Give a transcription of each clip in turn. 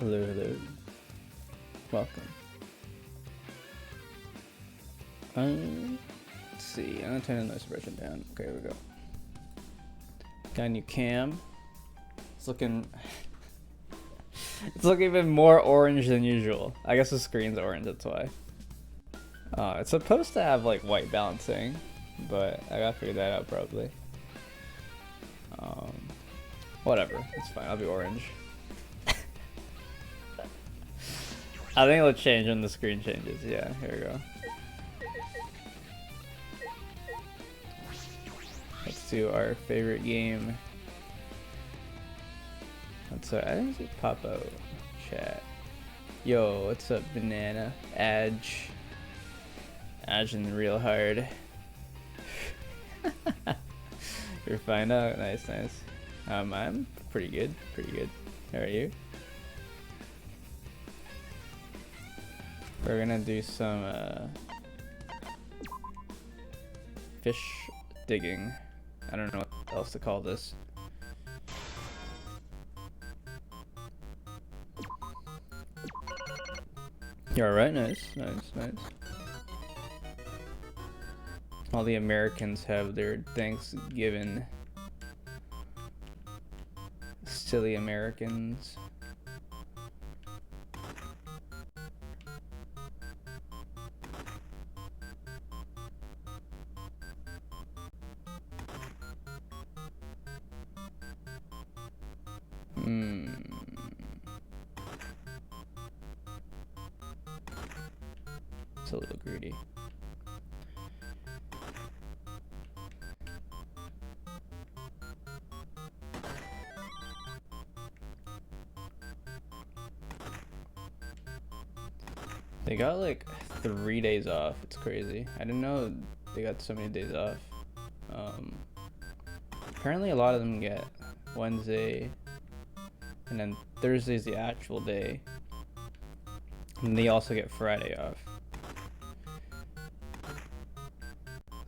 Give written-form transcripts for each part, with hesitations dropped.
Hello, hello. Welcome. Let's see. I'm gonna turn the noise suppression down. Okay, here we go. Got a new cam. It's looking. It's looking even more orange than usual. I guess the screen's orange. That's why. It's supposed to have like white balancing, but I gotta figure that out probably. Whatever. It's fine. I'll be orange. I think it'll change when the screen changes. Yeah, here we go. Let's do our favorite game. What's up? I didn't see pop-out chat. Yo, what's up, Banana? Adge. Adge in real hard. You're fine out. Nice, nice. I'm pretty good. Pretty good. How are you? We're gonna do some fish digging. I don't know what else to call this. You're alright, nice, nice, nice. All the Americans have their Thanksgiving. Silly Americans. It's a little greedy. They got like 3 days off. It's crazy. I didn't know they got so many days off. Apparently a lot of them get Wednesday, and then Thursday's the actual day. And they also get Friday off.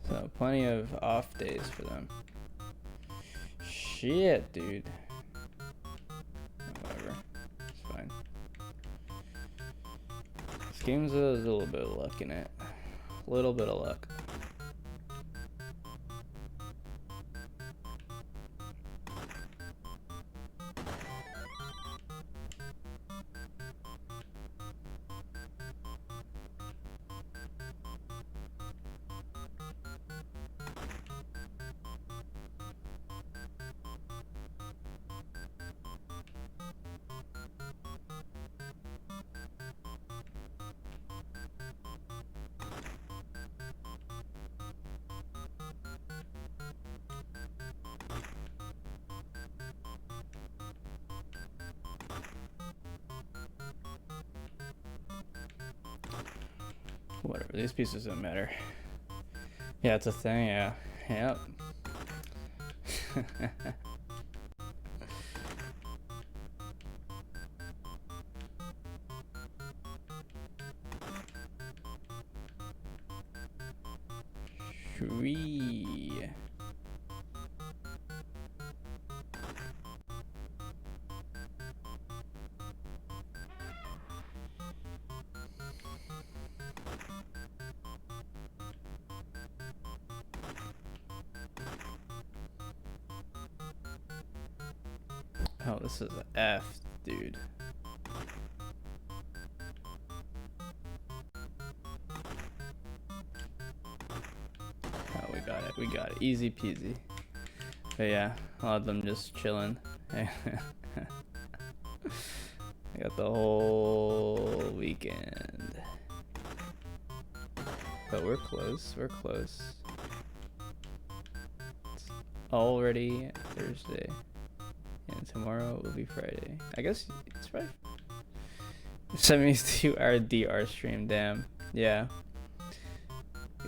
So plenty of off days for them. Shit, dude. Whatever. It's fine. This game's a little bit of luck in it. A little bit of luck. Whatever, these pieces don't matter. Yeah, it's a thing, yeah. Yep. Sweet. Oh, this is an F, dude. Oh, we got it. We got it. Easy peasy. But yeah, a lot of them just chilling. I got the whole weekend. But we're close. We're close. It's already Thursday. And tomorrow will be Friday. I guess it's Friday. 72-hour DR stream, damn. Yeah.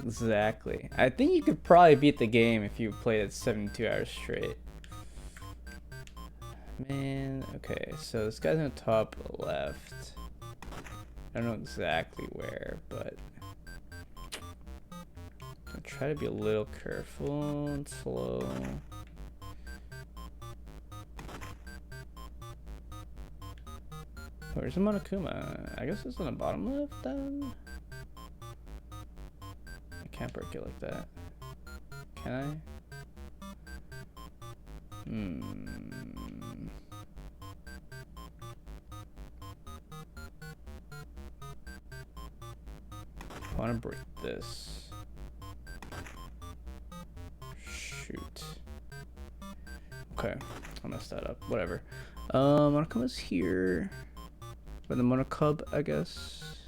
Exactly. I think you could probably beat the game if you played it 72 hours straight. Man, okay, so this guy's in the top left. I don't know exactly where, but I'll try to be a little careful and slow. Where's the Monokuma? I guess it's on the bottom left then? I can't break it like that. Can I? I want to break this. Shoot. Okay, I messed that up. Whatever. Monokuma's here. Or the Monokub, I guess.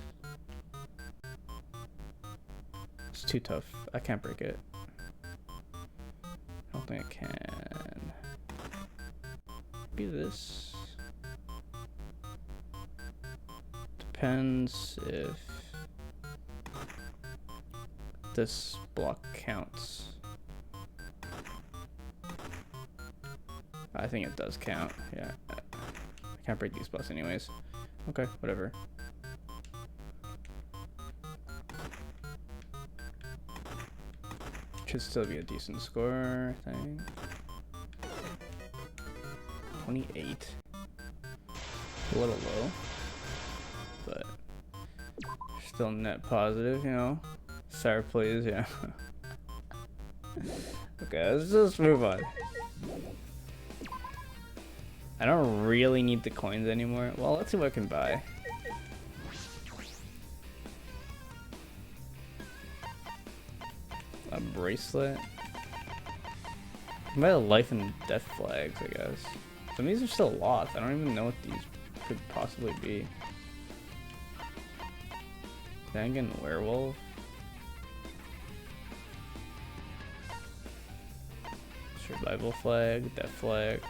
It's too tough. I can't break it. I don't think I can. Be this. Depends if this block counts. I think it does count. Yeah. I can't break these blocks anyways. Okay, whatever. Should still be a decent score, I think. 28. A little low. But still net positive, you know. Sour please, yeah. Okay, let's just move on. I don't really need the coins anymore. Well, let's see what I can buy. A bracelet. I can buy the life and death flags, I guess. Some of these are still lost. I don't even know what these could possibly be. Dangan werewolf. Survival flag, death flag.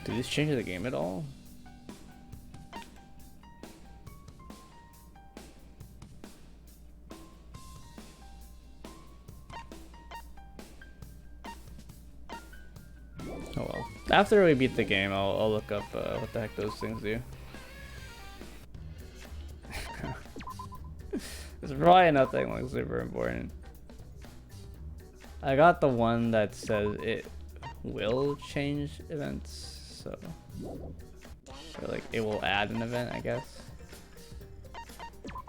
Did this change the game at all? Oh well. After we beat the game, I'll look up what the heck those things do. It's probably nothing like super important. I got the one that says it will change events, so or like it will add an event, I guess.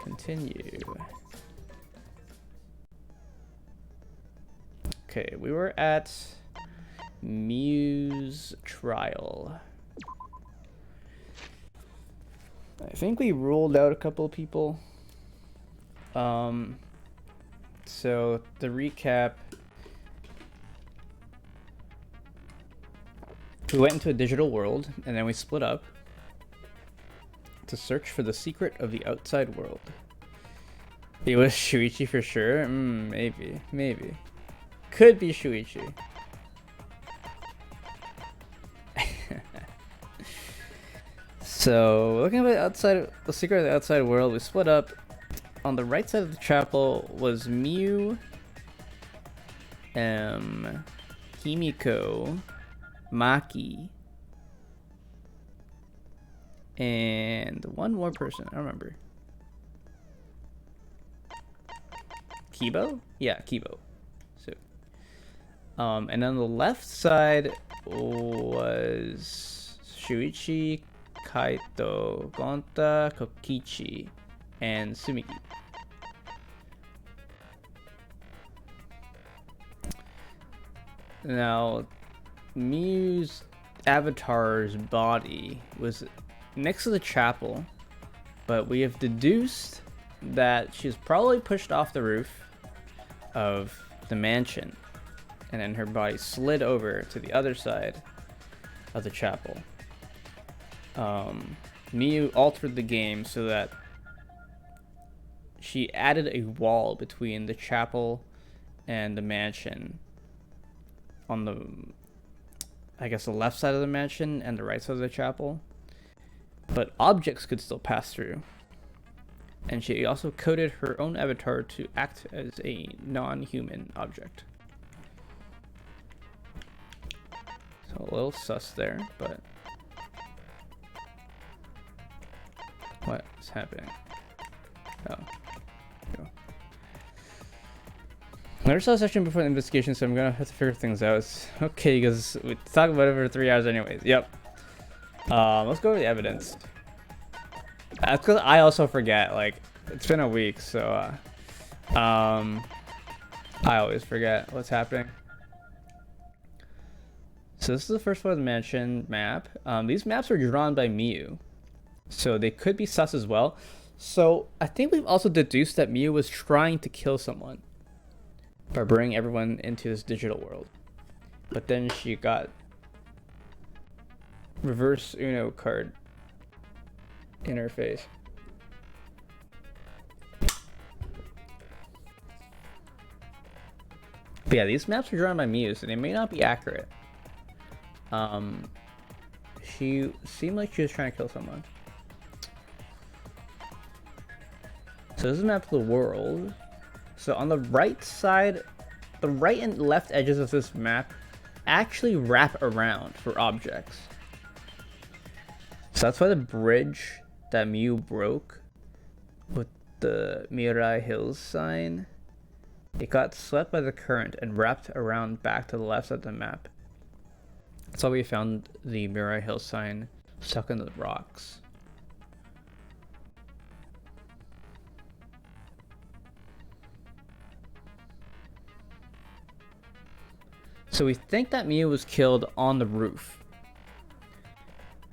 Continue. Okay, we were at Muse Trial. I think we ruled out a couple of people. So the recap, we went into a digital world and then we split up to search for the secret of the outside world. It was Shuichi for sure. Maybe. Could be Shuichi. So looking at the secret of the outside world, we split up. On the right side of the chapel was Miu, Himiko, Maki, and one more person. I don't remember. Kibo? Yeah, Kibo. So, and on the left side was Shuichi, Kaito, Gonta, Kokichi, and Sumiki. Now, Miu's avatar's body was next to the chapel, but we have deduced that she's probably pushed off the roof of the mansion, and then her body slid over to the other side of the chapel. Miu altered the game so that she added a wall between the chapel and the mansion on the, I guess, the left side of the mansion and the right side of the chapel, but objects could still pass through. And she also coded her own avatar to act as a non-human object. So a little sus there, but what is happening? Oh. I never saw a session before the investigation, so I'm gonna have to figure things out. Okay, because we talked about it for 3 hours anyways. Yep. Let's go over the evidence. That's because I also forget. Like, it's been a week, so I always forget what's happening. So this is the first one of the mansion map. These maps were drawn by Miu, so they could be sus as well. So I think we've also deduced that Miu was trying to kill someone by bringing everyone into this digital world, but then she got reverse Uno card in her face. But yeah, these maps were drawn by Miu, so they may not be accurate. She seemed like she was trying to kill someone. So this is a map of the world. So on the right side, the right and left edges of this map actually wrap around for objects. So that's why the bridge that Miu broke with the Mirai Hills sign, it got swept by the current and wrapped around back to the left side of the map. That's why we found the Mirai Hills sign stuck in the rocks. So we think that Miu was killed on the roof.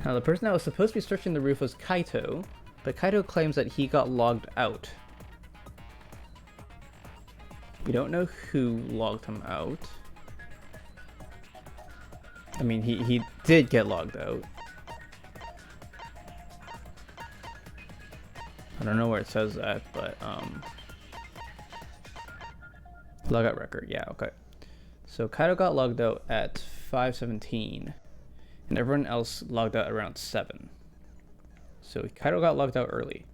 Now the person that was supposed to be searching the roof was Kaito, but Kaito claims that he got logged out. We don't know who logged him out. I mean, he did get logged out. I don't know where it says that, but logout record, yeah, okay. So Kaito got logged out at 5:17, and everyone else logged out around 7. So Kaito got logged out early.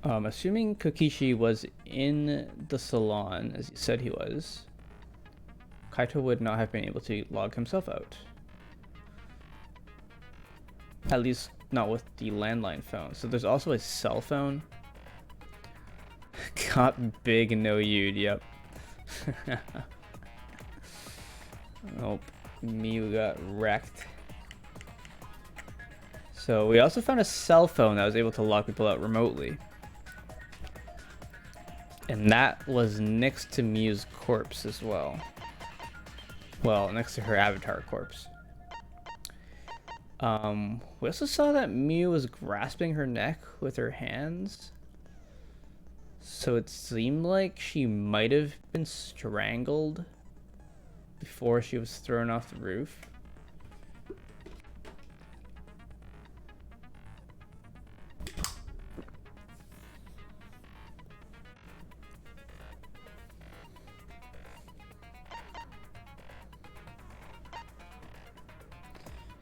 Assuming Kokichi was in the salon, as he said he was, Kaito would not have been able to log himself out. At least not with the landline phone. So there's also a cell phone. Got big no you'd, yep. Nope, Miu got wrecked. So we also found a cell phone that was able to log people out remotely. And that was next to Miu's corpse as well. Well, next to her avatar corpse. We also saw that Miu was grasping her neck with her hands. So it seemed like she might have been strangled before she was thrown off the roof.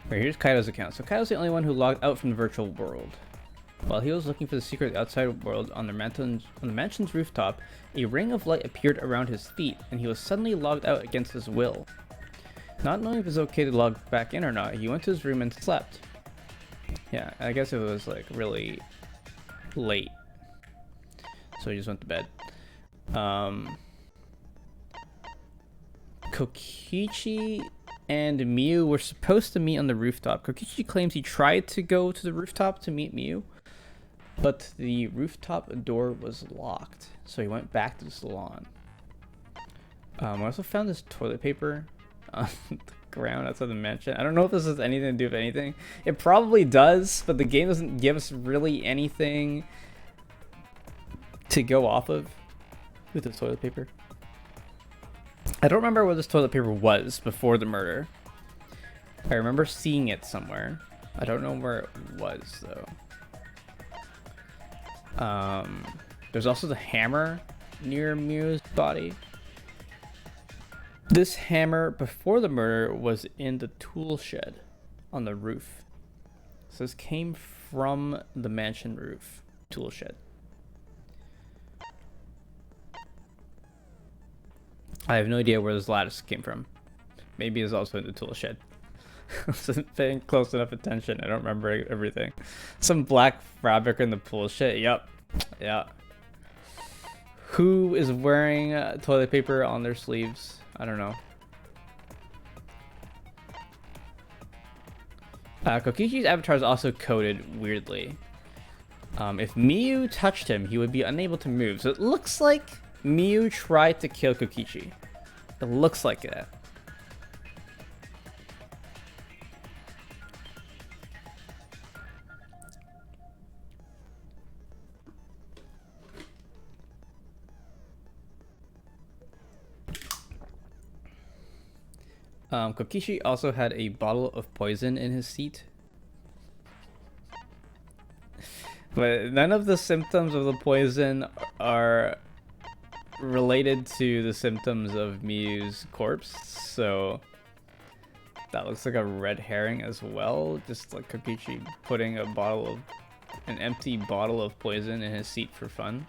Right, here's Kaito's account. So Kaito's the only one who logged out from the virtual world. While he was looking for the secret outside world on the mansion's rooftop, a ring of light appeared around his feet, and he was suddenly logged out against his will. Not knowing if it was okay to log back in or not, he went to his room and slept. Yeah, I guess it was like really late, so he just went to bed. Kokichi and Miu were supposed to meet on the rooftop. Kokichi claims he tried to go to the rooftop to meet Miu, but the rooftop door was locked, so he went back to the salon. I also found this toilet paper on the ground outside the mansion. I don't know if this has anything to do with anything. It probably does, but the game doesn't give us really anything to go off of with the toilet paper. I don't remember where this toilet paper was before the murder. I remember seeing it somewhere. I don't know where it was though. There's also the hammer near Miu's body. This hammer before the murder was in the tool shed on the roof. So this came from the mansion roof tool shed. I have no idea where this lattice came from. Maybe it's also in the tool shed. I wasn't paying close enough attention. I don't remember everything. Some black fabric in the tool shed. Yep. Yeah. Who is wearing toilet paper on their sleeves? I don't know. Kokichi's avatar is also coded weirdly. If Miyu touched him, he would be unable to move. So it looks like Miyu tried to kill Kokichi. It looks like that. Kokichi also had a bottle of poison in his seat. But none of the symptoms of the poison are related to the symptoms of Miyu's corpse, so that looks like a red herring as well. Just like Kokichi putting an empty bottle of poison in his seat for fun.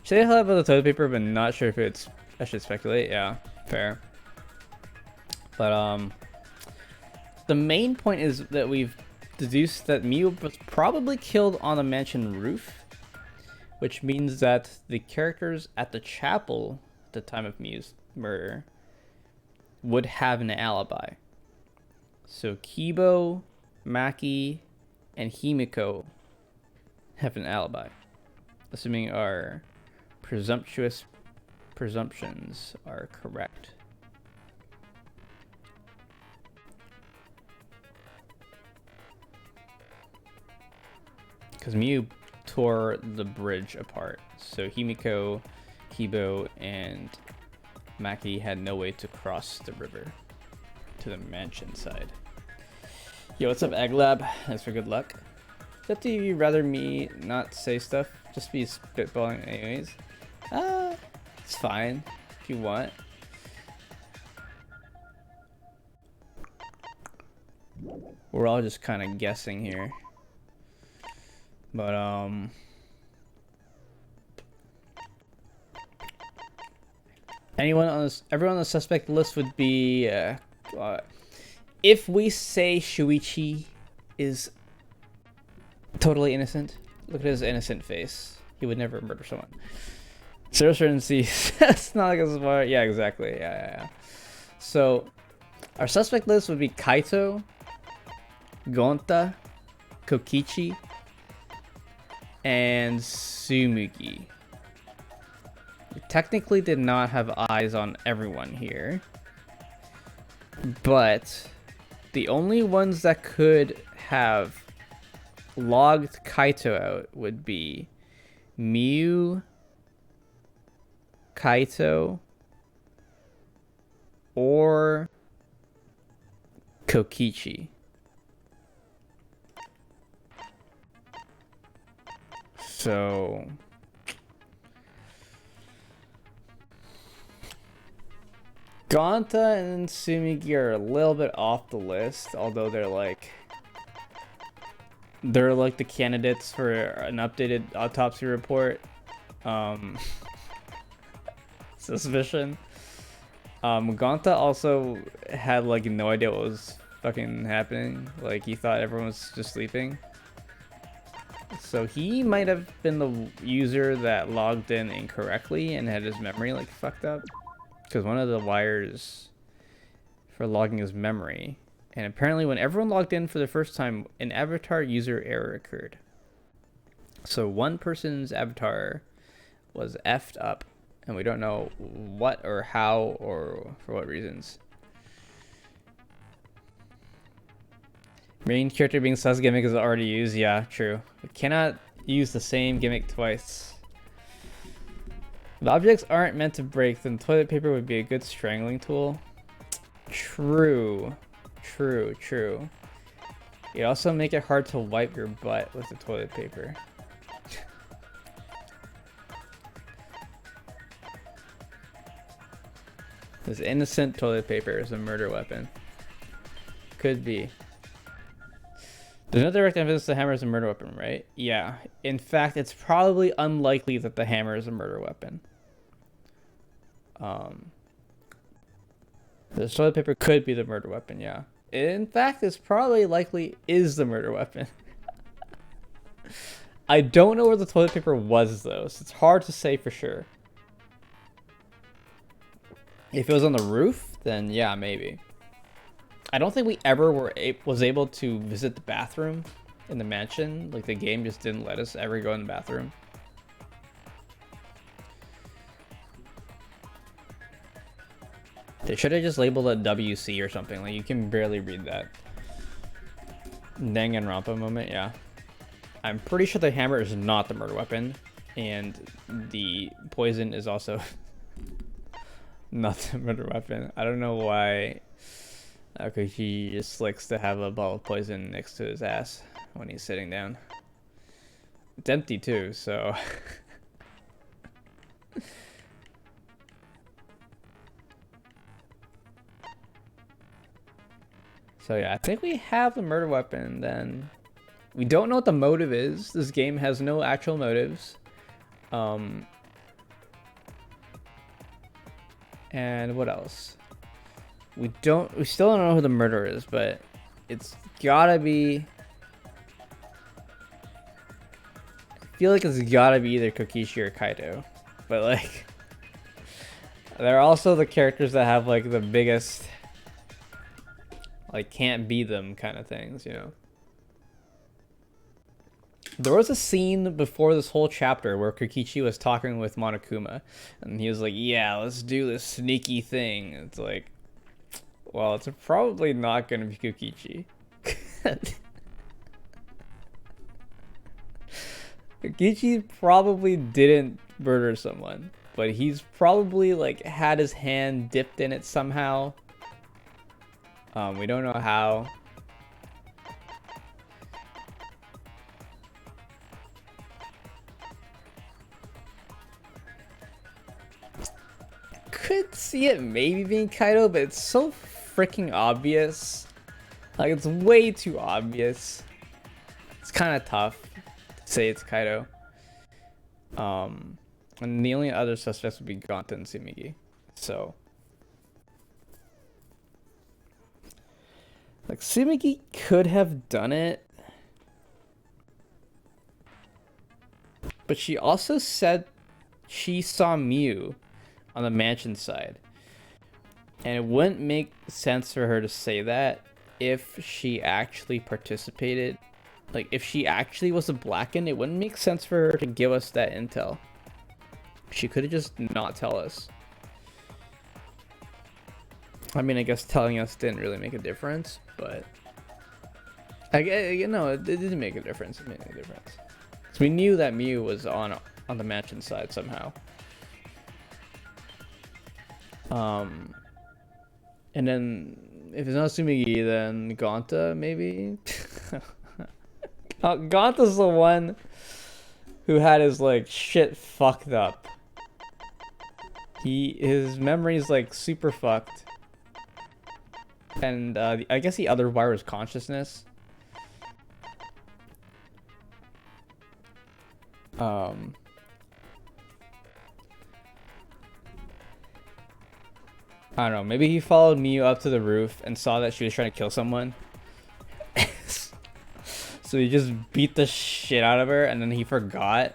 Should I tell about the toilet paper, but not sure if it's. I should speculate. Yeah, fair. But the main point is that we've deduced that Miyu was probably killed on the mansion roof, which means that the characters at the chapel at the time of Miyu's murder would have an alibi. So Kibo, Maki, and Himiko have an alibi, assuming our presumptions are correct. Because Miyu tore the bridge apart, so Himiko, Kibo, and Maki had no way to cross the river to the mansion side. Yo, what's up, Egglab? Thanks for good luck. Do you rather me not say stuff? Just be spitballing anyways? It's fine if you want. We're all just kind of guessing here. But everyone on the suspect list would be if we say Shuichi is totally innocent. Look at his innocent face. He would never murder someone. Zero certainty. It's not like a smart. Yeah, exactly. Yeah. So our suspect list would be Kaito, Gonta, Kokichi, and Tsumugi. We technically did not have eyes on everyone here, but the only ones that could have logged Kaito out would be Miyu, Kaito, or Kokichi. So Gonta and Tsumugi are a little bit off the list, although they're like the candidates for an updated autopsy report. Suspicion. Gonta also had like no idea what was fucking happening. Like he thought everyone was just sleeping. So he might have been the user that logged in incorrectly and had his memory like fucked up. Because one of the wires for logging his memory. And apparently when everyone logged in for the first time, an avatar user error occurred. So one person's avatar was effed up. And we don't know what or how or for what reasons. Main character being sus gimmick is already used. Yeah, true. We cannot use the same gimmick twice. If objects aren't meant to break, then toilet paper would be a good strangling tool. True. You also make it hard to wipe your butt with the toilet paper. This innocent toilet paper is a murder weapon. Could be. There's no direct evidence the hammer is a murder weapon, right? Yeah. In fact, it's probably unlikely that the hammer is a murder weapon. The toilet paper could be the murder weapon, yeah. In fact, it's probably likely is the murder weapon. I don't know where the toilet paper was though, so it's hard to say for sure. If it was on the roof, then yeah, maybe. I don't think we ever was able to visit the bathroom in the mansion. Like the game just didn't let us ever go in the bathroom. They should have just labeled it WC or something. Like you can barely read that. Danganronpa moment, yeah. I'm pretty sure the hammer is not the murder weapon, and the poison is also not the murder weapon. I don't know why. Okay, he just likes to have a bottle of poison next to his ass when he's sitting down. It's empty too, so. So yeah, I think we have the murder weapon then. We don't know what the motive is. This game has no actual motives. And what else? We still don't know who the murderer is, but it's gotta be. I feel like it's gotta be either Kokishi or Kaito. But like, they're also the characters that have like the biggest, like, can't be them kind of things, you know? There was a scene before this whole chapter where Kokichi was talking with Monokuma, and he was like, yeah, let's do this sneaky thing. It's like, well, it's probably not going to be Kokichi. Kokichi probably didn't murder someone, but he's probably, like, had his hand dipped in it somehow. We don't know how. Could see it maybe being Kaito, but it's so freaking obvious. Like, it's way too obvious. It's kind of tough to say it's Kaito. And the only other suspects would be Gonta and Sumigi. So, like, Sumigi could have done it, but she also said she saw Mew on the mansion side, and it wouldn't make sense for her to say that if she actually participated. Like, if she actually was a Blackened, it wouldn't make sense for her to give us that intel. She could have just not tell us. I mean, I guess telling us didn't really make a difference, but you know, it didn't make a difference. It made a difference. So we knew that Mew was on the mansion side somehow. And then if it's not Sumigi, then Gonta maybe. Gonta's the one who had his like shit fucked up. His memory's like super fucked. And I guess the other wire is consciousness. I don't know, maybe he followed Miyu up to the roof and saw that she was trying to kill someone. So he just beat the shit out of her, and then he forgot.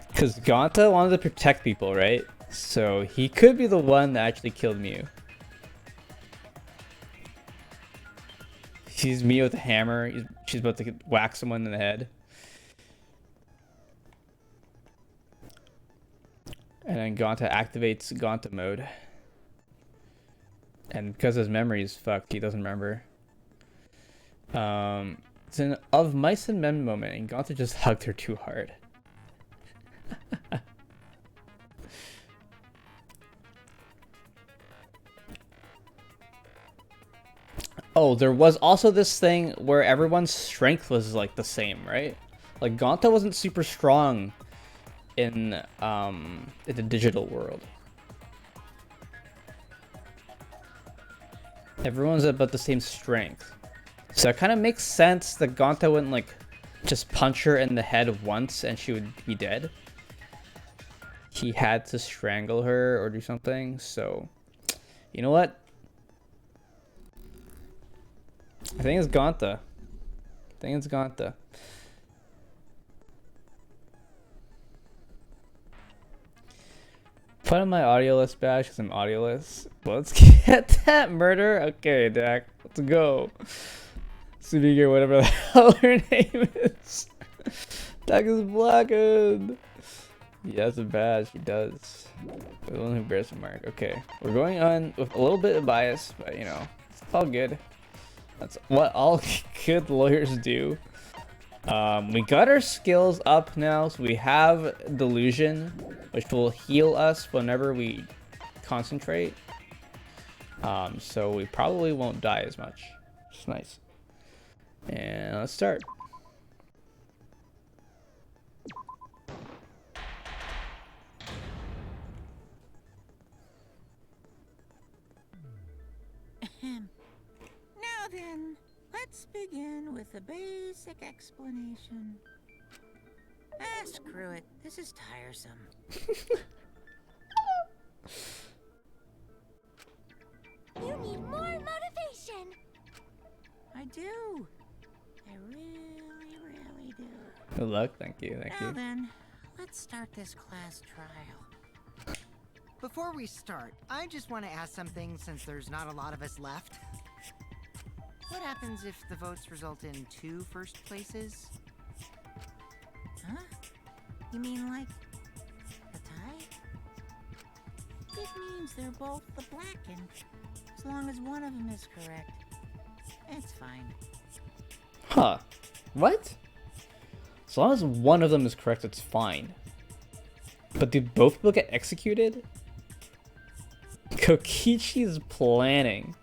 Because Gonta wanted to protect people, right? So he could be the one that actually killed Miyu. She's Miyu with a hammer. She's about to whack someone in the head. And then Gonta activates Gonta mode. And because his memory is fucked, he doesn't remember. It's an of mice and men moment, and Gonta just hugged her too hard. Oh, there was also this thing where everyone's strength was like the same, right? Like Gonta wasn't super strong in the digital world. Everyone's about the same strength. So it kind of makes sense that Gonta wouldn't like just punch her in the head once and she would be dead. He had to strangle her or do something. So, you know what? I think it's Gonta. Put on my audio list badge because I'm audioless. Well, let's get that murder. Okay, Dak, let's go. Subiga, whatever the hell her name is. Dak is blackened. He has a badge, he does. The one who bears the mark. Okay, we're going on with a little bit of bias, but you know, it's all good. That's what all good lawyers do. We got our skills up now, so we have delusion, which will heal us whenever we concentrate. So we probably won't die as much. It's nice. And let's start. Now then, let's begin with a basic explanation. Ah, screw it. This is tiresome. You need more motivation. I do. I really do. Good luck. Thank you. Thank Now you. then, let's start this class trial. Before we start, I just want to ask something since there's not a lot of us left. What happens if the votes result in 2 first places? Huh? You mean like a tie? It means they're both the blackened. As long as one of them is correct, it's fine. Huh. What? As long as one of them is correct, it's fine. But do both people get executed? Kokichi's planning.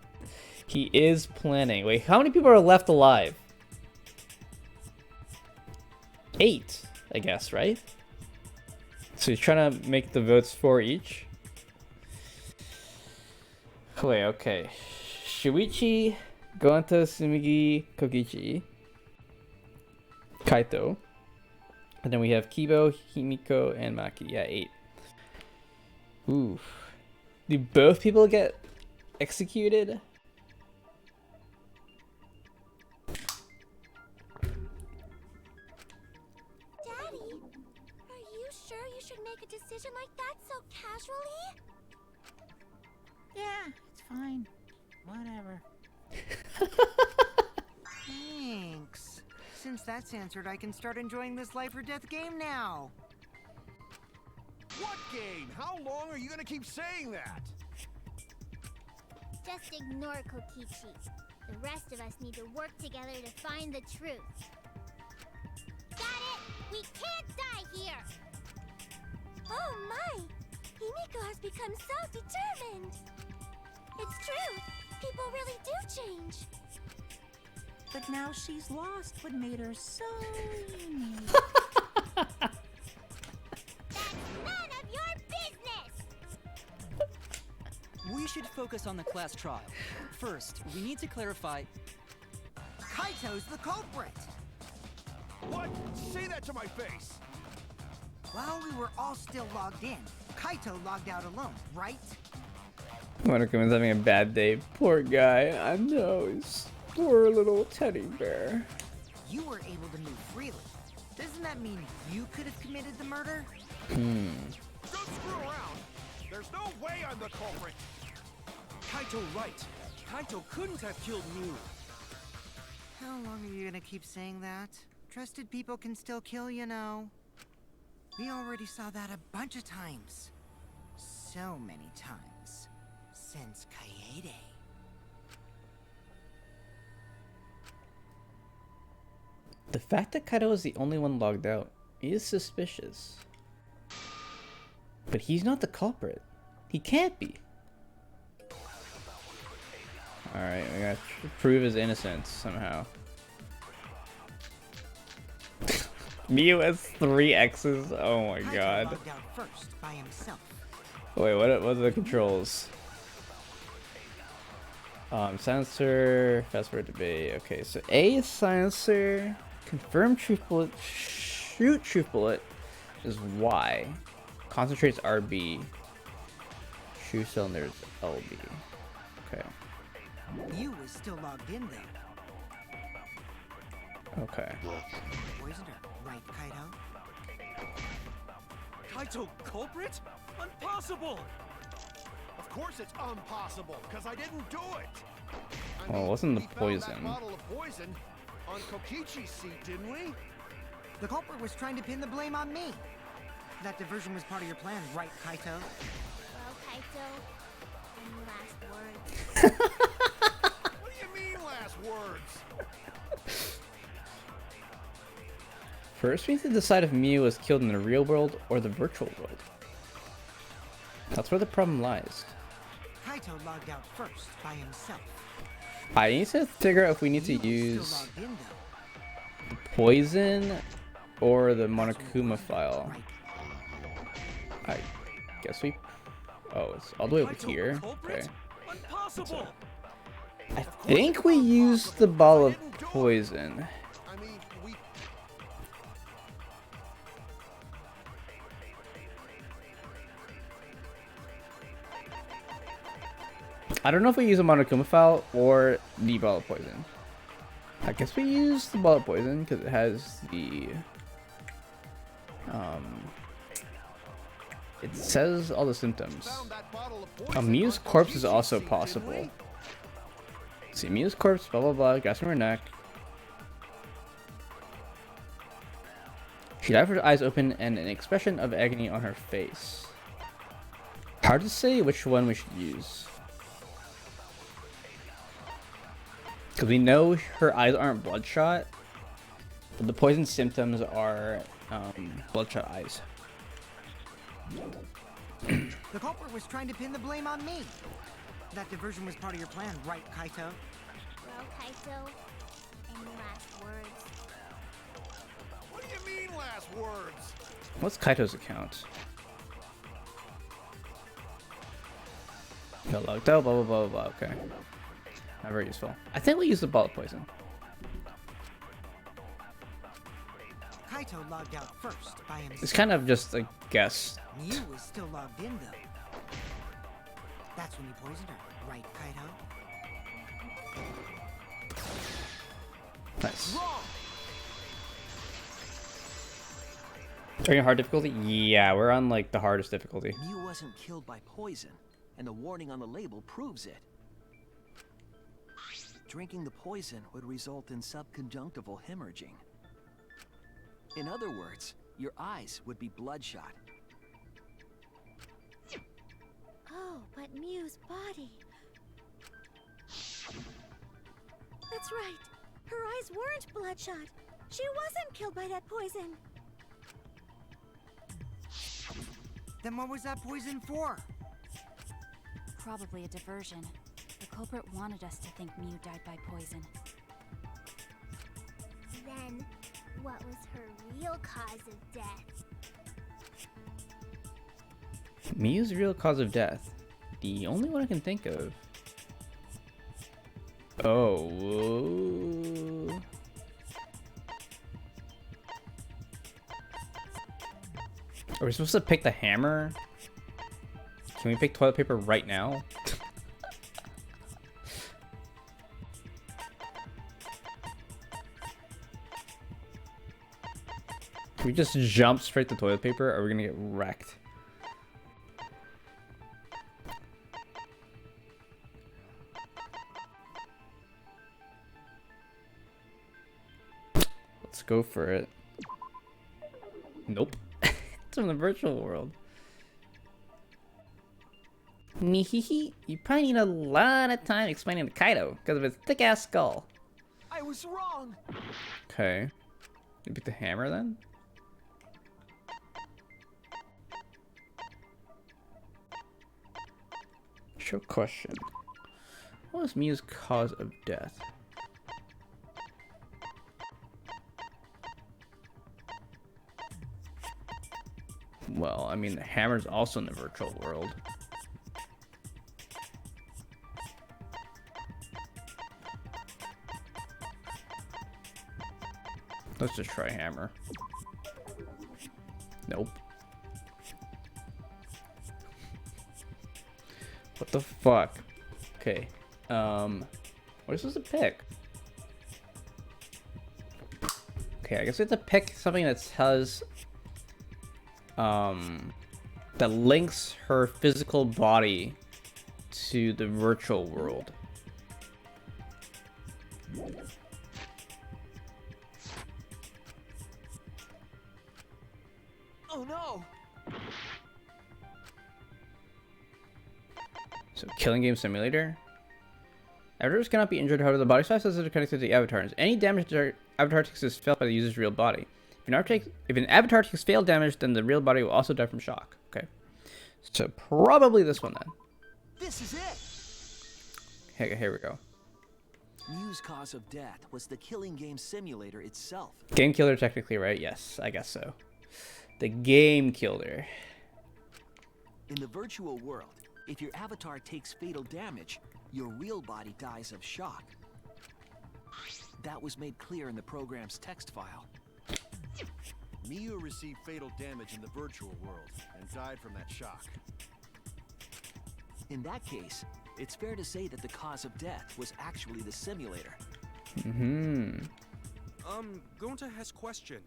He is planning. Wait, how many people are left alive? 8, I guess, right? So he's trying to make the votes for each. Wait, okay. Shuichi, Goanta, Sumigi, Kokichi, Kaito. And then we have Kibo, Himiko, and Maki. Yeah, 8. Ooh. Do both people get executed? Daddy, are you sure you should make a decision like that so casually? Yeah, it's fine. Whatever. Thanks. Since that's answered, I can start enjoying this life or death game now. What game? How long are you gonna keep saying that? Just ignore Kokichi. The rest of us need to work together to find the truth. Got it? We can't die here! Oh my! Himiko has become so determined! It's true! People really do change! But now she's lost what made her so unique. That's none of your business! We should focus on the class trial. First, we need to clarify. Kaito's the culprit. What? Say that to my face! While we were all still logged in, Kaito logged out alone, right? Monokuma's having a bad day. Poor guy. I know. He's poor little teddy bear. You were able to move freely. Doesn't that mean you could have committed the murder? Don't screw around! There's no way I'm the culprit! Kaito right. Kaito couldn't have killed Miu. How long are you gonna keep saying that? Trusted people can still kill, you know. We already saw that a bunch of times. So many times. Since Kaede. The fact that Kaito is the only one logged out is suspicious. But he's not the culprit. He can't be. Alright, we gotta prove his innocence somehow. Miu has 3 X's? Oh my Kaito god. logged out first by himself. Wait, what are the controls? Silencer, fast forward to B. Okay, so A is silencer, confirm truth bullet, shoot truth bullet is Y. Concentrates RB. Shoe cylinders LB. Okay. You was still logged in there. Okay. Poisoned her, right, Kaito? Kaito culprit? Impossible! Of course it's impossible, because I didn't do it. I Well, mean, wasn't the we found poison? that bottle of poison on Kokichi's seat, didn't we? The culprit was trying to pin the blame on me. That diversion was part of your plan, right, Kaito? Well, Kaito, any last words? What do you mean, last words? First, we need to decide if Miu was killed in the real world or the virtual world. That's where the problem lies. Kaito logged out first by himself. I need to figure out if we need to You were use still logged in, though. poison or the Monokuma file. Right. I guess we. Oh, it's all the way over Kaito here. culprit? Okay. Impossible! I think we used the ball of poison. I mean, we... I don't know if we use a Monokuma file or the ball of poison. I guess we use the ball of poison because it has the. It says all the symptoms. found that bottle of poison Miu's on corpse is Kokichi's also seat, didn't possible. we? See, Miu's corpse, blah blah blah, gas from her neck. She died with her eyes open and an expression of agony on her face. Hard to say which one we should use. Because we know her eyes aren't bloodshot, but the poison symptoms are bloodshot eyes. The culprit was trying to pin the blame on me. That diversion was part of your plan, right, Kaito? Well, Kaito, any last words? What do you mean, last words? What's Kaito's account? Got locked out, blah blah blah blah. Okay, not very useful. I think we use the ball of poison. Kaito logged out first by himself. It's kind of just a guess. Miu was still logged in, though. That's when you poisoned her, right, Kaito? Nice. Wrong! Are you on hard difficulty? Yeah, we're on like the hardest difficulty. Miu wasn't killed by poison, and the warning on the label proves it. Drinking the poison would result in subconjunctival hemorrhaging. In other words, your eyes would be bloodshot. Oh, but Miu's body. That's right. Her eyes weren't bloodshot. She wasn't killed by that poison. Then what was that poison for? Probably a diversion. The culprit wanted us to think Miu died by poison. Then, what was her real cause of death? Miu's real cause of death. The only one I can think of. Oh. Whoa. Are we supposed to pick the hammer? Can we pick toilet paper right now? Can we just jump straight to toilet paper, or are we gonna get wrecked? Let's go for it. Nope. It's from the virtual world. Nihihi, you probably need a lot of time explaining to Kaito because of his thick ass skull. I was wrong! Okay. You pick the hammer then? Show question. What was Miu's cause of death? Well, I mean, the hammer's also in the virtual world. Let's just try hammer. Nope. What the fuck? Okay. What are we supposed to pick? Okay, I guess we have to pick something that has that links her physical body to the virtual world. Oh no! So, killing game simulator. Avatars cannot be injured, however, the body size are connected to the avatars. Any damage to the avatar takes is felt by the user's real body. If an avatar takes failed damage, then the real body will also die from shock. Okay. So, probably this one then. This is it! Hey, here we go. Mew's cause of death was the killing game simulator itself. Game killer, technically, right? Yes, I guess so. The game killer. In the virtual world, if your avatar takes fatal damage, your real body dies of shock. That was made clear in the program's text file. Mew received fatal damage in the virtual world and died from that shock. In that case, it's fair to say that the cause of death was actually the simulator. Gonta has question.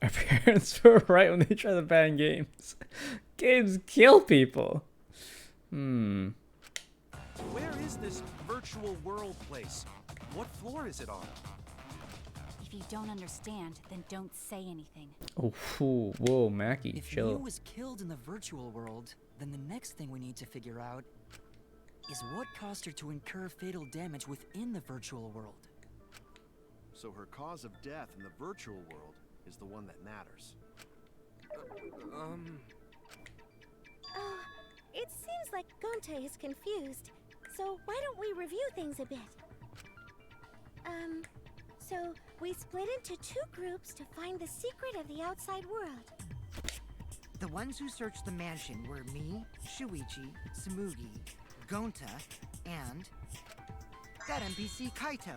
Our parents were right when they try to ban games. Games kill people. Where is this virtual world place? What floor is it on? If you don't understand, then don't say anything. Oh, whoa, Mackie, If chill. Mew was killed in the virtual world, then the next thing we need to figure out is what caused her to incur fatal damage within the virtual world. So her cause of death in the virtual world is the one that matters. It seems like Gonte is confused. So why don't we review things a bit? So we split into two groups to find the secret of the outside world. The ones who searched the mansion were me, Shuichi, Samugi, Gonta, and that NPC Kaito.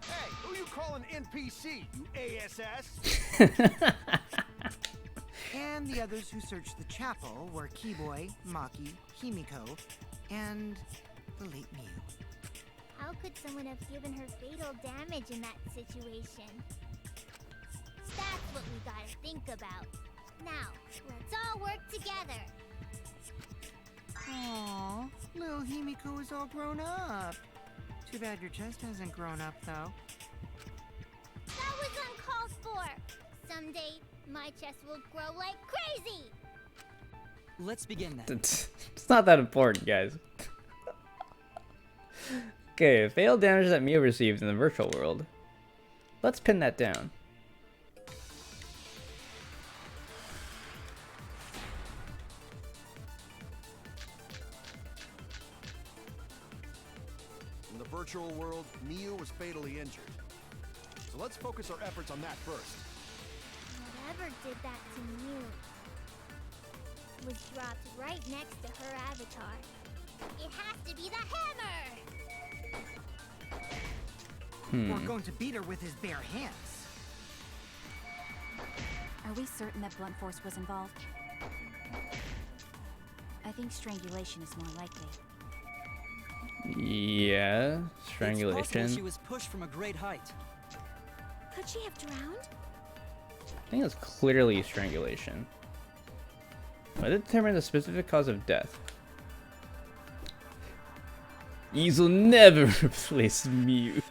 Hey, who you calling NPC, you ASS? And the others who searched the chapel were Keyboy, Maki, Himiko, and the late Mew. How could someone have given her fatal damage in that situation? That's what we gotta think about. Now, let's all work together. Aww, little Himiko is all grown up. Too bad your chest hasn't grown up, though. That was uncalled for. Someday, my chest will grow like crazy. Let's begin then. It's not that important, guys. Okay, failed damage that Mew received in the virtual world. Let's pin that down. In the virtual world, Mew was fatally injured. So let's focus our efforts on that first. Whatever did that to Mew was dropped right next to her avatar. It has to be the hammer! We're going to beat her with his bare hands. Are we certain that blunt force was involved? I think strangulation is more likely. Yeah, It's possible strangulation. she was pushed from a great height. Could she have drowned? I think it's clearly strangulation. I determine the specific cause of death. You'll never replace Mew.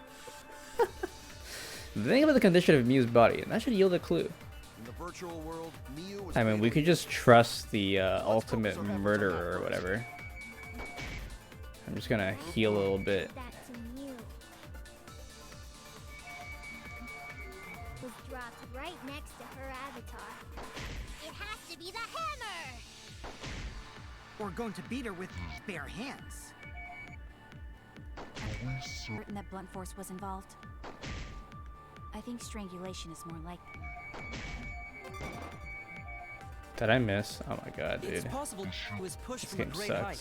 Think about the condition of Mew's body, and that should yield a clue. In the virtual world, Mew was I mean, we could just trust the ultimate murderer or whatever. I'm just gonna heal a little bit. That to Mew was dropped right next to her avatar. It has to be the hammer! We're going to beat her with bare hands. Certain that blunt force was involved? I think strangulation is more likely. Did I miss? Oh my god, dude. It's possible she was pushed This from a game great sucks. height.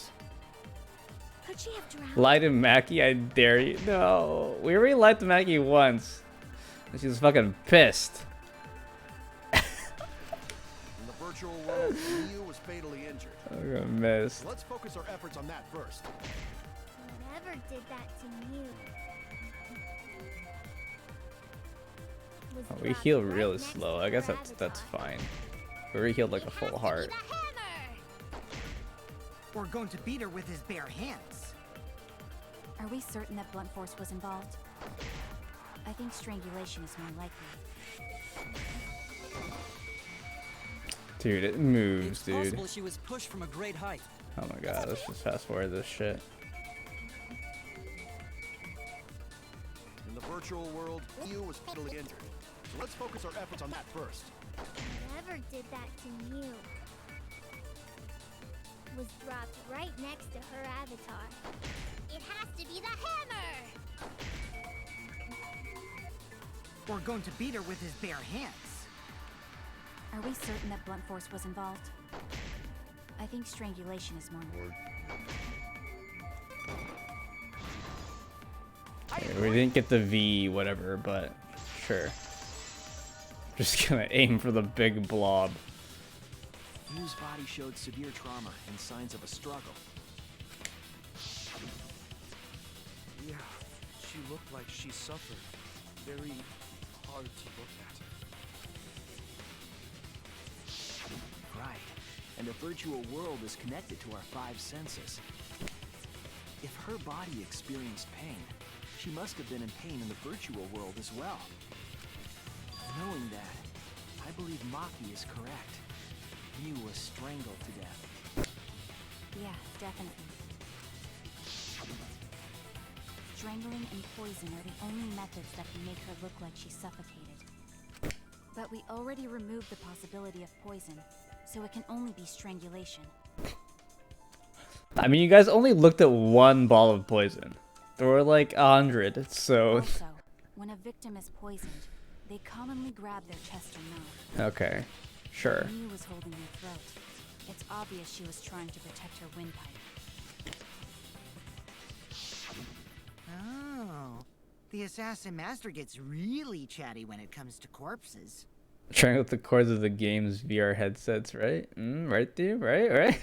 Could she have drowned? Lie to Mackie, I dare you. No, we already lied to Mackie once. And she was fucking pissed. In the virtual world, Mew was fatally injured. I'm gonna miss. So let's focus our efforts on that first. Whatever did that to Mew was Oh, we dropped heal right really next slow. to I guess her that's avatar. fine. Where he healed like a full heart. We're going to beat her with his bare hands. Are we certain that blunt force was involved? I think strangulation is more likely. Dude, it moves, It's dude. possible she was pushed from a great height. Oh my god, let's just fast forward this shit. In the virtual world, Mew was fatally injured. So let's focus our efforts on that first. Whoever did that to Mew was dropped right next to her avatar. It has to be the hammer! We're going to beat her with his bare hands. Are we certain that blunt force was involved? I think strangulation is more. Okay, we didn't get the V whatever, but sure. Just gonna aim for the big blob. Mew's body showed severe trauma and signs of a struggle. Yeah, she looked like she suffered. Very hard to look at. Right. And the virtual world is connected to our 5 senses. If her body experienced pain, she must have been in pain in the virtual world as well. Knowing that, I believe Maki is correct. Mew was strangled to death. Yeah, definitely. Strangling and poison are the only methods that can make her look like she suffocated. But we already removed the possibility of poison, so it can only be strangulation. I mean, you guys only looked at one ball of poison. There were like 100, so... Also, when a victim is poisoned, they commonly grab their chest or mouth. Okay, sure. Mew was holding her throat. It's obvious she was trying to protect her windpipe. Oh, the assassin master gets really chatty when it comes to corpses. Trying with the cords of the game's VR headsets, right? Right, dude? Right?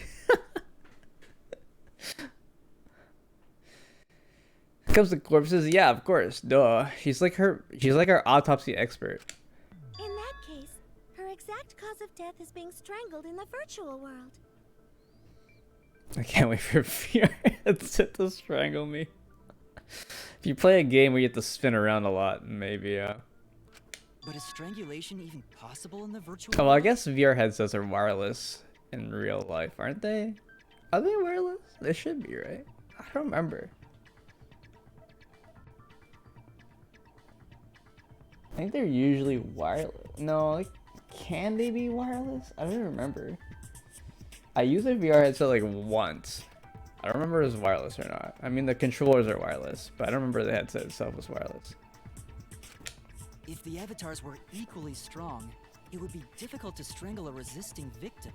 Comes to corpses, yeah, of course. Duh. She's like our autopsy expert. In that case, her exact cause of death is being strangled in the virtual world. I can't wait for VR headset to strangle me. If you play a game where you have to spin around a lot, maybe, yeah. But is strangulation even possible in the virtual Oh, well, I world? guess VR headsets are wireless in real life, aren't they? Are they wireless? They should be, right? I don't remember. I think they're usually wireless. No, like, can they be wireless? I don't remember. I used a VR headset like once. I don't remember if it was wireless or not. I mean, the controllers are wireless, but I don't remember the headset itself was wireless. If the avatars were equally strong, it would be difficult to strangle a resisting victim.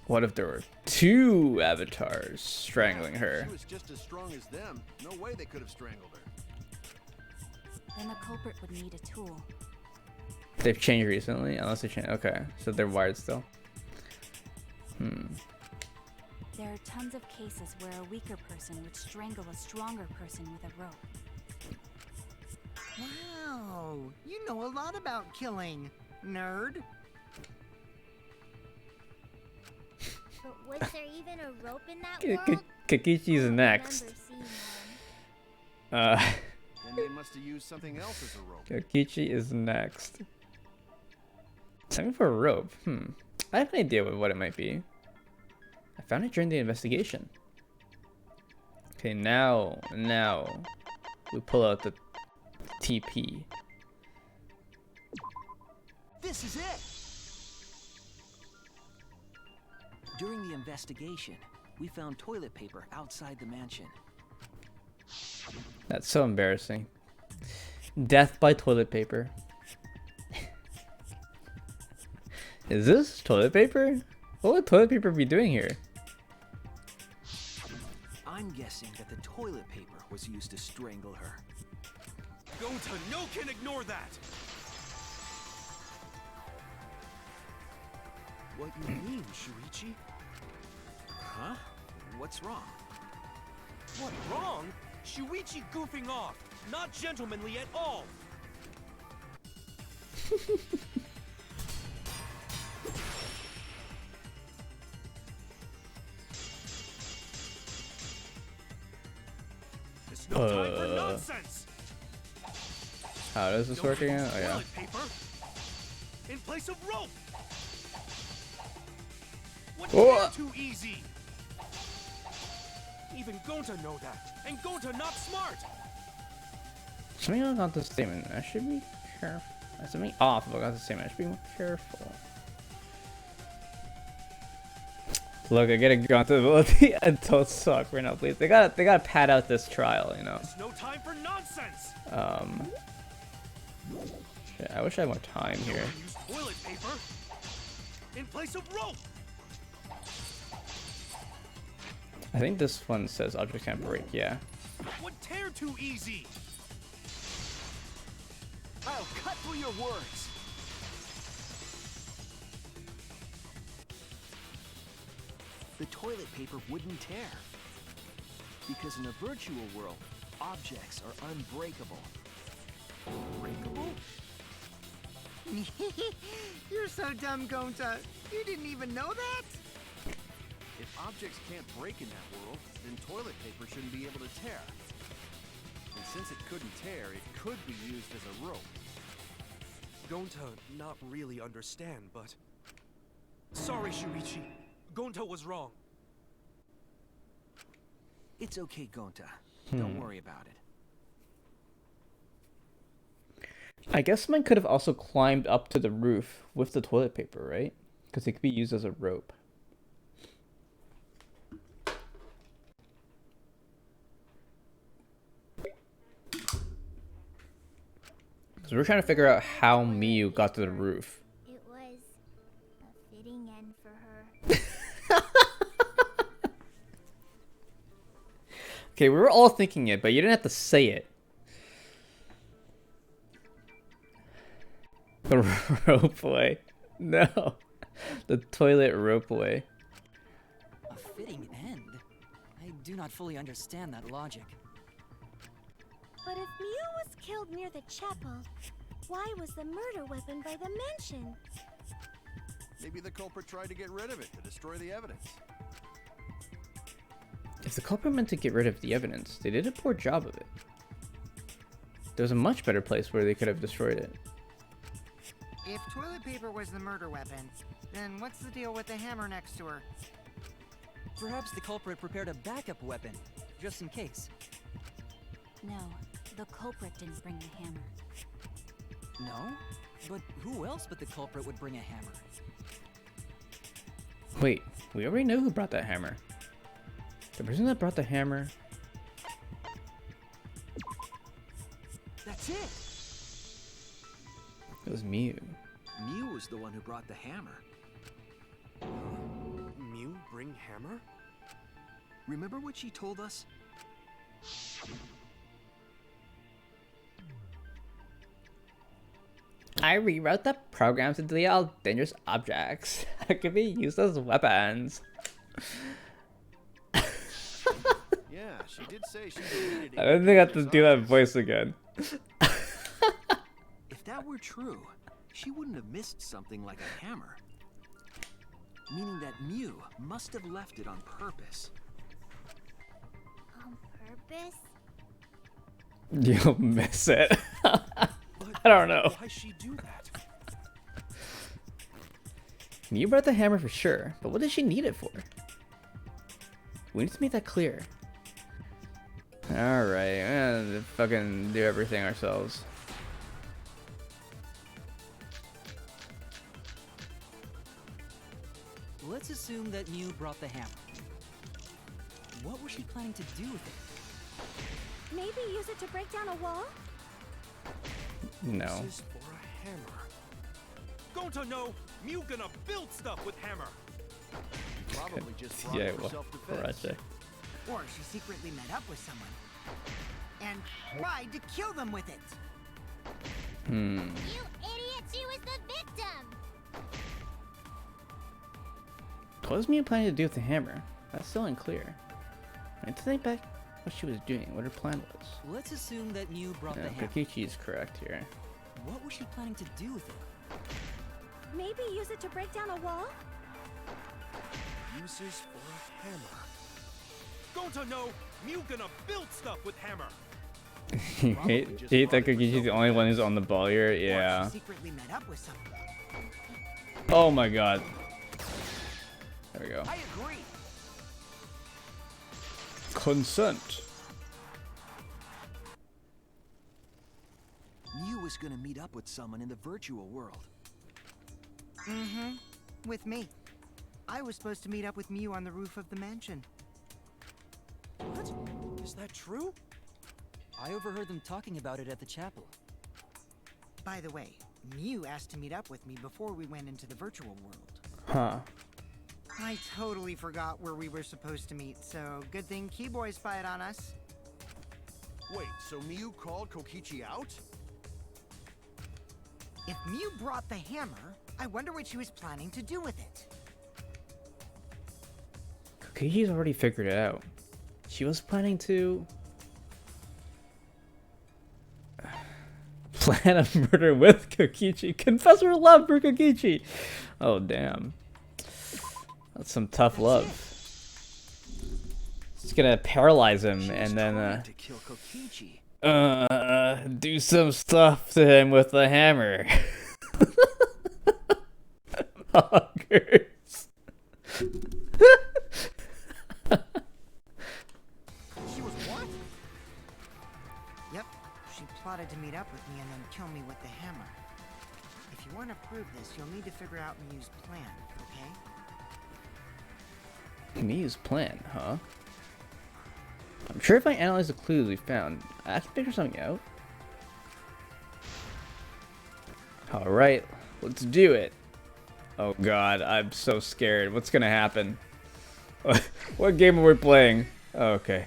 What if there were 2 avatars strangling her? She was just as strong as them. No way they could have strangled her. Then the culprit would need a tool. They've changed recently, unless they changed. Okay, so they're wired still. There are tons of cases where a weaker person would strangle a stronger person with a rope. Wow, you know a lot about killing, nerd. But was there even a rope in that world? Kakichi's I don't next. remember seeing one. Then they must have used something else as a rope. Kakichi is next. Something for a rope. I have an idea what it might be. I found it during the investigation. Okay, now we pull out the TP. This is it! During the investigation, we found toilet paper outside the mansion. That's so embarrassing. Death by toilet paper. Is this toilet paper? What would toilet paper be doing here? I'm guessing that the toilet paper was used to strangle her. Gonta, no can ignore that! What you mean, Shuichi? Huh? What's wrong? What, wrong? Shuichi goofing off! Not gentlemanly at all! How does this work again? Oh yeah. Toilet paper in place of rope. What's Oh. too easy? Even Gonta know that, and Gonta not smart. Something about this statement. I should be careful. Something off about this statement. I should be more careful. Look, I gotta go into ability and don't suck right now, please. They gotta pad out this trial, you know. There's no time for nonsense. Shit, I wish I had more time here. Use toilet paper in place of rope. I think this one says object can't break. Yeah. Would tear too easy. I'll cut through your words. The toilet paper wouldn't tear. Because in a virtual world, objects are unbreakable. Unbreakable? You're so dumb, Gonta. You didn't even know that? If objects can't break in that world, then toilet paper shouldn't be able to tear. And since it couldn't tear, it could be used as a rope. Gonta not really understand, but... Sorry, Shuichi. Gonta was wrong. It's okay, Gonta. Don't worry about it. I guess someone could have also climbed up to the roof with the toilet paper, right? Because it could be used as a rope. So we're trying to figure out how Miyu got to the roof. It was a fitting end for her. Okay, we were all thinking it, but you didn't have to say it. The ropeway. No. The toilet ropeway. A fitting end? I do not fully understand that logic. But if Mew was killed near the chapel, why was the murder weapon by the mansion? Maybe the culprit tried to get rid of it to destroy the evidence. If the culprit meant to get rid of the evidence, they did a poor job of it. There's a much better place where they could have destroyed it. If toilet paper was the murder weapon, then what's the deal with the hammer next to her? Perhaps the culprit prepared a backup weapon, just in case. No, the culprit didn't bring the hammer. No? But who else but the culprit would bring a hammer? Wait, we already know who brought that hammer. The person that brought the hammer... That's it! It was Mew. Mew was the one who brought the hammer. Mew bring hammer? Remember what she told us? I rewrote the programs to delete all dangerous objects that could be used as weapons. Yeah, she did say she deleted it. I don't think I have to do that voice again. If that were true, she wouldn't have missed something like a hammer. Meaning that Mew must have left it on purpose. On purpose? You'll miss it. I don't know. Why she do that? Mew brought the hammer for sure, but what did she need it for? We need to make that clear. Alright, we're gonna fucking do everything ourselves. Let's assume that Mew brought the hammer. What was she planning to do with it? Maybe use it to break down a wall? No. This is for a hammer. Gonta no, Mew gonna build stuff with hammer. Probably just brought Yeah, it for well, self-defense. Rache. Or she secretly met up with someone and tried to kill them with it. You idiot, she was the victim! What was Mew planning to do with the hammer? That's still unclear. I need to think back what she was doing, what her plan was. Let's assume that Mew brought Yeah, the hammer. Kokichi is correct here. What was she planning to do with it? Maybe use it to break down a wall? Uses for a hammer. Gonta no, Mew gonna build stuff with hammer. You hate that Kokichi's the only one who's on the ball here? Yeah. Secretly met up with someone. Oh my god. There we go. I agree. Consent. Mew was gonna meet up with someone in the virtual world. Mm-hmm. With me. I was supposed to meet up with Mew on the roof of the mansion. What? Is that true? I overheard them talking about it at the chapel. By the way, Mew asked to meet up with me before we went into the virtual world. Huh. I totally forgot where we were supposed to meet, so good thing Keyboy spied on us. Wait, so Miu called Kokichi out? If Mew brought the hammer, I wonder what she was planning to do with it. Kokichi's already figured it out. She was planning to plan a murder with Kokichi. Confess her love for Kokichi. Oh damn. That's some tough love. It's gonna paralyze him and then to kill Kokichi. do some stuff to him with the hammer. Poggers. She was what? Yep, she plotted to meet up with me and then kill me with the hammer. If you want to prove this, you'll need to figure out Mew's plan, okay? Mew's plan, huh? I'm sure if I analyze the clues we found, I can figure something out. Alright, let's do it. Oh god, I'm so scared. What's gonna happen? What game are we playing? Oh, okay.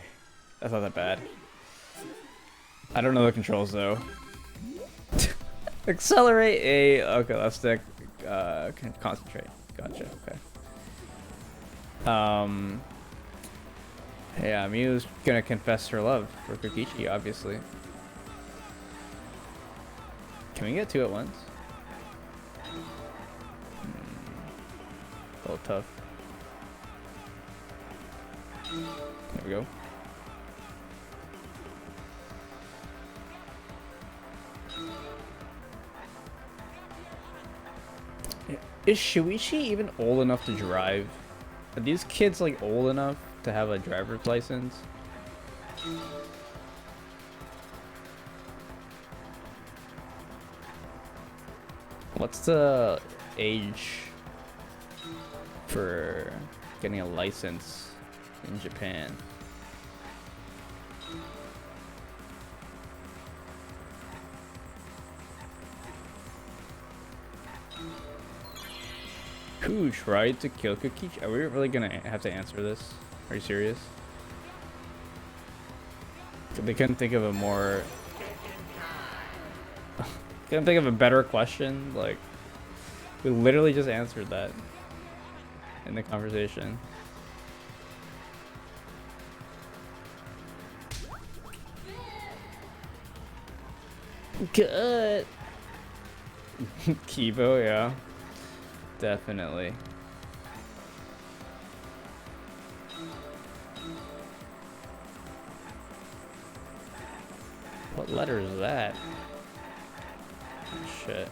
That's not that bad. I don't know the controls though. Accelerate A. Okay, left stick. Concentrate. Gotcha, okay. Yeah, Mew's gonna confess her love for Kokichi, obviously. Can we get two at once? A little tough. There we go. Is Shuichi even old enough to drive? Are these kids like old enough to have a driver's license? What's the age for getting a license in Japan? Who tried to kill Kokichi? Are we really gonna have to answer this? Are you serious? They couldn't think of a more... couldn't think of a better question? Like, we literally just answered that in the conversation. Good. Kibo, yeah. Definitely. What letter is that? Oh, shit.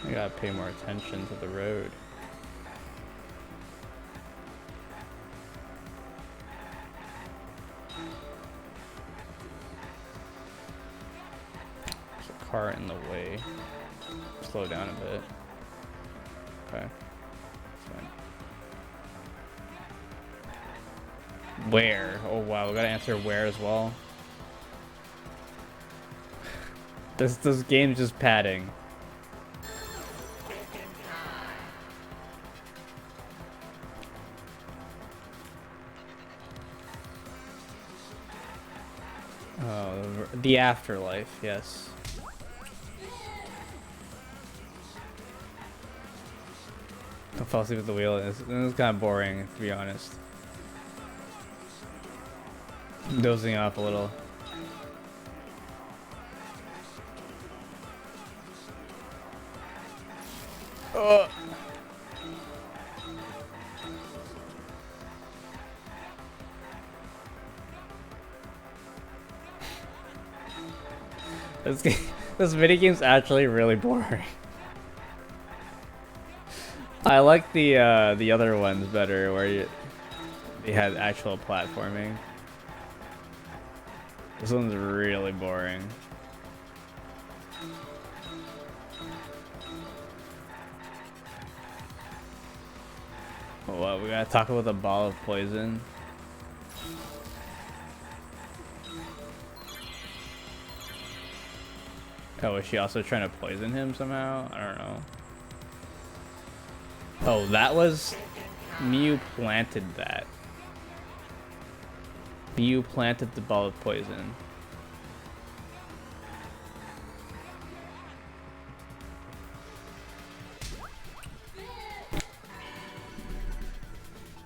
I gotta pay more attention to the road. There's a car in the way. Slow down a bit. Okay. Fine. Where? Oh wow, we gotta answer where as well. This game's just padding. Oh, the afterlife, yes. Don't fall asleep at the wheel. It's kind of boring, to be honest. Dozing off a little. This minigame's actually really boring. I like the other ones better, where they had actual platforming. This one's really boring. Oh, what? We gotta talk about the ball of poison. Oh, is she also trying to poison him somehow? I don't know. Oh, that was... Mew planted that. Mew planted the ball of poison.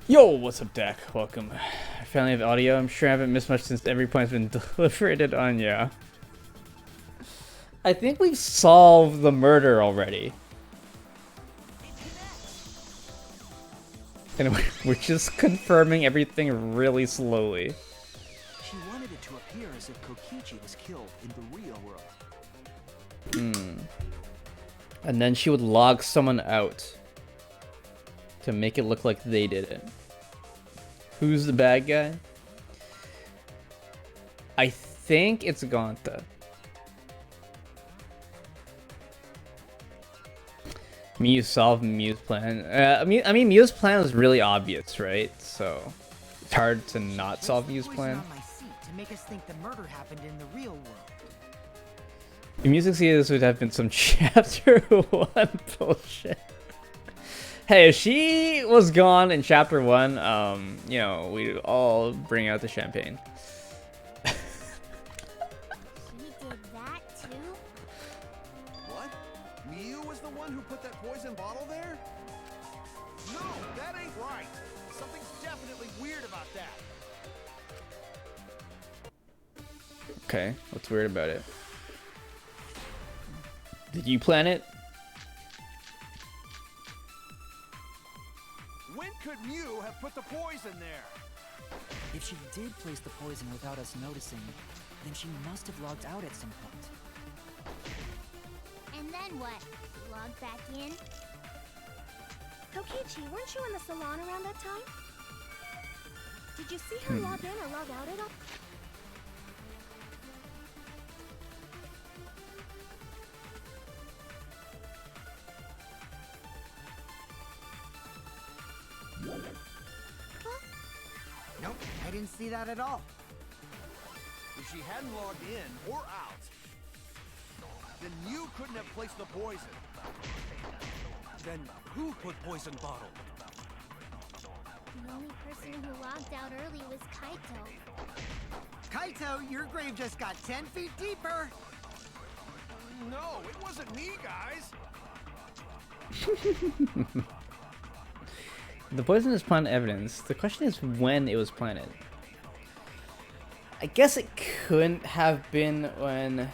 Yo, what's up, Dak? Welcome. I finally have audio. I'm sure I haven't missed much since every point's been deliberated on, yeah. I think we've solved the murder already. And we're just confirming everything really slowly. She wanted it to appear as if Kokichi was killed in the real world. And then she would log someone out to make it look like they did it. Who's the bad guy? I think it's Gonta. Mew solved Mew's plan. I mean, Mew's plan was really obvious, right? So it's hard to not solve Mew's plan. On my seat to make us think the murder happened in the real world. If Mew succeeded, this would have been some chapter 1 bullshit. Hey, if she was gone in chapter 1, you know, we'd all bring out the champagne. He did that too? What? Mew was the one who put that poison bottle there? No, that ain't right. Something's definitely weird about that. Okay, what's weird about it? Did you plan it? When could Mew have put the poison there? If she did place the poison without us noticing, then she must have logged out at some point. And then what? Log back in? Kokichi, weren't you in the salon around that time? Did you see her log in or log out at all? Nope, I didn't see that at all. If she hadn't logged in or out, then Mew couldn't have placed the poison. Then who put poison bottle? The only person who logged out early was Kaito. Kaito, your grave just got 10 feet deeper. No, it wasn't me, guys. The poison is plant evidence. The question is when it was planted. I guess it couldn't have been when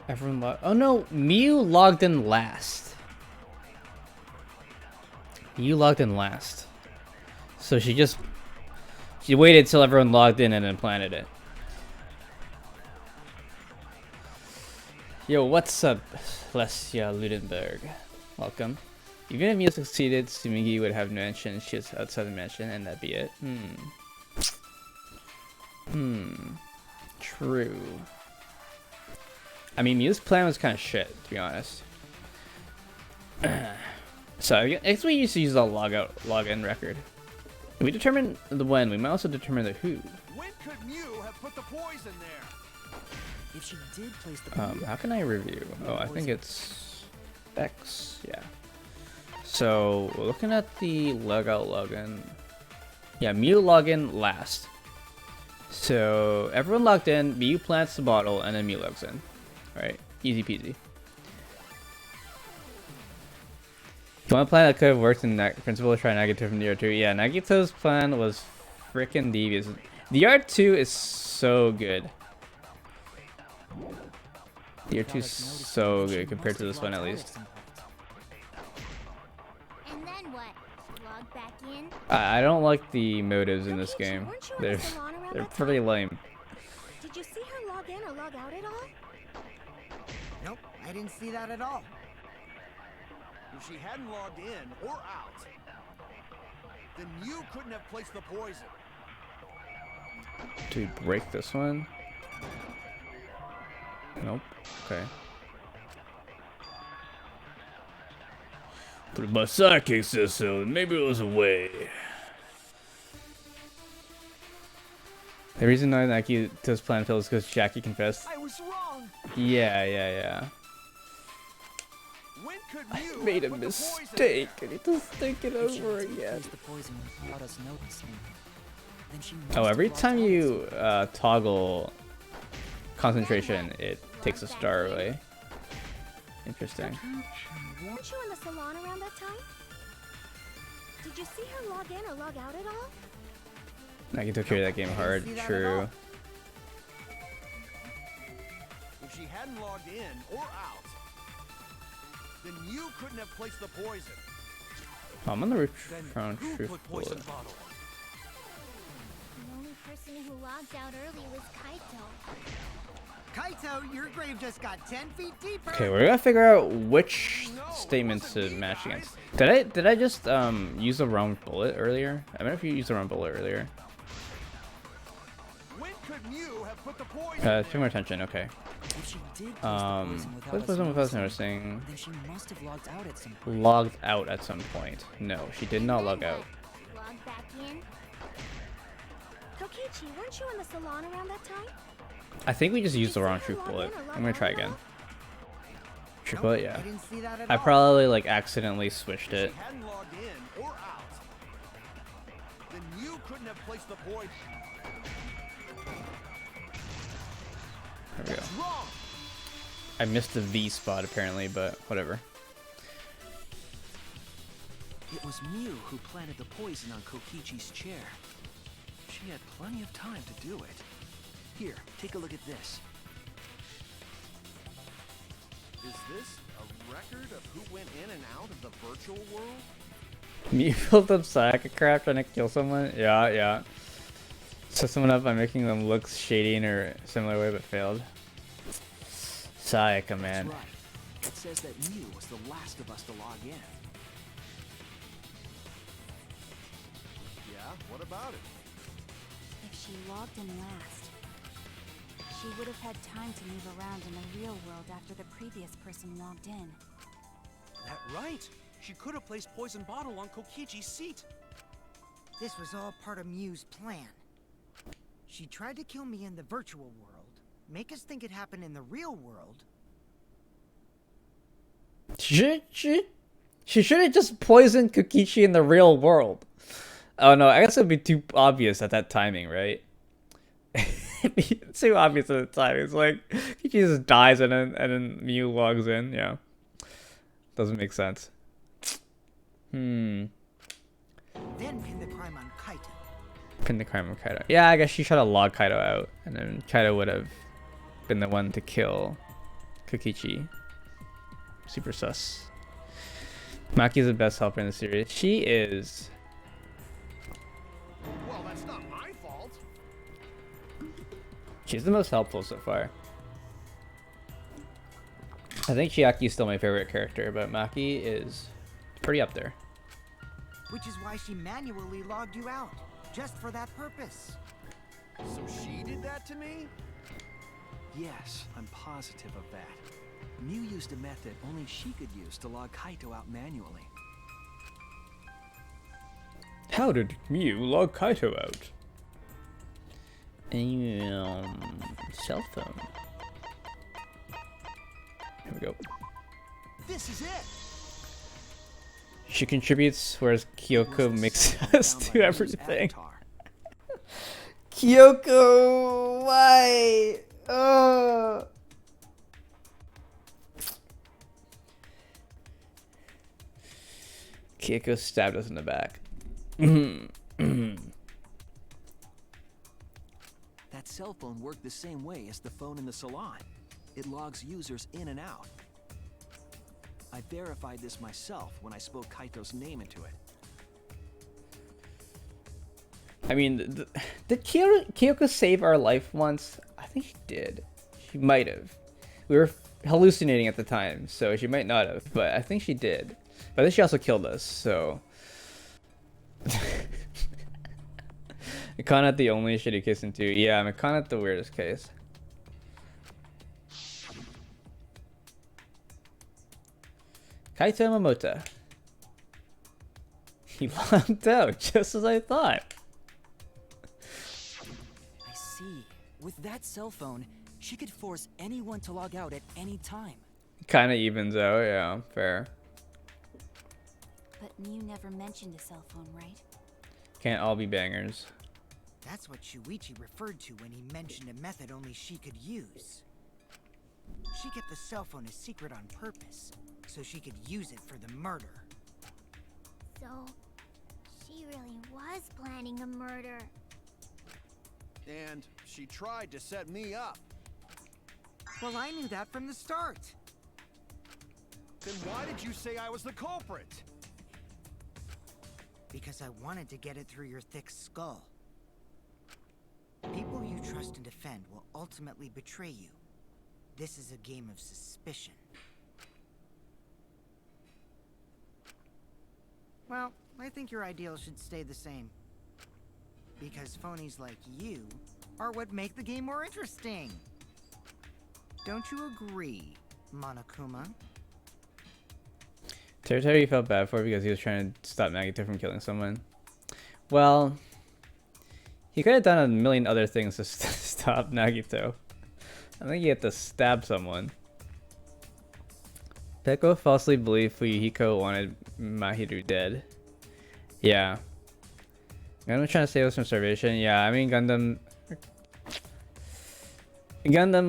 everyone logged. Oh no, Mew logged in last. Mew logged in last. So she waited till everyone logged in and then planted it. Yo, what's up, Lesya Ludenberg? Welcome. Even if Mew succeeded, Sumigi would have no mention. She was outside the mansion, and that'd be it. True. I mean, Mew's plan was kind of shit, to be honest. So I guess we used to use the log-in record. If we determine the when, we might also determine the who. When could Mew have put the poison there? If she did place the How can I review? Oh, I think it's X. Yeah. So looking at the logout login, yeah, Mew login last. So everyone logged in, Mew plants the bottle, and then Mew logs in. All right, easy peasy. The one plan that could have worked in principle to try Nagito from DRv3. Yeah, Nagito's plan was freaking devious. DRv2 is so good. DRv2 is so good compared to this one, at least. And then what? Log back in? I don't like the motives in this game. They're pretty lame. Did you see her log in or log out at all? Nope, I didn't see that at all. If she hadn't logged in or out, then you couldn't have placed the poison. Do we break this one? Nope. Okay. But my sidekick says so. Maybe it was a way. The reason why Nike does plan fill is because Jackie confessed. I was wrong. Yeah. When could I you made a have put the poison mistake. there? I need to think it If she over did again. place the poison without us noticing, then she must Oh, have every logged time out at you some point. toggle concentration, it takes a star away. Interesting. Weren't you in the salon around that time? Did you see her log in or log out at all? Nike took care of that game hard. see that at True. all. If she hadn't logged in or out, then you couldn't have placed the poison. Oh, I'm on the Then found who truth put poison bullet. bottle? The only person who logged out early was Kaito. Kaito, your grave just got 10 feet deeper. Okay, we gotta figure out which statements to match against. Did I just use the wrong bullet earlier? I wonder if you used the wrong bullet earlier. When could you have put the poison Pay there? more attention. Okay. If she did place the poison without What us was without noticing, noticing? then she must have logged out at some point. Logged out at some point. No, she did not log out. Log back in. Kokichi, weren't you in the salon around that time? I think we just used the wrong truth bullet. I'm gonna try again. Truth bullet, I yeah. didn't see that at I all. probably like accidentally switched If it. she hadn't logged in or out, then you couldn't have placed the poison. There we go. That's wrong. I missed the V spot apparently, but whatever. It was Mew who planted the poison on Kokichi's chair. She had plenty of time to do it. Here, take a look at this. Is this a record of who went in and out of the virtual world? Me built up Sayaka trying to kill someone? Yeah. Set someone up by making them look shady in a similar way but failed. Sayaka, man. That's right. It says that Mew was the last of us to log in. Yeah, what about it? If she logged in last, she would have had time to move around in the real world after the previous person logged in. That right. She could have placed poison bottle on Kokichi's seat. This was all part of Mew's plan. She tried to kill me in the virtual world, make us think it happened in the real world. She should have just poisoned Kokichi in the real world. Oh no, I guess it'd be too obvious at that timing, right? It'd be too obvious at the time. It's like Kokichi just dies and then Mew logs in. Yeah, doesn't make sense. Then pin the crime on Kaito. Pin the crime on Kaido. Yeah, I guess she tried to log Kaido out, and then Kaido would have been the one to kill Kokichi. Super sus. Maki's the best helper in the series. She is. Well, that's not my fault. She's the most helpful so far. I think Chiaki's still my favorite character, but Maki is pretty up there. Which is why she manually logged you out, just for that purpose. So she did that to me? Yes, I'm positive of that. Mew used a method only she could use to log Kaito out manually. How did Mew log Kaito out? Cell phone. Here we go. This is it! She contributes, whereas It was Kyoko the makes sound us found do by Mew's everything. avatar. Kyoko, why? Oh. Kyoko stabbed us in the back. That cell phone worked the same way as the phone in the salon. It logs users in and out. I verified this myself when I spoke Kaito's name into it. I mean, did Kyoko save our life once? I think she did. She might have. We were hallucinating at the time, so she might not have, but I think she did. But I think she also killed us, so... Mikana the only shitty case in 2. Yeah, Mikana the weirdest case. Kaito Momota. He logged out, just as I thought. I see. With that cell phone, she could force anyone to log out at any time. Kinda evens out, yeah, fair. But Mew never mentioned a cell phone, right? Can't all be bangers. That's what Shuichi referred to when he mentioned a method only she could use. She kept the cell phone a secret on purpose, so she could use it for the murder. So, she really was planning a murder. And she tried to set me up. Well, I knew that from the start. Then why did you say I was the culprit? Because I wanted to get it through your thick skull. People you trust and defend will ultimately betray you. This is a game of suspicion. Well, I think your ideals should stay the same. Because phonies like you are what make the game more interesting. Don't you agree, Monokuma? Terutoru felt bad for because he was trying to stop Nagito from killing someone. Well, he could have done a million other things to stop Nagito. I think he had to stab someone. Peko falsely believed Fuyuhiko wanted Mahiru dead. Yeah. Gundam trying to save us from starvation. Yeah, I mean Gundam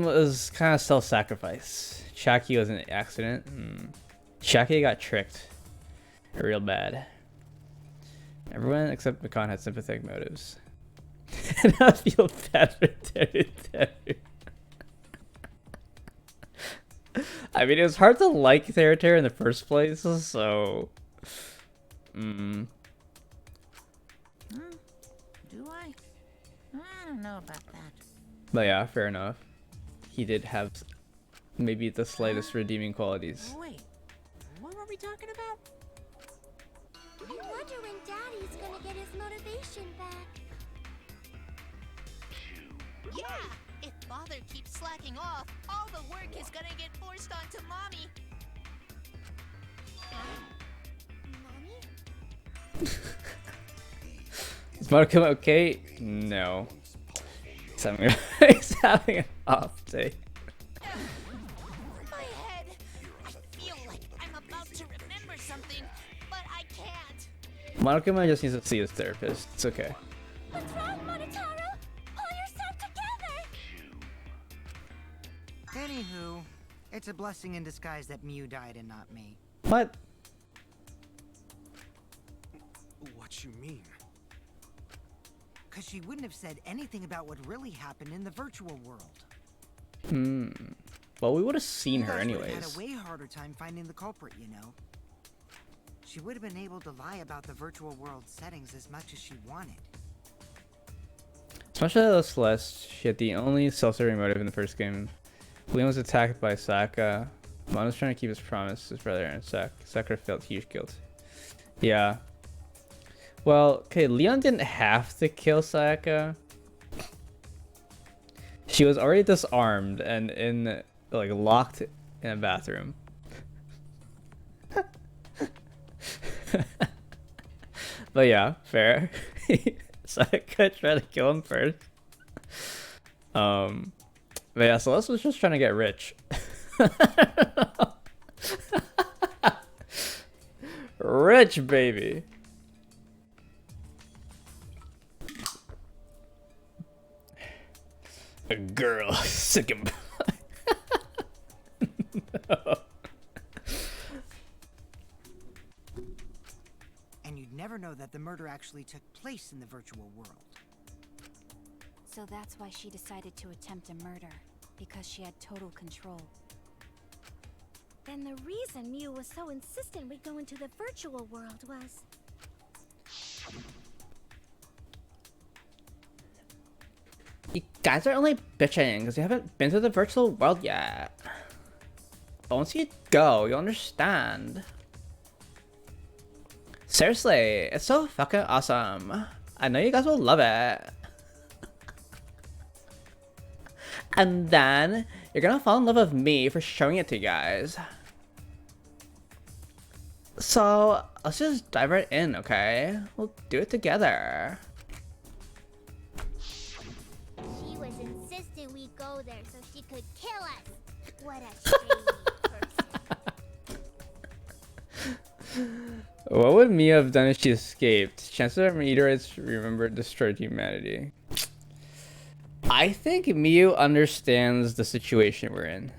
was kind of self-sacrifice. Chaki was an accident. Chaki got tricked real bad. Everyone except Mikan had sympathetic motives. And I feel bad for Terutoru. I mean, it was hard to like Terutoru in the first place, so... Do I? I don't know about that. But yeah, fair enough. He did have maybe the slightest redeeming qualities. Wait, what were we talking about? I wonder when Daddy's gonna get his motivation back. Yeah! If Father keeps slacking off, all the work is gonna get forced onto Mommy. Mommy? Is Monokuma okay? No. He's having an off day. My head! I feel like I'm about to remember something, but I can't. Monokuma just needs to see his therapist. It's okay. What's wrong, Monotaro? Pull yourself together! Anywho, it's a blessing in disguise that Mew died and not me. What? What you mean? Because she wouldn't have said anything about what really happened in the virtual world. Well, we would have seen her You guys would've anyways. had a way harder time finding the culprit, you know. She would have been able to lie about the virtual world settings as much as she wanted. As much as Celeste, she had the only self-serving motive in the first game. Leon was attacked by Saka. Mon was trying to keep his promise to his brother, and Sakura felt huge guilt. Yeah. Well, okay, Leon didn't have to kill Sayaka. She was already disarmed and like locked in a bathroom. But yeah, fair. Sayaka tried to kill him first. But yeah, Celeste was just trying to get rich. Rich baby. A girl sick and no. And you'd never know that the murder actually took place in the virtual world. So that's why she decided to attempt a murder, because she had total control. Then the reason Mew was so insistent we go into the virtual world was... Guys are only bitching because you haven't been to the virtual world yet. But once you go, you'll understand. Seriously, it's so fucking awesome. I know you guys will love it. And then you're gonna fall in love with me for showing it to you guys. So let's just dive right in, okay? We'll do it together. She was insistent we go there so she could kill us. What a shady person. What would Mia have done if she escaped? Chances are meteorites remembered destroyed humanity. I think Miu understands the situation we're in.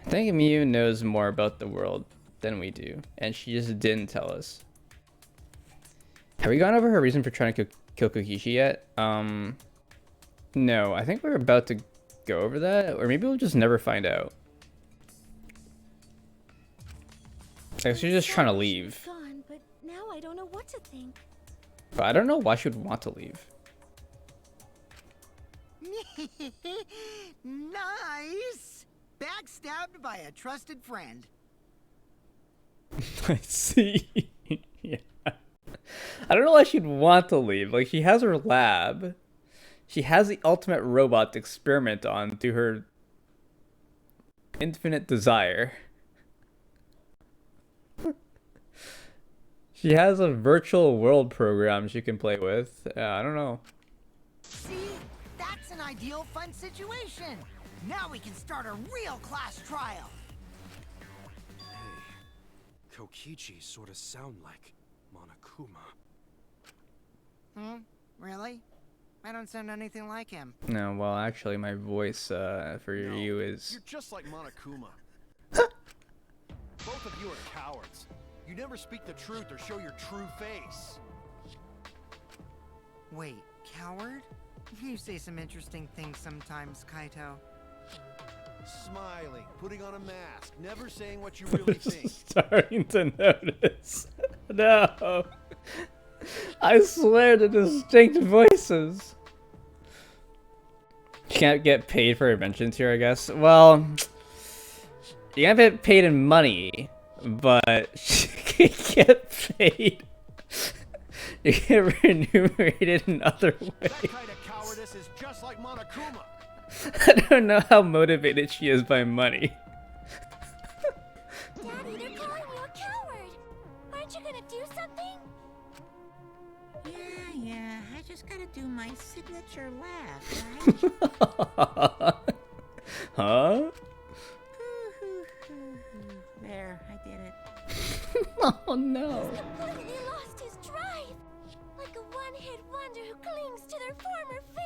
I think Miu knows more about the world than we do, and she just didn't tell us. Have we gone over her reason for trying to kill Kokichi yet? No, I think we're about to go over that, or maybe we'll just never find out. I guess she's just trying to leave. Gone, but now I don't know what to think. But I don't know why she would want to leave. Nice! Backstabbed by a trusted friend. I see. Yeah. I don't know why she'd want to leave. Like, she has her lab. She has the ultimate robot to experiment on to her infinite desire. She has a virtual world program she can play with. I don't know. See? That's an ideal fun situation. Now we can start a real class trial. Hey, Kokichi sort of sound like Monokuma. Really? I don't sound anything like him. No, well, actually, my voice for you is... You're just like Monokuma. Both of you are cowards. You never speak the truth or show your true face. Wait, coward? You say some interesting things sometimes, Kaito. Smiling, putting on a mask, never saying what you really think. Starting to notice. No. I swear to distinct voices. She can't get paid for her mentions here, I guess. Well, you can't get paid in money, but she can get paid. You get remunerated in other ways. That kind of cowardice is just like Monokuma. I don't know how motivated she is by money. Daddy, they're calling you a coward. Aren't you gonna do something? Yeah, I just gotta do my signature laugh, right? Huh? There, I did it. Oh no. He's completely lost his drive. Like a one-hit wonder who clings to their former fame.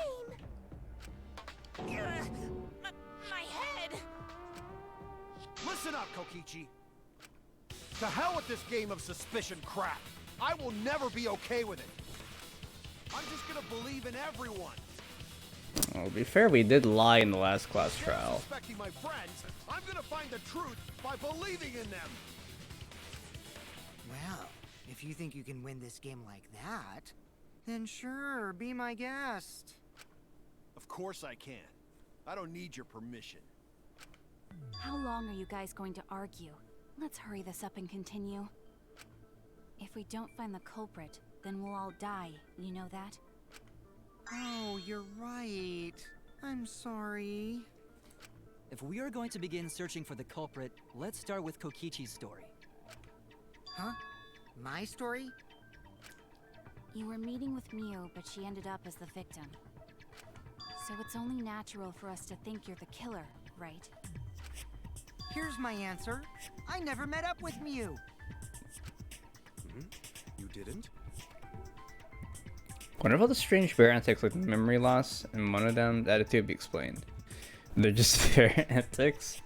My head! Listen up, Kokichi. To hell with this game of suspicion crap. I will never be okay with it. I'm just gonna believe in everyone. Well, to be fair, we did lie in the last class trial. Suspecting my friends, I'm gonna find the truth by believing in them. Well, if you think you can win this game like that, then sure, be my guest. Of course I can. I don't need your permission. How long are you guys going to argue? Let's hurry this up and continue. If we don't find the culprit, then we'll all die. You know that? Oh, you're right. I'm sorry. If we are going to begin searching for the culprit, let's start with Kokichi's story. Huh? My story? You were meeting with Mio, but she ended up as the victim. So it's only natural for us to think you're the killer, right? Here's my answer. I never met up with Mew. You didn't? Wonder if all the strange bear antics like memory loss and monodam attitude be explained. They're just bear antics.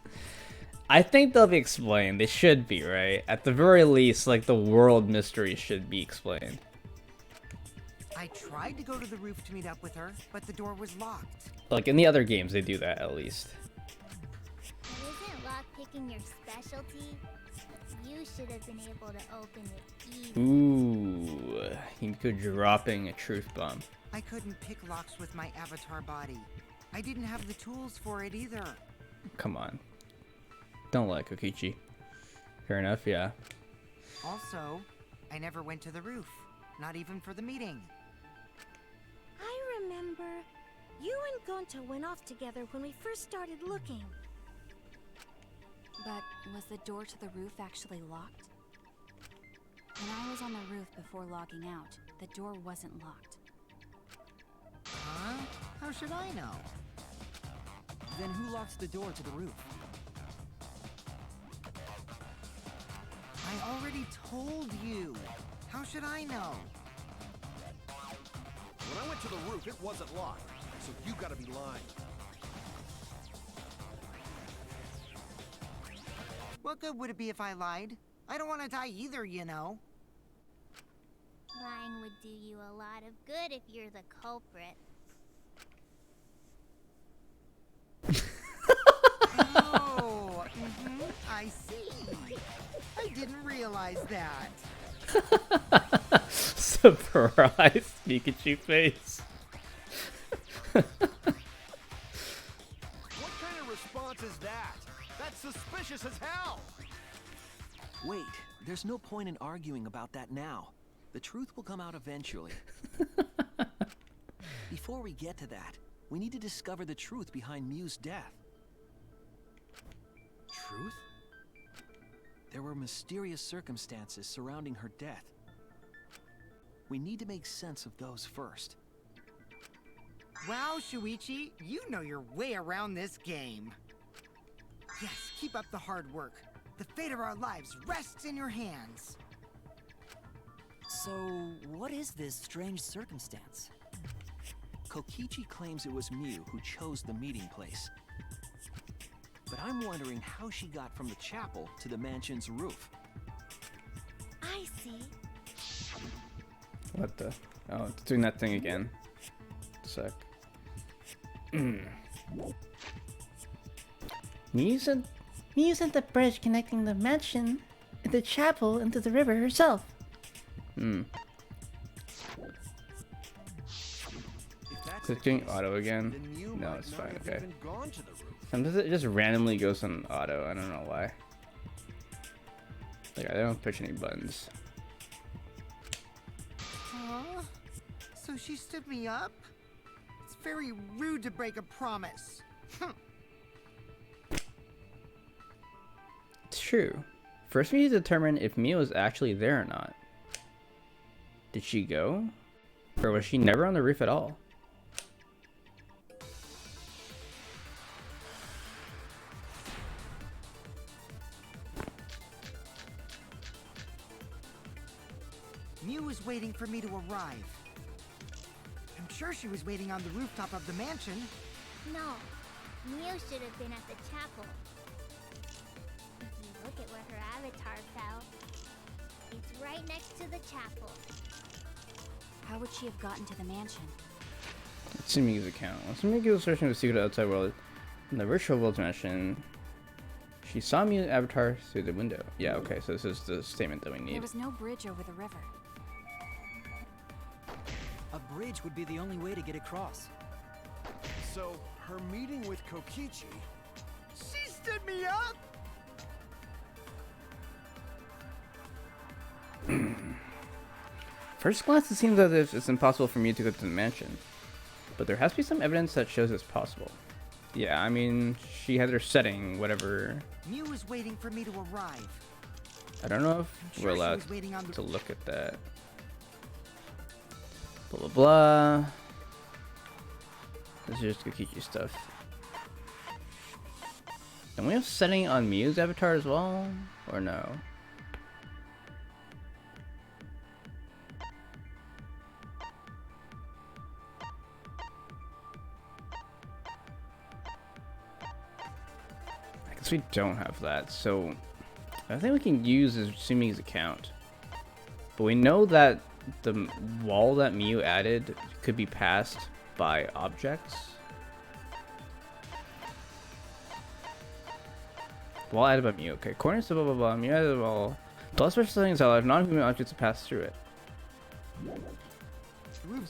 I think they'll be explained. They should be, right? At the very least, like the world mystery should be explained. I tried to go to the roof to meet up with her, but the door was locked. Like in the other games, they do that at least. But isn't lockpicking your specialty? You should have been able to open it easily. Ooh, Himiko dropping a truth bomb. I couldn't pick locks with my avatar body. I didn't have the tools for it either. Come on. Don't lie, Kokichi. Fair enough, yeah. Also, I never went to the roof. Not even for the meeting. I remember you and Gonta went off together when we first started looking. But was the door to the roof actually locked? When I was on the roof before logging out, the door wasn't locked. Huh? How should I know? Then who locked the door to the roof? I already told you. How should I know? When I went to the roof, it wasn't locked. So you gotta be lying. What good would it be if I lied? I don't want to die either, you know. Lying would do you a lot of good if you're the culprit. Oh, I see. I didn't realize that. Surprise, Pikachu face. What kind of response is that? That's suspicious as hell! Wait, there's no point in arguing about that now. The truth will come out eventually. Before we get to that, we need to discover the truth behind Mew's death. Truth? There were mysterious circumstances surrounding her death. We need to make sense of those first. Wow, Shuichi, you know your way around this game. Yes, keep up the hard work. The fate of our lives rests in your hands. So, what is this strange circumstance? Kokichi claims it was Mew who chose the meeting place. But I'm wondering how she got from the chapel to the mansion's roof. I see. What the? Oh, it's doing that thing again. Sec. Mew's at the bridge connecting the mansion and the chapel into the river herself. Hmm. Is it doing auto again? No, it's fine, okay. Sometimes it just randomly goes on auto, I don't know why. Like, I don't push any buttons. Huh? So she stood me up? It's very rude to break a promise. It's true. First we need to determine if Mew was actually there or not. Did she go? Or was she never on the roof at all? Mew was waiting for me to arrive. I'm sure she was waiting on the rooftop of the mansion. No, Mew should have been at the chapel. If you look at where her avatar fell, it's right next to the chapel. How would she have gotten to the mansion? Let's see Mew's account. Let's make a search in the secret outside world. In the virtual world's mansion, she saw Mew's avatar through the window. Yeah, okay, so this is the statement that we need. There was no bridge over the river. A bridge would be the only way to get across. So, her meeting with Kokichi... She stood me up! First glance, it seems as if it's impossible for me to go to the mansion. But there has to be some evidence that shows it's possible. Yeah, I mean, she had her setting, whatever. Mew was waiting for me to arrive. I don't know if we're Sure, she allowed was waiting on the... to look at that. Blah, blah, blah. This is just Kokichi stuff. Don't we have setting on Mew's avatar as well? Or no? I guess we don't have that, so I think we can use is Sumi's account. But we know that the wall that Mew added could be passed by objects. Wall added by Mew. Okay, corners to blah blah blah. Mew added the wall. Plus special settings allow non-human objects to pass through it.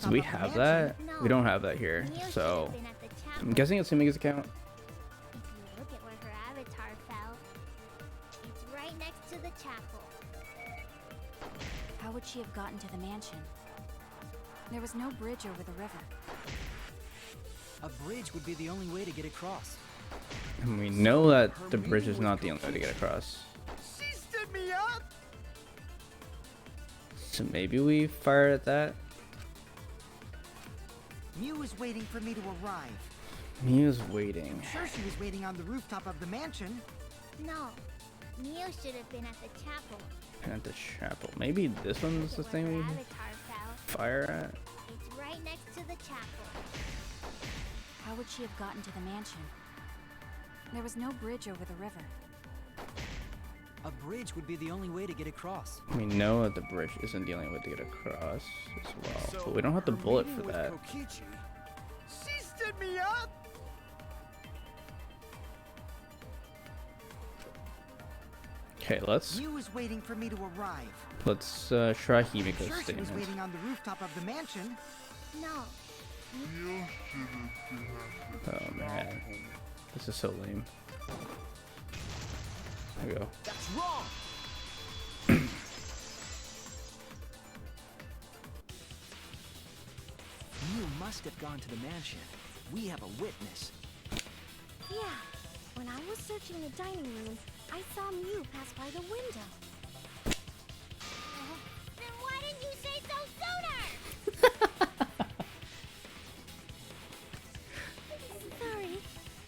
Do we have that? No. We don't have that here. Mew should So have been at the chapel. I'm guessing it's Sumiga's account. If you look at where her avatar fell, it's right next to the chapel. How would she have gotten to the mansion? There was no bridge over the river. A bridge would be the only way to get across. And we know that the bridge is not the only way to get across. She stood me up! So maybe we fire at that? Mew was waiting for me to arrive. Miu's waiting. I'm sure she was waiting on the rooftop of the mansion. No, Mew should have been at the chapel. At the chapel. Maybe this one's the Look at thing where we her avatar fell. fire at? It's right next to the chapel. How would she have gotten to the mansion? There was no bridge over the river. A bridge would be the only way to get across. We know that the bridge isn't the only way to get across as well, but we don't have the her bullet meeting for with that. Kokichi, She stood me up! Okay, let's Mew was waiting for me to arrive. try I'm Himiko's sure she was statement. waiting on the rooftop of the mansion. No. Oh man, this is so lame. There we go. that's wrong! Mew must have gone to the mansion. We have a witness. Yeah. When I was searching the dining room, I saw Mew pass by the window. Then why didn't you say so sooner? Sorry.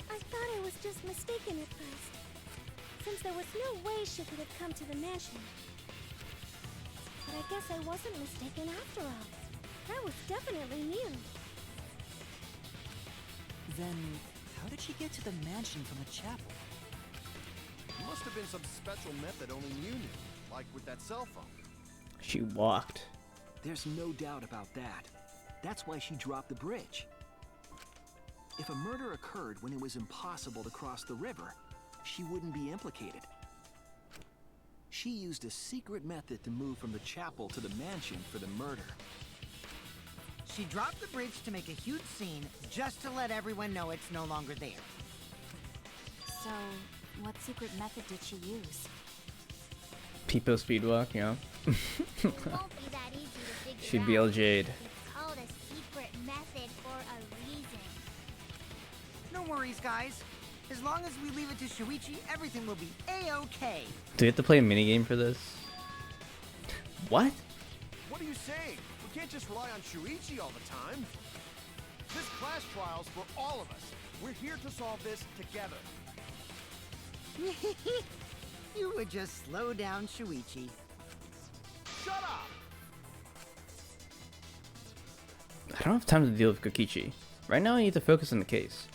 I thought I was just mistaken at first. Since there was no way she could have come to the mansion. But I guess I wasn't mistaken after all. That was definitely Mew. Then, how did she get to the mansion from the chapel? It must have been some special method only Mew knew, like with that cell phone. She walked. There's no doubt about that. That's why she dropped the bridge. If a murder occurred when it was impossible to cross the river, she wouldn't be implicated. She used a secret method to move from the chapel to the mansion for the murder. She dropped the bridge to make a huge scene, just to let everyone know it's no longer there. So, what secret method did she use? People speedwalk, you know? It won't be that easy to figure She'd out. be Jade. It's called a secret method for a reason. No worries, guys. As long as we leave it to Shuichi, everything will be A-okay. Do we have to play a minigame for this? What? What are you saying? We can't just rely on Shuichi all the time. This class trial's for all of us. We're here to solve this together. You would just slow down Shuichi. Shut up! I don't have time to deal with Kokichi. Right now I need to focus on the case.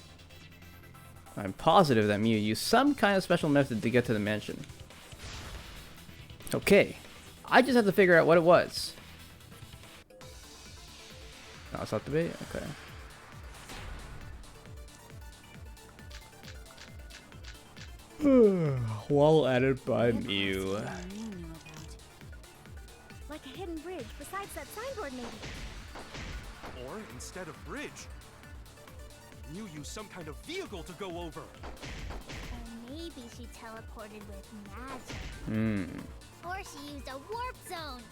I'm positive that Mew used some kind of special method to get to the mansion. Okay. I just have to figure out what it was. No, it's not the bait? Okay. Wall added by What else Mew. do you know Mew knew about? Like a hidden bridge besides that signboard maybe. Or instead of bridge, Mew used some kind of vehicle to go over. Or maybe she teleported with magic. Hmm. Or she used a warp zone.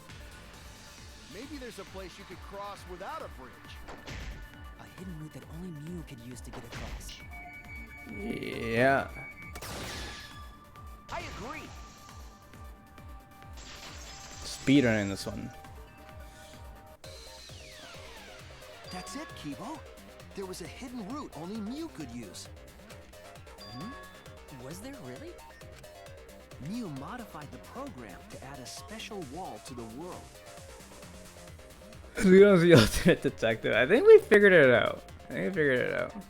Maybe there's a place you could cross without a bridge. A hidden route that only Mew could use to get across. Yeah. I agree. Speedrunning this one. That's it, Kibo. There was a hidden route only Mew could use. Was there really? Mew modified the program to add a special wall to the world. Leon's the ultimate detective. I think we figured it out.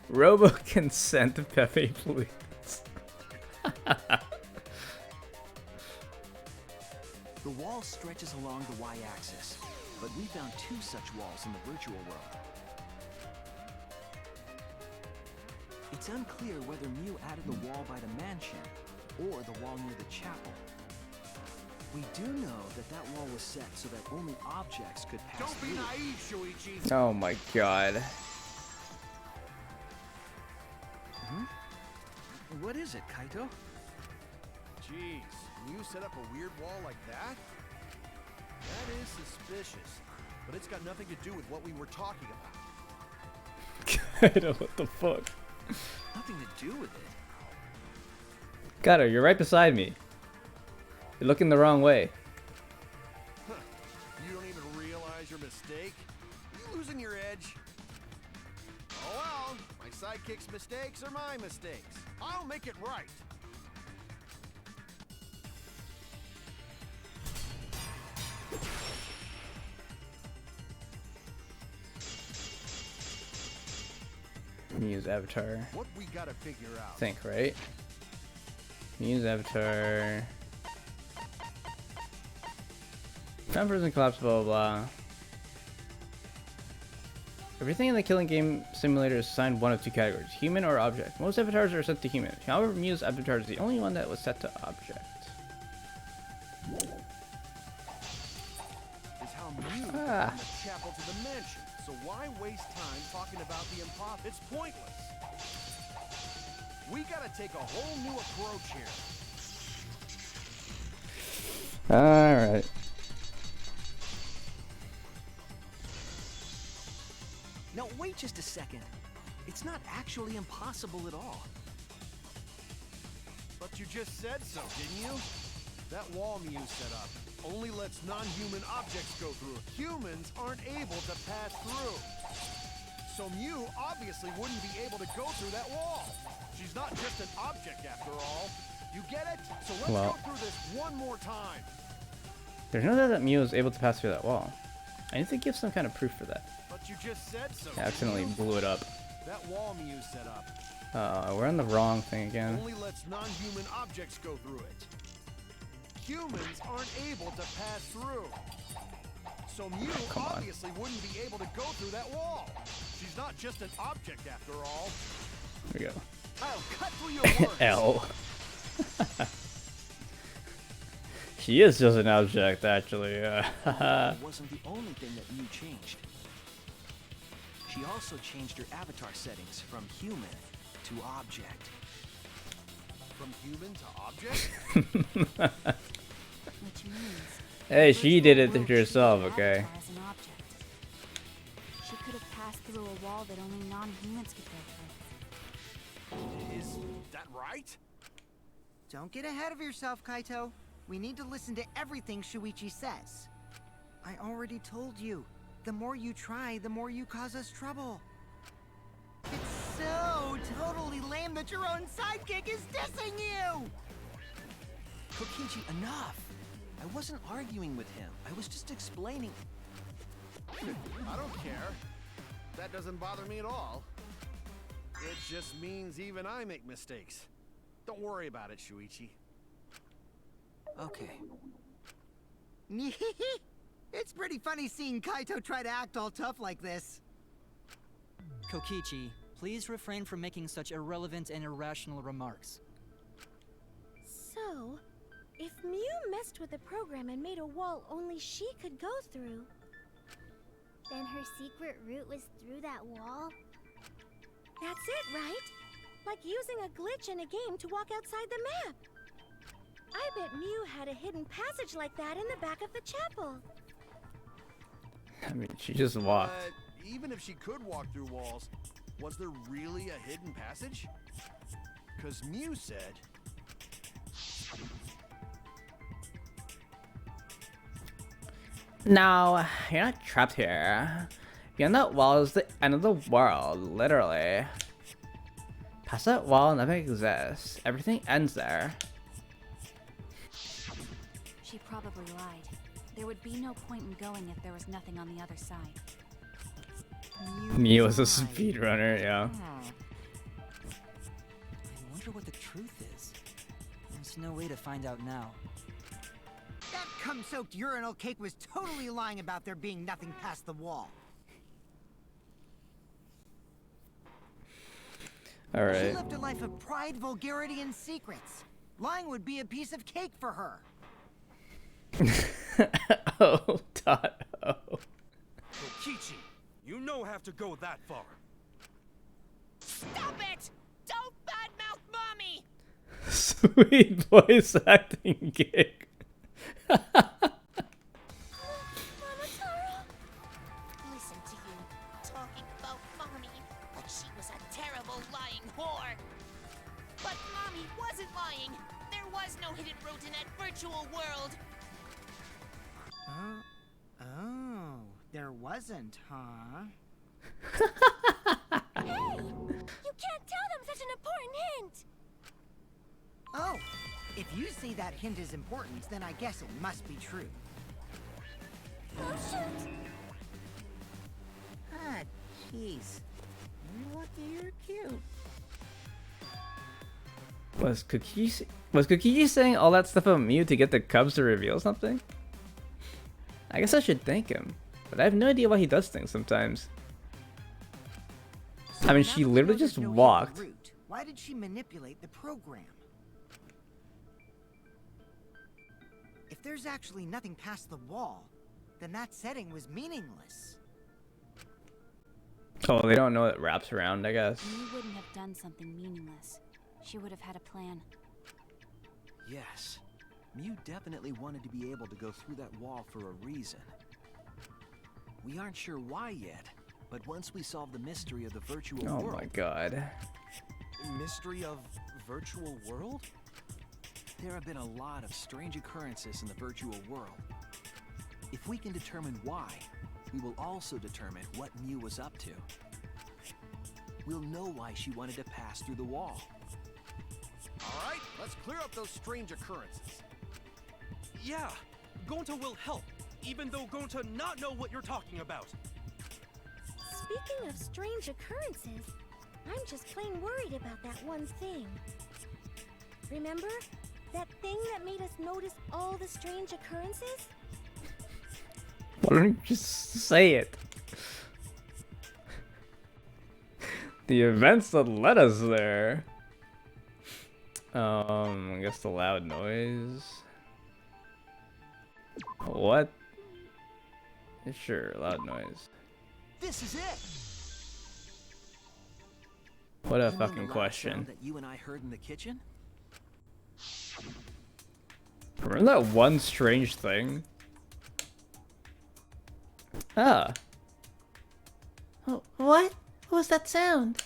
Robo can send Pepe, please. The wall stretches along the y-axis, but we found 2 such walls in the virtual world. It's unclear whether Mew added the wall by the mansion or the wall near the chapel. We do know that that wall was set so that only objects could pass Don't be through. naive, Shuichi. Oh my god. What is it, Kaito? Jeez, you set up a weird wall like that? That is suspicious, but it's got nothing to do with what we were talking about. Kaito, what the fuck? Nothing to do with it. Kaito, you're right beside me. You're looking the wrong way. Huh. You don't even realize your mistake? You losing your edge? Oh well, my sidekick's mistakes are my mistakes. I'll make it right. Muse avatar. What we gotta figure out. Think, right? Muse avatar. Time frozen collapse, blah blah blah. Everything in the killing game simulator is assigned one of two categories, human or object. Most avatars are set to human. However, Muse avatar is the only one that was set to object. Is how Mew got from the chapel to the mansion. So why waste time talking about the impossible? It's pointless. We gotta take a whole new approach here. Alright. Now wait just a second. It's not actually impossible at all. But you just said so, didn't you? That wall Mew set up only lets non-human objects go through. Humans aren't able to pass through. So Mew obviously wouldn't be able to go through that wall. She's not just an object after all. You get it? So let's go through this one more time. There's no doubt that Mew is able to pass through that wall. I need to give some kind of proof for that. But you just said so. I accidentally blew it up. That wall Mew set up We're on the wrong thing again. only lets non-human objects go through it. Humans aren't able to pass through. So Mew obviously wouldn't be able to go through that wall. She's not just an object after all. Here we go. I'll cut through your words. L. She is just an object, actually. It wasn't the only thing that Mew changed. She also changed her avatar settings from human to object. From human to object? Which means Hey, she did it to herself, okay? as an object. She could have passed through a wall that only non-humans could go through. Is that right? Don't get ahead of yourself, Kaito. We need to listen to everything Shuichi says. I already told you. The more you try, the more you cause us trouble. It's so totally lame that your own sidekick is dissing you! Kokichi, enough! I wasn't arguing with him. I was just explaining. I don't care. That doesn't bother me at all. It just means even I make mistakes. Don't worry about it, Shuichi. Okay. It's pretty funny seeing Kaito try to act all tough like this. Kokichi, please refrain from making such irrelevant and irrational remarks. So, if Mew messed with the program and made a wall only she could go through, Then her secret route was through that wall? that's it, right? Like using a glitch in a game to walk outside the map. I bet Mew had a hidden passage like that in the back of the chapel. I mean, she just walked. But even if she could walk through walls, was there really a hidden passage? Because Mew said... No, you're not trapped here. Beyond that wall is the end of the world, literally. Past that wall, nothing exists. Everything ends there. She probably lied. There would be no point in going if there was nothing on the other side. Mew was a speedrunner, yeah. I wonder what the truth is. There's no way to find out now. That cum-soaked urinal cake was totally lying about there being nothing past the wall. She Alright. lived a life of pride, vulgarity, and secrets. Lying would be a piece of cake for her. Oh. Kokichi, you no have to go that far. Stop it! Don't badmouth Mommy! Sweet voice acting gig. Listen to you, talking about Mommy like she was a terrible lying whore. But Mommy wasn't lying. There was no hidden route in that virtual world. Oh, there wasn't, huh? Hey! You can't tell them such an important hint! Oh, if you say that hint is important, then I guess it must be true. Oh, shoot! Ah, jeez. You're lucky you're cute. Was Cookie saying all that stuff about Mew to get the Cubs to reveal something? I guess I should thank him, but I have no idea why he does things sometimes. I mean, she literally just walked. Why did she manipulate the program? If there's actually nothing past the wall, then that setting was meaningless. Oh, they don't know it wraps around, I guess. Mew wouldn't have done something meaningless. She would have had a plan. Yes. Mew definitely wanted to be able to go through that wall for a reason. We aren't sure why yet, but once we solve the mystery of the virtual world... Oh my god. Mystery of virtual world? There have been a lot of strange occurrences in the virtual world. If we can determine why, we will also determine what Mew was up to. We'll know why she wanted to pass through the wall. All right, let's clear up those strange occurrences. Yeah, Gonta will help, even though Gonta not know what you're talking about. Speaking of strange occurrences, I'm just plain worried about that one thing. Remember? That thing that made us notice all the strange occurrences? Why don't you just say it? The events that led us there. I guess the loud noise. What? Sure, loud noise. This is it. What a You mean the fucking loud question. sound that you and I heard in the kitchen? Remember that one strange thing? Ah. Oh, what? What was that sound?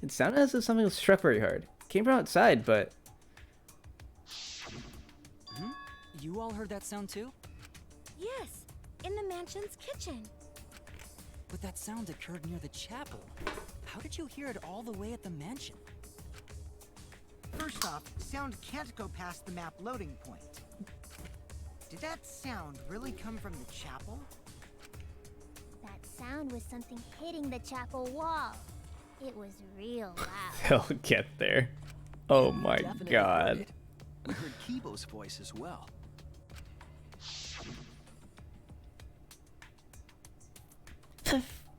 It sounded as if something was struck very hard. It came from outside, but... Hmm? You all heard that sound too? Yes, in the mansion's kitchen. But that sound occurred near the chapel. How did you hear it all the way at the mansion? First off, sound can't go past the map loading point. Did that sound really come from the chapel? That sound was something hitting the chapel wall. It was real loud. They'll get there. Oh my Definitely god. heard it. We heard Kibo's voice as well.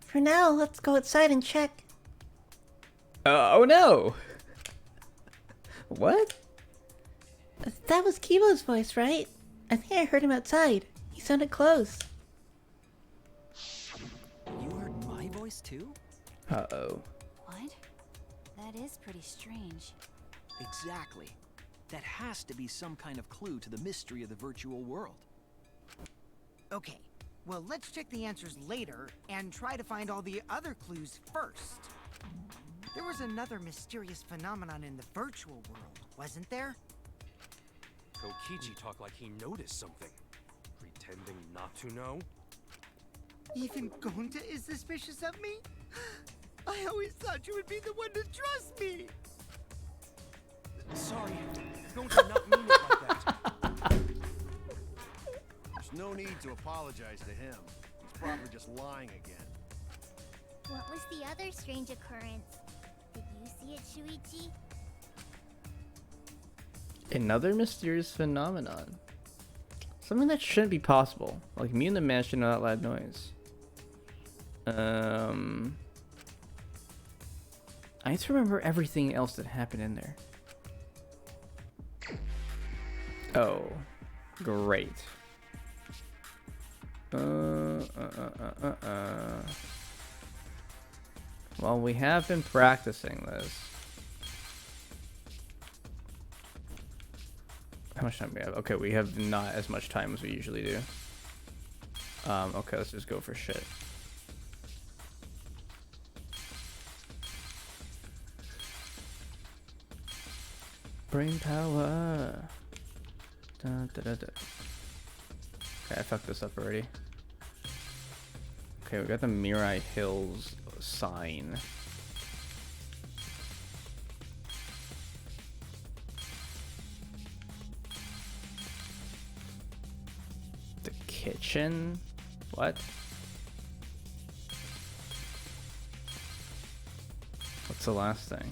For now, let's go outside and check. Oh no! What? That was Kibo's voice, right? I think I heard him outside. He sounded close. You heard my voice too? Uh-oh. What? That is pretty strange. Exactly. That has to be some kind of clue to the mystery of the virtual world. Okay, well, let's check the answers later and try to find all the other clues first. There was another mysterious phenomenon in the virtual world, wasn't there? Kokichi talked like he noticed something. Pretending not to know? Even Gonta is suspicious of me? I always thought you would be the one to trust me! Sorry, Gonta not mean it like that. There's no need to apologize to him. He's probably just lying again. What was the other strange occurrence? Did you see it, Shuichi? Another mysterious phenomenon. Something that shouldn't be possible. Like me in the mansion and that loud noise. I need to remember everything else that happened in there. Oh. Great. Well, we have been practicing this. much time we have? Okay, we have not as much time as we usually do. Okay, let's just go for shit. Brain power. Dun, da, da, da. Okay, I fucked this up already. Okay, we got the Mirai Hills sign. The kitchen? What? What's the last thing?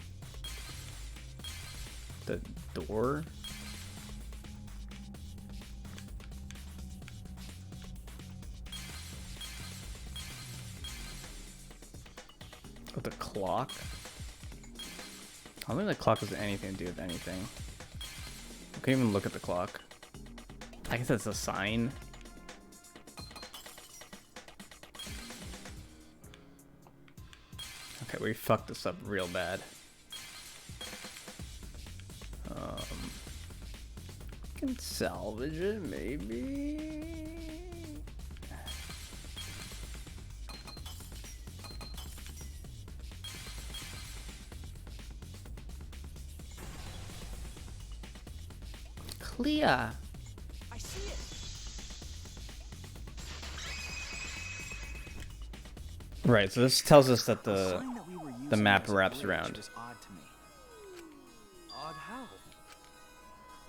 The door? Oh, the clock? I don't think the clock has anything to do with anything. I can't even look at the clock. I guess that's a sign. Okay, we fucked this up real bad. Can salvage it, maybe? Clear. I see it. Right, so this tells us that The the sign that we were using the map as a wraps bridge around. is odd to me. Odd how?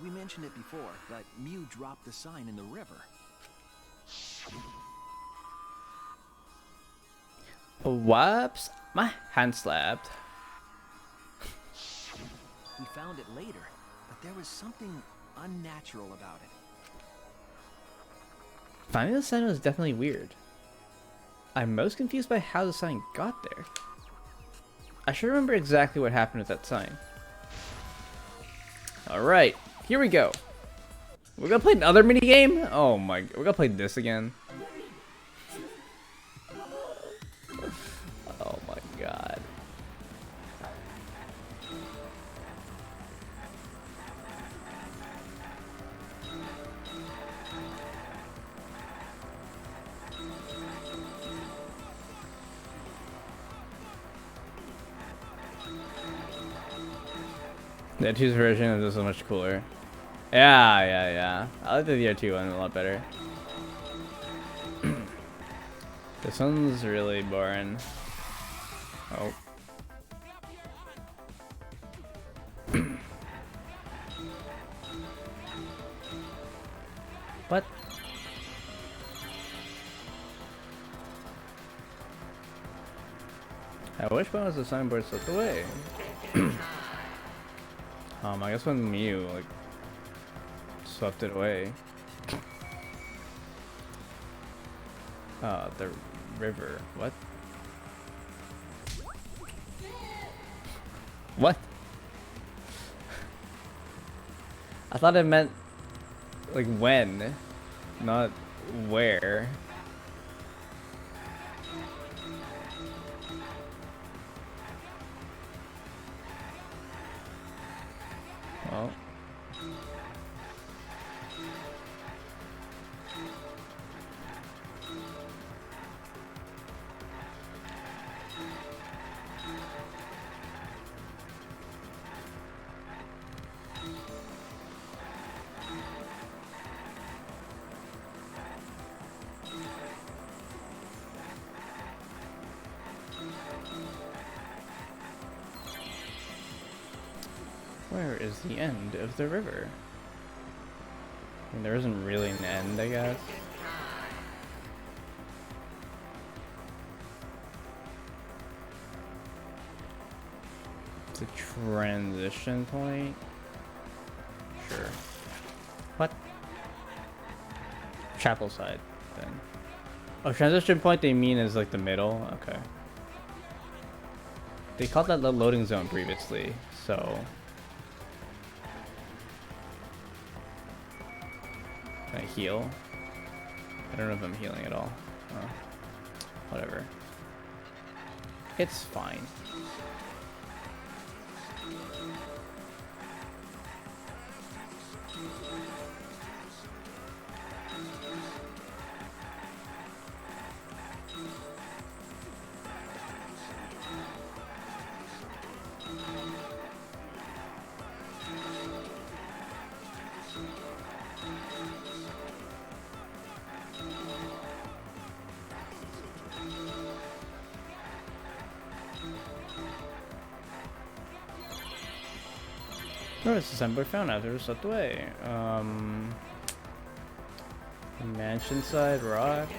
We mentioned it before, but Mew dropped the sign in the river. Whoops, my hand slapped. We found it later, but there was something unnatural about it. Finding the sign was definitely weird. I'm most confused by how the sign got there. I should remember exactly what happened with that sign. Alright, here we go. We're gonna play another minigame? Oh my, we're gonna play this again. Oh my god. The DRv2's version of this is much cooler. Yeah. I like the DRv2 one a lot better. This one's really boring. Oh. What? At which point was the signboard slipped away? I guess when Mew like swept it away. The river. What? What? I thought it meant like when, not where. Well. Where is the end of the river? I mean, there isn't really an end, I guess. It's a transition point? Sure. What? Chapel side, then. Oh, transition point they mean is like the middle? Okay. They called that the loading zone previously, so... Can I heal? I don't know if I'm healing at all. Oh, whatever. It's fine. Where was the signboard found after it was swept away? Mansion side rocks.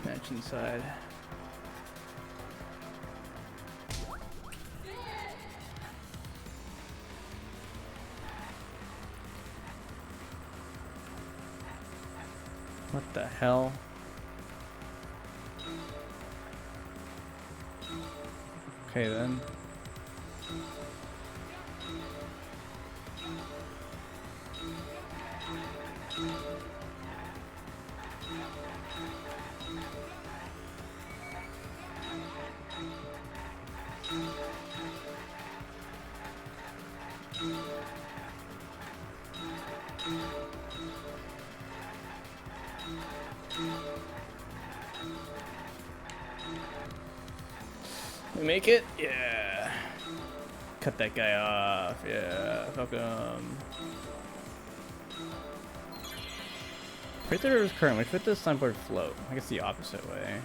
Mansion side. What the hell? Okay then. We make it? Yeah. Cut that guy off. Yeah. Fuck him. Right there is current. Which with this signboard float? I guess the opposite way.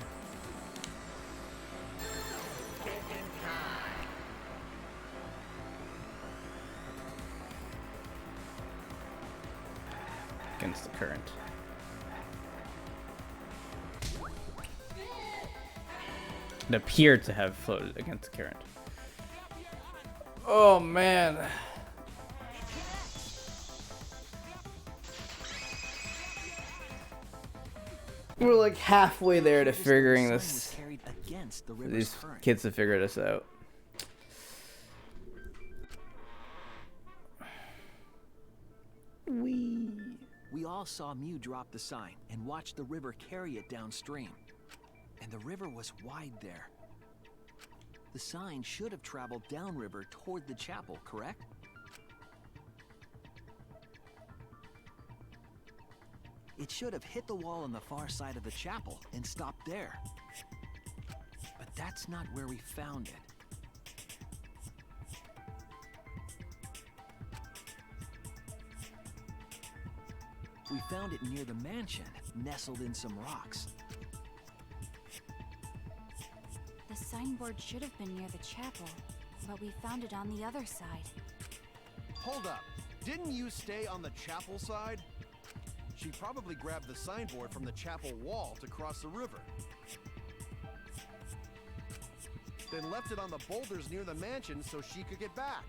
Against the current. It appeared to have floated against the current. Oh man. We're like halfway there to figuring this. These kids to figure this out. We all saw Mew drop the sign and watch the river carry it downstream. And the river was wide there. The sign should have traveled downriver toward the chapel, correct? It should have hit the wall on the far side of the chapel and stopped there. But that's not where we found it. We found it near the mansion, nestled in some rocks. The signboard should have been near the chapel, but we found it on the other side. Hold up. Didn't you stay on the chapel side? She probably grabbed the signboard from the chapel wall to cross the river. Then left it on the boulders near the mansion so she could get back.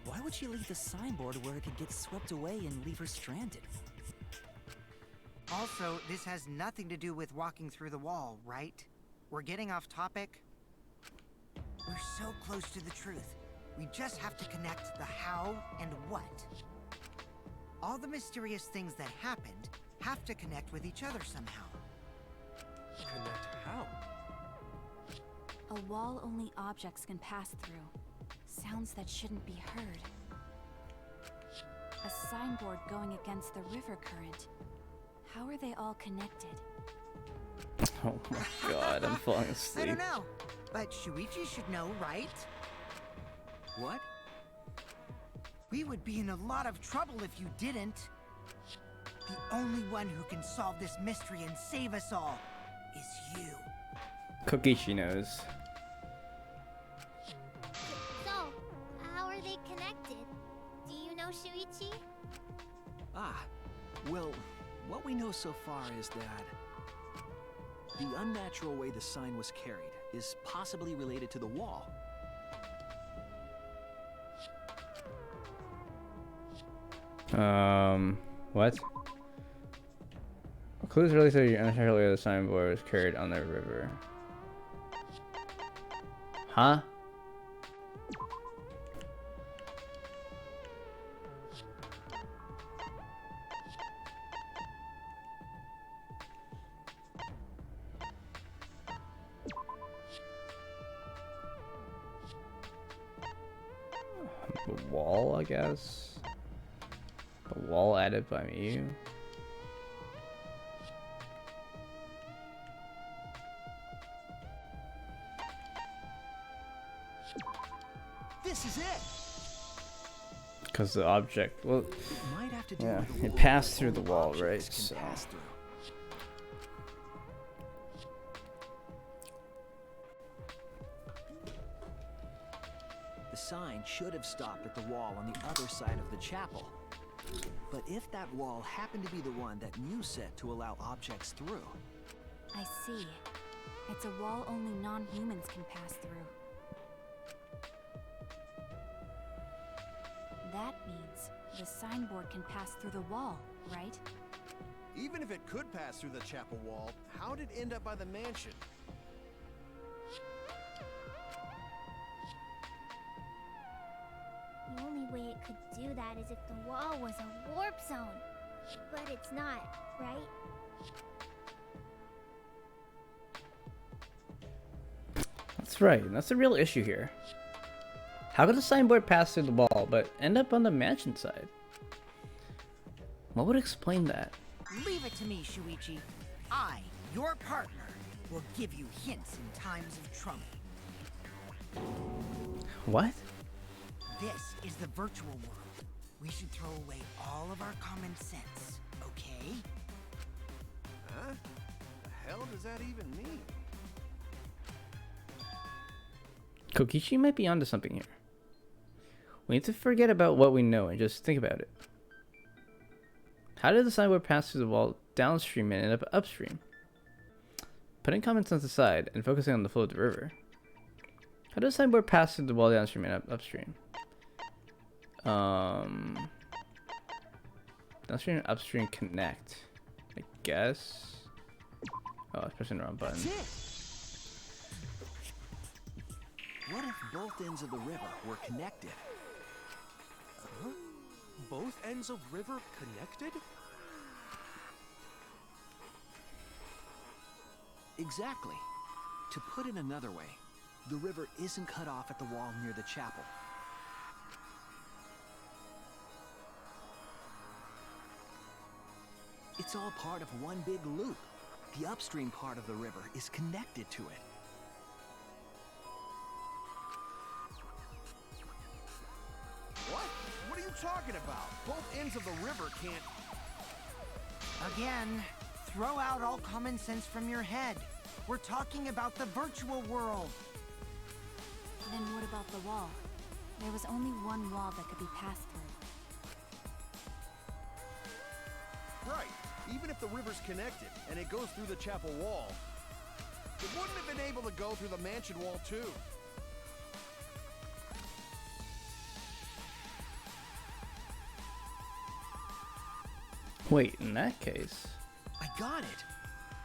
Why would she leave the signboard where it could get swept away and leave her stranded? Also, this has nothing to do with walking through the wall, right? We're getting off topic. We're so close to the truth. We just have to connect the how and what. All the mysterious things that happened have to connect with each other somehow. Connect how? A wall only objects can pass through. Sounds that shouldn't be heard. A signboard going against the river current. How are they all connected? Oh my god, I'm falling asleep. I don't know, but Shuichi should know, right? What? We would be in a lot of trouble if you didn't. The only one who can solve this mystery and save us all is you. Kokishi knows. So, how are they connected? Do you know Shuichi? Ah, well, what we know so far is that the unnatural way the sign was carried is possibly related to the wall. What? Clues really say unnecessarily the signboard was carried on the river. Huh? The wall, I guess. The wall added by me. This is it. Because the object, well, It might have to do yeah, with the it wall passed that through the only wall, objects right? can So pass through. sign should have stopped at the wall on the other side of the chapel. But if that wall happened to be the one that Mew set to allow objects through... I see. It's a wall only non-humans can pass through. That means the signboard can pass through the wall, right? Even if it could pass through the chapel wall, how did it end up by the mansion? The only way it could do that is if the wall was a warp zone. But it's not, right? That's right. That's the real issue here. How could the signboard pass through the wall, but end up on the mansion side? What would explain that? Leave it to me, Shuichi. I, your partner, will give you hints in times of trouble. What? This is the virtual world. We should throw away all of our common sense, okay? Huh? The hell does that even mean? Kokichi might be onto something here. We need to forget about what we know and just think about it. How did the signboard pass through the wall downstream and end up upstream? Putting common sense aside and focusing on the flow of the river. How did the signboard pass through the wall downstream and upstream? Downstream and upstream connect. I guess. Oh, I was pressing the wrong button. That's it! What if both ends of the river were connected? Huh? Both ends of river connected? Exactly. To put it another way, the river isn't cut off at the wall near the chapel. It's all part of one big loop. The upstream part of the river is connected to it. What? What are you talking about? Both ends of the river can't... Again, throw out all common sense from your head. We're talking about the virtual world. Then what about the wall? There was only one wall that could be passed through. Right. Even if the river's connected and it goes through the chapel wall, it wouldn't have been able to go through the mansion wall too. Wait, in that case... I got it!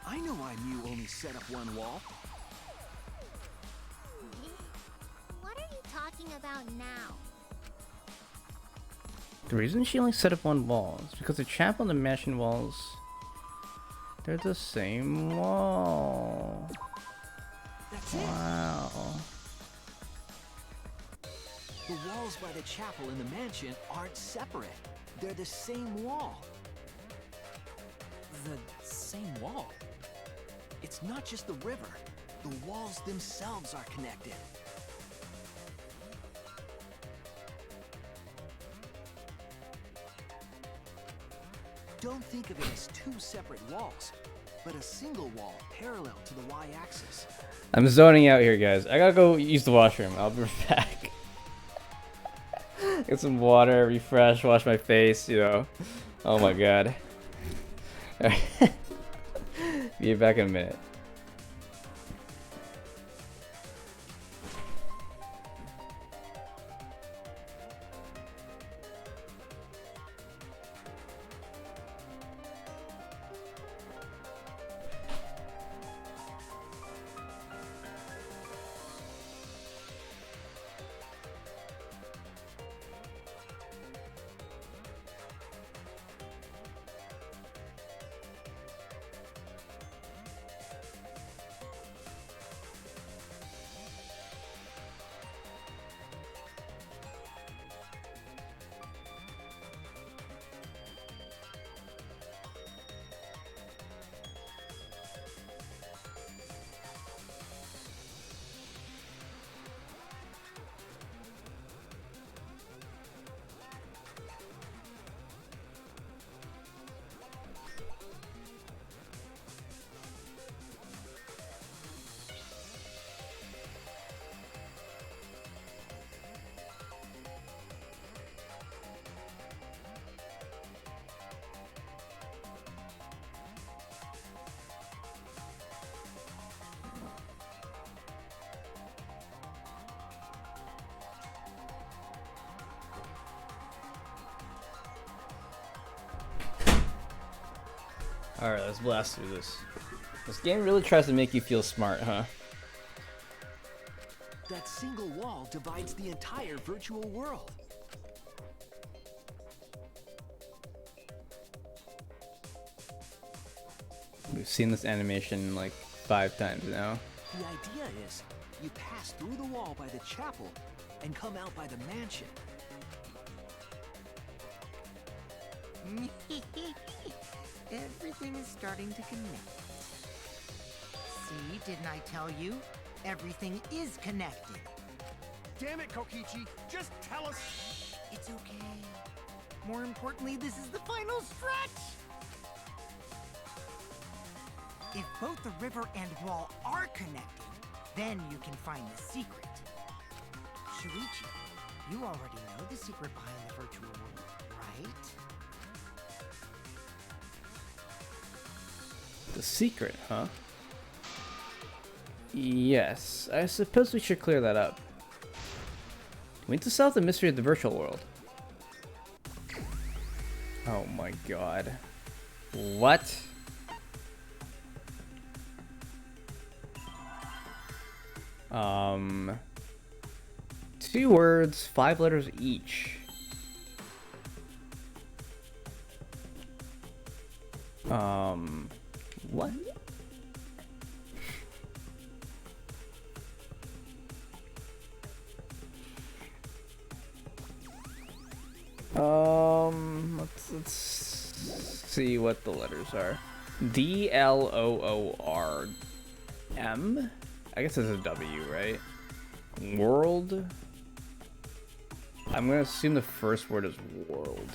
I know why Mew only set up one wall. What are you talking about now? The reason she only set up one wall is because the chapel and the mansion walls... they're the same wall. That's Wow. The walls by the chapel and the mansion aren't separate. They're the same wall. The same wall? It's not just the river. The walls themselves are connected. Don't think of it as two separate walls, but a single wall parallel to the y-axis. I'm zoning out here, guys. I gotta go use the washroom. I'll be right back. Get some water, refresh, wash my face, you know. Oh my god. Be back in a minute. Alright, let's blast through this. This game really tries to make you feel smart, huh? That single wall divides the entire virtual world. We've seen this animation like 5 times now. The idea is, you pass through the wall by the chapel and come out by the mansion. Everything is starting to connect. See, didn't I tell you? Everything is connected. Damn it, Kokichi! Just tell us! It's okay. More importantly, this is the final stretch! If both the river and wall are connected, then you can find the secret. Shuichi, you already know the secret behind the virtual world, right? The secret, huh? Yes, I suppose we should clear that up. We need to solve the mystery of the virtual world. Oh my god. What? Two words, 5 letters each. What? Let's see what the letters are. D-L-O-O-R-M? I guess it's a W, right? World? I'm gonna assume the first word is world.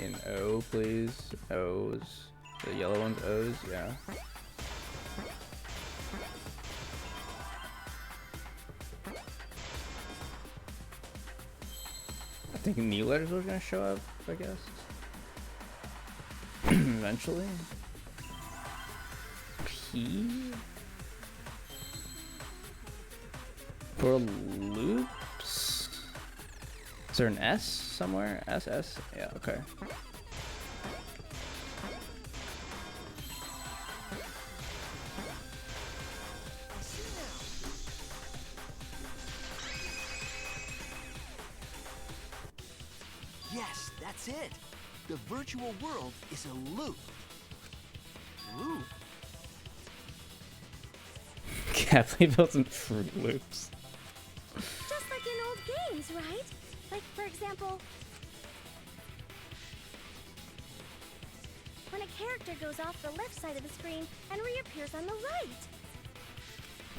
In O, please. O's. The yellow one's O's, yeah. I think new letters are gonna show up, I guess. Eventually. P. For loops? Is there an S somewhere? S? Yeah, okay. Yes, that's it. The virtual world is a loop. Loop? Can't believe built some Fruit Loops. Just like in old games, right? Like, for example, when a character goes off the left side of the screen and reappears on the right.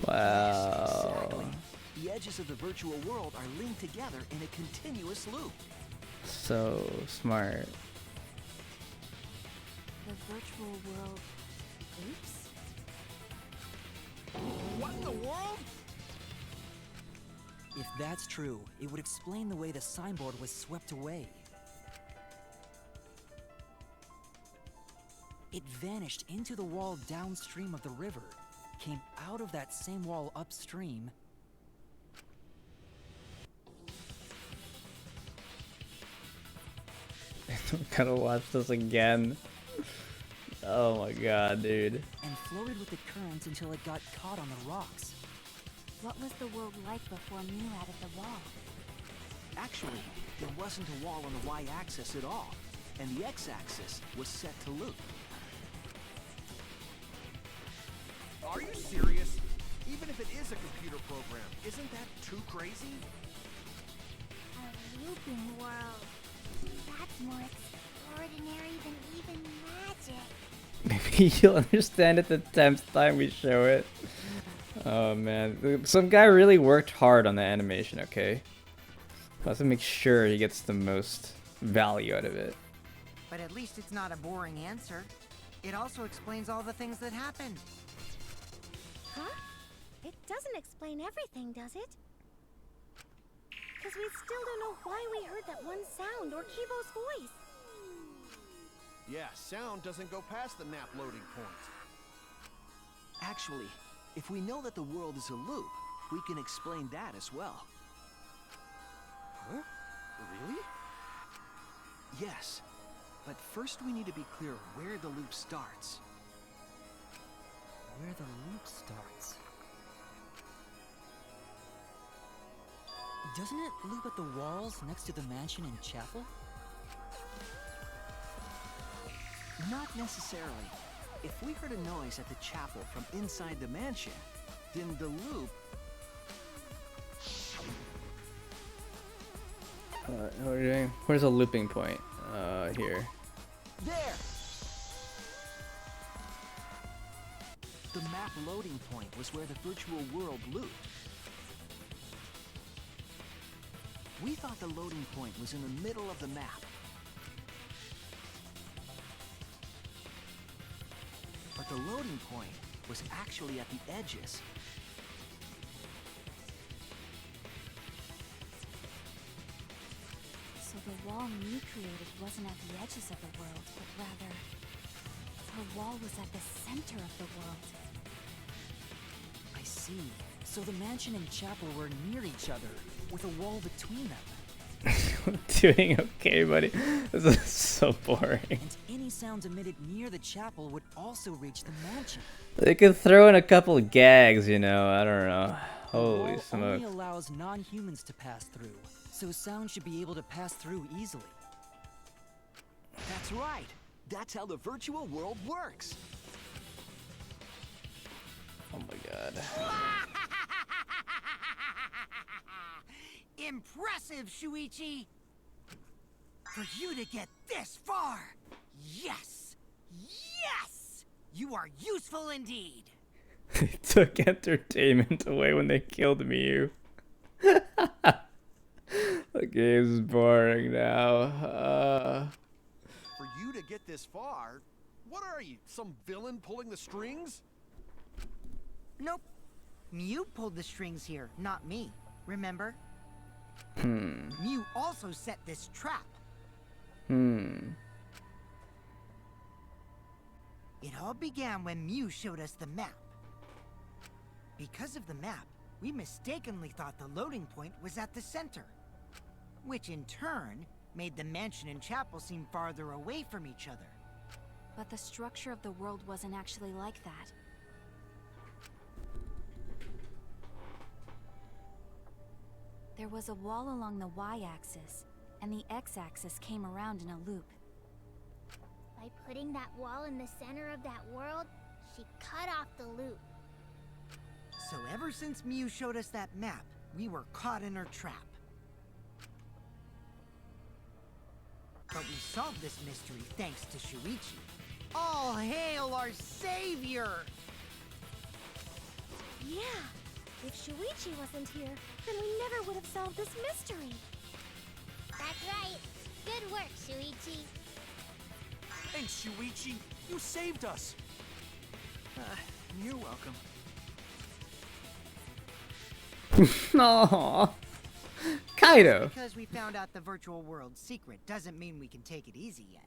Wow. Exactly. The edges of the virtual world are linked together in a continuous loop. So smart. The virtual world. Oops. What in the world? If that's true, it would explain the way the signboard was swept away. It vanished into the wall downstream of the river, came out of that same wall upstream. Gotta watch this again. Oh my god, dude. And floated with the current until it got caught on the rocks. What was the world like before Mew added the wall? Actually, there wasn't a wall on the y-axis at all, and the x-axis was set to loop. Are you serious? Even if it is a computer program, isn't that too crazy? A looping world. That's more extraordinary than even magic. Maybe you'll understand it the 10th time we show it. Oh man, some guy really worked hard on the animation, okay? Let's make sure he gets the most value out of it. But at least it's not a boring answer. It also explains all the things that happened. Huh? It doesn't explain everything, does it? Because we still don't know why we heard that one sound or Kibo's voice. Yeah, sound doesn't go past the nap loading point. Actually, If we know that the world is a loop, we can explain that as well. Huh? Really? Yes. But first we need to be clear where the loop starts. Where the loop starts. Doesn't it loop at the walls next to the mansion and chapel? Not necessarily. If we heard a noise at the chapel from inside the mansion, then the loop... What are we doing? Where's a looping point? Here. There! The map loading point was where the virtual world looped. We thought the loading point was in the middle of the map. But the loading point was actually at the edges. So the wall Mew created wasn't at the edges of the world, but rather, her wall was at the center of the world. I see. So the mansion and chapel were near each other, with a wall between them. Doing okay, buddy. This is so boring. And any sounds emitted near the chapel would also reach the mansion. They could throw in a couple of gags, you know. I don't know. The Holy wall smoke. only allows non-humans to pass through, so sound should be able to pass through easily. That's right. That's how the virtual world works. Oh my god. Impressive, Shuichi! For you to get this far! Yes! Yes! You are useful indeed! They took entertainment away when they killed Mew. The game's boring now. For you to get this far, what are you, some villain pulling the strings? Nope. Mew pulled the strings here, not me. Remember? Mew also set this trap. It all began when Mew showed us the map. Because of the map, we mistakenly thought the loading point was at the center, which in turn made the mansion and chapel seem farther away from each other. But the structure of the world wasn't actually like that. There was a wall along the y-axis, and the x-axis came around in a loop. By putting that wall in the center of that world, she cut off the loop. So ever since Mew showed us that map, we were caught in her trap. But we solved this mystery thanks to Shuichi. All hail our savior! Yeah, if Shuichi wasn't here, then we never would have solved this mystery. That's right. Good work, Shuichi. Thanks, Shuichi. You saved us. You're welcome. Aww. Kaido. Because we found out the virtual world's secret doesn't mean we can take it easy yet.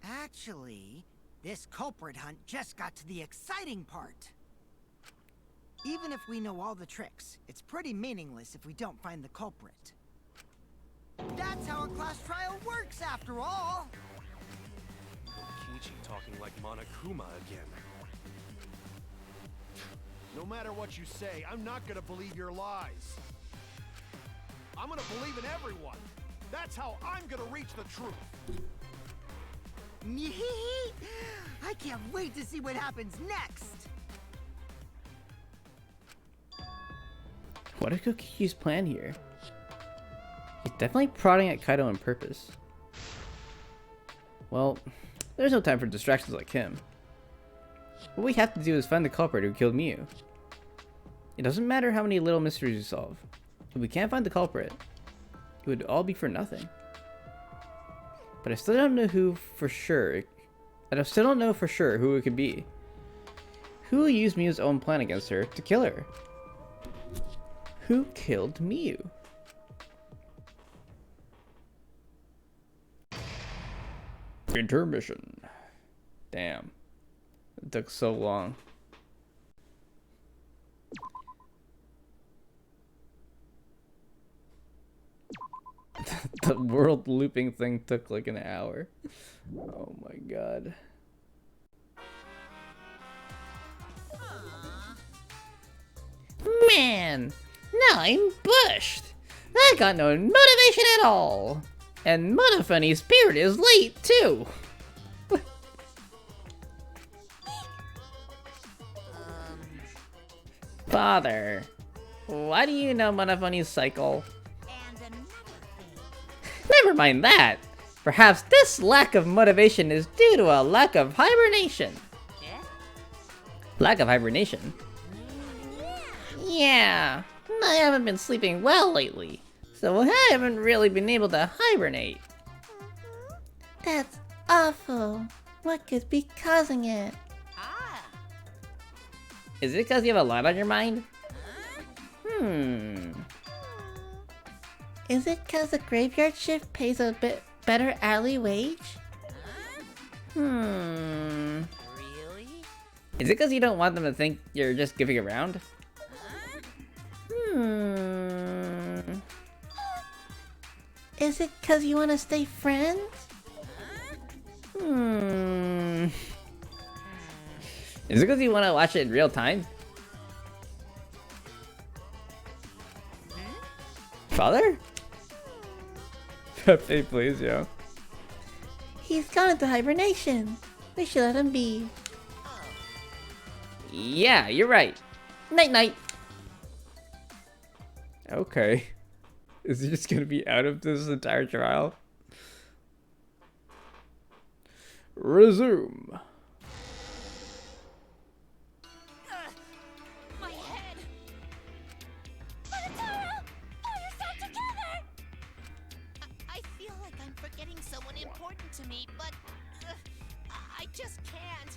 Actually, this culprit hunt just got to the exciting part. Even if we know all the tricks, it's pretty meaningless if we don't find the culprit. That's how a class trial works, after all! Kichi talking like Monokuma again. No matter what you say, I'm not gonna believe your lies. I'm gonna believe in everyone. That's how I'm gonna reach the truth. I can't wait to see what happens next! What is Kokichi's plan here? He's definitely prodding at Kaido on purpose. Well, there's no time for distractions like him. What we have to do is find the culprit who killed Mew. It doesn't matter how many little mysteries we solve. If we can't find the culprit, it would all be for nothing. But I still don't know who for sure. And I still don't know for sure who it could be. Who will use Mew's own plan against her to kill her? Who killed Mew? Intermission. Damn. It took so long. that world looping thing took like an hour. Oh my god. Man, now I'm bushed. I got no motivation at all. And Monofunny's spirit is late too. Father, why do you know Monofunny's cycle? Never mind that. Perhaps this lack of motivation is due to a lack of hibernation. Lack of hibernation? Yeah, I haven't been sleeping well lately, so I haven't really been able to hibernate. That's awful. What could be causing it? Is it because you have a lot on your mind? Is it because the graveyard shift pays a bit better hourly wage? Is it because you don't want them to think you're just goofing around? Is it because you want to stay friends? Is it because you want to watch it in real time? Father? Pepe, please, yo. He's gone into hibernation. We should let him be. Yeah, you're right. Night night. Okay. Is he just gonna be out of this entire trial? Resume. My head! Monotaro! Pull yourself together! I feel like I'm forgetting someone important to me, but I just can't.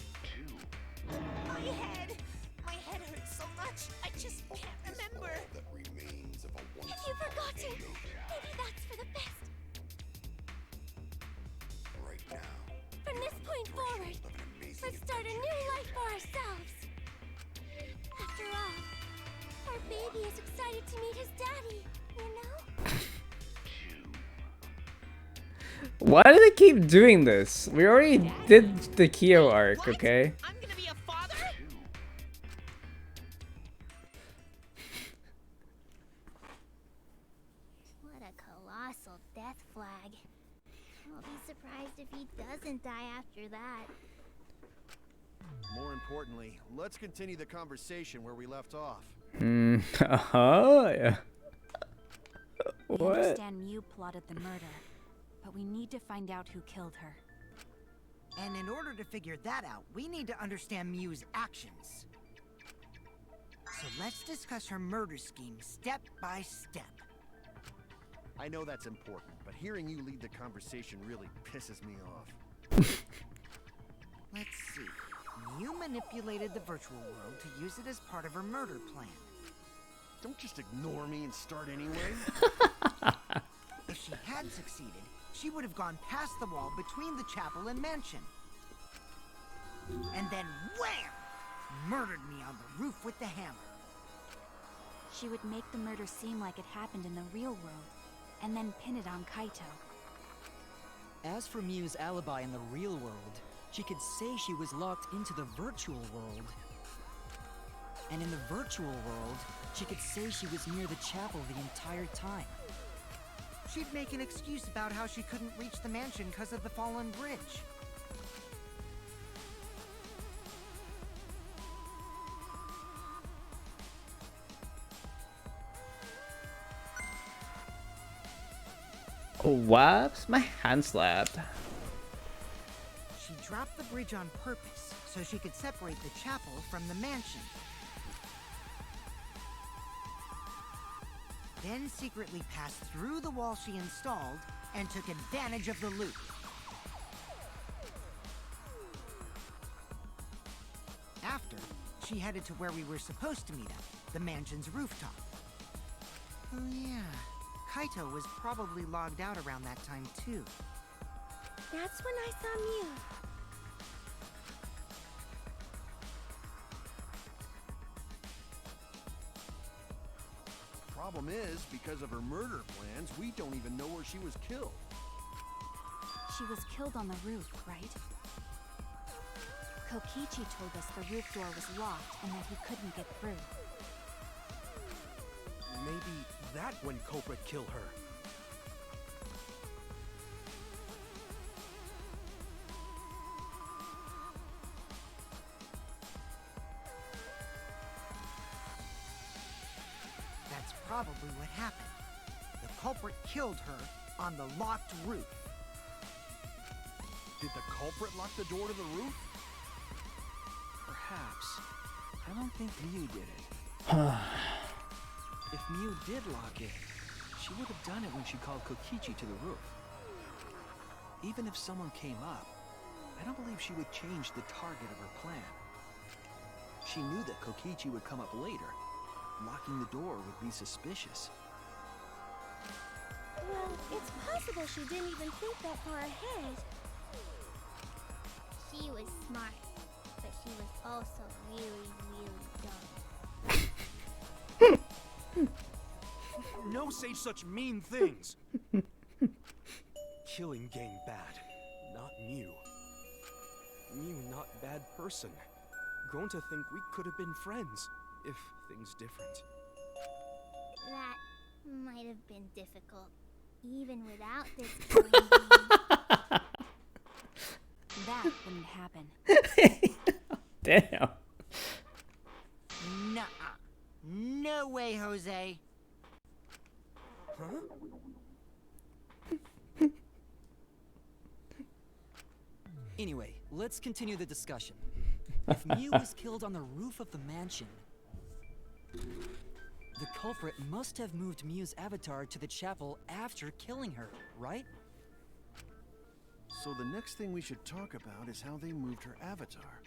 My head! My head hurts so much, I just can't remember. If you've forgotten, maybe that's for the best. From this point forward, let's start a new life for ourselves. After all, our baby is excited to meet his daddy, you know? Why do they keep doing this? We already did the Kyo arc, okay? I'm gonna be a father? What a colossal death flag. I'll be surprised if he doesn't die after that. More importantly, let's continue the conversation where we left off. Yeah. We What? understand Mew plotted the murder, but we need to find out who killed her. And in order to figure that out, we need to understand Mew's actions. So let's discuss her murder scheme step by step. I know that's important, but hearing you lead the conversation really pisses me off. Let's see. Mew manipulated the virtual world to use it as part of her murder plan. Don't just ignore me and start anyway. If she had succeeded, she would have gone past the wall between the chapel and mansion. And then wham! Murdered me on the roof with the hammer. She would make the murder seem like it happened in the real world, and then pin it on Kaito. As for Mew's alibi in the real world, she could say she was locked into the virtual world. And in the virtual world, she could say she was near the chapel the entire time. She'd make an excuse about how she couldn't reach the mansion because of the fallen bridge. Whoops, my hand slapped. She dropped the bridge on purpose so she could separate the chapel from the mansion. Then secretly passed through the wall she installed and took advantage of the loop. After, she headed to where we were supposed to meet up, the mansion's rooftop. Oh yeah, Kaito was probably logged out around that time too. That's when I saw Mew. Problem is, because of her murder plans, we don't even know where she was killed. She was killed on the roof, right? Kokichi told us the roof door was locked and that he couldn't get through. Maybe that wouldn't culprit kill her. That's probably what happened. The culprit killed her on the locked roof. Did the culprit lock the door to the roof? Perhaps. I don't think Mew did it. If Mew did lock it, she would have done it when she called Kokichi to the roof. Even if someone came up, I don't believe she would change the target of her plan. She knew that Kokichi would come up later. Locking the door would be suspicious. Well, it's possible she didn't even think that far ahead. She was smart, but she was also really, really dumb. No say such mean things. Killing game bad, not Mew. Mew not bad person. Grown to think we could have been friends, if things different. That might have been difficult, even without this killing game. That wouldn't happen. Damn. Nuh-uh. No way, Jose. Huh? Anyway, let's continue the discussion. If Mew was killed on the roof of the mansion, the culprit must have moved Mew's avatar to the chapel after killing her, right? So the next thing we should talk about is how they moved her avatar.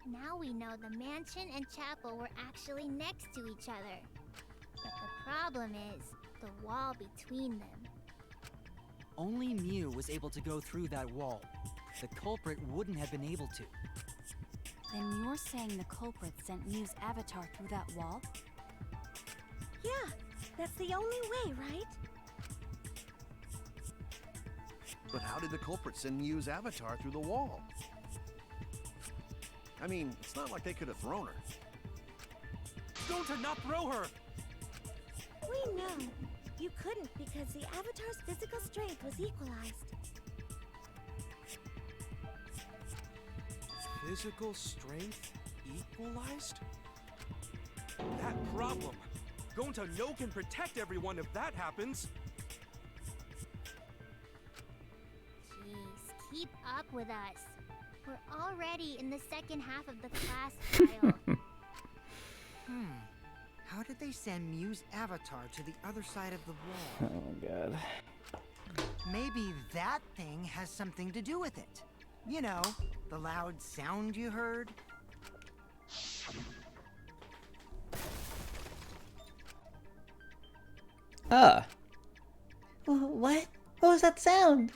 Now we know the mansion and chapel were actually next to each other. But the problem is the wall between them. Only Mew was able to go through that wall. The culprit wouldn't have been able to. Then you're saying the culprit sent Mew's avatar through that wall? Yeah, that's the only way, right? But how did the culprit send Mew's avatar through the wall? I mean, it's not like they could have thrown her. Don't not throw her! We know. You couldn't because the avatar's physical strength was equalized. Physical strength equalized? That problem. Gonta no can protect everyone if that happens. Jeez, keep up with us. We're already in the second half of the class file. How did they send Mew's avatar to the other side of the wall? Oh my god. Maybe that thing has something to do with it. You know, the loud sound you heard? Ah. What? What was that sound?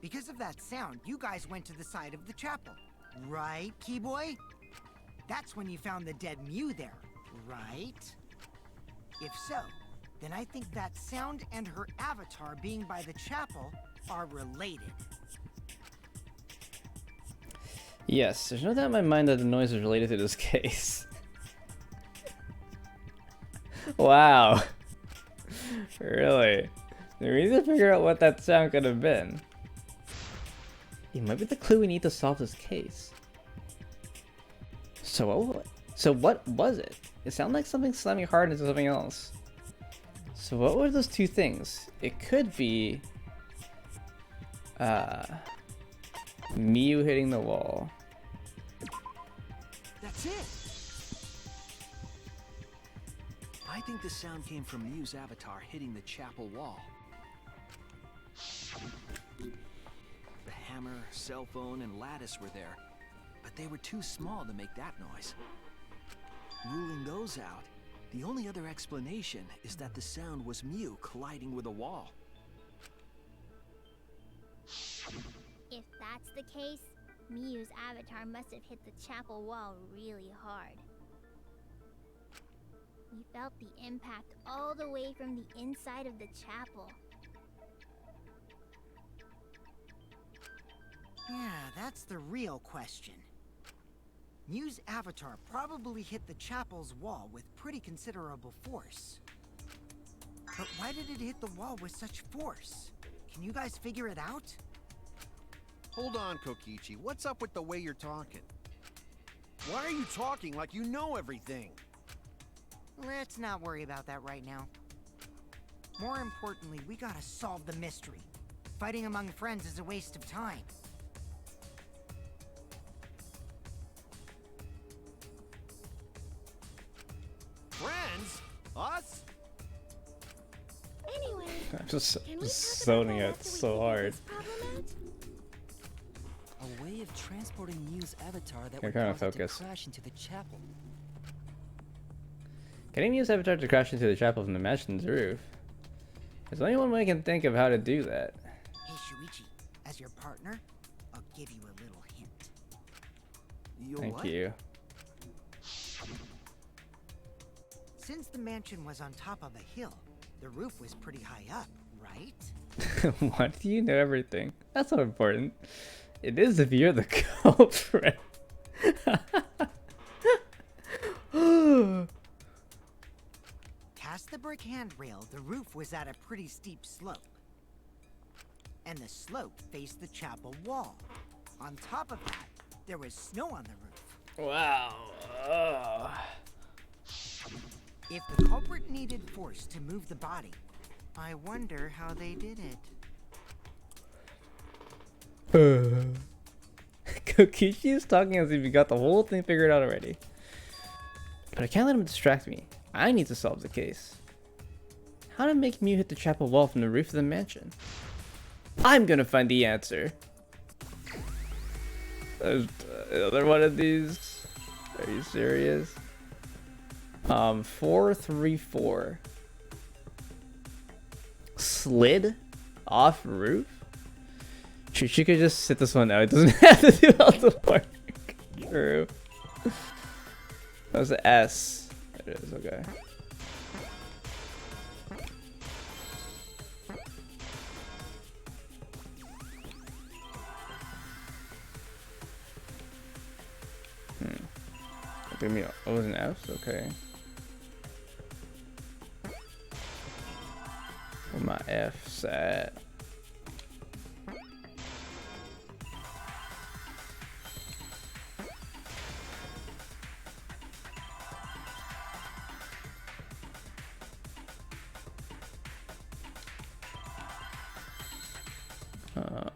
Because of that sound, you guys went to the side of the chapel. Right, Keyboy? That's when you found the dead Mew there, right? If so, then I think that sound and her avatar being by the chapel are related. Yes, there's no doubt in my mind that the noise is related to this case. Wow. Really? We need to figure out what that sound could have been. It might be the clue we need to solve this case. So what was it? It sounded like something slamming hard into something else. So what were those two things? It could be Mew hitting the wall. That's it! I think the sound came from Mew's avatar hitting the chapel wall. The hammer, cell phone, and lattice were there, but they were too small to make that noise. Ruling those out, the only other explanation is that the sound was Mew colliding with a wall. If that's the case, Miyu's avatar must have hit the chapel wall really hard. We felt the impact all the way from the inside of the chapel. Yeah, that's the real question. Mew's avatar probably hit the chapel's wall with pretty considerable force. But why did it hit the wall with such force? Can you guys figure it out? Hold on, Kokichi. What's up with the way you're talking? Why are you talking like you know everything? Let's not worry about that right now. More importantly, we gotta solve the mystery. Fighting among friends is a waste of time. Friends? Us? Anyway, I'm just can we talk about zoning that out after we so figure hard. this problem out? A way of transporting Mew's avatar that Okay, would kinda cause it to focus. crash into the chapel. Getting Mew's avatar to crash into the chapel from the mansion's roof. There's only one way I can think of how to do that. Hey Shuichi, as your partner, I'll give you a little hint. Thank you. Since the mansion was on top of a hill, the roof was pretty high up, right? Why do you know everything? That's not important. It is if you're the culprit. Past the brick handrail, the roof was at a pretty steep slope. And the slope faced the chapel wall. On top of that, there was snow on the roof. Wow. If the culprit needed force to move the body, I wonder how they did it. Kokichi is talking as if he got the whole thing figured out already. But I can't let him distract me. I need to solve the case. How to make Mew hit the chapel wall from the roof of the mansion? I'm gonna find the answer. There's another one of these. Are you serious? 434. Slid off roof? She could just sit this one out. It doesn't have to do all the work. True. That was an S. It is, okay. Give me it was an F, okay. Where my F's at?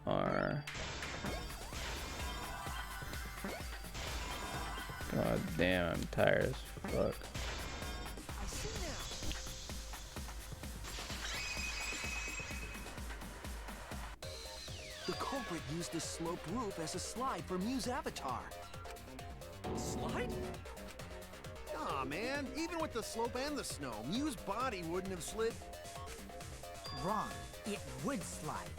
R. God damn, I'm tired as fuck. I see now. The culprit used this sloped roof as a slide for Mew's avatar. Slide? Aw, man. Even with the slope and the snow, Mew's body wouldn't have slid. Wrong. It would slide.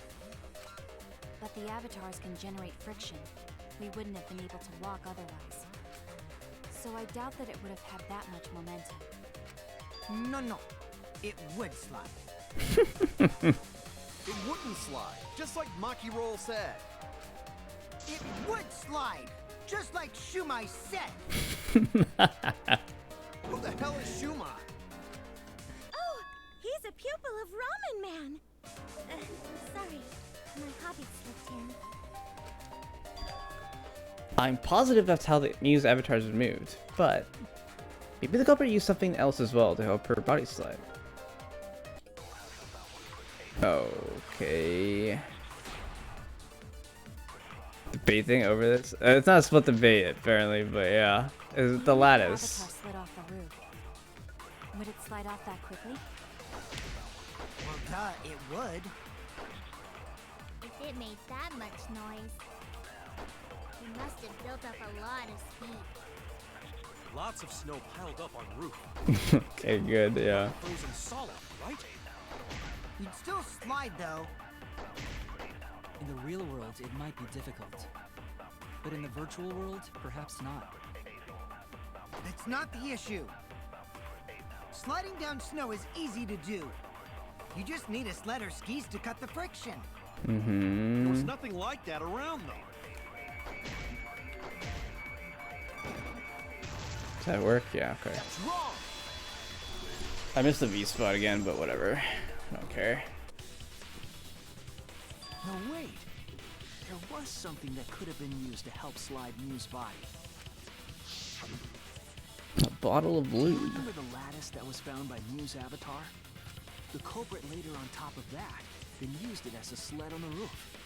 But the avatars can generate friction. We wouldn't have been able to walk otherwise. So I doubt that it would have had that much momentum. No. It would slide. It wouldn't slide, just like Maki Roll said. It would slide, just like Shumai said. Who the hell is Shumai? Oh, he's a pupil of Ramen Man. Sorry, my hobby slipped in. I'm positive that's how the Mew's avatar is moved, but maybe the culprit used something else as well to help her body slide. Okay. Debating over this? It's not a split debate apparently, but yeah. It's the lattice. Avatar slid off the roof. Would it slide off that quickly? Well, duh, it would. If it made that much noise, it must have built up a lot of speed. Lots of snow piled up on roof. Okay, good, yeah. Frozen solid, right? You'd still slide, though. In the real world, it might be difficult. But in the virtual world, perhaps not. That's not the issue. Sliding down snow is easy to do. You just need a sled or skis to cut the friction. There's nothing like that around, though. Does that work? Yeah, okay. That's wrong. I missed the V spot again, but whatever. I don't care. No, wait. There was something that could have been used to help slide Mew's body. A bottle of lube. Remember the lattice that was found by Mew's avatar? The culprit later on top of that, then used it as a sled on the roof.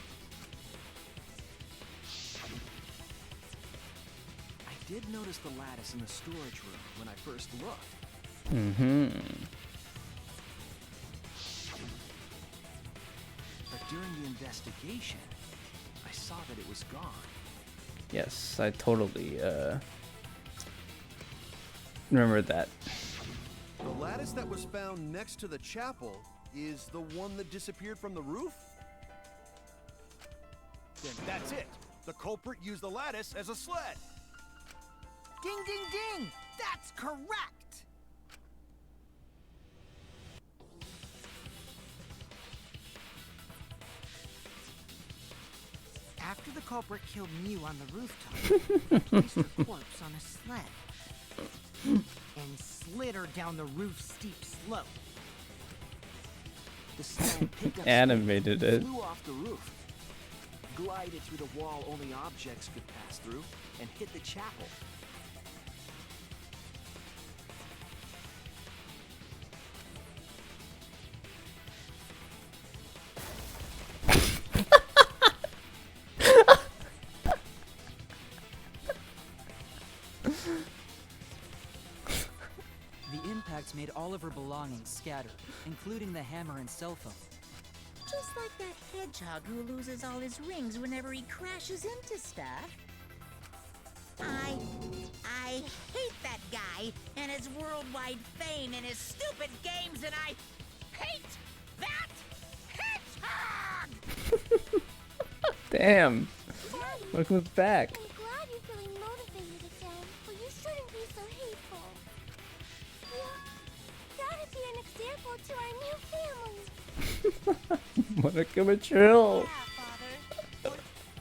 I did notice the lattice in the storage room when I first looked. But during the investigation, I saw that it was gone. Yes, I totally remember that. The lattice that was found next to the chapel is the one that disappeared from the roof? Then that's it. The culprit used the lattice as a sled. Ding, ding, ding! That's correct! After the culprit killed Mew on the rooftop, he placed her corpse on a sled and slid her down the roof's steep slope. The sled picked up Animated speed, it. flew off the roof, glided through the wall only objects could pass through, and hit the chapel. The impacts made all of her belongings scatter, including the hammer and cell phone. Just like that hedgehog who loses all his rings whenever he crashes into stuff. I hate that guy and his worldwide fame and his stupid games, and I hate that hedgehog! Damn. Welcome back. I'm glad you're feeling motivated again, but you shouldn't be so hateful. That'd be an example to our new family. Wanna chill. Yeah, Father. Or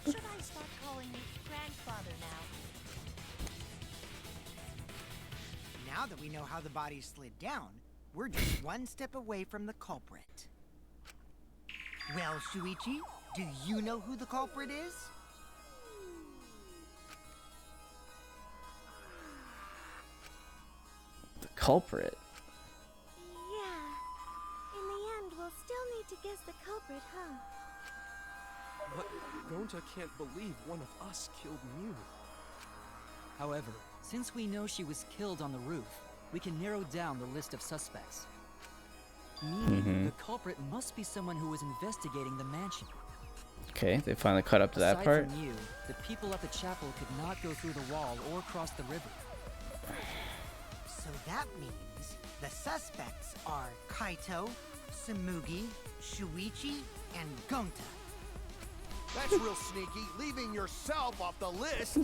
should I start calling you grandfather now? Now that we know how the body slid down, we're just one step away from the culprit. Well, Shuichi, do you know who the culprit is? The culprit. Yeah. In the end, we'll still need to guess the culprit, huh? But Gonta can't believe one of us killed Mew. However, since we know she was killed on the roof, we can narrow down the list of suspects. Meaning, the culprit must be someone who was investigating the mansion. Okay, they finally caught up to that Aside part. from you, the people at the chapel could not go through the wall or cross the river. So that means the suspects are Kaito, Samugi, Shuichi, and Gonta. That's real sneaky, leaving yourself off the list.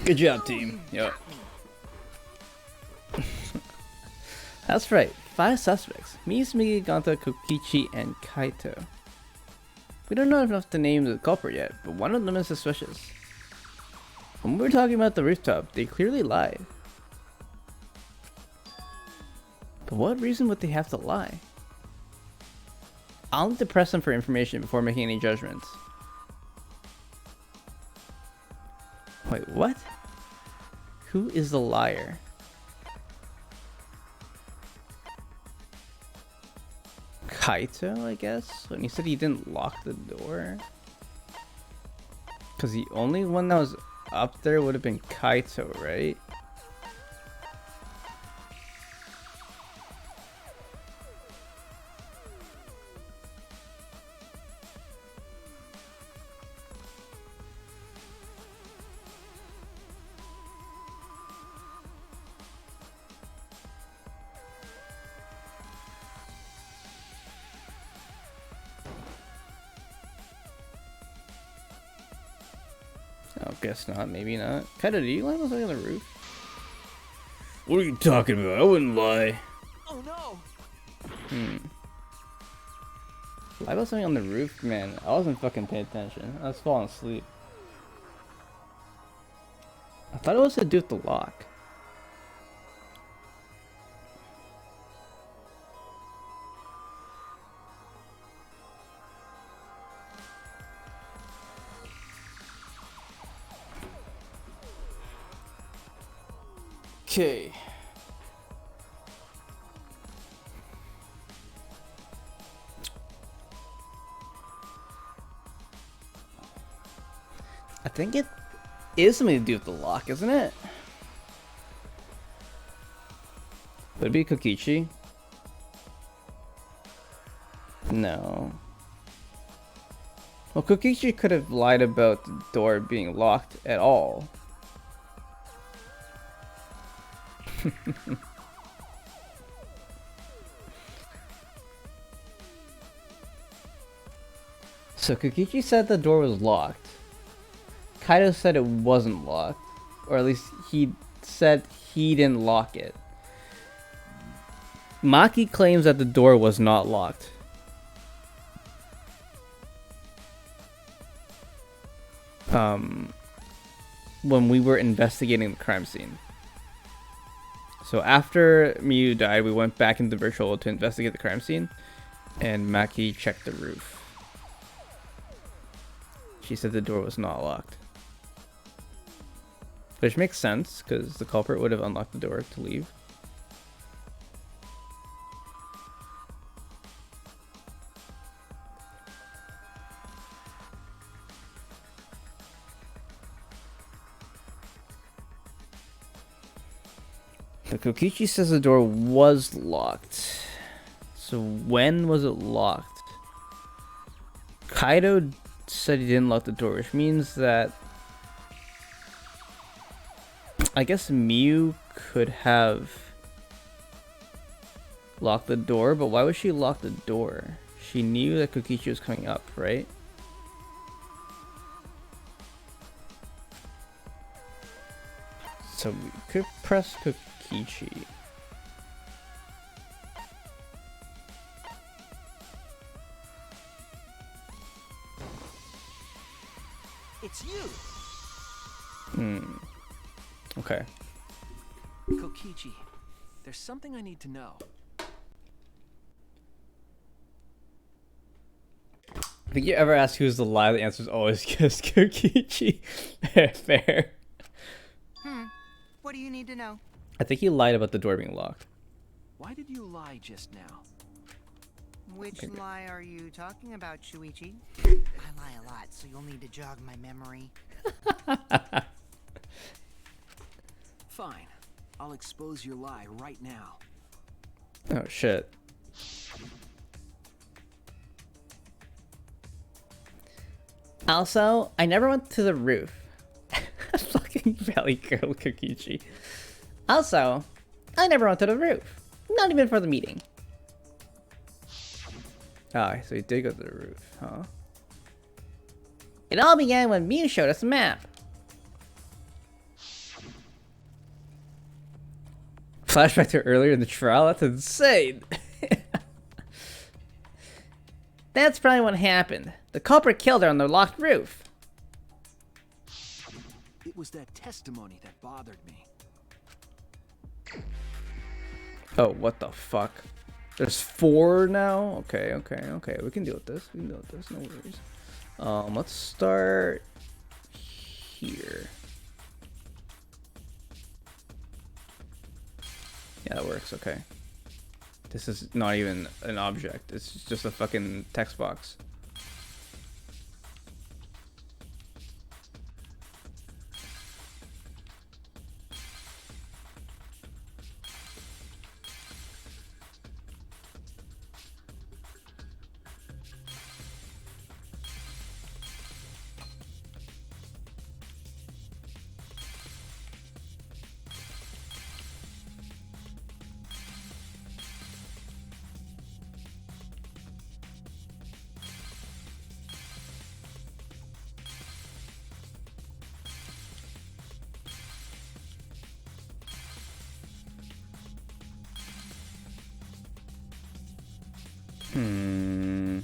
Good job, team. Yep. That's right. 5 suspects. Mizumi, Gonta, Kokichi, and Kaito. We don't know enough to name the culprit yet, but one of them is suspicious. When we were talking about the rooftop, they clearly lied. But what reason would they have to lie? I'll need to press them for information before making any judgments. Wait, what? Who is the liar? Kaito, I guess? When he said he didn't lock the door? Because the only one that was up there would have been Kaito, right? Oh, guess not. Maybe not. Kaido, do you lie about something on the roof? What are you talking about? I wouldn't lie. Oh no! Lie about something on the roof? Man, I wasn't fucking paying attention. I was falling asleep. I thought it was to do with the lock. Okay. I think it is something to do with the lock, isn't it? Would it be Kokichi? No. Well, Kokichi could have lied about the door being locked at all. So Kokichi said the door was locked. Kaido said it wasn't locked. Or at least he said he didn't lock it. Maki claims that the door was not locked. When we were investigating the crime scene. So after Miyu died, we went back into virtual world to investigate the crime scene, and Maki checked the roof. She said the door was not locked. Which makes sense, because the culprit would have unlocked the door to leave. The Kokichi says the door was locked. So when was it locked? Kaido said he didn't lock the door, which means that I guess Miyu could have locked the door, but why would she lock the door? She knew that Kokichi was coming up, right? So we could press Kokichi. It's you! Okay. Kokichi, there's something I need to know. I think you ever ask who's the lie, the answer is always just Kokichi. Fair. What do you need to know? I think he lied about the door being locked. Why did you lie just now? Which lie are you talking about, Shuichi? I lie a lot, so you'll need to jog my memory. Fine. I'll expose your lie right now. Oh shit. Also, I never went to the roof. Fucking Valley Girl Kokichi. Also, I never went to the roof. Not even for the meeting. Oh, so he did go to the roof, huh? It all began when Miyu showed us a map. Flashback to earlier in the trial? That's insane. That's probably what happened. The culprit killed her on the locked roof. It was that testimony that bothered me. Oh, what the fuck? There's 4 now? Okay. We can deal with this. No worries. Let's start here. Yeah, that works. Okay. This is not even an object. It's just a fucking text box. Hmm.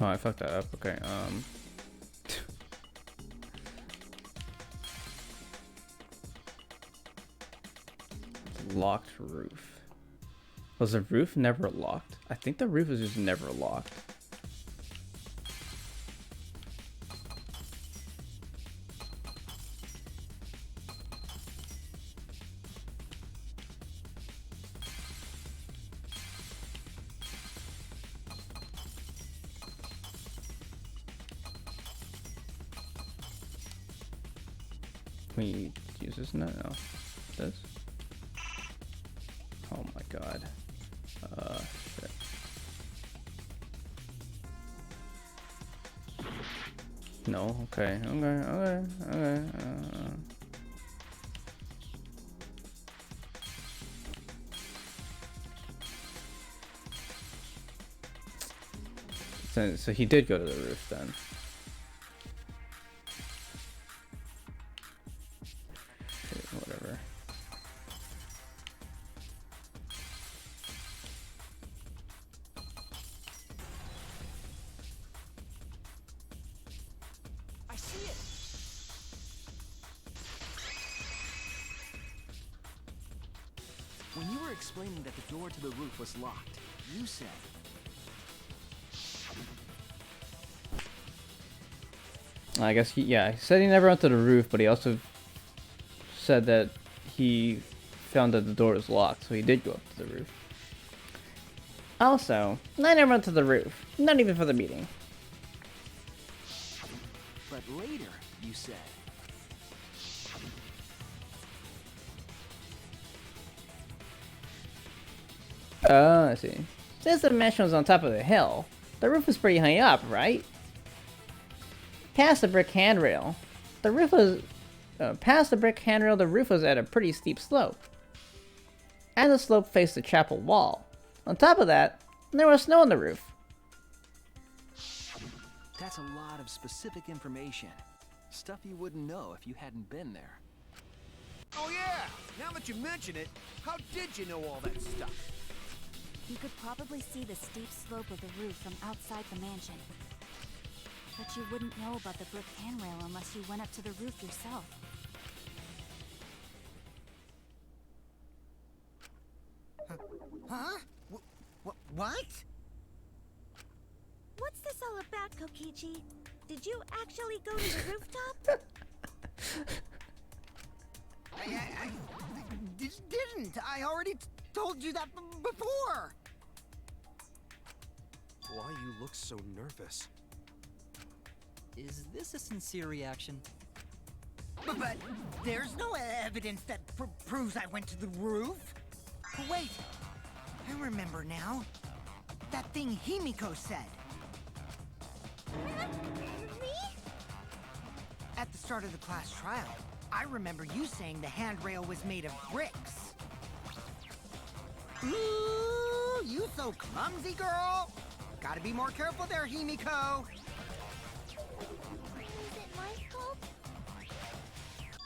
Oh, I fucked that up. Okay, locked roof. Was the roof never locked? I think the roof was just never locked. Can we use this? No, no. This? Oh my god. Shit. No, okay, okay. So he did go to the roof then. Whatever. I see it. When you were explaining that the door to the roof was locked, you said, I guess he said he never went to the roof, but he also said that he found that the door was locked, so he did go up to the roof. Also, I never went to the roof, not even for the meeting. but later you said, Oh, I see. Since the mansion was on top of the hill, the roof was pretty high up, right? Past the brick handrail, the roof was... past the brick handrail, the roof was at a pretty steep slope. And the slope faced the chapel wall. On top of that, there was snow on the roof. that's a lot of specific information. Stuff you wouldn't know if you hadn't been there. Oh yeah! Now that you mention it, how did you know all that stuff? You could probably see the steep slope of the roof from outside the mansion. But you wouldn't know about the brick handrail unless you went up to the roof yourself. Huh? What? What's this all about, Kokichi? Did you actually go to the rooftop? I didn't. I already told you that before. Why you look so nervous? Is this a sincere reaction? But there's no evidence that proves I went to the roof. Wait, I remember now. That thing Himiko said. Me? At the start of the class trial, I remember you saying the handrail was made of bricks. Ooh, you so clumsy, girl. Gotta be more careful there, Himiko. Is it my fault?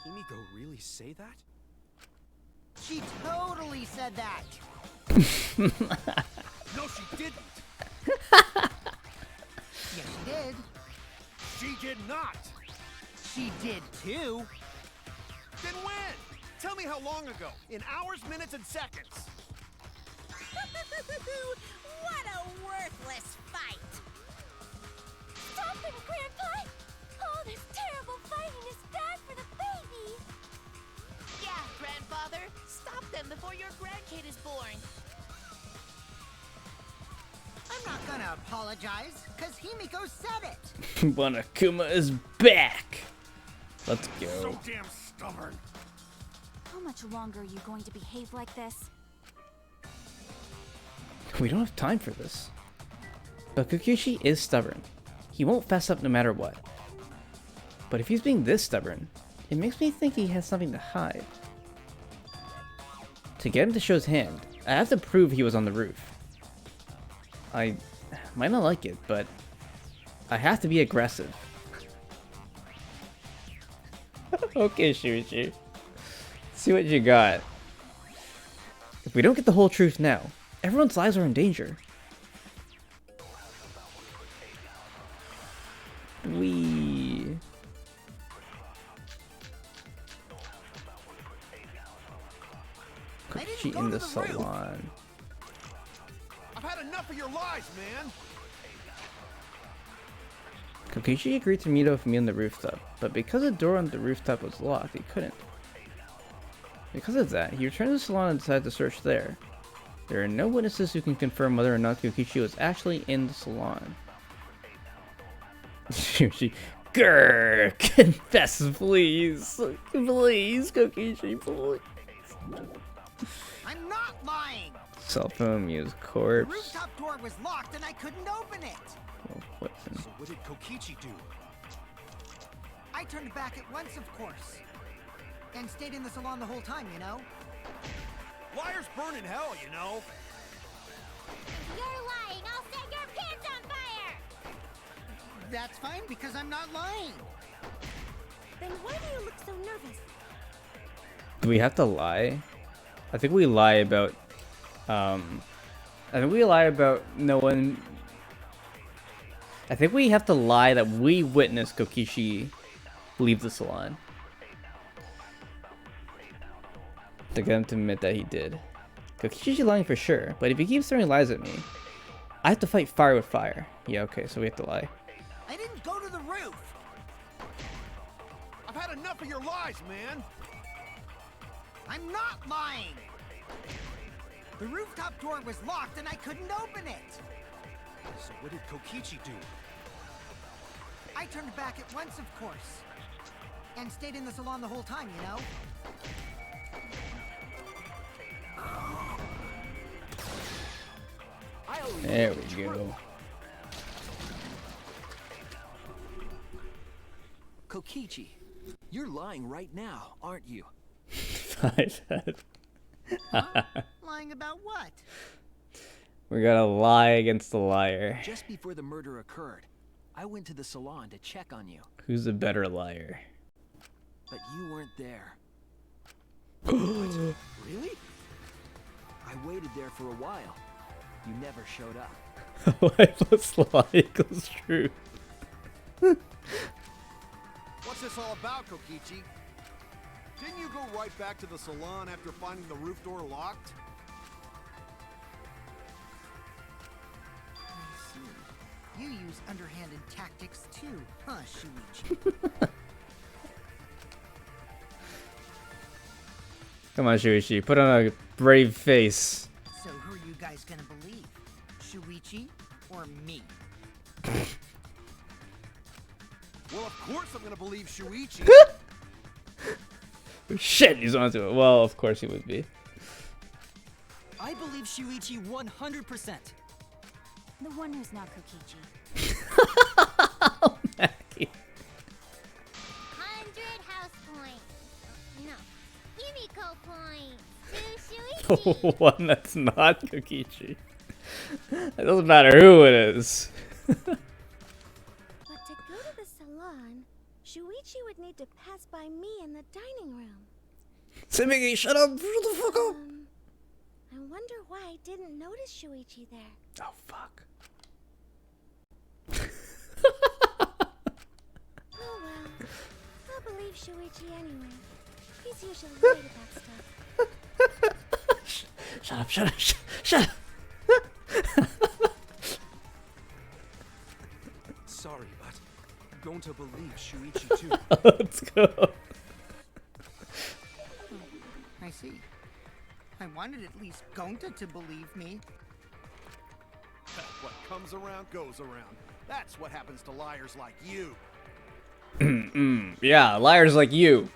Himiko really say that? She totally said that. No, she didn't! Yes, she did. She did not! She did too. Then when? Tell me how long ago. In hours, minutes, and seconds. What a worthless fight! Stop it, Grandpa! All this terrible fighting is bad for the baby! Yeah, grandfather, stop them before your grandkid is born. I'm not gonna apologize, because Himiko said it. Wanakuma is back! Let's go. So damn stubborn. How much longer are you going to behave like this? We don't have time for this. But Kokishi is stubborn. He won't fess up no matter what. But if he's being this stubborn, it makes me think he has something to hide. To get him to show his hand, I have to prove he was on the roof. I might not like it, but I have to be aggressive. Okay, Shuichi. See what you got. If we don't get the whole truth now, everyone's lives are in danger. Wee. Kokichi in the salon. I've had enough of your lies, man. Kokichi agreed to meet up with me on the rooftop, but because the door on the rooftop was locked, he couldn't. Because of that, he returned to the salon and decided to search there. There are no witnesses who can confirm whether or not Kokichi was actually in the salon. She, grrr, confess, please. Please, Kokichi, please. I'm not lying. Cell phone, Mew's The corpse. rooftop door was locked and I couldn't open it. Oh, poison. So what did Kokichi do? I turned back at once, of course. And stayed in the salon the whole time, you know? Liars burn in hell, you know. You're lying. I'll set your pants on fire. That's fine because I'm not lying. Then why do you look so nervous? Do we have to lie? I think we lie about, I think we lie about no one. I think we have to lie that we witnessed Kokichi leave the salon. To get him to admit that he did. Kokichi's lying for sure, but if he keeps throwing lies at me, I have to fight fire with fire. Yeah, okay, so we have to lie. I didn't go to the roof. I've had enough of your lies, man. I'm not lying. The rooftop door was locked and I couldn't open it. So what did Kokichi do? I turned back at once, of course. And stayed in the salon the whole time, you know? There we go. Kokichi, you're lying right now, aren't you? Lying about what? We gotta lie against the liar. Just before the murder occurred, I went to the salon to check on you. Who's a better liar? But you weren't there. Really? I waited there for a while. You never showed up. Lie plus lie equals true. What's this all about, Kokichi? Didn't you go right back to the salon after finding the roof door locked? I see. You use underhanded tactics too, huh, Shuichi? Come on, Shuichi, put on a brave face. So who are you guys gonna believe? Shuichi or me? Well, of course I'm gonna believe Shuichi. Shit, he's onto it. Well, of course he would be. I believe Shuichi 100%. The one who's not Kokichi. Maggie. 100 house points. No, Himiko points to Shuichi. One that's not Kokichi. It doesn't matter who it is. But to go to the salon, Shuichi would need to pass by me in the dining room. Simigi, shut up! Shut the fuck up! I wonder why I didn't notice Shuichi there. Oh fuck. Oh well, I'll believe Shuichi anyway. He's usually right about stuff. Shut up, shut up, shut up! Sorry, but I'm going to believe Shuichi too. Let's go. I see. I wanted at least Gonta to believe me. What comes around goes around. That's what happens to liars like you. Yeah, liars like you.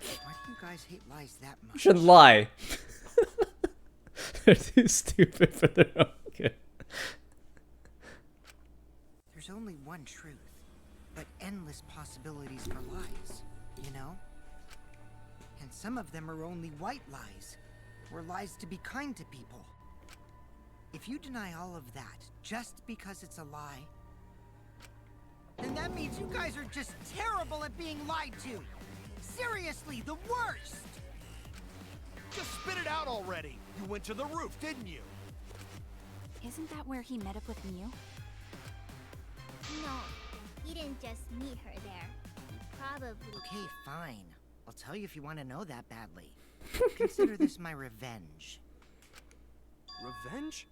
Why do you guys hate lies that much? You shouldn't lie. They're too stupid for their own good. There's only one truth, but endless possibilities for lies, you know? And some of them are only white lies, or lies to be kind to people. If you deny all of that just because it's a lie, then that means you guys are just terrible at being lied to. seriously the worst! Just spit it out already. You went to the roof, didn't you? Isn't that where he met up with Mew? No, you didn't just meet her there. You probably... Okay, fine. I'll tell you if you want to know that badly. Consider this my revenge. Revenge?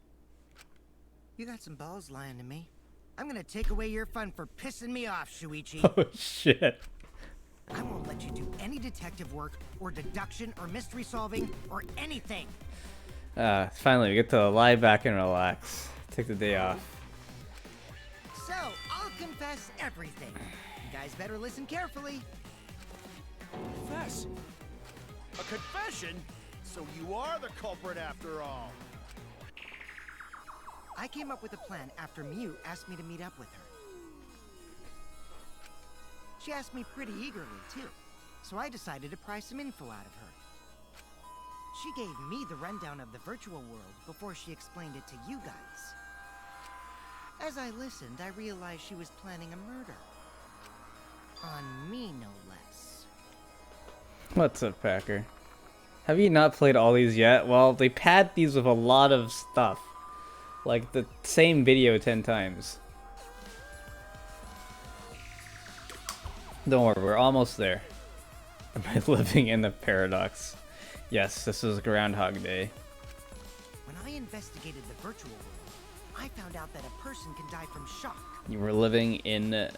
You got some balls lying to me. I'm gonna take away your fun for pissing me off, Shuichi. Oh shit. I won't let you do any detective work, or deduction, or mystery solving, or anything. Finally, we get to lie back and relax. Take the day off. So, I'll confess everything. You guys better listen carefully. Confess. A confession? So you are the culprit after all. I came up with a plan after Mew asked me to meet up with her. She asked me pretty eagerly, too, so I decided to pry some info out of her. She gave me the rundown of the virtual world before she explained it to you guys. As I listened, I realized she was planning a murder. On me, no less. What's up, Packer? Have you not played all these yet? Well, they pad these with a lot of stuff. Like the same video 10 times. Don't worry, we're almost there. Am I living in the paradox? Yes, this is Groundhog Day. When I investigated the virtual world, I found out that a person can die from shock. You were living in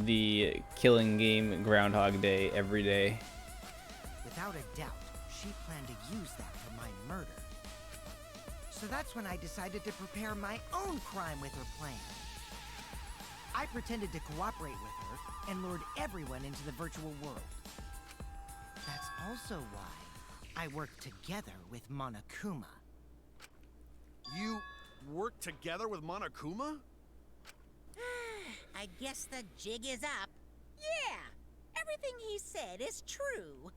the killing game Groundhog Day every day. Without a doubt, she planned to use that for my murder. So that's when I decided to prepare my own crime with her plan. I pretended to cooperate with her and lured everyone into the virtual world. That's also why I worked together with Monokuma. You worked together with Monokuma? I guess the jig is up. Yeah, everything he said is true.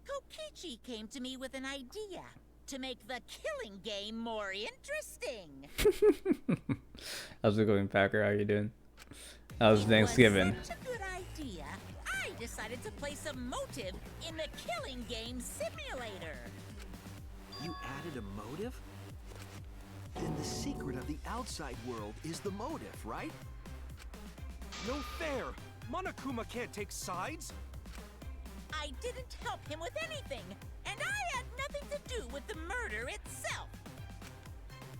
Kokichi came to me with an idea to make the killing game more interesting. How's it going, Packer? How you doing? How's Thanksgiving? It was such a good idea. I decided to place a motive in the killing game simulator. You added a motive? Then the secret of the outside world is the motive, right? No fair! Monokuma can't take sides! I didn't help him with anything, and I had nothing to do with the murder itself.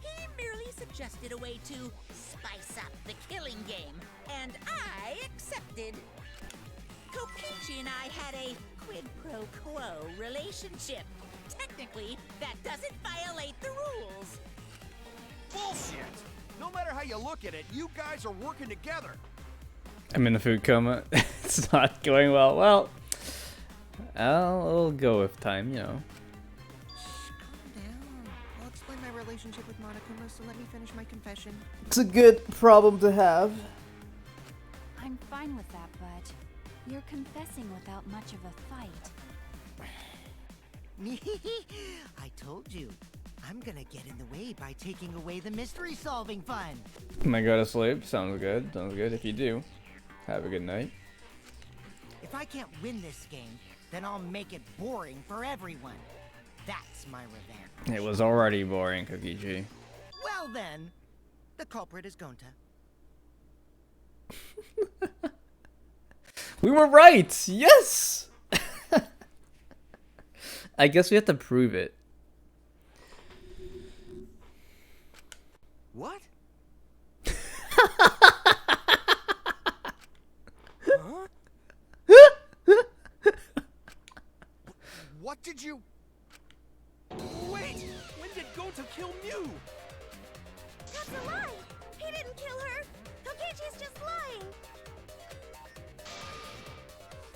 He merely suggested a way to spice up the killing game, and I accepted. Kokichi and I had a quid pro quo relationship. Technically, that doesn't violate the rules. Bullshit! No matter how you look at it, you guys are working together. I'm in a food coma. It's not going well. Well, I'll go with time, you know. Calm down. I'll explain my relationship with Monokuma, so let me finish my confession. It's a good problem to have. I'm fine with that, but you're confessing without much of a fight. I told you. I'm gonna get in the way by taking away the mystery solving fun. Am I go to sleep? Sounds good. Sounds good. If you do, have a good night. If I can't win this game, then I'll make it boring for everyone. That's my revenge. It was already boring, Kokichi. Well then, the culprit is Gonta. We were right! Yes! I guess we have to prove it. What? Huh? What did you... Wait! When did Gonta kill Mew? That's a lie! He didn't kill her! Kokichi's just lying!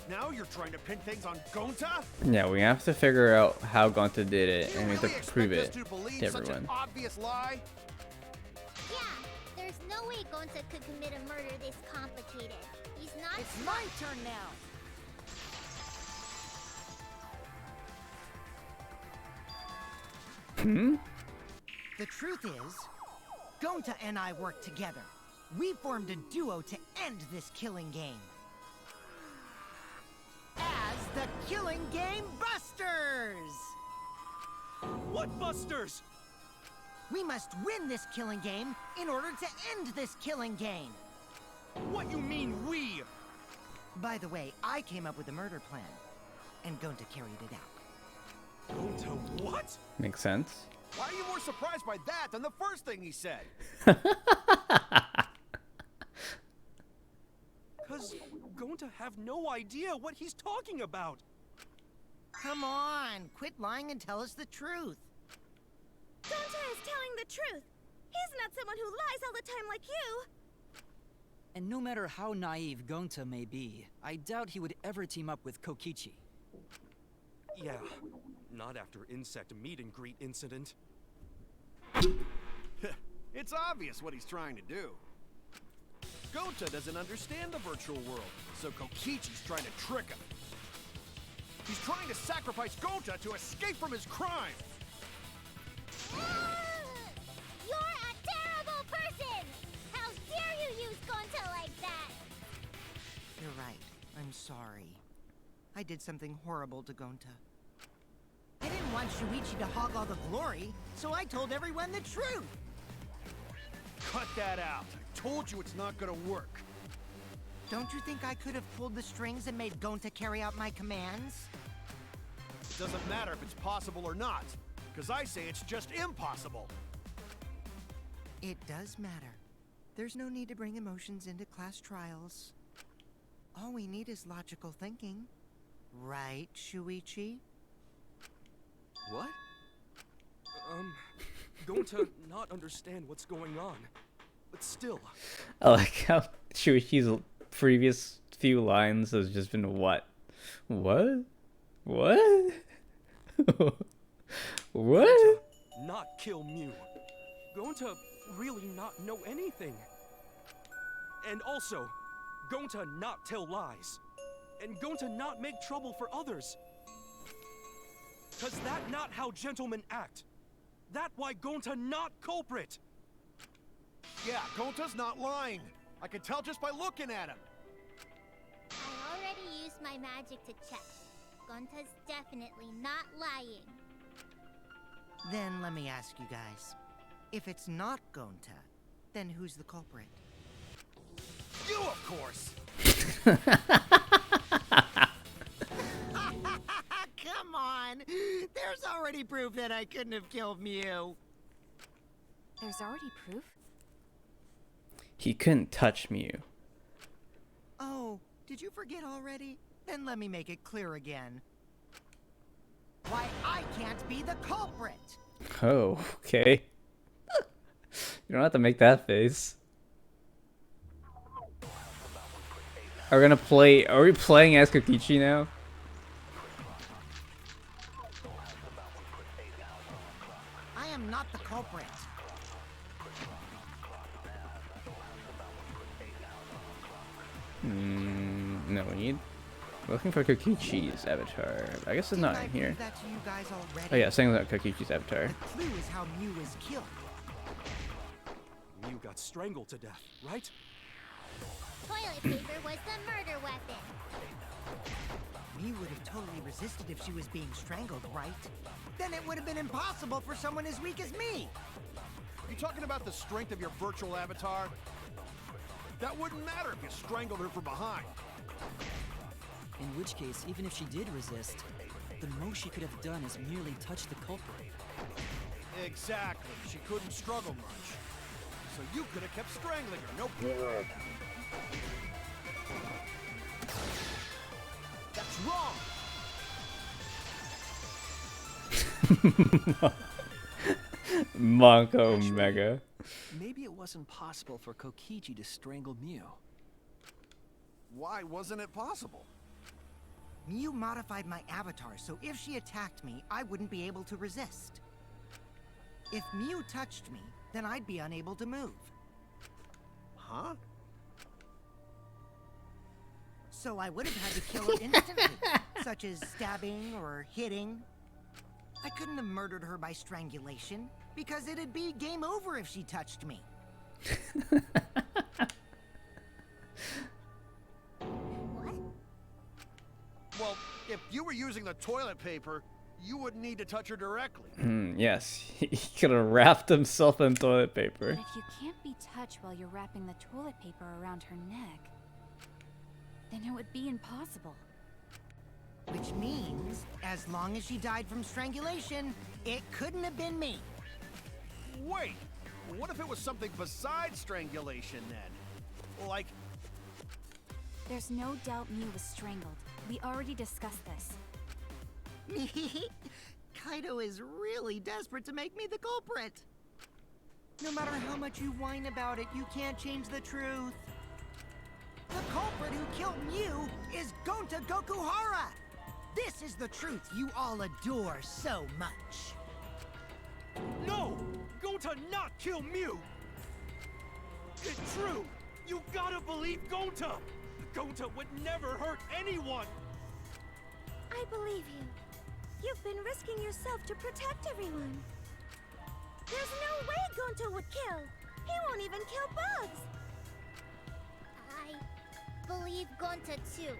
Now you're trying to pin things on Gonta? Yeah, we have to figure out how Gonta did it, You and we really have to prove expect it us to believe to such everyone. an obvious lie? Yeah, there's no way Gonta could commit a murder this complicated. He's not It's my turn now. Hmm? The truth is, Gonta and I worked together. We formed a duo to end this killing game. As the Killing Game Busters! What busters? We must win this killing game in order to end this killing game. What you mean, we? By the way, I came up with a murder plan, and Gonta carried it out. Gonta what? Makes sense. Why are you more surprised by that than the first thing he said? Cause Gonta have no idea what he's talking about. Come on, quit lying and tell us the truth. Gonta is telling the truth. He's not someone who lies all the time like you. And no matter how naive Gonta may be, I doubt he would ever team up with Kokichi. Yeah, not after insect meet and greet incident. It's obvious what he's trying to do. Gonta doesn't understand the virtual world, so Kokichi's trying to trick him. He's trying to sacrifice Gonta to escape from his crime. You're a terrible person! How dare you use Gonta like that? You're right. I'm sorry. I did something horrible to Gonta. I didn't want Shuichi to hog all the glory, so I told everyone the truth. Cut that out. I told you it's not gonna work. Don't you think I could have pulled the strings and made Gonta carry out my commands? It doesn't matter if it's possible or not, because I say it's just impossible. It does matter. There's no need to bring emotions into class trials. All we need is logical thinking. Right, Shuichi? What? Gonta not understand what's going on. But still. I like how Shuichi's previous few lines has just been what? What? What? What? Gonta not kill Mew. Gonta really not know anything. And also, Gonta not tell lies. And Gonta not make trouble for others. Cause that not how gentlemen act. That why Gonta not culprit. Yeah, Gonta's not lying. I can tell just by looking at him. I already used my magic to check. Gonta's definitely not lying. Then let me ask you guys. If it's not Gonta, then who's the culprit? You, of course! Come on! There's already proof that I couldn't have killed Mew. There's already proof? He couldn't touch Mew. Oh, did you forget already? Then let me make it clear again. Why, I can't be the culprit! Oh, okay. You don't have to make that face. Are we playing as Kokichi now? I am not the culprit. No, we're looking for Kokichi's avatar. I guess it's not in here. That to you guys already? Oh yeah, saying about Kokichi's avatar. The clue is how Mew is killed. Mew got strangled to death, right? Toilet paper was the murder weapon. Mew would have totally resisted if she was being strangled, right? Then it would have been impossible for someone as weak as me. You talking about the strength of your virtual avatar? That wouldn't matter if you strangled her from behind. In which case, even if she did resist, the most she could have done is merely touch the culprit. Exactly. She couldn't struggle much. So you could have kept strangling her, no problem. That's wrong! Monk Omega. Maybe it wasn't possible for Kokichi to strangle Mew. Why wasn't it possible? Mew modified my avatar, so if she attacked me, I wouldn't be able to resist. If Mew touched me, then I'd be unable to move. Huh? So I would have had to kill her instantly, such as stabbing or hitting. I couldn't have murdered her by strangulation, because it'd be game over if she touched me. What? Well, if you were using the toilet paper, you wouldn't need to touch her directly. Yes, he could have wrapped himself in toilet paper. But if you can't be touched while you're wrapping the toilet paper around her neck, then it would be impossible. Which means, as long as she died from strangulation, it couldn't have been me. Wait, what if it was something besides strangulation then? Like... There's no doubt Mew was strangled. We already discussed this. Kaito is really desperate to make me the culprit. No matter how much you whine about it, you can't change the truth. The culprit who killed Mew is Gonta Gokuhara! This is the truth you all adore so much. No! Gonta not kill Mew! It's true! You gotta believe Gonta! Gonta would never hurt anyone! I believe you. You've been risking yourself to protect everyone. There's no way Gonta would kill. He won't even kill bugs. I believe Gonta too.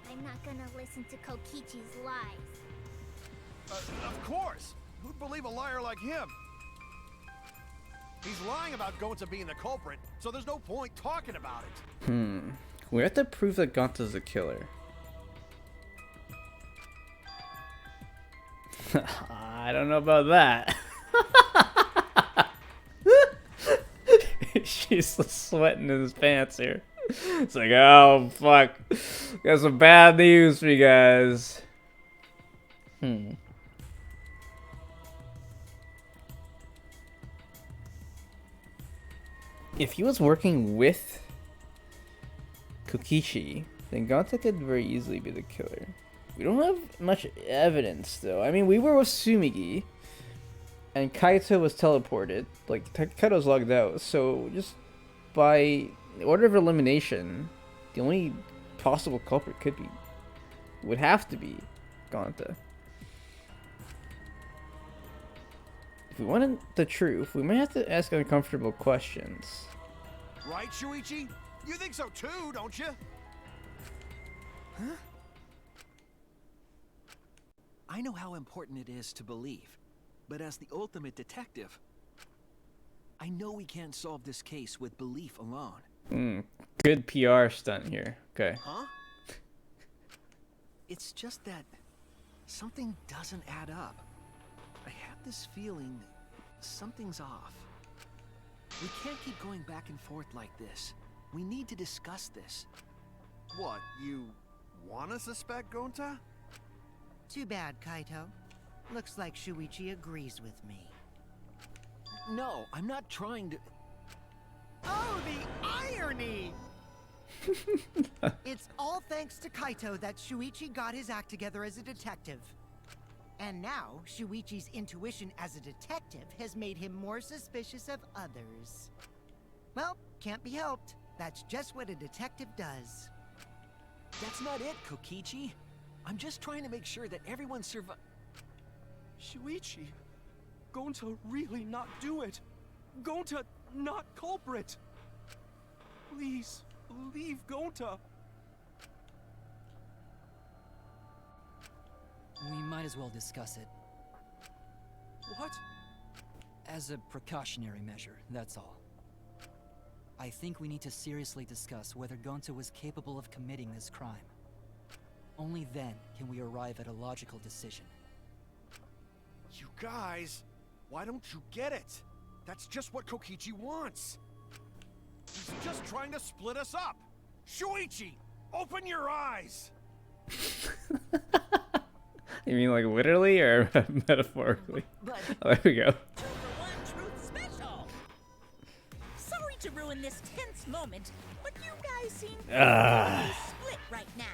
I'm not gonna listen to Kokichi's lies. Of course! Who'd believe a liar like him? He's lying about Gonta being the culprit, so there's no point talking about it. We have to prove that Gonta's the killer. I don't know about that. She's sweating in his pants here. It's like, oh fuck. Got some bad news for you guys. If he was working with Kokichi, then Gonta could very easily be the killer. We don't have much evidence though. I mean, we were with Sumigi, and Kaito was teleported. Like, Kaito's logged out, so just by order of elimination, the only possible culprit would have to be Gonta. If we wanted the truth, we might have to ask uncomfortable questions. Right, Shuichi? You think so too, don't you? Huh? I know how important it is to believe, but as the ultimate detective, I know we can't solve this case with belief alone. Good PR stunt here. Okay. Huh? It's just that something doesn't add up. I have this feeling something's off. We can't keep going back and forth like this. We need to discuss this. What, you wanna suspect Gonta? Too bad, Kaito. Looks like Shuichi agrees with me. No, I'm not trying to... Oh, the irony! It's all thanks to Kaito that Shuichi got his act together as a detective. And now, Shuichi's intuition as a detective has made him more suspicious of others. Well, can't be helped. That's just what a detective does. That's not it, Kokichi. I'm just trying to make sure that everyone Shuichi, Gonta really not do it. Gonta not culprit. Please, believe Gonta. We might as well discuss it. What? As a precautionary measure, that's all. I think we need to seriously discuss whether Gonta was capable of committing this crime. Only then can we arrive at a logical decision. You guys, why don't you get it? That's just what Kokichi wants. He's just trying to split us up. Shuichi, open your eyes. You mean like literally or metaphorically? But Oh, there we go. 2-for-1 Truth Special. Sorry to ruin this tense moment, but you guys seem pretty split right now.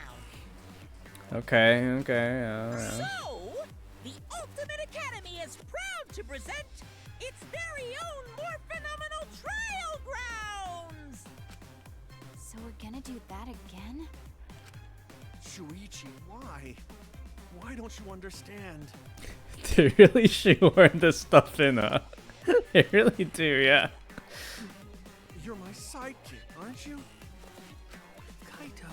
Okay. So, the Ultimate Academy is proud to present its very own more phenomenal trial grounds. So we're gonna do that again? Shuichi, why? Why don't you understand? They really shoehorn this stuff in, huh? They really do, yeah. You're my sidekick, aren't you? Kaito.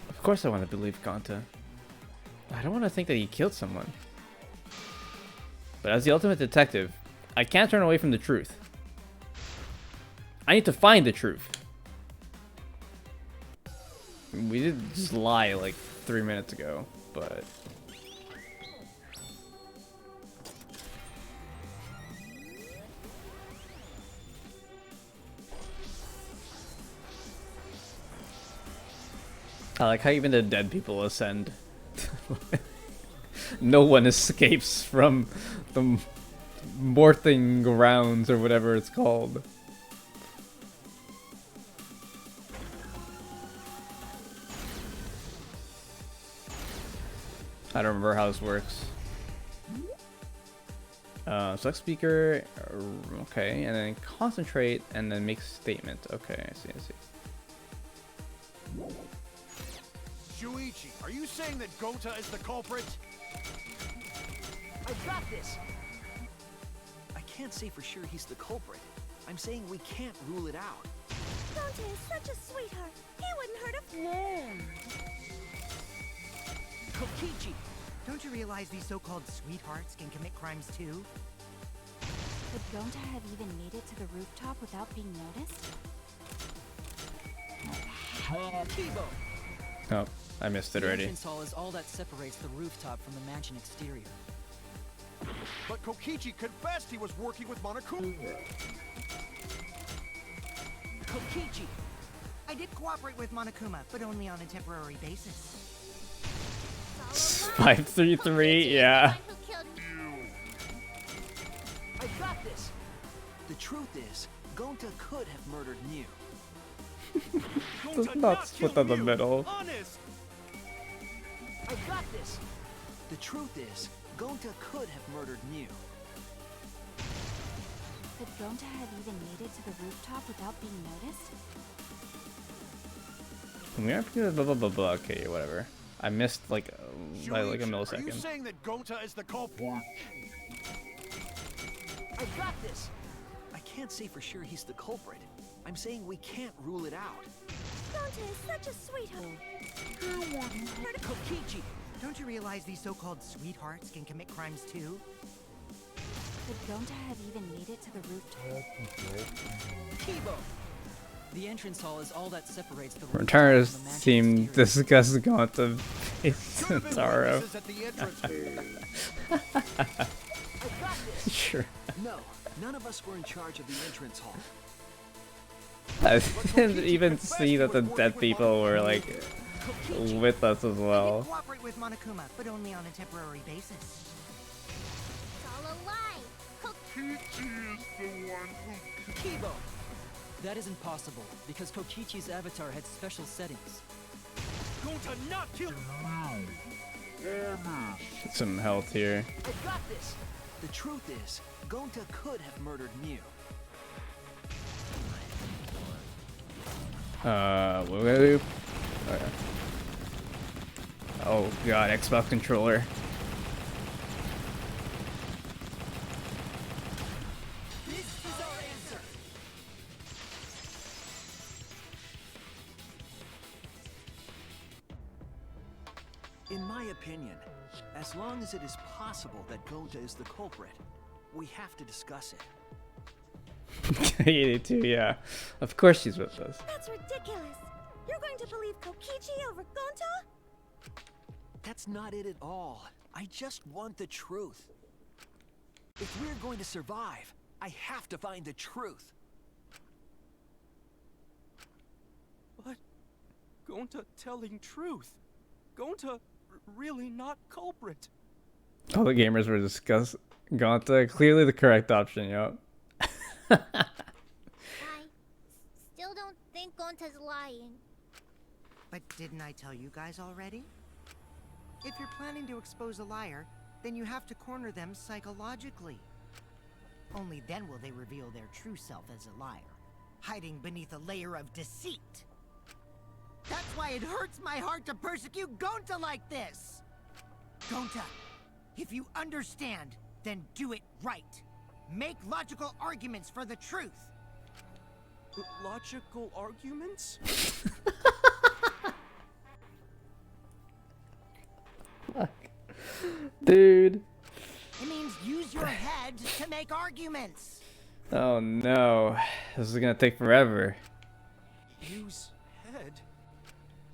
Of Of course I want to believe Gonta. I don't want to think that he killed someone. But as the ultimate detective, I can't turn away from the truth. I need to find the truth. We did just lie like 3 minutes ago, but... I like how even the dead people ascend. No one escapes from the morthing grounds or whatever it's called. I don't remember how this works. Select speaker, okay, and then concentrate, and then make statement. Okay, I see, I see. Shuichi, are you saying that Gonta is the culprit? I've got this! I can't say for sure he's the culprit. I'm saying we can't rule it out. Dante is such a sweetheart. He wouldn't hurt a Kokichi! Don't you realize these so-called sweethearts can commit crimes too? Could Gonta have even made it to the rooftop without being noticed? Kibo! Oh, I missed it The already. entrance hall is all that separates the rooftop from the mansion exterior. But Kokichi confessed he was working with Monokuma. Kokichi! I did cooperate with Monokuma, but only on a temporary basis. 533, yeah. I got this! The truth is, Gonta could have murdered Mew. Does not split down the middle. Honest! I got this! The truth is, Gonta could have murdered Mew. Could Gonta have even made it to the rooftop without being noticed? Blah blah blah blah. Okay, whatever. I missed like by like a Are you millisecond. saying that Gonta is the culprit? I got this! I can't say for sure he's the culprit. I'm saying we can't rule it out. Dante is such a sweetheart. Kokichi! Don't you realize these so-called sweethearts can commit crimes too? Could Gonta have even made it to the rooftop? Kibo! The entrance hall is all that separates the rooftop Returners from the mansion seem exterior. disgusted Gonta face Should have been Taro. witnesses at the entrance. I got this! Sure. No, none of us were in charge of the entrance hall. I didn't even see that the dead people were like with us as I well. did cooperate with Monokuma, but only on a temporary basis. It's all a lie. Kibo! That isn't possible, because Kokichi's avatar had special settings. Gonta not kill. Get some health here. I got this! The truth is, Gonta could have murdered Mew. What we gonna do? Okay. Oh god, Xbox controller. This is our answer! In my opinion, as long as it is possible that Gonta is the culprit, we have to discuss it. 82, yeah. Of course she's with us. That's ridiculous. You're going to believe Kokichi over Gonta? That's not it at all. I just want the truth. If we're going to survive, I have to find the truth. But Gonta telling truth. Gonta really not culprit. All the gamers were discuss Gonta. Clearly the correct option, yo. I still don't think Gonta's lying. But didn't I tell you guys already? If you're planning to expose a liar, then you have to corner them psychologically. Only then will they reveal their true self as a liar, hiding beneath a layer of deceit. That's why it hurts my heart to persecute Gonta like this! Gonta, if you understand, then do it right. Make logical arguments for the truth. Logical arguments? Dude. It means use your head to make arguments. Oh no. This is gonna take forever. Use head?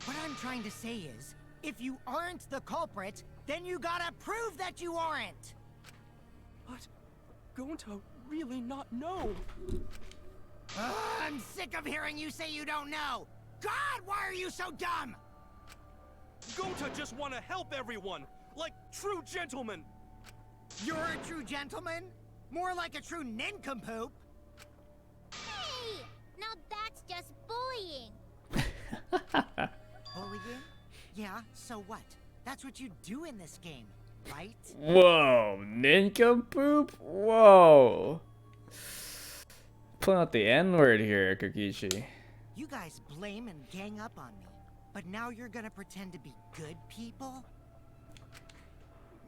What I'm trying to say is, if you aren't the culprit, then you gotta prove that you aren't. But Gonta really not know. Ugh, I'm sick of hearing you say you don't know. God, why are you so dumb? Gonta just want to help everyone, like true gentlemen. You're a true gentleman? More like a true nincompoop. Hey! Now that's just bullying. Bullying? Yeah, so what? That's what you do in this game, right? Whoa, nincompoop? Whoa. Pulling out the N-word here, Kokichi. You guys blame and gang up on me, but now you're gonna pretend to be good people?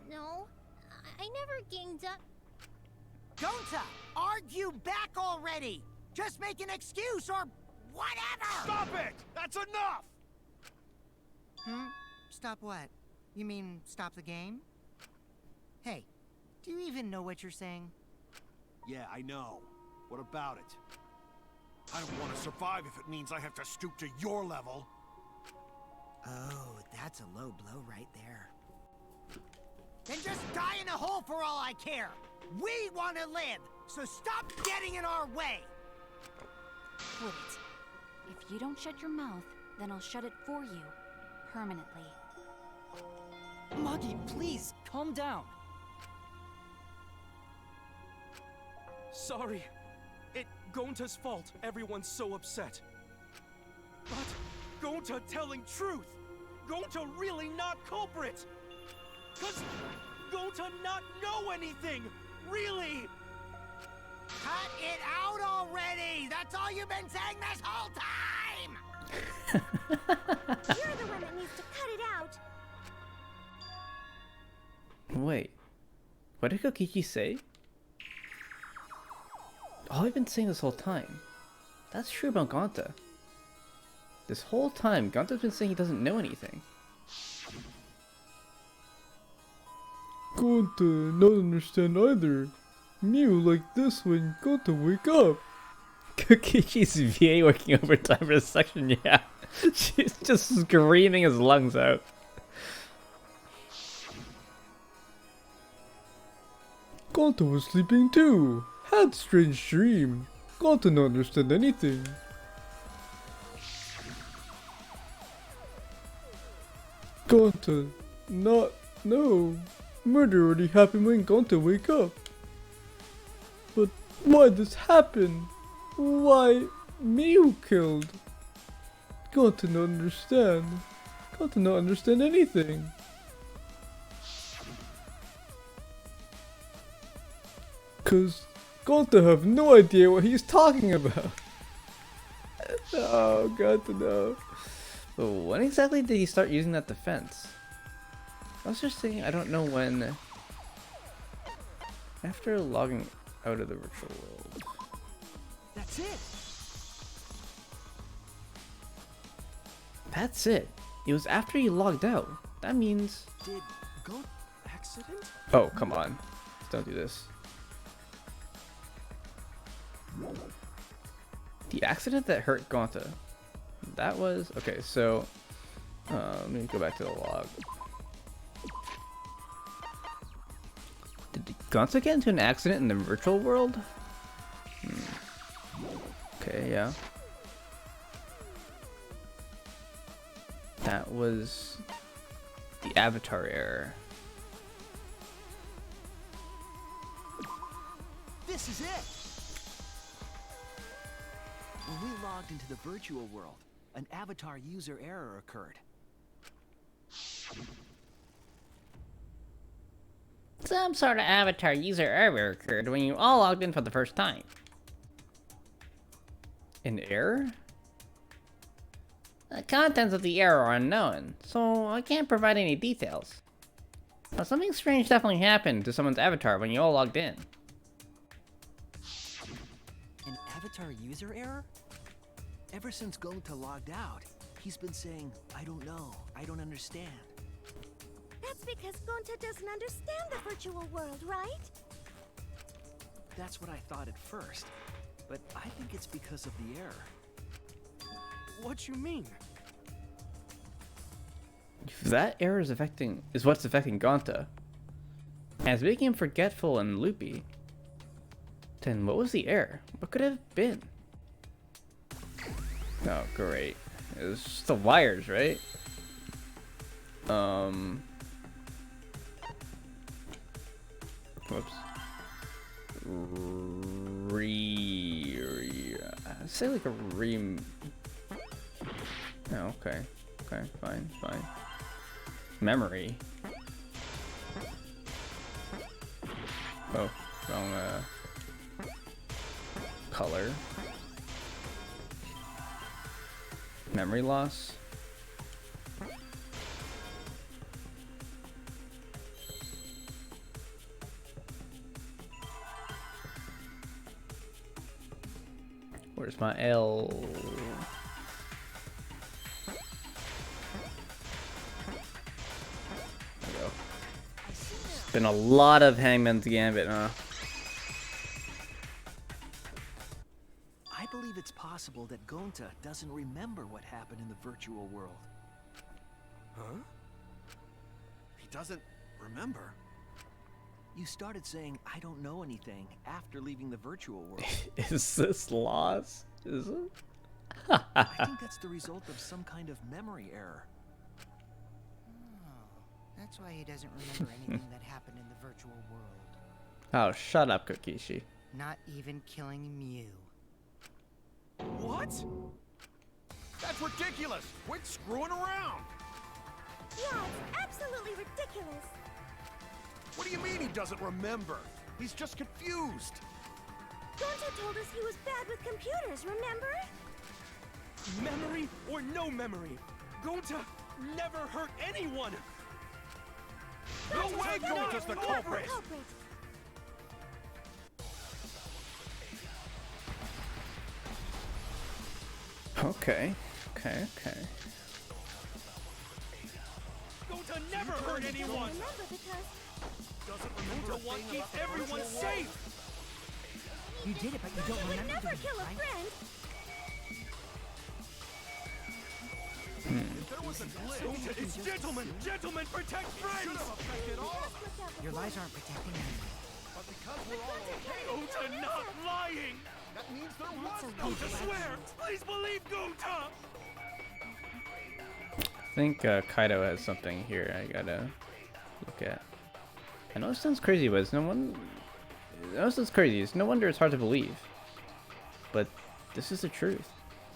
No, I never ganged up. Gonta, argue back already! Just make an excuse or whatever! Stop it! That's enough! Stop what? You mean stop the game? Hey, do you even know what you're saying? Yeah, I know. What about it? I don't want to survive if it means I have to stoop to your level. Oh, that's a low blow right there. Then just die in a hole for all I care! We want to live, so stop getting in our way! Quit it. If you don't shut your mouth, then I'll shut it for you. Permanently. Magi, please, calm down. Sorry. It Gonta's fault everyone's so upset. But Gonta telling truth. Gonta really not culprit. Cause Gonta not know anything. Really. Cut it out already! That's all you've been saying this whole time! You're the one that needs to cut it out. Wait. What did Kokichi say? All I've been saying this whole time. That's true about Gonta. This whole time, Gonta's been saying he doesn't know anything. Gonta, not understand either. Mew like this when Gonta wake up. Kokichi's VA working overtime for this section, yeah. She's just screaming his lungs out. Gonta was sleeping too. Had strange dream. Gonta not understand anything. Gonta, not no. Murder already happened when Gonta wake up. But why this happen? Why Mew killed? Gonta not understand. Gonta not understand anything. Cause Gonta have no idea what he's talking about. Oh, Gonta no. But when exactly did he start using that defense? I was just thinking, I don't know when. After logging out of the virtual world. That's it. That's it. It was after he logged out. That means. Did Gonta accident? Oh, come on. Don't do this. The accident that hurt Gonta. That was. Okay, so. Let me go back to the log. Did Gonta get into an accident in the virtual world? Okay, yeah. That was the avatar error. This is it! When we logged into the virtual world, an avatar user error occurred. Some sort of avatar user error occurred when you all logged in for the first time. An error? The contents of the error are unknown, so I can't provide any details. But something strange definitely happened to someone's avatar when you all logged in. An avatar user error? Ever since Gonta logged out, he's been saying, I don't know, I don't understand. That's It's because Gonta doesn't understand the virtual world, right? That's what I thought at first, but I think it's because of the error. What you mean? If that error is what's affecting Gonta, and it's making him forgetful and loopy, then what was the error? What could it have been? Oh, great. It was just the wires, right? Whoops. Say like a Oh, okay. Okay, fine. Memory. Oh, wrong, color. Memory loss. Where's my L? There we go. It's been a lot of Hangman's Gambit, huh? I believe it's possible that Gonta doesn't remember what happened in the virtual world. Huh? He doesn't remember? You started saying, I don't know anything, after leaving the virtual world. Is this lost? Is it? I think that's the result of some kind of memory error. Oh, that's why he doesn't remember anything that happened in the virtual world. Oh, shut up, Kokishi. Not even killing Mew. What? That's ridiculous! Quit screwing around! Yeah, it's absolutely ridiculous. What do you mean he doesn't remember? He's just confused. Gonta told us he was bad with computers, remember? Memory or no memory, Gonta never hurt anyone! No way Gonta's the culprit! Okay. Gonta never hurt anyone! Remember because Gonta wants to keep everyone safe! You did it, but you don't he would remember never doing kill it, a right? friend. If there was a glitch, Gonta is gentlemen protect friends! Your lies aren't protecting anyone. but because we're all okay, Gonta not lying! that means there was no Gonta swear! Please believe Gonta! I think Kaido has something here I gotta look at. I know it sounds crazy, but it's no wonder it's hard to believe. But this is the truth.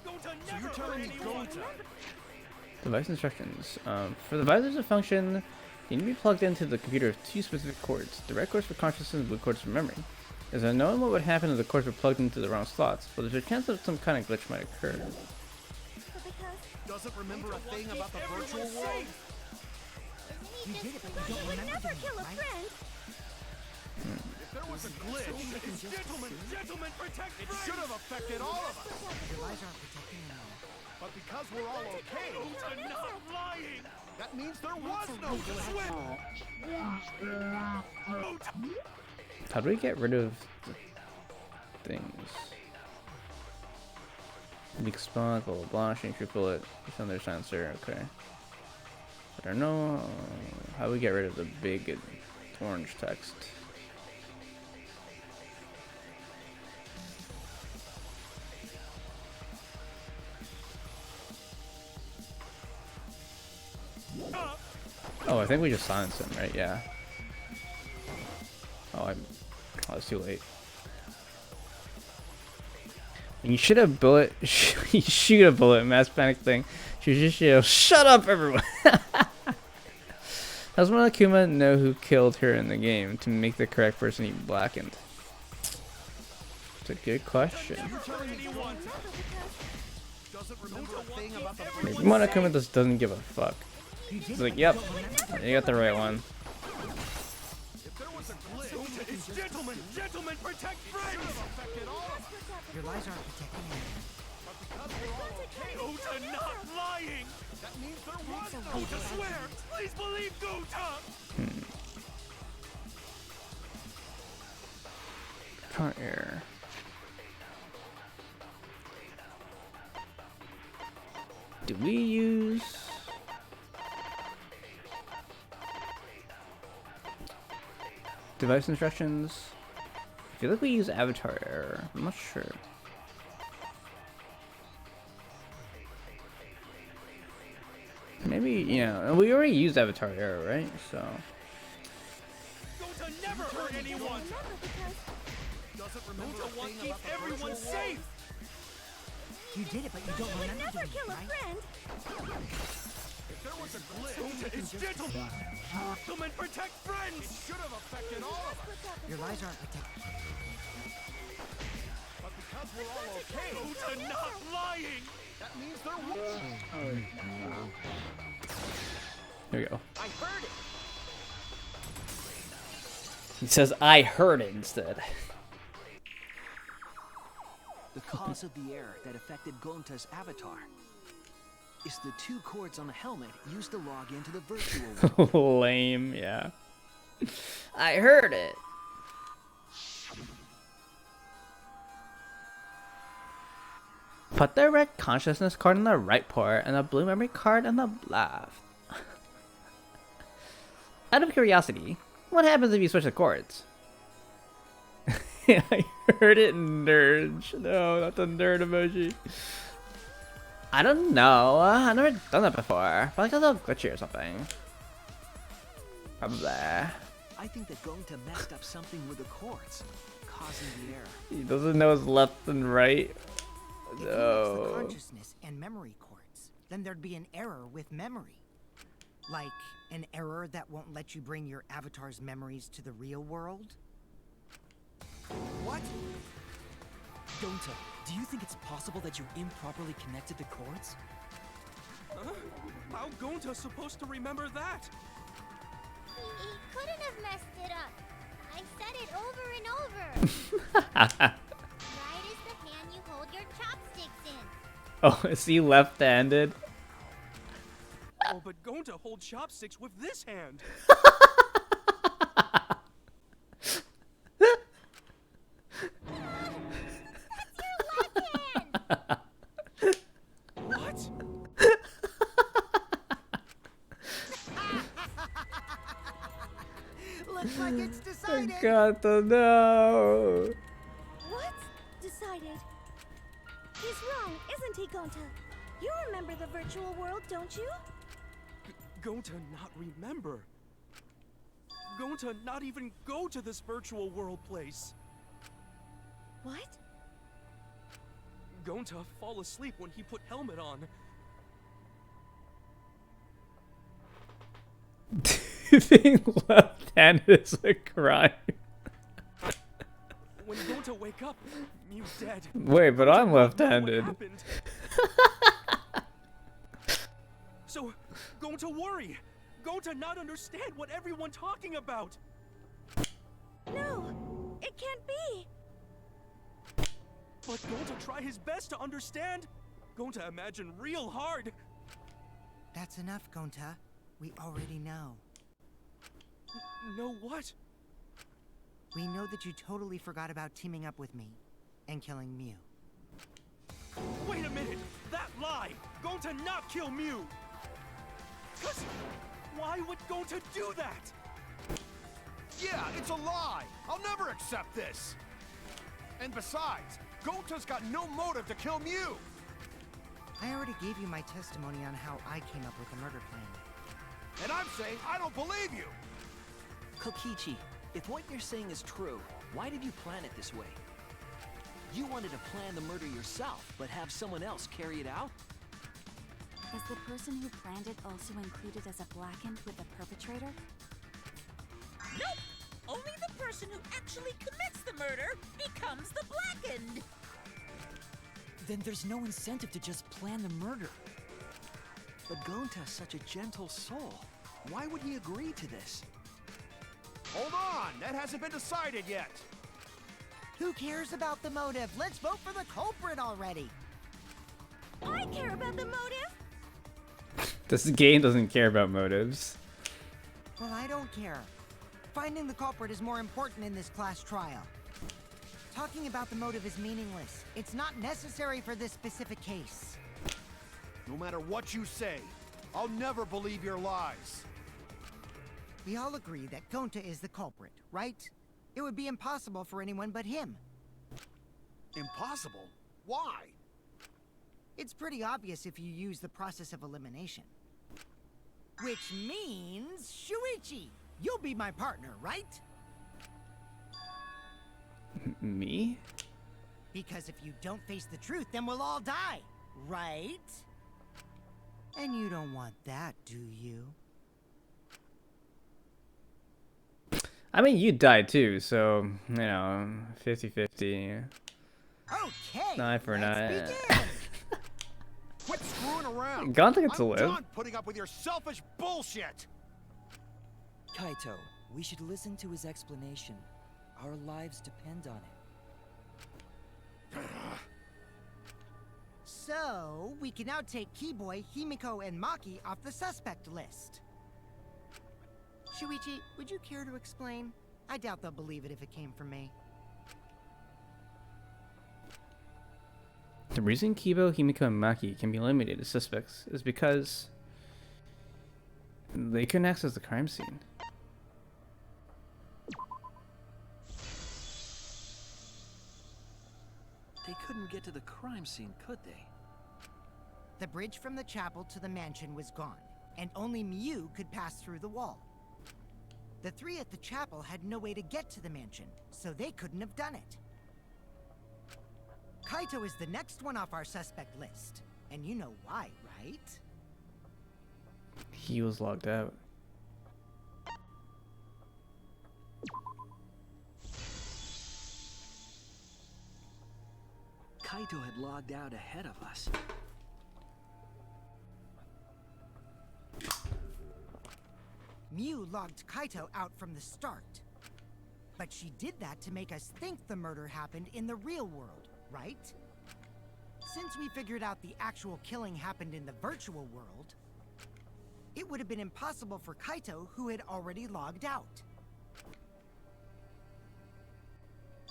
Gonta So never you're telling me hurt anyone! Gonta? Device instructions. For the visor to function, you need to be plugged into the computer with two specific cords. The red cords for consciousness and blue cords for memory. There's unknown what would happen if the cords were plugged into the wrong slots, but there's a chance that some kind of glitch might occur. Doesn't remember a thing about the virtual world? You did it, but you don't He would remember never doing kill it, a right? friend. If there was a glitch, Gentlemen protect it friends! should have affected all of us. Your lies aren't protecting anyone. But because we're all okay, Gonta not lying! that means there was no glitch. How do we get rid of the things? Weak spot, blah blah blah, change your bullet, thunder sensor, okay. I don't know how we get rid of the big orange text. Oh, I think we just silenced him, right? Yeah. Oh, I was too late. You should have bullet. You shoot a bullet. Mass panic thing. Shut up, everyone. Does Monokuma know who killed her in the game to make the correct person eat blackened? It's a good question. Maybe Monokuma just doesn't give a fuck. He's like, yep, you got the right one. Gentlemen protect friends! Your lies aren't protecting anyone. Gonta not lying! That means there was no Gonta swear! Please believe Gonta! Avatar error. Do we use... device instructions? I feel like we use avatar error. I'm not sure. Maybe, you know, we already used avatar error, right? So. Gota never hurt anyone! Gota wants to keep everyone safe! You did it, but you don't remember Never doing kill it, a right? friend. If there was a glitch, Gota is gentleman! Gentlemen protect friends! it should have affected all of us. Your lies aren't protected. But because we're all okay, Gota not lying! that means there was. Here we go. I heard it. He says, I heard it instead. The cause of the error that affected Gonta's avatar is the 2 cords on the helmet used to log into the virtual world. Lame, yeah. I heard it. Put the red consciousness card in the right port and the blue memory card in the left. Out of curiosity, what happens if you switch the cords? I heard it, nerd. No, not the nerd emoji. I don't know. I've never done that before. Probably because of glitchy or something. Probably. I think that Gonta messed up something with the cords, causing the error. He doesn't know his left and right. If you mix the No. consciousness and memory cords, then there'd be an error with memory. Like an error that won't let you bring your avatar's memories to the real world? What? Gonta, do you think it's possible that you improperly connected the cords? Huh? How Gonta's supposed to remember that? He couldn't have messed it up. I said it over and over. Right is the hand you hold your chopsticks in. Oh, is he left-handed? Oh, but Gonta holds chopsticks with this hand. What? Looks like it's decided. I got to know. What? Decided. He's wrong, isn't he, Gonta? You remember the virtual world, don't you? Gonta not remember. Gonta not even go to this virtual world place. What? Gonta fall asleep when he put helmet on. Being left-handed is a crime. When Gonta wake up, Mew's dead. Wait, but I'm What left-handed. happened? So, Gonta worry. Gonta not understand what everyone talking about. No, it can't be. But Gonta try his best to understand. Gonta imagine real hard. That's enough, Gonta. We already know. Know what? We know that you totally forgot about teaming up with me and killing Mew. Wait a minute! That lie! Gonta not kill Mew! Cause why would Gonta do that? Yeah, it's a lie. I'll never accept this. And besides, Gonta's got no motive to kill Mew. I already gave you my testimony on how I came up with the murder plan. And I'm saying I don't believe you. Kokichi, if what you're saying is true, why did you plan it this way? You wanted to plan the murder yourself, but have someone else carry it out? Is the person who planned it also included as a blackened with the perpetrator? Nope! Only the person who actually commits the murder becomes the blackened! Then there's no incentive to just plan the murder. But Gonta's such a gentle soul. Why would he agree to this? Hold on, that hasn't been decided yet. Who cares about the motive? Let's vote for the culprit already. I care about the motive. This game doesn't care about motives. Well, I don't care. Finding the culprit is more important in this class trial. Talking about the motive is meaningless. It's not necessary for this specific case. No matter what you say, I'll never believe your lies. We all agree that Gonta is the culprit, right? It would be impossible for anyone but him. Impossible? Why? It's pretty obvious if you use the process of elimination. Which means, Shuichi, you'll be my partner, right? Me? Because if you don't face the truth, then we'll all die, right? And you don't want that, do you? I mean, you died too, so, you know, 50-50. Okay, 9 for 9. Begin. Quit screwing around. Gonta gets to I'm live. done putting up with your selfish bullshit. Kaito, we should listen to his explanation. Our lives depend on it. So, we can now take Keyboy, Himiko, and Maki off the suspect list. Shuichi, would you care to explain? I doubt they'll believe it if it came from me. The reason Kibo, Himiko, and Maki can be eliminated as suspects is because they couldn't access the crime scene. They couldn't get to the crime scene, could they? The bridge from the chapel to the mansion was gone, and only Miu could pass through the wall. The three at the chapel had no way to get to the mansion, so they couldn't have done it. Kaito is the next one off our suspect list, and you know why, right? He was logged out. Kaito had logged out ahead of us. Miu logged Kaito out from the start. But she did that to make us think the murder happened in the real world, right? Since we figured out the actual killing happened in the virtual world, it would have been impossible for Kaito, who had already logged out.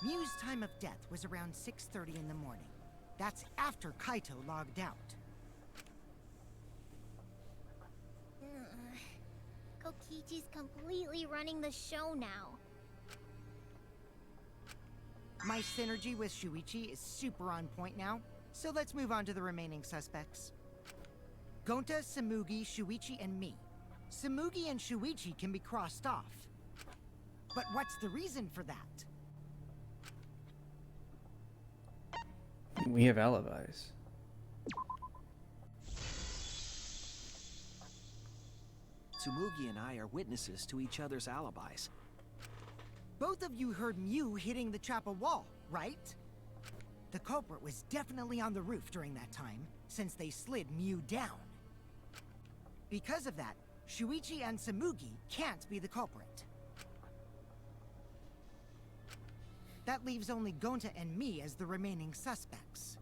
Miu's time of death was around 6:30 in the morning. That's after Kaito logged out. Kokichi's completely running the show now. My synergy with Shuichi is super on point now, so let's move on to the remaining suspects. Gonta, Samugi, Shuichi, and me. Samugi and Shuichi can be crossed off. But what's the reason for that? We have alibis. Tsumugi and I are witnesses to each other's alibis. Both of you heard Miu hitting the chapel wall, right? The culprit was definitely on the roof during that time, since they slid Miu down. Because of that, Shuichi and Samugi can't be the culprit. That leaves only Gonta and me as the remaining suspects.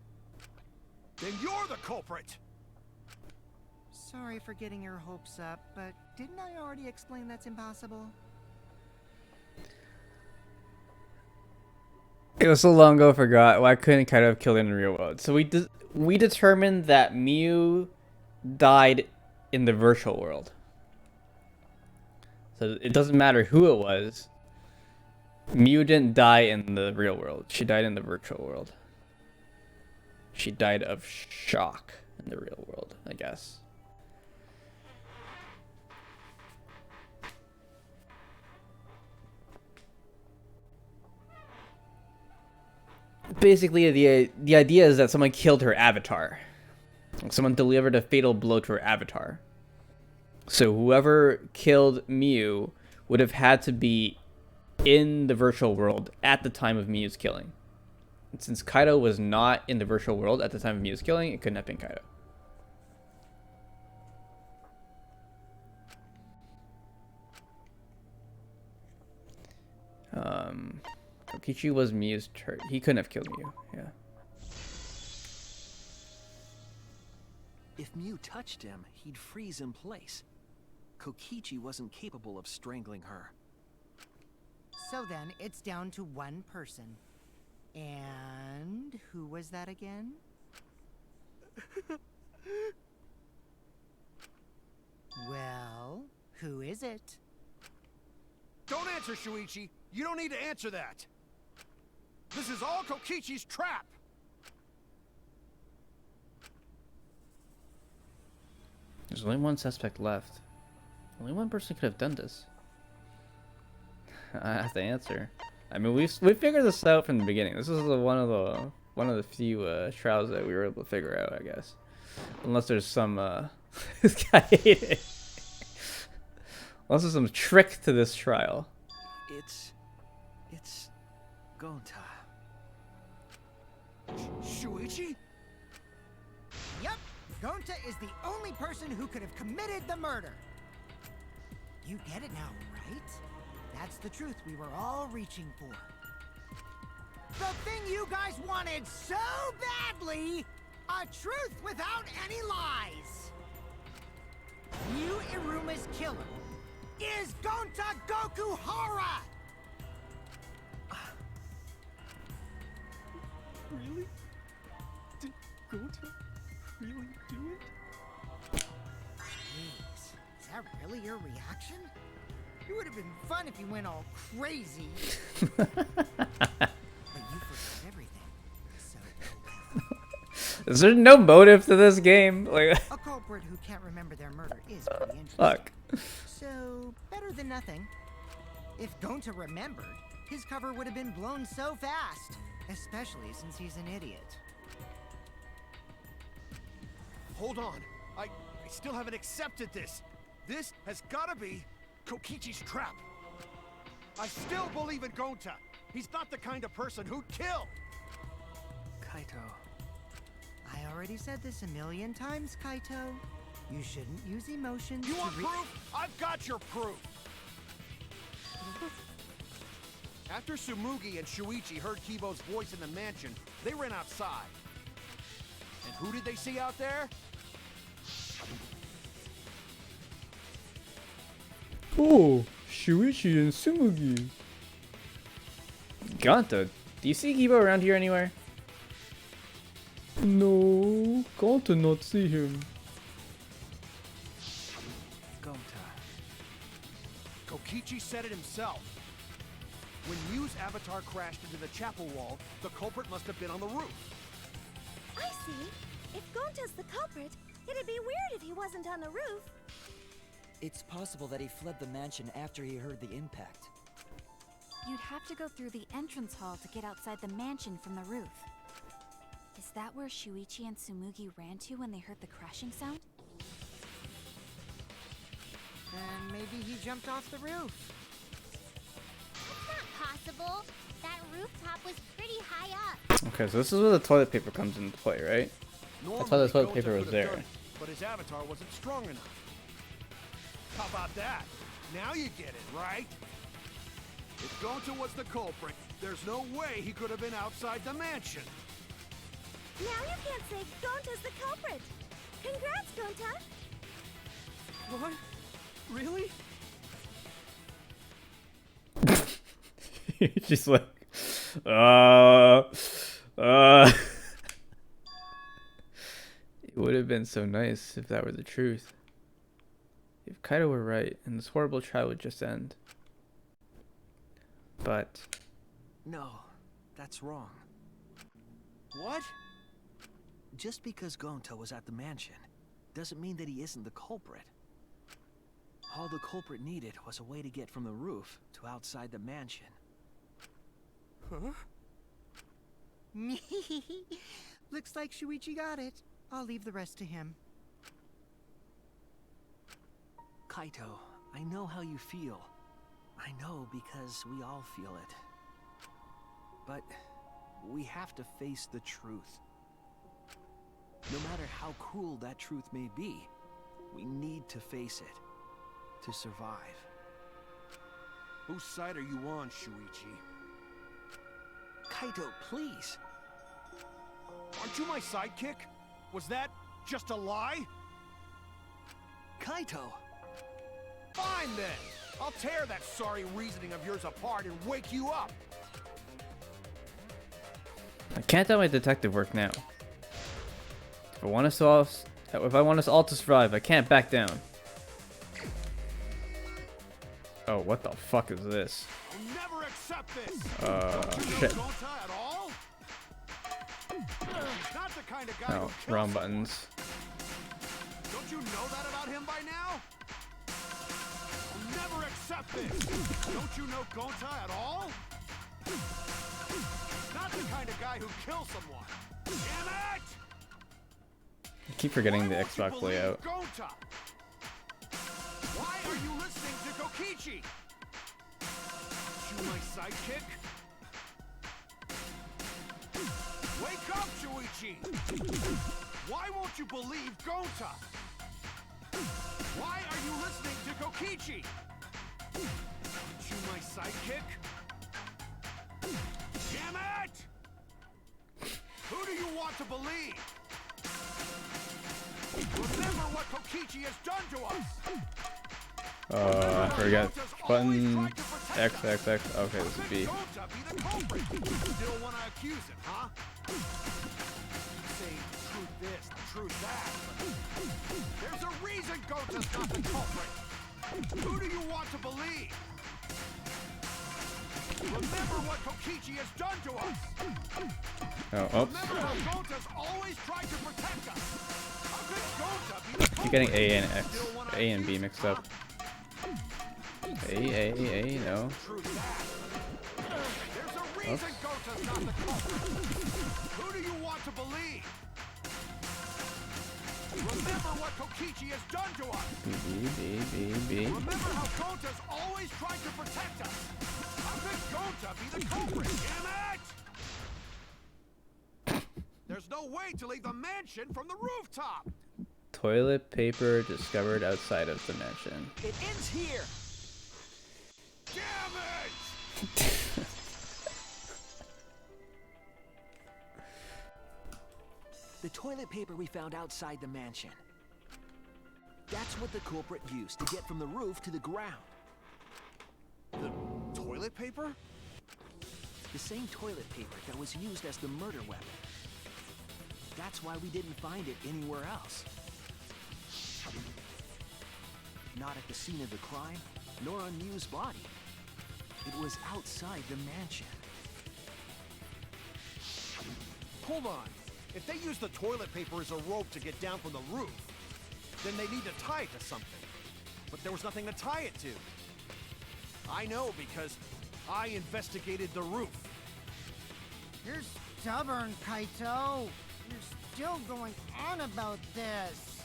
Then you're the culprit! Sorry for getting your hopes up, but didn't I already explain that's impossible? It was so long ago, I forgot. Why couldn't Kaito have killed in the real world? So we determined that Miu died in the virtual world. So it doesn't matter who it was. Miu didn't die in the real world. She died in the virtual world. She died of shock in the real world, I guess. Basically, the idea is that someone killed her avatar. Someone delivered a fatal blow to her avatar. So whoever killed Miu would have had to be in the virtual world at the time of Miu's killing. And since Kaito was not in the virtual world at the time of Miu's killing, it couldn't have been Kaito. Kokichi was Miu's turret. He couldn't have killed Miu, yeah. If Miu touched him, he'd freeze in place. Kokichi wasn't capable of strangling her. So then, it's down to one person. And who was that again? Well, who is it? Don't answer, Shuichi. You don't need to answer that. This is all Kokichi's trap. There's only one suspect left. Only one person could have done this. I have to answer. I mean, we figured this out from the beginning. This is one of the few trials that we were able to figure out, I guess. Unless there's some this guy hated it. Unless there's some trick to this trial. It's Gonta. Shuichi? Yep, Gonta is the only person who could have committed the murder. You get it now, right? That's the truth we were all reaching for. The thing you guys wanted so badly! A truth without any lies! Yu Iruma's killer is Gonta Gokuhara! Really? Did Gonta really do it? Jeez, is that really your reaction? It would have been fun if you went all crazy. But you forgot everything. So Is there no motive to this game? Like a culprit who can't remember their murder is pretty interesting. fuck. So better than nothing. If Gonta remembered, his cover would have been blown so fast. Especially since he's an idiot. Hold on. I still haven't accepted this. This has gotta be Kokichi's trap. I still believe in Gonta. He's not the kind of person who'd kill. Kaito. I already said this a million times, Kaito. You shouldn't use emotions. You to want proof? I've got your proof. After Tsumugi and Shuichi heard Kibo's voice in the mansion, they ran outside. And who did they see out there? Oh, Shuichi and Tsumugi. Gonta, do you see Kibo around here anywhere? No, Gonta not see him. Gonta. Kokichi said it himself. When Yu's avatar crashed into the chapel wall, the culprit must have been on the roof. I see. If Gonta's the culprit, it'd be weird if he wasn't on the roof. It's possible that he fled the mansion after he heard the impact. You'd have to go through the entrance hall to get outside the mansion from the roof. Is that where Shuichi and Tsumugi ran to when they heard the crashing sound? Then maybe he jumped off the roof. It's not possible. That rooftop was pretty high up. Okay, so this is where the toilet paper comes into play, right? That's why the toilet Gonta paper was could have there. done it, but his avatar wasn't strong enough. How about that? Now you get it, right? If Gonta was the culprit, there's no way he could have been outside the mansion. Now you can't say Gonta's the culprit. Congrats, Gonta. What? Really? She's like, It would have been so nice if that were the truth. If Kaito were right, and this horrible trial would just end. But No, that's wrong. What? Just because Gonta was at the mansion doesn't mean that he isn't the culprit. All the culprit needed was a way to get from the roof to outside the mansion. Huh? Looks like Shuichi got it. I'll leave the rest to him. Kaito, I know how you feel. I know because we all feel it. But we have to face the truth. No matter how cruel that truth may be, we need to face it to survive. Whose side are you on, Shuichi? Kaito, please. Aren't you my sidekick? Was that just a lie? Kaito! Fine then! I'll tear that sorry reasoning of yours apart and wake you up! I can't do my detective work now. If I want us all to survive, I can't back down. Oh, what the fuck is this? I'll never accept this. Shit. Gonta at all? He's not the kind of guy Oh, who kills wrong someone. buttons. Don't you know that about him by now? I'll never accept this. Don't you know Gonta at all? He's not the kind of guy who kills someone. Damn it! I keep forgetting the Xbox layout. Gonta? Why are you listening to Kokichi? You my sidekick? Wake up, Shuichi! Why won't you believe Gonta? Why are you listening to Kokichi? Aren't you my sidekick? Damn it! Who do you want to believe? Remember what Kokichi has done to us! I forgot. Button X, X, X. Okay, this is B. Still want to accuse him, huh? Say truth this, truth that. There's a reason Gonta's not the culprit. Who do you want to believe? Remember what Kokichi has done to us. Oh, oops. Remember how Gonta's always tried to protect us. How could Gonta be the culprit? Keep getting A and X, A and B mixed up. A, no. There's a reason Gonta's not the culprit. Who do you want to believe? Remember what Kokichi has done to us. B. Remember how Gonta's always tried to protect us. How could Gonta be the culprit? Damn it! There's no way to leave the mansion from the rooftop. Toilet paper discovered outside of the mansion. It ends here. Damn it! The toilet paper we found outside the mansion. That's what the culprit used to get from the roof to the ground. The toilet paper? The same toilet paper that was used as the murder weapon. That's why we didn't find it anywhere else. Not at the scene of the crime, nor on Mew's body. It was outside the mansion. Hold on. If they use the toilet paper as a rope to get down from the roof, then they need to tie it to something. But there was nothing to tie it to. I know because I investigated the roof. You're stubborn, Kaito. You're still going on about this.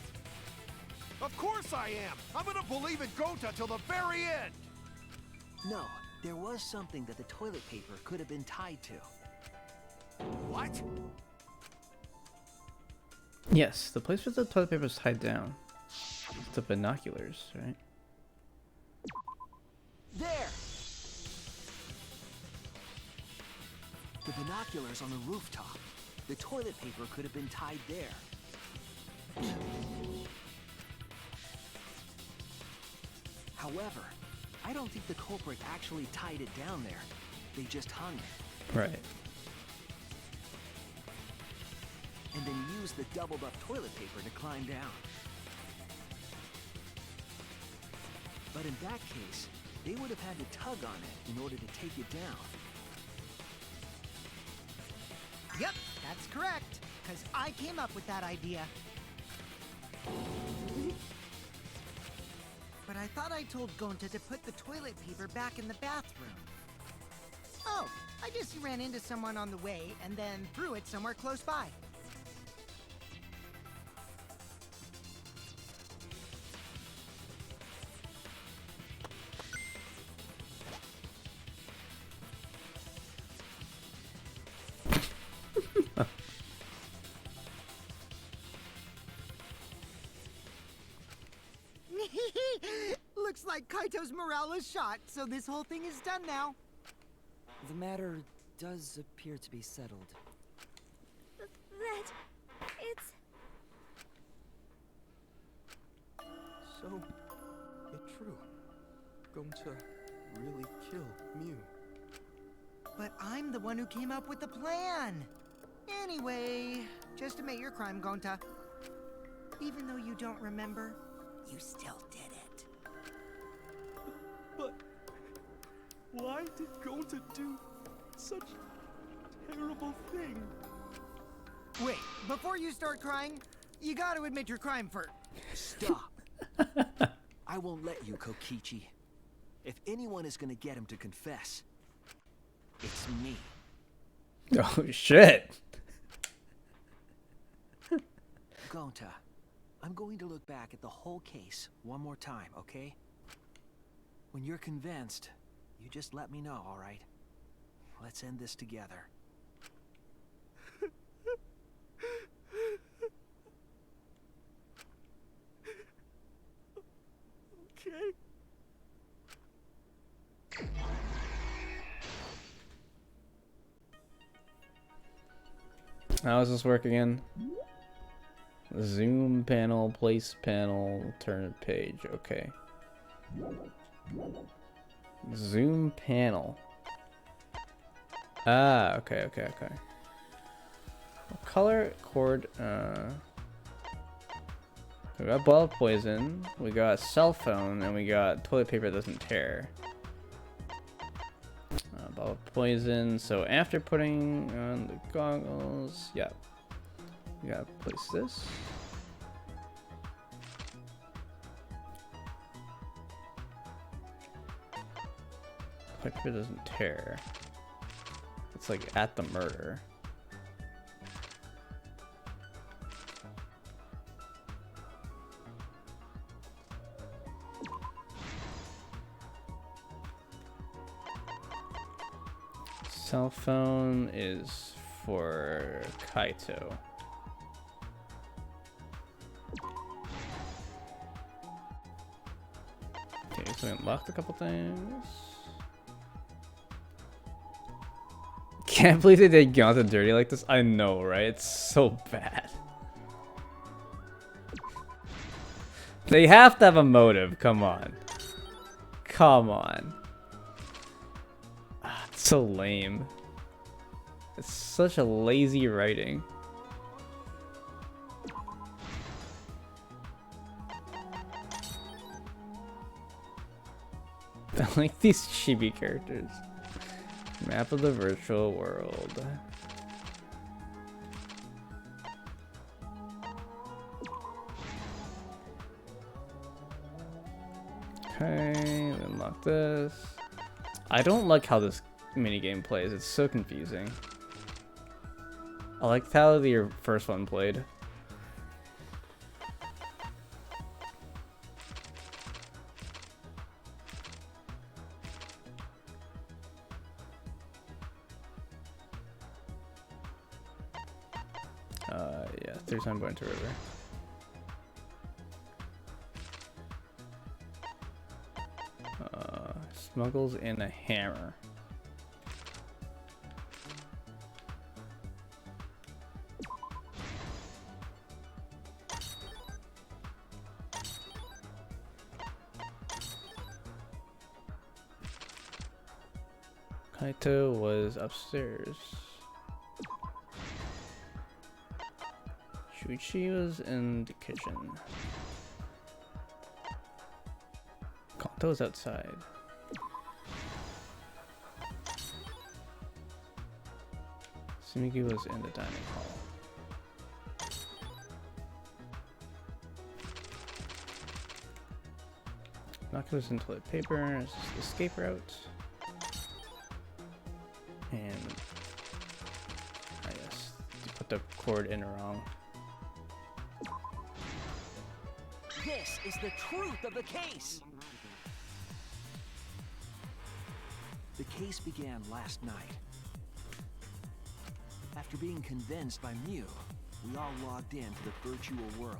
Of course I am! I'm gonna believe in Gonta till the very end! No, there was something that the toilet paper could have been tied to. What? Yes, the place where the toilet paper is tied down. It's the binoculars, right? There! The binoculars on the rooftop. The toilet paper could have been tied there. However, I don't think the culprit actually tied it down there. They just hung it. Right. And then used the doubled up toilet paper to climb down. But in that case, they would have had to tug on it in order to take it down. Yep, that's correct. Because I came up with that idea. But I thought I told Gonta to put the toilet paper back in the bathroom. Oh, I just ran into someone on the way and then threw it somewhere close by. Looks like Kaito's morale is shot, so this whole thing is done now. The matter does appear to be settled. It's... So, it's true. Gonta really kill Mew. But I'm the one who came up with the plan. Anyway, just admit your crime, Gonta. Even though you don't remember, you still did it. But why did Gonta do such a terrible thing? Wait, before you start crying, you gotta admit your crime first. Stop. I won't let you, Kokichi. If anyone is gonna get him to confess, it's me. Oh shit. Gonta, I'm going to look back at the whole case one more time, okay? When you're convinced, you just let me know, alright? Let's end this together. Okay. How does this work again? Zoom panel, place panel, turn page. Okay. Zoom panel. Ah, okay. Color chord. We got ball of poison. We got cell phone, and we got toilet paper that doesn't tear. Ball of poison. So after putting on the goggles, yeah. We gotta place this. Paper doesn't tear. It's like at the murder. Cell phone is for Kaito. Okay, so we unlocked a couple things. Can't believe they did Gonta dirty like this. I know, right? It's so bad. They have to have a motive. Come on. Come on. Ah, it's so lame. It's such a lazy writing. I like these chibi characters. Map of the virtual world. Okay, unlock this. I don't like how this minigame plays. It's so confusing. I like how your first one played. Yeah, 3 times going to river. Smuggles in a hammer. Kaito was upstairs. Shuichi was in the kitchen. Kanto's outside. Sumiki was in the dining hall. Naka was in toilet paper. This is the escape route. And I guess you put the cord in wrong. This is the truth of the case! The case began last night. After being convinced by Mew, we all logged into the virtual world.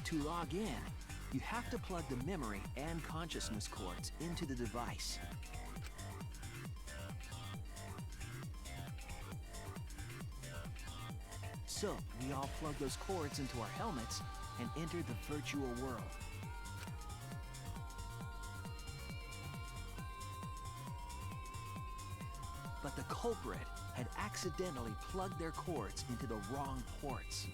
To log in, you have to plug the memory and consciousness cords into the device. So, we all plug those cords into our helmets and enter the virtual world. But the culprit had accidentally plugged their cords into the wrong ports.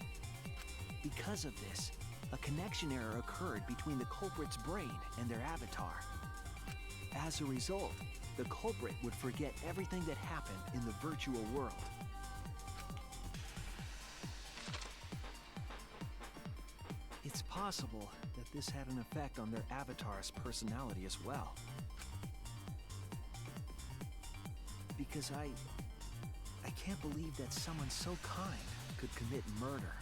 Because of this, a connection error occurred between the culprit's brain and their avatar. As a result, the culprit would forget everything that happened in the virtual world. It's possible that this had an effect on their avatar's personality as well. Because I can't believe that someone so kind could commit murder.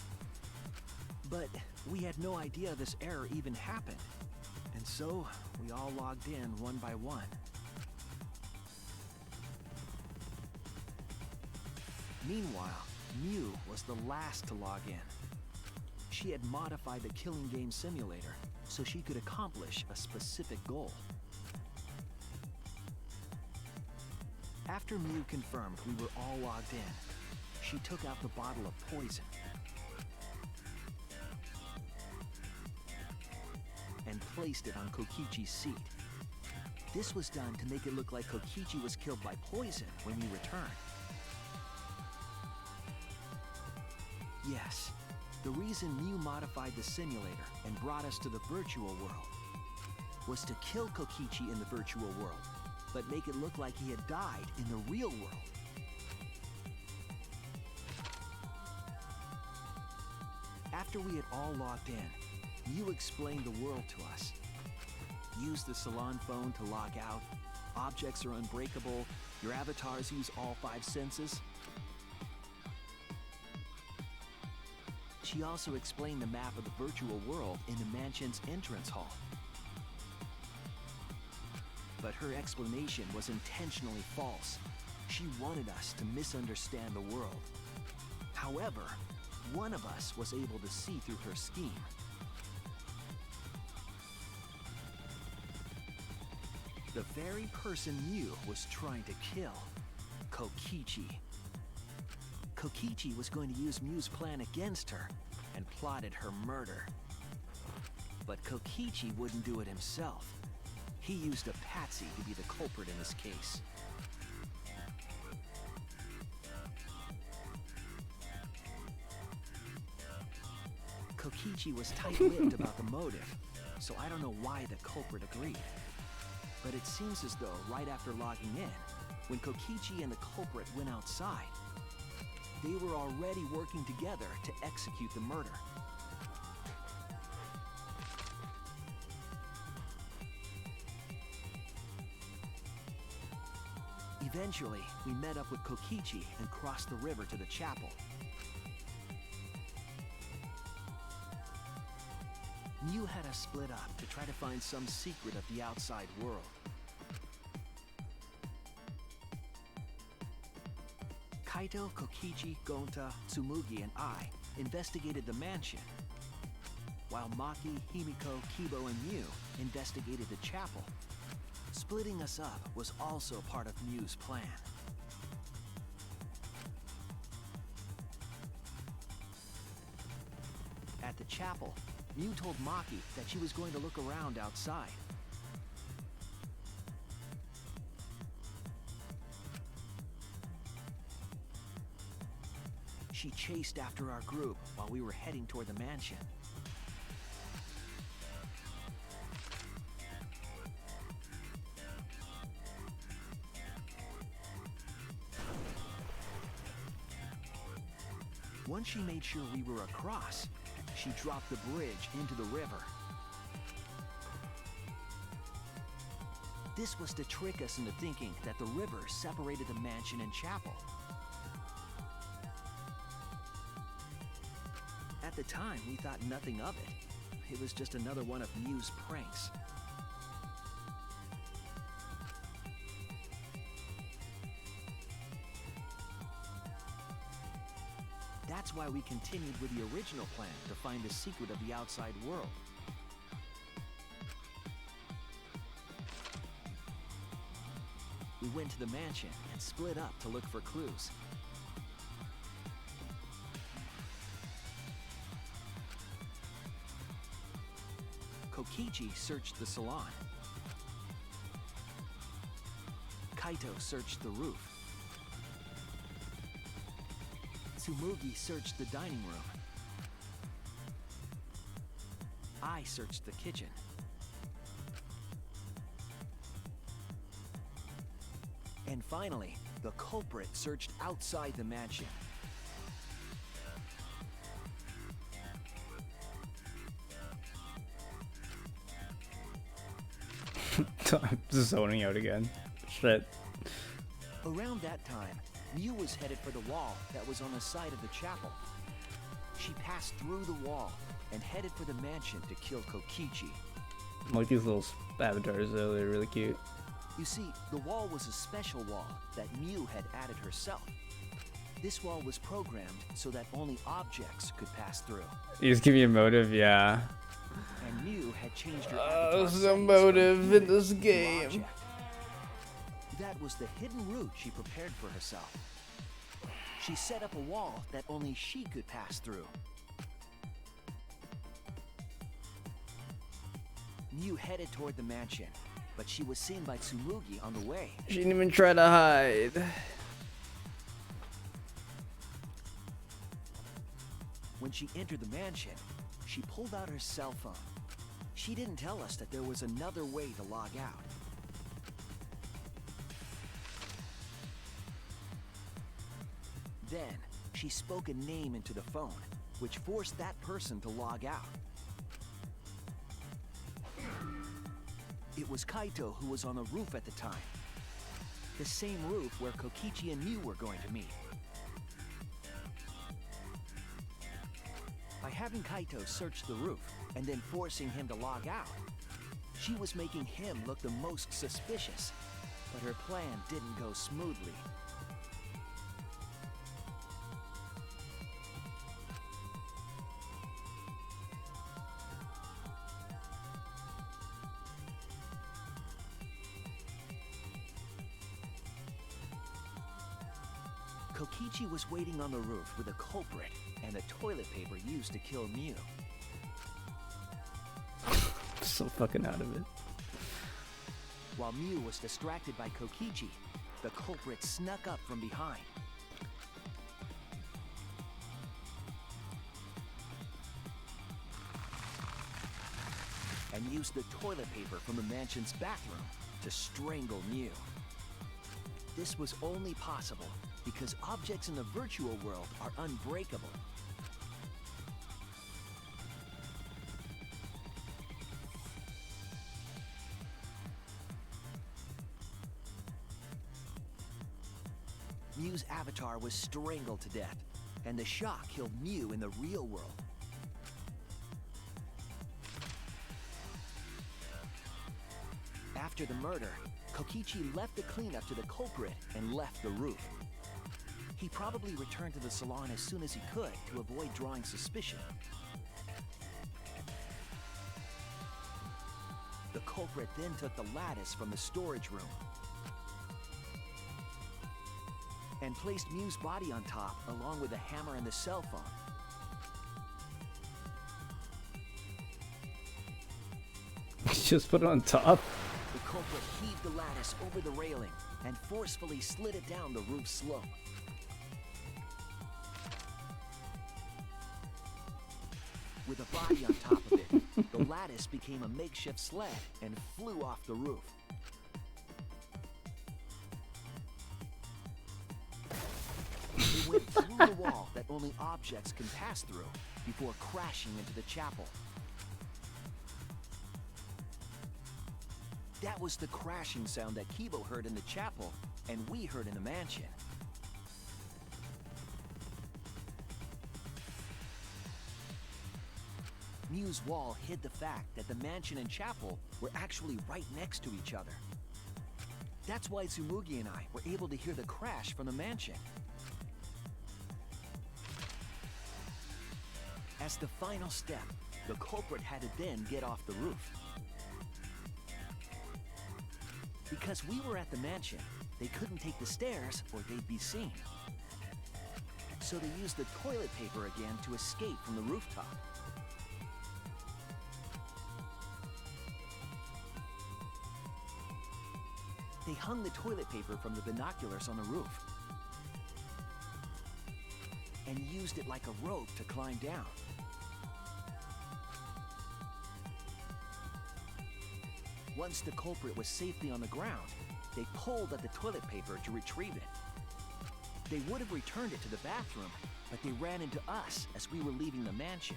But we had no idea this error even happened. And so, we all logged in one by one. Meanwhile, Mew was the last to log in. She had modified the killing game simulator so she could accomplish a specific goal. After Mew confirmed we were all logged in, she took out the bottle of poison and placed it on Kokichi's seat. This was done to make it look like Kokichi was killed by poison when we returned. Yes, the reason Mew modified the simulator and brought us to the virtual world was to kill Kokichi in the virtual world, but make it look like he had died in the real world. After we had all logged in, Mew explained the world to us. Use the salon phone to log out. Objects are unbreakable. Your avatars use all 5 senses. She also explained the map of the virtual world in the mansion's entrance hall. But her explanation was intentionally false. She wanted us to misunderstand the world. However, one of us was able to see through her scheme. The very person Mew was trying to kill, Kokichi. Kokichi was going to use Mew's plan against her and plotted her murder. But Kokichi wouldn't do it himself. He used a patsy to be the culprit in this case. Kokichi was tight-lipped about the motive, so I don't know why the culprit agreed. But it seems as though right after logging in, when Kokichi and the culprit went outside, they were already working together to execute the murder. Eventually, we met up with Kokichi and crossed the river to the chapel. Mew had us split up to try to find some secret of the outside world. Kaito, Kokichi, Gonta, Tsumugi, and I investigated the mansion, while Maki, Himiko, Kibo, and Mew investigated the chapel. Splitting us up was also part of Mew's plan. At the chapel, Mew told Maki that she was going to look around outside. She chased after our group while we were heading toward the mansion. Once she made sure we were across, she dropped the bridge into the river. This was to trick us into thinking that the river separated the mansion and chapel. At the time, we thought nothing of it. It was just another one of Mew's pranks. That's why we continued with the original plan to find the secret of the outside world. We went to the mansion and split up to look for clues. Kokichi searched the salon. Kaito searched the roof. Tsumugi searched the dining room. I searched the kitchen. And finally, the culprit searched outside the mansion. I'm zoning out again. Shit. Around that time, Mew was headed for the wall that was on the side of the chapel. She passed through the wall and headed for the mansion to kill Kokichi. Like these little avatars, they're really cute. You see, the wall was a special wall that Mew had added herself. This wall was programmed so that only objects could pass through. You just give me a motive, yeah. And Mew had changed her avatar some settings motive from in human this to game. object. That was the hidden route she prepared for herself. She set up a wall that only she could pass through. Mew headed toward the mansion, but she was seen by Tsumugi on the way. She didn't even try to hide. When she entered the mansion, she pulled out her cell phone. She didn't tell us that there was another way to log out. Then, she spoke a name into the phone, which forced that person to log out. It was Kaito who was on the roof at the time. The same roof where Kokichi and Mew were going to meet. By having Kaito search the roof and then forcing him to log out, she was making him look the most suspicious, but her plan didn't go smoothly. Kokichi was waiting on the roof with a culprit and the toilet paper used to kill Mew. So fucking out of it. While Mew was distracted by Kokichi, the culprit snuck up from behind. And used the toilet paper from the mansion's bathroom to strangle Mew. This was only possible because objects in the virtual world are unbreakable. Mew's avatar was strangled to death, and the shock killed Mew in the real world. After the murder, Kokichi left the cleanup to the culprit and left the roof. He probably returned to the salon as soon as he could to avoid drawing suspicion. The culprit then took the lattice from the storage room and placed Mew's body on top along with the hammer and the cell phone. Just put it on top. The culprit heaved the lattice over the railing and forcefully slid it down the roof slope. With a body on top of it, the lattice became a makeshift sled and flew off the roof. It went through the wall that only objects can pass through before crashing into the chapel. That was the crashing sound that Kibo heard in the chapel and we heard in the mansion. Mew's wall hid the fact that the mansion and chapel were actually right next to each other. That's why Tsumugi and I were able to hear the crash from the mansion. As the final step, the culprit had to then get off the roof. Because we were at the mansion, they couldn't take the stairs or they'd be seen. So they used the toilet paper again to escape from the rooftop. They hung the toilet paper from the binoculars on the roof. and used it like a rope to climb down. Once the culprit was safely on the ground, they pulled at the toilet paper to retrieve it. They would have returned it to the bathroom, but they ran into us as we were leaving the mansion.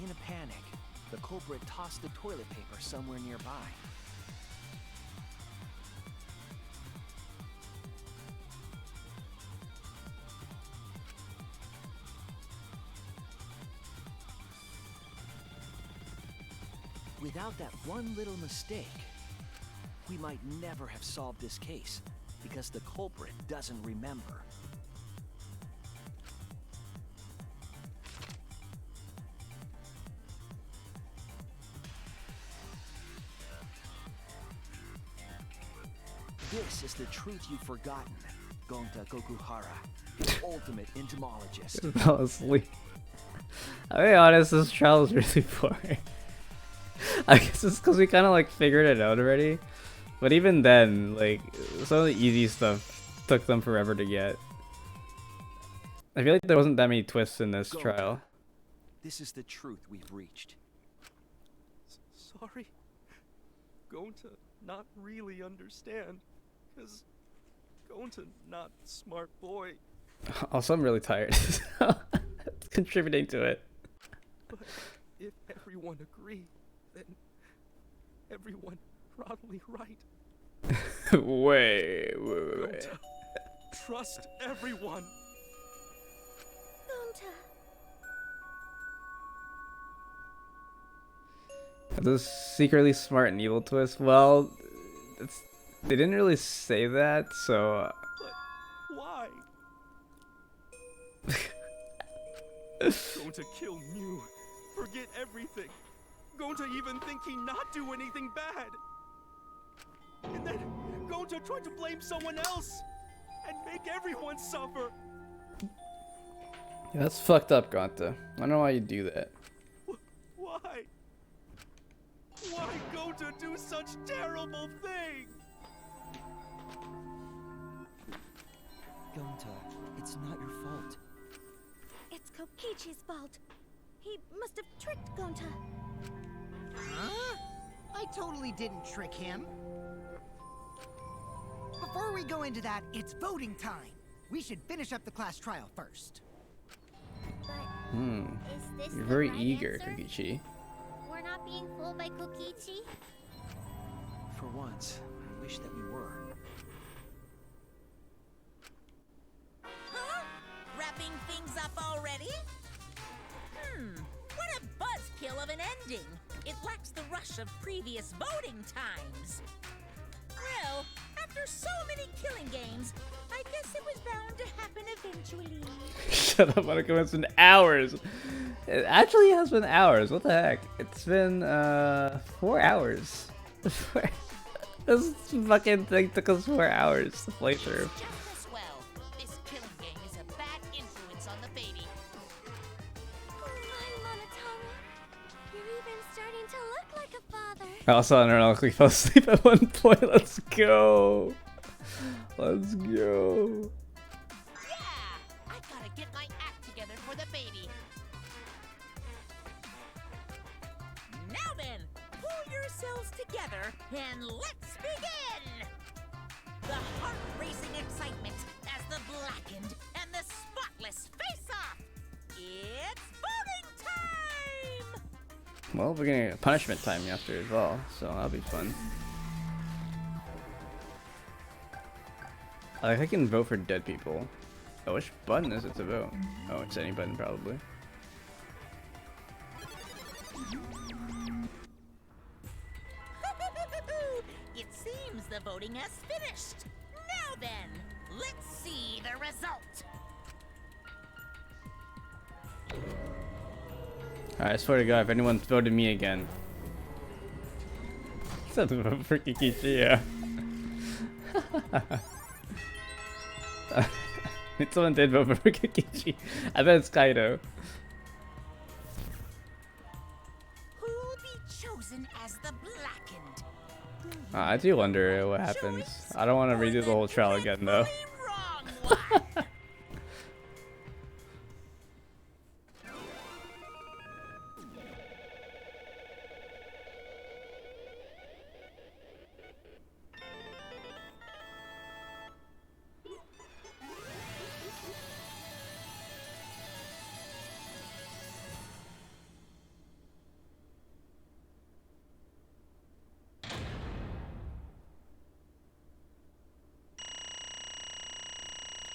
In a panic, the culprit tossed the toilet paper somewhere nearby. Without that one little mistake, we might never have solved this case, because the culprit doesn't remember. This is the truth you've forgotten, Gonta Gokuhara, the ultimate entomologist. I fell asleep. I'll be honest, this trial is really boring. I guess it's because we kind of like figured it out already. But even then, like, some of the easy stuff took them forever to get. I feel like there wasn't that many twists in this trial. This is the truth we've reached. Sorry. Going to not really understand. Because going to not smart boy. Also, I'm really tired. It's contributing to it. But if everyone agree, then everyone probably right. Wait. Trust everyone. Gonta. This secretly smart and evil twist. Well, they didn't really say that, so. But why? Going to kill Mew. Forget everything. Going to even think he not do anything bad. And then going to try to blame someone else and make everyone suffer. Yeah, that's fucked up, Gonta. I don't know why you do that. Why? Why go to do such terrible thing? Gonta, it's not your fault. It's Kokichi's fault. He must have tricked Gonta. Huh? I totally didn't trick him. Before we go into that, it's voting time. We should finish up the class trial first. But is this You're the very right eager, answer? Kokichi. We're not being fooled by Kokichi? For once, I wish that we were. Huh? Wrapping things up already? What a buzzkill of an ending. It lacks the rush of previous voting times. Well, after so many killing games, I guess it was bound to happen eventually. Shut up, Monica. It's been hours. It actually has been hours. What the heck? It's been 4 hours. This fucking thing took us 4 hours to play through. Just as well. This killing game is a bad influence on the baby. Oh my, Monotaro. You're even starting to look like a father. Also, I don't know if we fell asleep at one point. Let's go. Let's go. Yeah! I gotta get my act together for the baby. Now then, pull yourselves together and let's begin! The heart-racing excitement as the blackened and the spotless face off! It's voting time! Well, we're getting a punishment time after as well, so that'll be fun. I can vote for dead people. Oh, which button is it to vote? Oh, it's any button probably. It seems the voting has finished. Now then, let's see the result. Alright, I swear to God, if anyone voted me again. Except to vote for Kikichi, yeah. Someone did vote for Kikichi. I bet it's Kaido. Who'll be chosen as the blackened? I do wonder what happens. I don't want to redo the whole trial again, though.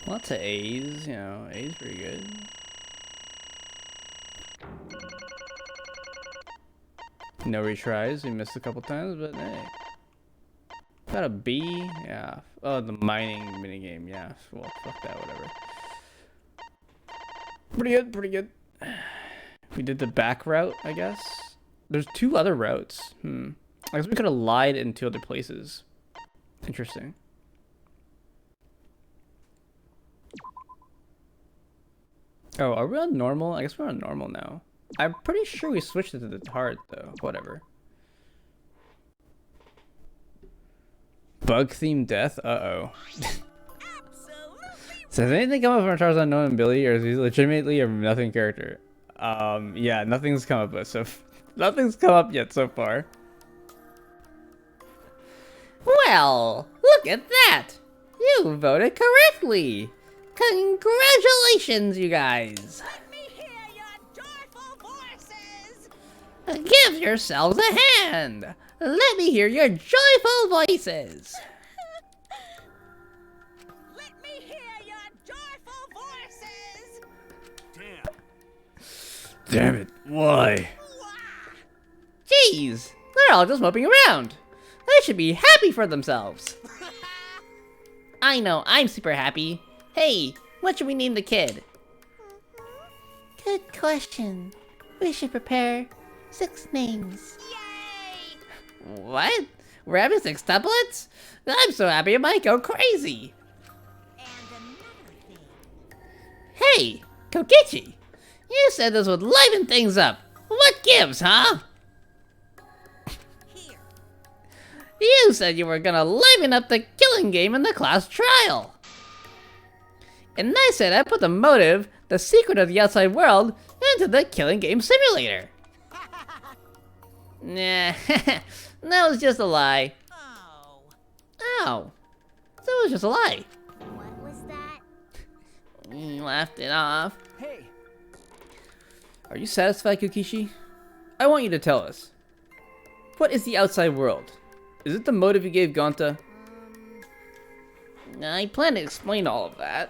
Lots of A's, you know, A's pretty good. No retries, we missed a couple times, but hey. Got a B, yeah. Oh, the mining minigame, yeah. Well, fuck that, whatever. Pretty good, pretty good. We did the back route, I guess. There's 2 other routes. I guess we could have lied in 2 other places. Interesting. Oh, are we on normal? I guess we're on normal now. I'm pretty sure we switched it to the hard, though. Whatever. Bug themed death? Uh-oh. So has anything come up from Charles Unknown and Billy, or is he legitimately a nothing character? Yeah, nothing's come up with, so nothing's come up yet so far. Well, look at that! You voted correctly! Congratulations, you guys! Let me hear your joyful voices! Give yourselves a hand! Let me hear your joyful voices! Let me hear your joyful voices! Damn it, why? Jeez, they're all just moping around. They should be happy for themselves. I know, I'm super happy. Hey, what should we name the kid? Good question. We should prepare 6 names. Yay! What? We're having 6 tuplets? I'm so happy I might go crazy. And another thing. Hey, Kokichi, you said this would liven things up. What gives, huh? Here. You said you were gonna liven up the killing game in the class trial. And I said I put the motive, the secret of the outside world, into the killing game simulator. Nah, that was just a lie. Oh. Oh, that was just a lie. What was that? You laughed it off. Hey, Are you satisfied, Kokishi? I want you to tell us. What is the outside world? Is it the motive you gave Gonta? I plan to explain all of that,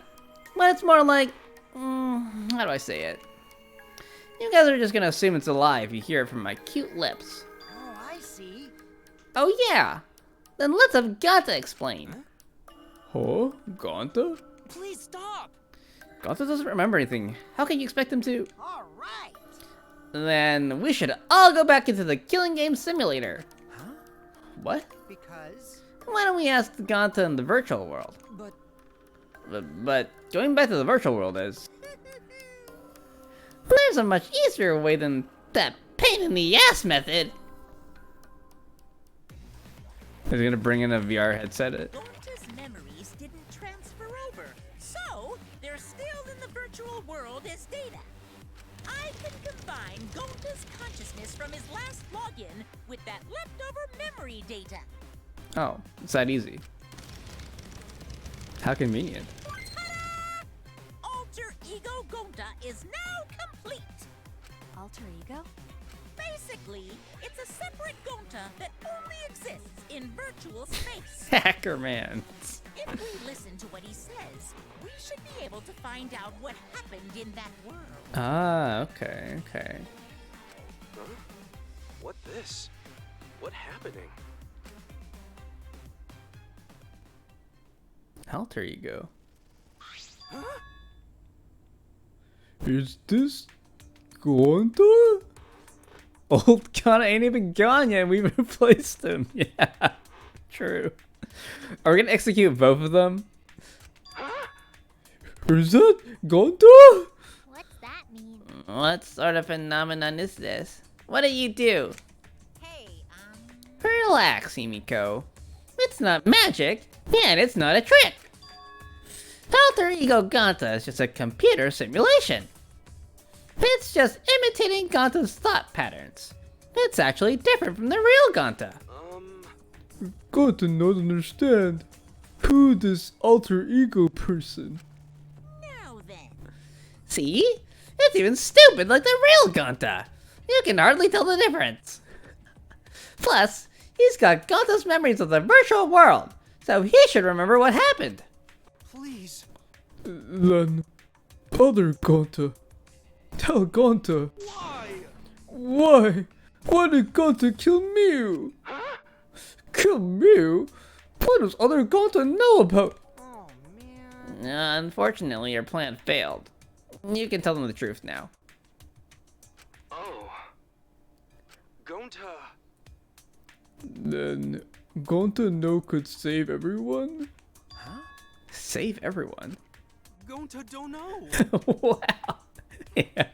but it's more like, how do I say it? You guys are just gonna assume it's a lie if you hear it from my cute lips. Oh, I see. Oh yeah? Then let's have Gonta explain. Huh? Gonta? Please stop! Gonta doesn't remember anything. How can you expect him to? All right. Then we should all go back into the killing game simulator. Huh? What? Because... Why don't we ask Gonta in the virtual world? But going back to the virtual world is... There's a much easier way than that pain in the ass method. Is he gonna bring in a VR headset? Gonta's memories didn't transfer over, so they're still in the virtual world as data. I can combine Gonta's consciousness from his last login with that leftover memory data. Oh, it's that easy. How convenient. Ta-da! Alter Ego Gonta is now complete. Alter ego? Basically, it's a separate Gonta that only exists in virtual space. Hacker man. If we listen to what he says, we should be able to find out what happened in that world. Ah, okay, okay. Huh? What this? What happening? Alter ego. Huh? Is this Gonta? Old Gonta ain't even gone yet. We've replaced him. Yeah, true. Are we gonna execute both of them? Is that Gonta? What's that mean? What sort of phenomenon is this? What do you do? Hey, Relax, Himiko. It's not magic, and it's not a trick. Alter Ego Gonta is just a computer simulation. It's just imitating Gonta's thought patterns. It's actually different from the real Gonta. Got to not understand who this alter ego person. Now then. See? It's even stupid like the real Gonta. You can hardly tell the difference. Plus, he's got Gonta's memories of the virtual world, so he should remember what happened. Please. Then, other Gonta. Tell Gonta. Why? Why? Why did Gonta kill Mew? Kill Mew? What does other Gonta know about? Oh, man. Unfortunately, your plan failed. You can tell them the truth now. Oh. Gonta. Then, Gonta no could save everyone? Save everyone? Gonta don't know. Wow. Yeah.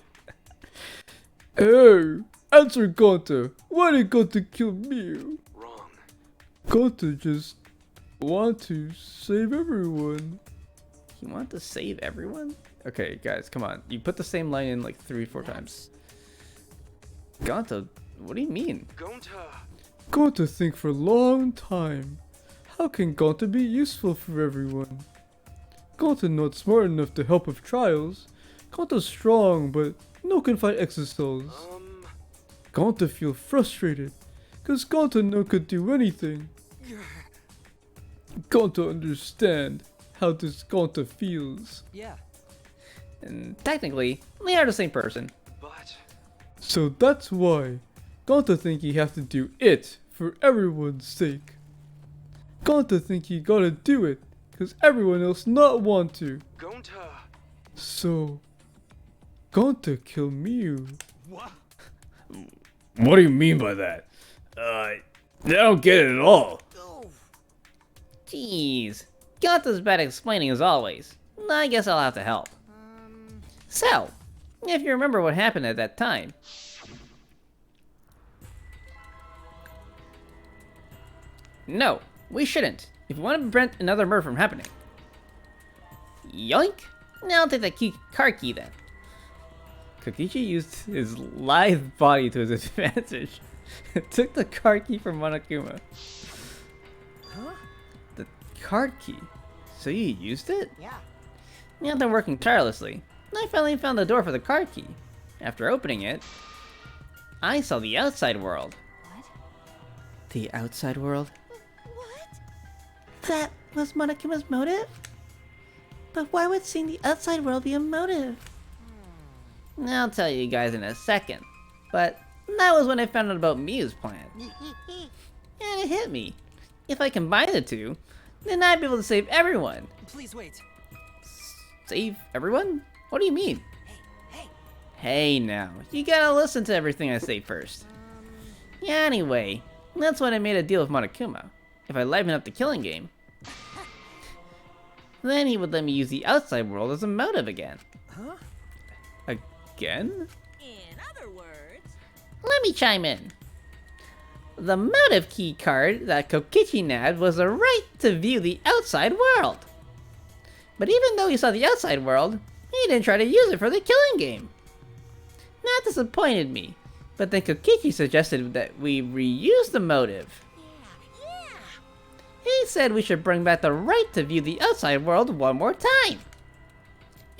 Hey, answer Gonta. Why did Gonta kill Mew? Wrong. Gonta just want to save everyone. You want to save everyone? Okay, guys, come on. You put the same line in like 3-4 times. Gonta, what do you mean? Gonta. Gonta think for a long time. How can Gonta be useful for everyone? Gonta not smart enough to help with trials. Gonta strong, but no can fight exosols. Gonta feel frustrated, cause Gonta no could do anything. Gonta understand how this Gonta feels. Yeah. And technically, they are the same person. But So that's why Gonta think he have to do it for everyone's sake. Gonta think he gotta do it, cause everyone else not want to. Gonta. So, Gonta kill Mew. What? What do you mean by that? I don't get it at all. Jeez. Gonta's bad at explaining as always. I guess I'll have to help. So, if you remember what happened at that time. No, we shouldn't. If you want to prevent another murder from happening. Yoink! Now I'll take that car key then. Kokichi used his lithe body to his advantage. Took the card key from Monokuma. Huh? The card key? So you used it? Yeah. I've been working tirelessly. I finally found the door for the card key. After opening it, I saw the outside world. The outside world? That was Monokuma's motive? But why would seeing the outside world be a motive? I'll tell you guys in a second. But that was when I found out about Mew's plan. And it hit me. If I combine the two, then I'd be able to save everyone. Please wait. Save everyone? What do you mean? Hey now, you gotta listen to everything I say first. Yeah, anyway, that's when I made a deal with Monokuma. If I liven up the killing game, then he would let me use the outside world as a motive again. Huh? Again? In other words, Let me chime in. The motive key card that Kokichi nabbed was the right to view the outside world. But even though he saw the outside world, he didn't try to use it for the killing game. That disappointed me, but then Kokichi suggested that we reuse the motive. He said we should bring back the right to view the outside world one more time.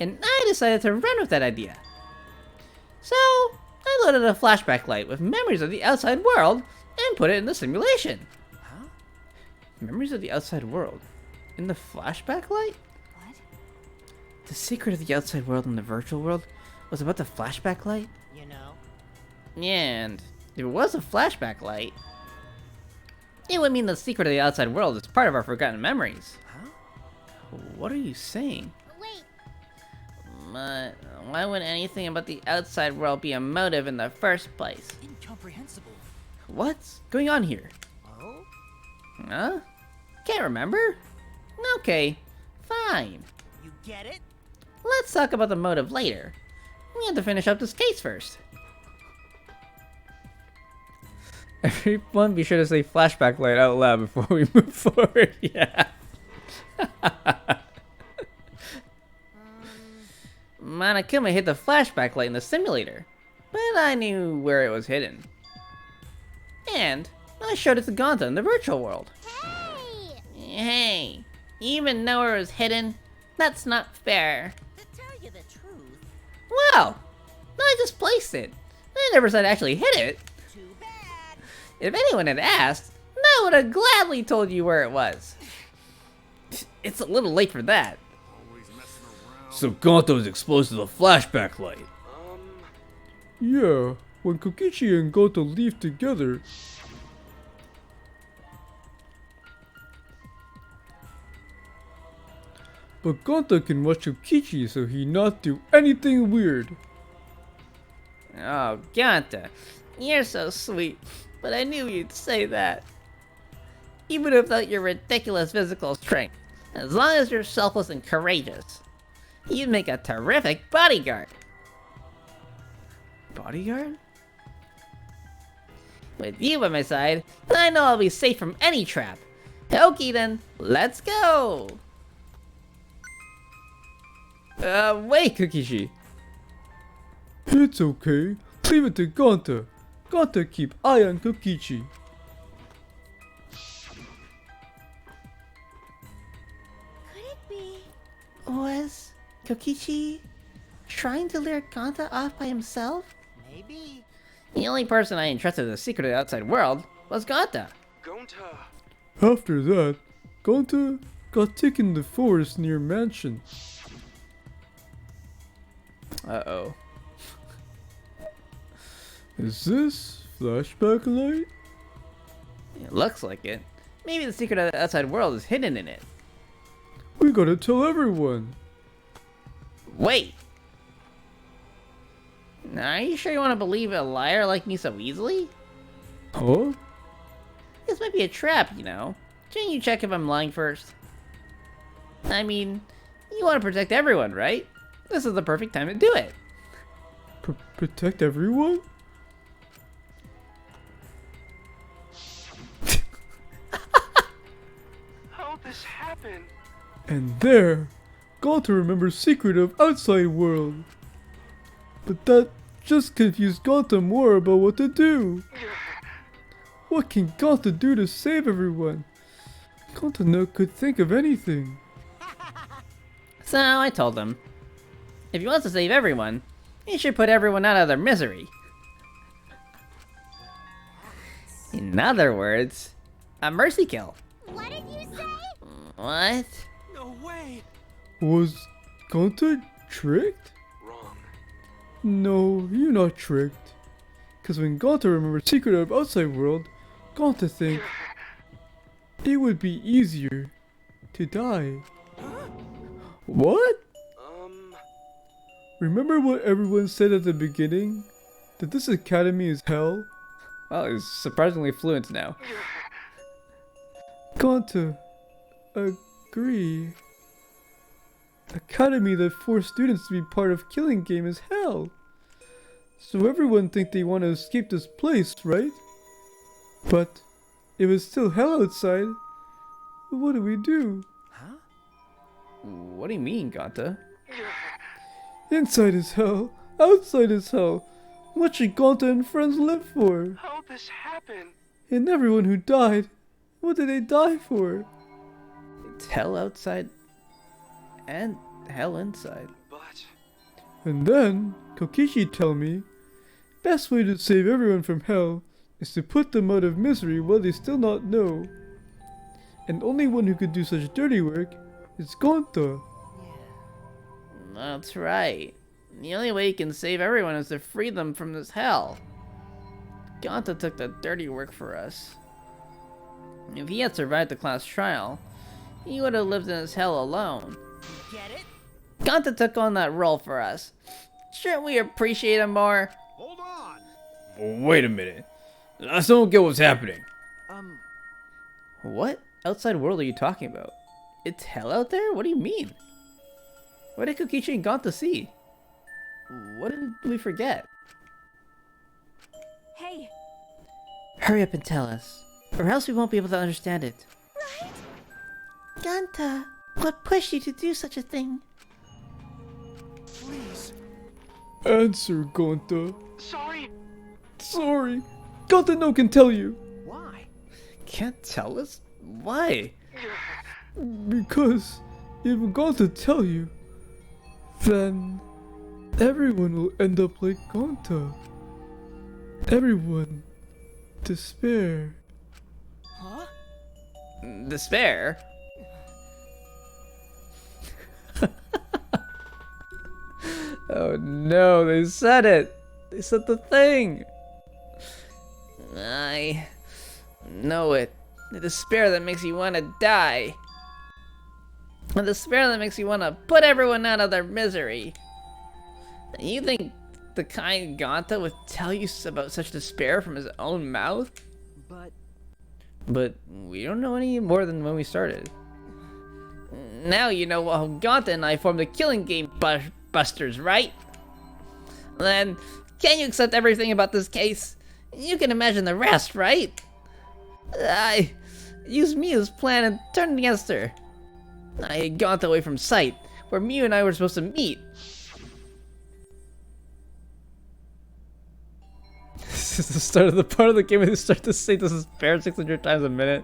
And I decided to run with that idea. So, I loaded a flashback light with memories of the outside world and put it in the simulation. Huh? Memories of the outside world? In the flashback light? What? The secret of the outside world and the virtual world was about the flashback light? You know. And if it was a flashback light, it would mean the secret of the outside world is part of our forgotten memories. Huh? What are you saying? Wait, But why would anything about the outside world be a motive in the first place? Incomprehensible. What's going on here? Oh? Huh? Can't remember? Okay, fine. You get it? Let's talk about the motive later. We have to finish up this case first. Everyone, be sure to say flashback light out loud before we move forward. Yeah. Monokuma hid the flashback light in the simulator, but I knew where it was hidden. And I showed it to Gonta in the virtual world. Hey, you even know where it was hidden? That's not fair. To tell you the truth, Wow, I just placed it. I never said I actually hid it. too bad. If anyone had asked, I would have gladly told you where it was. It's a little late for that. So Gonta was exposed to the flashback light. Yeah, when Kokichi and Gonta leave together. But Gonta can watch Kokichi so he not do anything weird. Oh, Gonta, you're so sweet, but I knew you'd say that. Even without your ridiculous physical strength, as long as you're selfless and courageous, you'd make a terrific bodyguard. Bodyguard? With you by my side, I know I'll be safe from any trap. Okay then, let's go! Wait, Kokichi. It's okay. Leave it to Gonta. Gonta keep eye on Kokichi. Could it be? Was Kokichi trying to lure Gonta off by himself? Maybe. The only person I entrusted the secret of the outside world was Gonta. Gonta. After that, Gonta got taken to the forest near mansion. Uh-oh. Is this flashback light? It looks like it. Maybe the secret of the outside world is hidden in it. We gotta tell everyone. Wait! Now, are you sure you want to believe a liar like me so easily? Huh? This might be a trap, you know. Shouldn't you check if I'm lying first? I mean, you want to protect everyone, right? This is the perfect time to do it. Protect everyone? How'd this happen? And there, Gonta remembers secret of outside world. But that just confused Gonta more about what to do. What can Gonta do to save everyone? Gonta no could think of anything. So I told him, if he wants to save everyone, he should put everyone out of their misery. In other words, a mercy kill. What did you say? What? No way. Was Gonta tricked? Wrong. No, you're not tricked. Cause when Gonta remembers secret of outside world, Gonta think it would be easier to die. What? Remember what everyone said at the beginning? That this academy is hell? Well, he's surprisingly fluent now. Gonta, agree. Academy that forced students to be part of killing game is hell. So everyone think they want to escape this place, right? But if it's still hell outside, what do we do? Huh? What do you mean, Gonta? Inside is hell, outside is hell. What should Gonta and friends live for? How'd this happen? And everyone who died, what did they die for? It's hell outside and hell inside. But... And then, Kokichi tell me, best way to save everyone from hell is to put them out of misery while they still not know. And only one who could do such dirty work is Gonta. That's right. The only way you can save everyone is to free them from this hell. Gonta took the dirty work for us. If he had survived the class trial, he would have lived in his hell alone. Get it? Gonta took on that role for us. Shouldn't we appreciate him more? Hold on. Wait a minute. I still don't get what's happening. What outside world are you talking about? It's hell out there? What do you mean? What did Kokichi and Gonta see? What did we forget? Hey, Hurry up and tell us, or else we won't be able to understand it. Right? Ganta, what pushed you to do such a thing? Please. Answer, Gonta. Sorry. Sorry. Gonta no can tell you. Why? Can't tell us? Why? Because if Gonta tell you, then everyone will end up like Gonta. Everyone. Despair. Huh? Despair? Oh no, they said it! They said the thing! I know it. The despair that makes you want to die. The despair that makes you want to put everyone out of their misery. You think the kind Ganta would tell you about such despair from his own mouth? But we don't know any more than when we started. Now you know how Ganta and I formed the Killing Game Busters, right? Then, can you accept everything about this case? You can imagine the rest, right? I used Miu's plan and turned against her. I had Ganta away from sight, where Miu and I were supposed to meet. This is the start of the part of the game where they start to say this is fair 600 times a minute.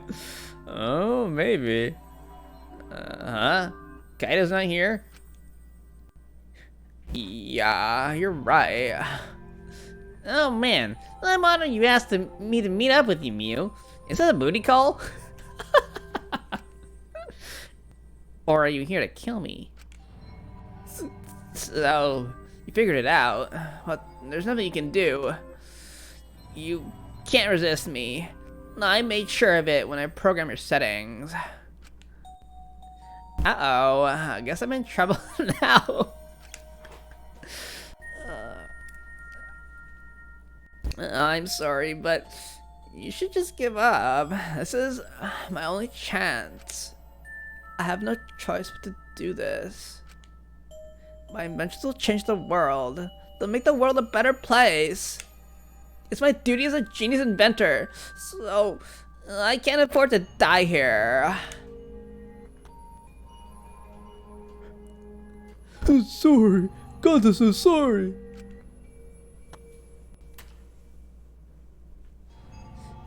Oh, maybe. Huh? Kaido's not here? Yeah, you're right. Oh man, I'm honored you asked me to meet up with you, Miu. Is that a booty call? Or are you here to kill me? So, you figured it out. But there's nothing you can do. You can't resist me. I made sure of it when I programmed your settings. Uh-oh, I guess I'm in trouble now. I'm sorry, but you should just give up. This is my only chance. I have no choice but to do this. My inventions will change the world. They'll make the world a better place. It's my duty as a genius inventor, so I can't afford to die here. I'm sorry. Gonta's so sorry.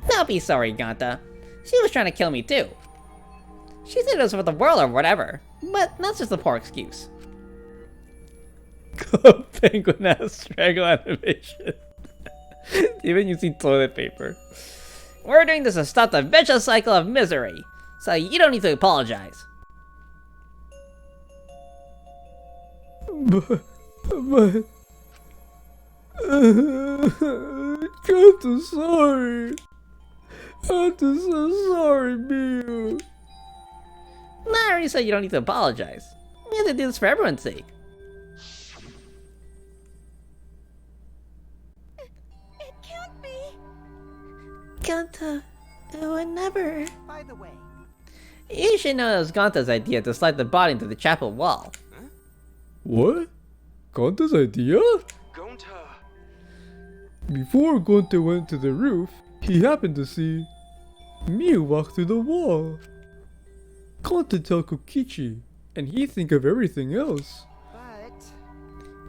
Don't be sorry, Ganta. She was trying to kill me too. She said it was for the world or whatever, but that's just a poor excuse. Penguin ass strangle animation. Even using toilet paper. We're doing this to stop the vicious cycle of misery, so you don't need to apologize. But Gonta's sorry. Gonta's so sorry, Miu. I already said you don't need to apologize. We have to do this for everyone's sake. It can't be. Ganta, it would never. By the way, You should know it was Ganta's idea to slide the body into the chapel wall. What? Gonta's idea? Gonta. Before Gonta went to the roof, he happened to see Miu walk through the wall. Gonta tell Kokichi, and he think of everything else. but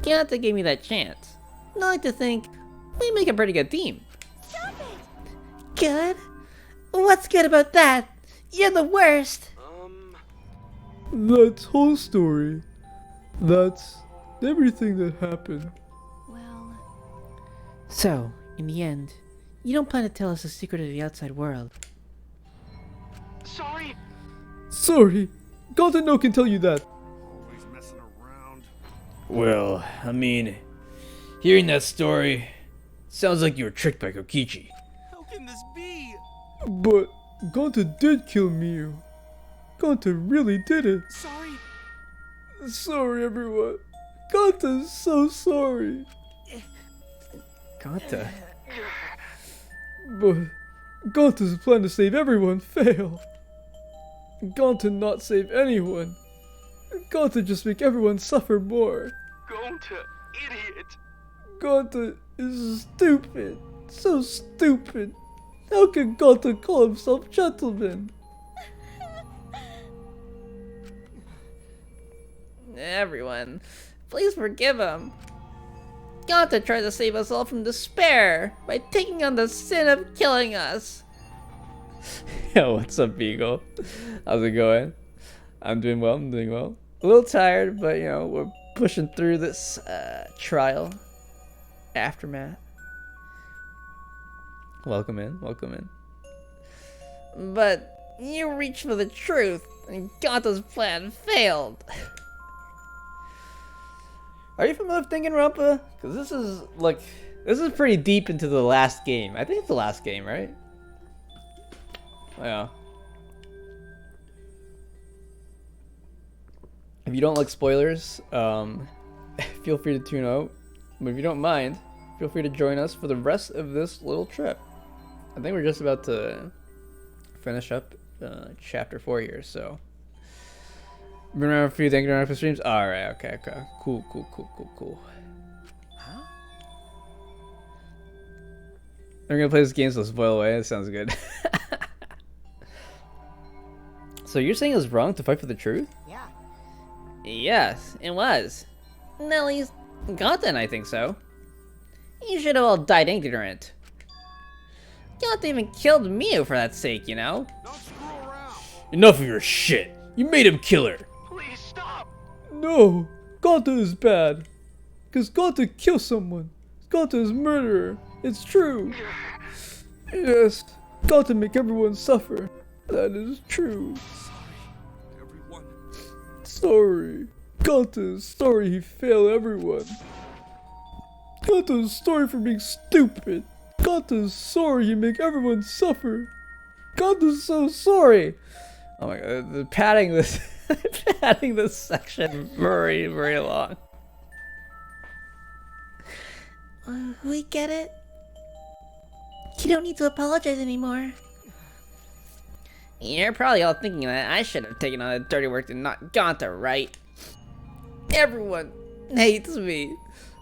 Ganta gave me that chance. I like to think we make a pretty good team. Stop it. Good? What's good about that? You're the worst. That's whole story. That's everything that happened. Well, So, in the end, you don't plan to tell us the secret of the outside world. Sorry. Sorry, Gonta no can tell you that. Always messing around. Well, I mean, hearing that story, sounds like you were tricked by Kokichi. How can this be? But Gonta did kill Miu. Gonta really did it. Sorry. Sorry, everyone. Gonta's so sorry. Ganta? But Gonta's plan to save everyone failed. Gonta not save anyone. Gonta just make everyone suffer more. Gonta, idiot. Gonta is stupid. So stupid. How can Gonta call himself gentleman? Everyone, please forgive him. Gonta tried to save us all from despair by taking on the sin of killing us. Yo, what's up, Beagle? How's it going? I'm doing well, I'm doing well. A little tired, but you know, we're pushing through this trial. Aftermath. Welcome in, welcome in. But you reached for the truth, and Gonta's plan failed. Are you familiar with Danganronpa? Because this is pretty deep into the last game. I think it's the last game, right? Yeah. If you don't like spoilers, feel free to tune out. But if you don't mind, feel free to join us for the rest of this little trip. I think we're just about to finish up chapter 4 here, so. Been around for a few Danganronpa streams? Alright, okay. Cool. Huh? I'm gonna play this game, so spoil away. That sounds good. So you're saying it's wrong to fight for the truth? Yeah. Yes, it was. At least, Gonta and I think so. You should have all died ignorant. Gonta even killed Miu for that sake, you know? Don't screw around. Enough of your shit! You made him kill her! Please stop. No, Gonta is bad. Cause Gonta killed someone. Gonta is murderer. It's true. Yes, Gonta make everyone suffer. That is true. Everyone. Sorry. Gonta is sorry he failed everyone. Gonta is sorry for being stupid. Gonta is sorry he make everyone suffer. Gonta is so sorry. Oh my god, they're padding this padding this section very, very long. We get it. You don't need to apologize anymore. You're probably all thinking that I should have taken on the dirty work and not Gonta, right? Everyone hates me,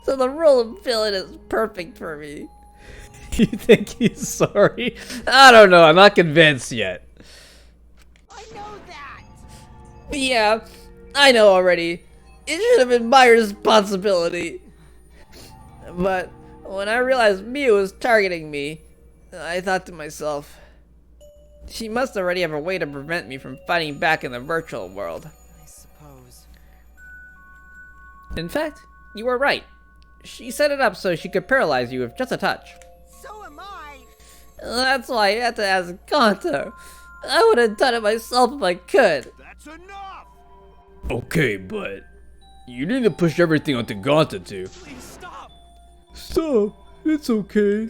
so the role of villain is perfect for me. You think he's sorry? I don't know, I'm not convinced yet. I know that! Yeah, I know already. It should have been my responsibility. But when I realized Miu was targeting me, I thought to myself, she must already have a way to prevent me from fighting back in the virtual world. I suppose. In fact, you were right. She set it up so she could paralyze you with just a touch. So am I! That's why I had to ask Gonta. I would have done it myself if I could. That's enough. Okay, but you need to push everything onto Gonta too. Please stop. Stop. It's okay.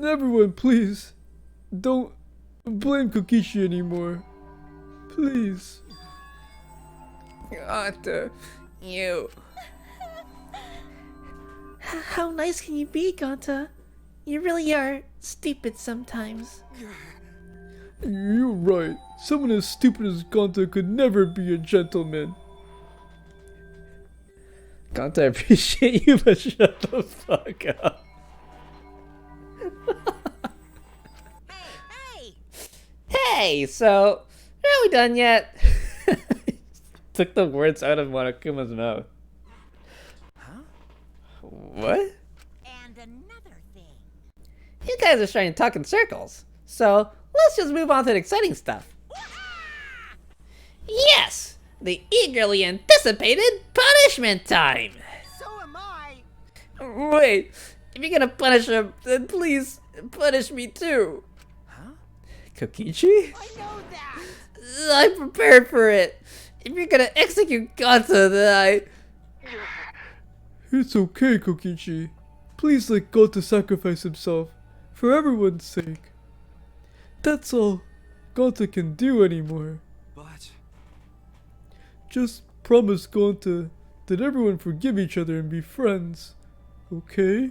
Everyone, please. Don't blame Kokishi anymore. Please. Gonta, you. How nice can you be, Gonta? You really are stupid sometimes. You're right. Someone as stupid as Gonta could never be a gentleman. Gonta, I appreciate you, but shut the fuck up. Hey! Hey, so, are we done yet? Took the words out of Monokuma's mouth. Huh? What? And another thing. You guys are trying to talk in circles, so let's just move on to the exciting stuff. Yes! The eagerly anticipated punishment time! So am I! Wait, if you're gonna punish him, then please punish me too. Huh? Kokichi? I know that! I'm prepared for it. If you're gonna execute Gonta, then It's okay, Kokichi. Please let Gonta sacrifice himself. For everyone's sake. That's all Gonta can do anymore. But Just promise Gonta that everyone forgive each other and be friends. Okay?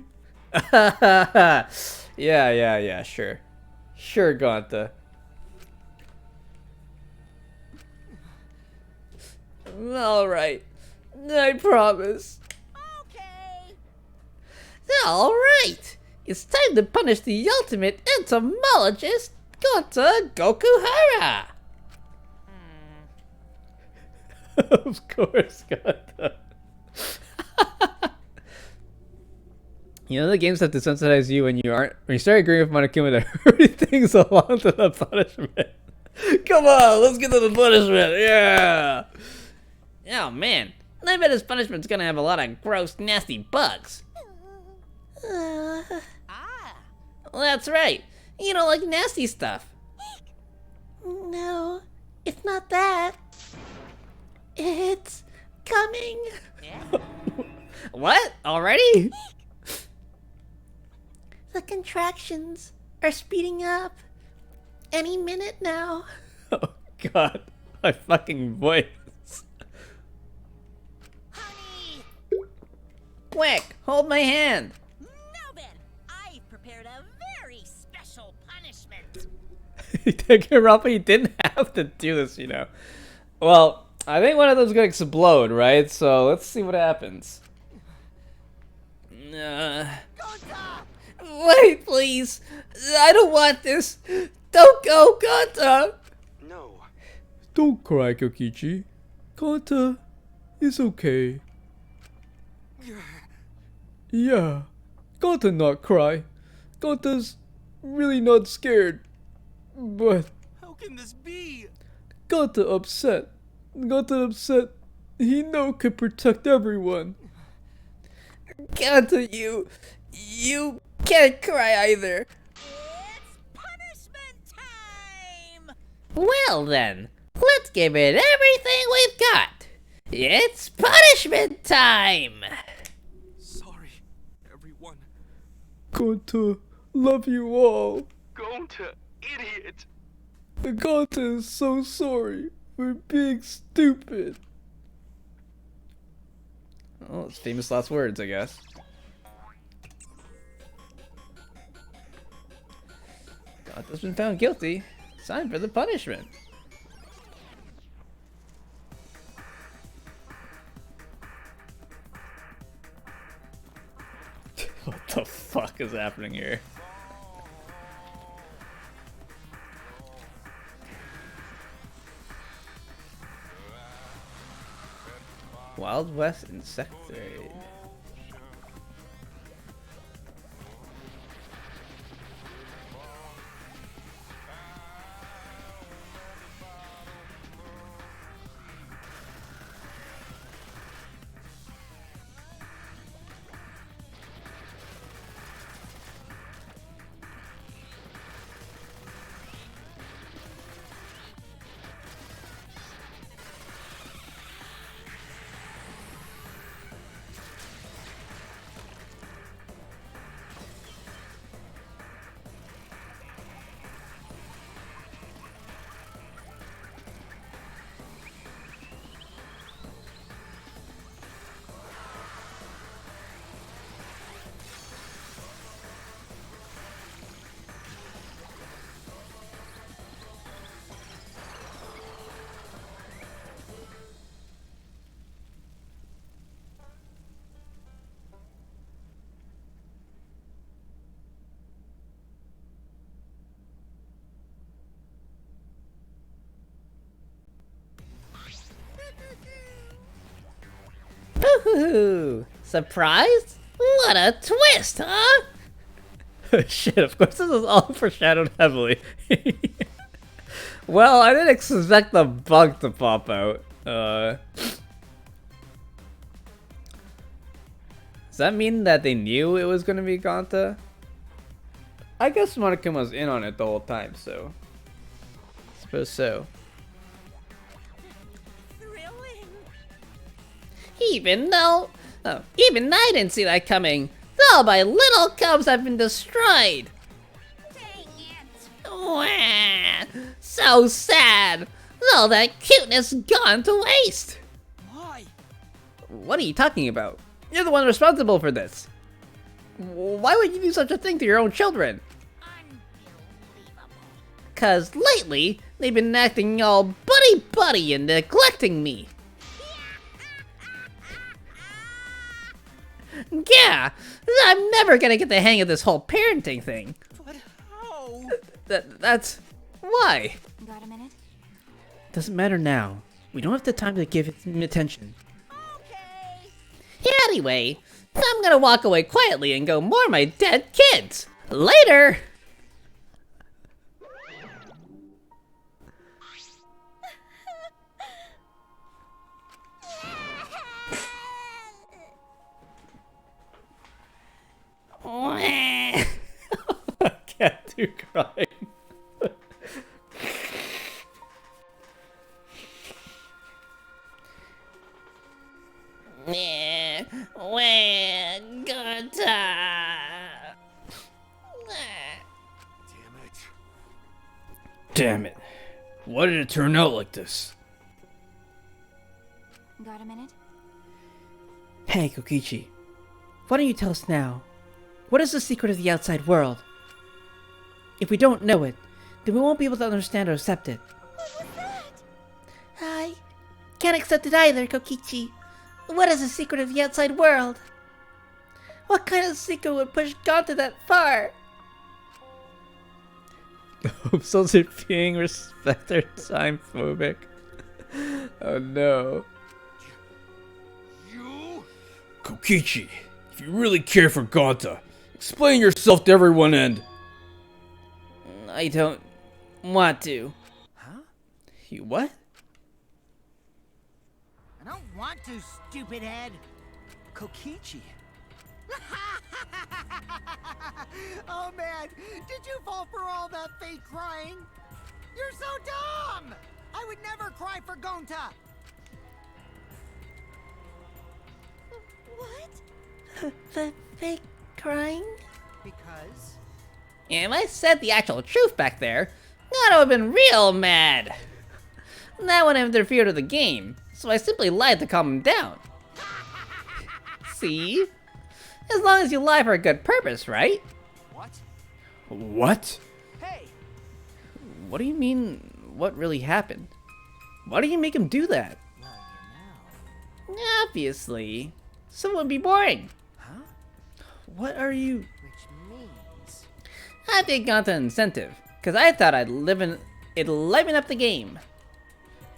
Yeah, sure. Sure, Gonta. alright. I promise. Okay! Alright! It's time to punish the ultimate entomologist, Gonta Gokuhara! Of course, Gonta. You know the games have desensitize you when you start agreeing with Monokuma that everything's along to the punishment. Come on, let's get to the punishment, yeah! Oh man, I bet his punishment's gonna have a lot of gross, nasty bugs. Well, that's right. You don't like nasty stuff. No, it's not that. It's coming. What? Already? The contractions are speeding up. Any minute now. Oh god, my fucking voice. Quick, hold my hand. Now then, I've prepared a very special punishment. Rafa, you didn't have to do this, you know. Well, I think one of them's gonna explode, right? So let's see what happens. Wait, please. I don't want this. Don't go, Gonta. No. Don't cry, Kokichi. Gonta is okay. Yeah, Gonta not cry. Gonta's really not scared. But How can this be? Gonta upset. Gonta upset. He know could protect everyone. Gonta, you can't cry either. It's punishment time! Well then, let's give it everything we've got. It's punishment time! Sorry, everyone. Gonta, love you all. Gonta, idiot! Gonta is so sorry for being stupid. Oh, it's famous last words, I guess. Gonta's been found guilty. It's time for the punishment. What the fuck is happening here? Wild West Insectoid. Ooh, surprised? What a twist, huh? Shit, of course this is all foreshadowed heavily. Well, I didn't expect the bug to pop out. Does that mean that they knew it was gonna be Gonta? I guess Monokuma was in on it the whole time, so I suppose so. Even I didn't see that coming. All my little cubs have been destroyed. Dang it! Wah, so sad. All that cuteness gone to waste. Why? What are you talking about? You're the one responsible for this. Why would you do such a thing to your own children? Unbelievable. 'Cause lately, they've been acting all buddy-buddy and neglecting me. Yeah, I'm never gonna get the hang of this whole parenting thing. But how? That's why. Got a minute? Doesn't matter now. We don't have the time to give him attention. Okay. Anyway, I'm gonna walk away quietly and go mourn my dead kids. Later! I can't do crying. Damn it. Why did it turn out like this? Got a minute? Hey, Kokichi. Why don't you tell us now? What is the secret of the outside world? If we don't know it, then we won't be able to understand or accept it. What was that? I can't accept it either, Kokichi. What is the secret of the outside world? What kind of secret would push Gonta that far? I'm supposed to be being respect or time phobic. Oh no. You? Kokichi, if you really care for Gonta, explain yourself to everyone and... I don't want to. Huh? You what? I don't want to, stupid head. Kokichi. Oh man, did you fall for all that fake crying? You're so dumb! I would never cry for Gonta! What? The fake crying? Because? If I said the actual truth back there, I'd have been real mad. That would have interfered with the game, so I simply lied to calm him down. See? As long as you lie for a good purpose, right? What? What? Hey! What do you mean, what really happened? Why do you make him do that? Well, Obviously. So it would be boring. Huh? What are you... which means... I gave Gonta an incentive, because I thought it'd liven up the game.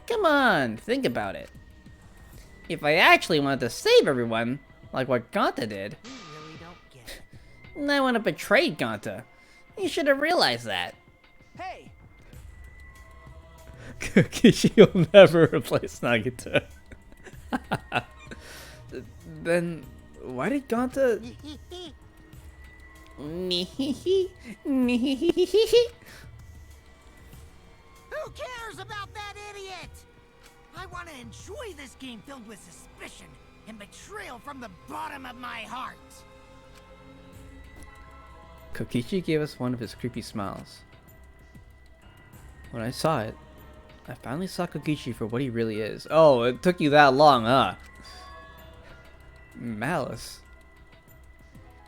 Come on, think about it. If I actually wanted to save everyone, like what Gonta did, You really don't get it. I wouldn't have betrayed Gonta. You should have realized that. Hey! Kokichi will never replace Nagita. Then, why did Gonta... Who cares about that idiot? I want to enjoy this game filled with suspicion and betrayal from the bottom of my heart. Kokichi gave us one of his creepy smiles. When I saw it, I finally saw Kokichi for what he really is. Oh, it took you that long, huh? Malice.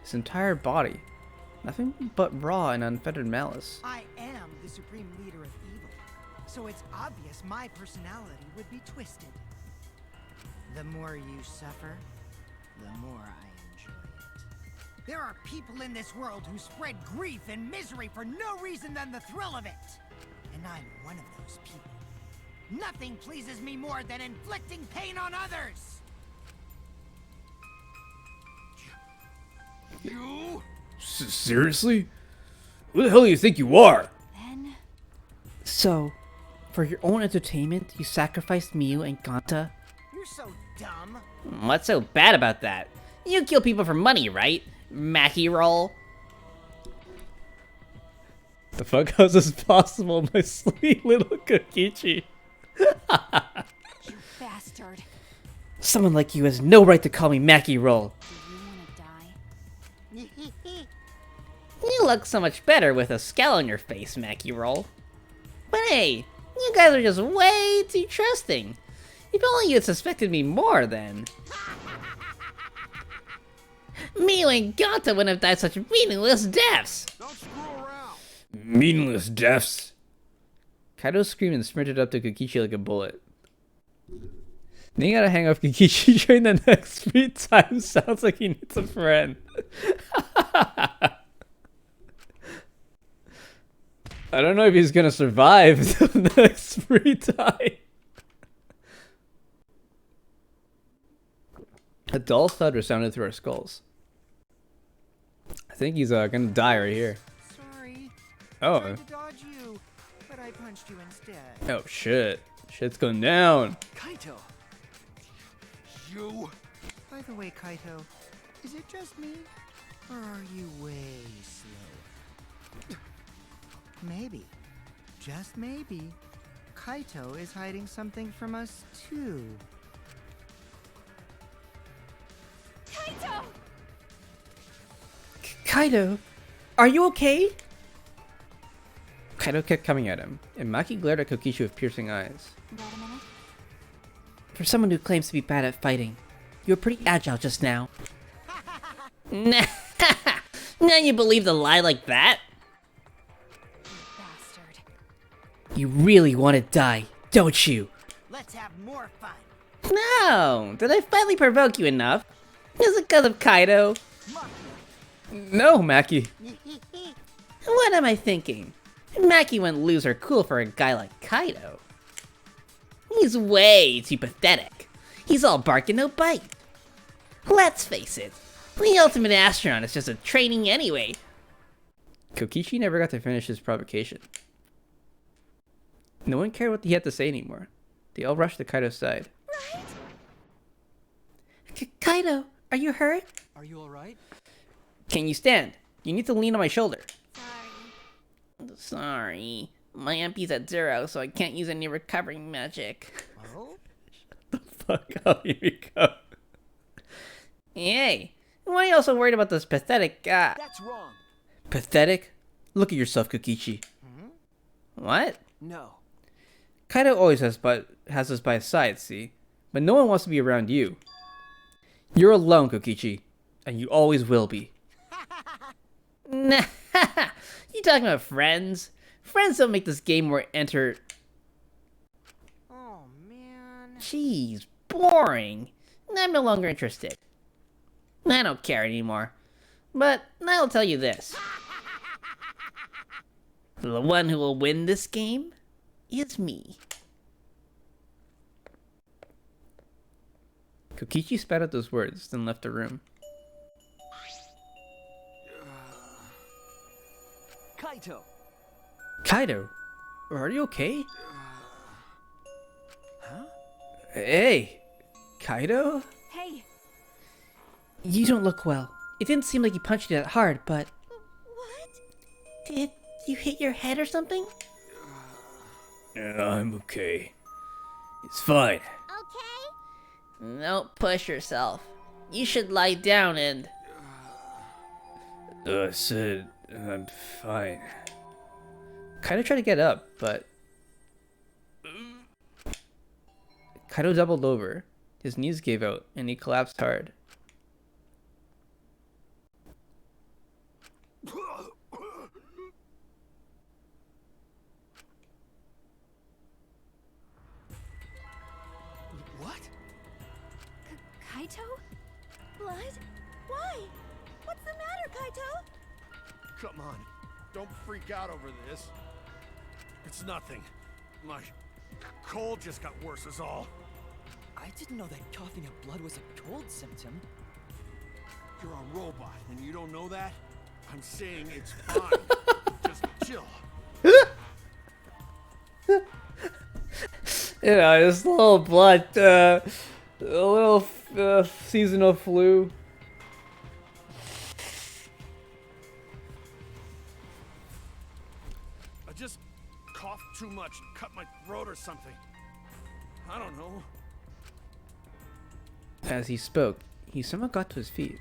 His entire body. Nothing but raw and unfettered malice. I am the supreme leader of evil, so it's obvious my personality would be twisted. The more you suffer, the more I enjoy it. There are people in this world who spread grief and misery for no reason than the thrill of it. And I'm one of those people. Nothing pleases me more than inflicting pain on others! You? Seriously? Who the hell do you think you are? Then... So, for your own entertainment, you sacrificed Miu and Gonta? You're so dumb. What's so bad about that? You kill people for money, right? Mackie roll. The fuck, how is this possible, my sweet little Kokichi? You bastard. Someone like you has no right to call me Mackie roll. Do you want to die? You look so much better with a scowl on your face, Mackie roll. But hey, you guys are just way too trusting. If only you had suspected me more, then. Miu and Gonta wouldn't have died such meaningless deaths. Don't screw around. Meaningless deaths. Kaido screamed and sprinted up to Kokichi like a bullet. Then you gotta hang off Kikichi during the next free time. Sounds like he needs a friend. I don't know if he's gonna survive the next free time. A dull thud resounded through our skulls. I think he's gonna die right here. Sorry. Oh. I tried to dodge you, but I punched you instead. Oh shit. Shit's going down. Kaito! You. By the way, Kaito, is it just me? Or are you way slower? Maybe, just maybe, Kaito is hiding something from us too. Kaito! Kaido, are you okay? Kaido kept coming at him, and Maki glared at Kokichi with piercing eyes. Wait a minute. For someone who claims to be bad at fighting, you were pretty agile just now. Nah, now you believe the lie like that? Bastard. You really want to die, don't you? Let's have more fun. No! Did I finally provoke you enough? Is it because of Kaido? No, Maki. What am I thinking? Maki wouldn't lose her cool for a guy like Kaido. He's way too pathetic. He's all bark and no bite. Let's face it, the ultimate astronaut is just a training anyway. Kokichi never got to finish his provocation. No one cared what he had to say anymore. They all rushed to Kaido's side. Kaido, are you hurt? Are you alright? Can you stand? You need to lean on my shoulder. Sorry. My MP's at 0, so I can't use any recovering magic. Oh? Fuck up, here we go. Hey, why are you also worried about this pathetic guy? That's wrong. Pathetic? Look at yourself, Kokichi. What? No. Kaido always has us by his side, see? But no one wants to be around you. You're alone, Kokichi. And you always will be. Nah, you talking about friends? Friends don't make this game more Oh, man. Jeez, boring. I'm no longer interested. I don't care anymore. But I'll tell you this. The one who will win this game is me. Kokichi spat out those words, then left the room. Kaito! Kaido, are you okay? Huh? Hey, Kaido? Hey, You don't look well. It didn't seem like you punched you that hard, but... What? Did you hit your head or something? I'm okay. It's fine. Okay? Don't push yourself. You should lie down and... I said I'm fine. Kaido tried to get up, but... Kaido doubled over. His knees gave out, and he collapsed hard. What? Kaito? Blood? Why? What's the matter, Kaito? Come on. Don't freak out over this. It's nothing. My cold just got worse is all. I didn't know that coughing up blood was a cold symptom. You're a robot and you don't know that? I'm saying it's fine. Just chill. You know, just a little blood, a little seasonal flu. I just coughed too much, cut my throat or something. I don't know. As he spoke, he somehow got to his feet.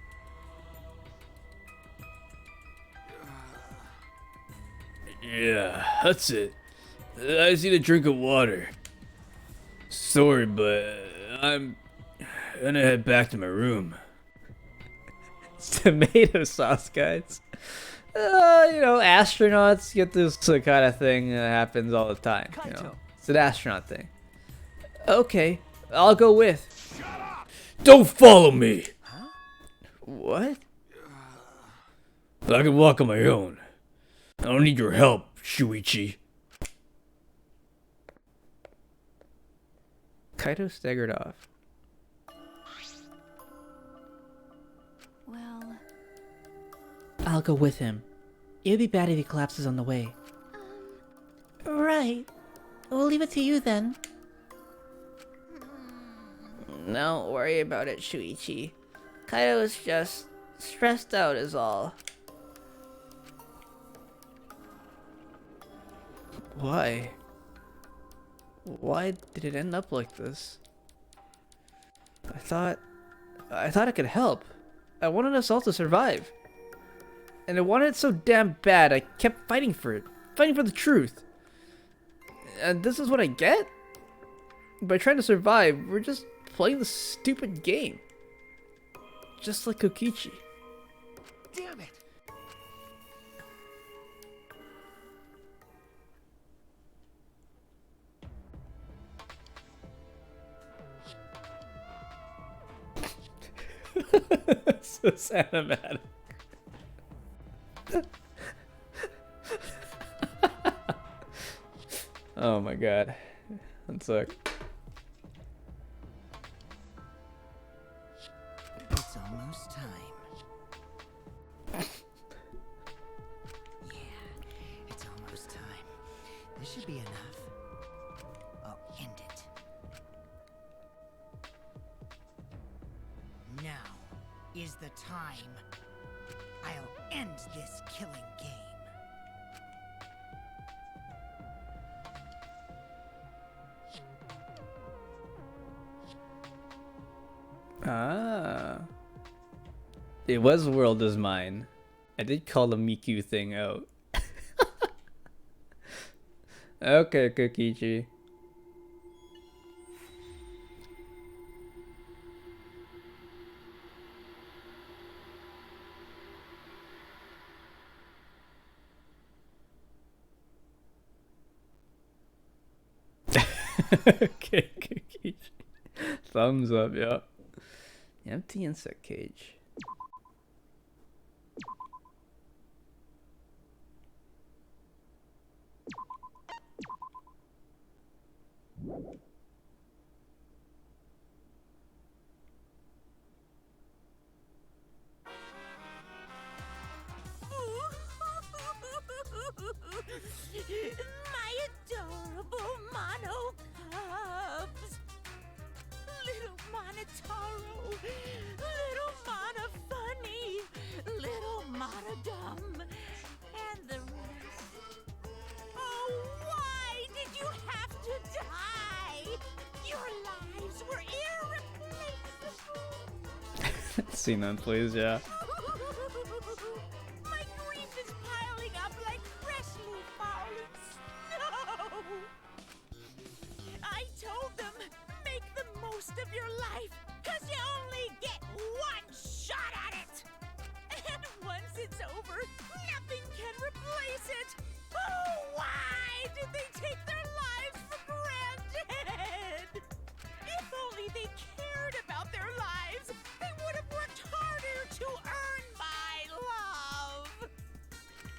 Yeah, that's it. I just need a drink of water. Sorry, but I'm gonna head back to my room. It's tomato sauce, guys. You know, astronauts get this kind of thing that happens all the time. You know? It's an astronaut thing. Okay, I'll go with. Don't follow me! What? I can walk on my own. I don't need your help, Shuichi. Kaito staggered off. Well, I'll go with him. It would be bad if he collapses on the way. Right. We'll leave it to you then. Don't worry about it, Shuichi. Kaito is just stressed out is all. Why? Why did it end up like this? I thought I could help. I wanted us all to survive. And I wanted it so damn bad, I kept fighting for it. Fighting for the truth. And this is what I get? By trying to survive, we're just playing this stupid game. Just like Kokichi. Damn it! So cinematic. Oh my god. That sucked. It's almost time. Yeah, it's almost time. This should be enough. I'll end it. Now is the time. I'll end this killing game. Ah. It was world is mine. I did call the Miku thing out. Okay, Kokichi. Okay, Kokichi. Thumbs up, yeah. Empty insect cage. My adorable mono cubs. Little Monotaro, little Mono Funny, little Mono Dumb, and the rest. Oh, why did you have to die? Your lives were irreplaceable. Scene on, please, yeah. My grief is piling up like freshly fallen snow. I told them, make the most of your life, 'cause you only get one shot at it. And once it's over, nothing can replace it. Oh, why did they take their lives for granted? If only they cared about their lives, they would have worked harder to earn my love.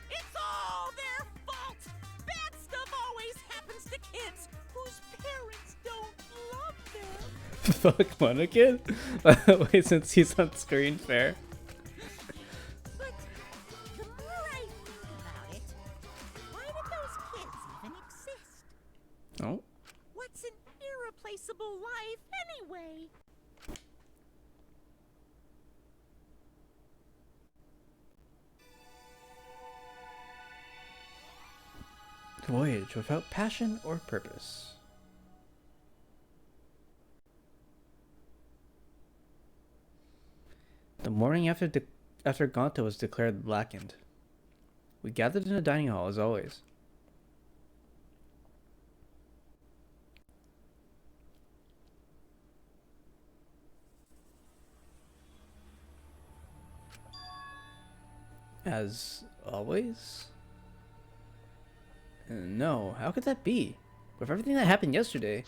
It's all their fault. Bad stuff always happens to kids whose parents don't love them. Fuck Monokid? Wait, since he's on screen, fair. But the more I think about it, why did those kids even exist? Oh. What's an irreplaceable life anyway? Voyage without passion or purpose. The morning after Gonto was declared blackened, we gathered in the dining hall as always. As always? No, how could that be? With everything that happened yesterday.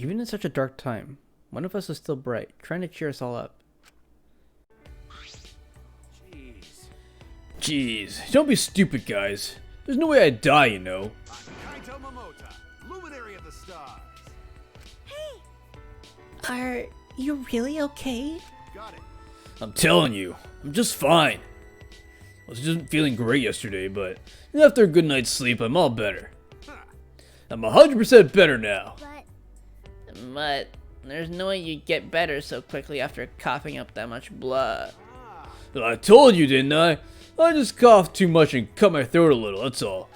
Even in such a dark time, one of us is still bright, trying to cheer us all up. Jeez, don't be stupid, guys. There's no way I'd die, you know. Kaito Momota, luminary of the stars. Are you really okay? Got it. I'm telling you, I'm just fine. I was just feeling great yesterday, but after a good night's sleep, I'm all better. I'm 100% better now. But there's no way you'd get better so quickly after coughing up that much blood. I told you, didn't I? I just coughed too much and cut my throat a little, that's all.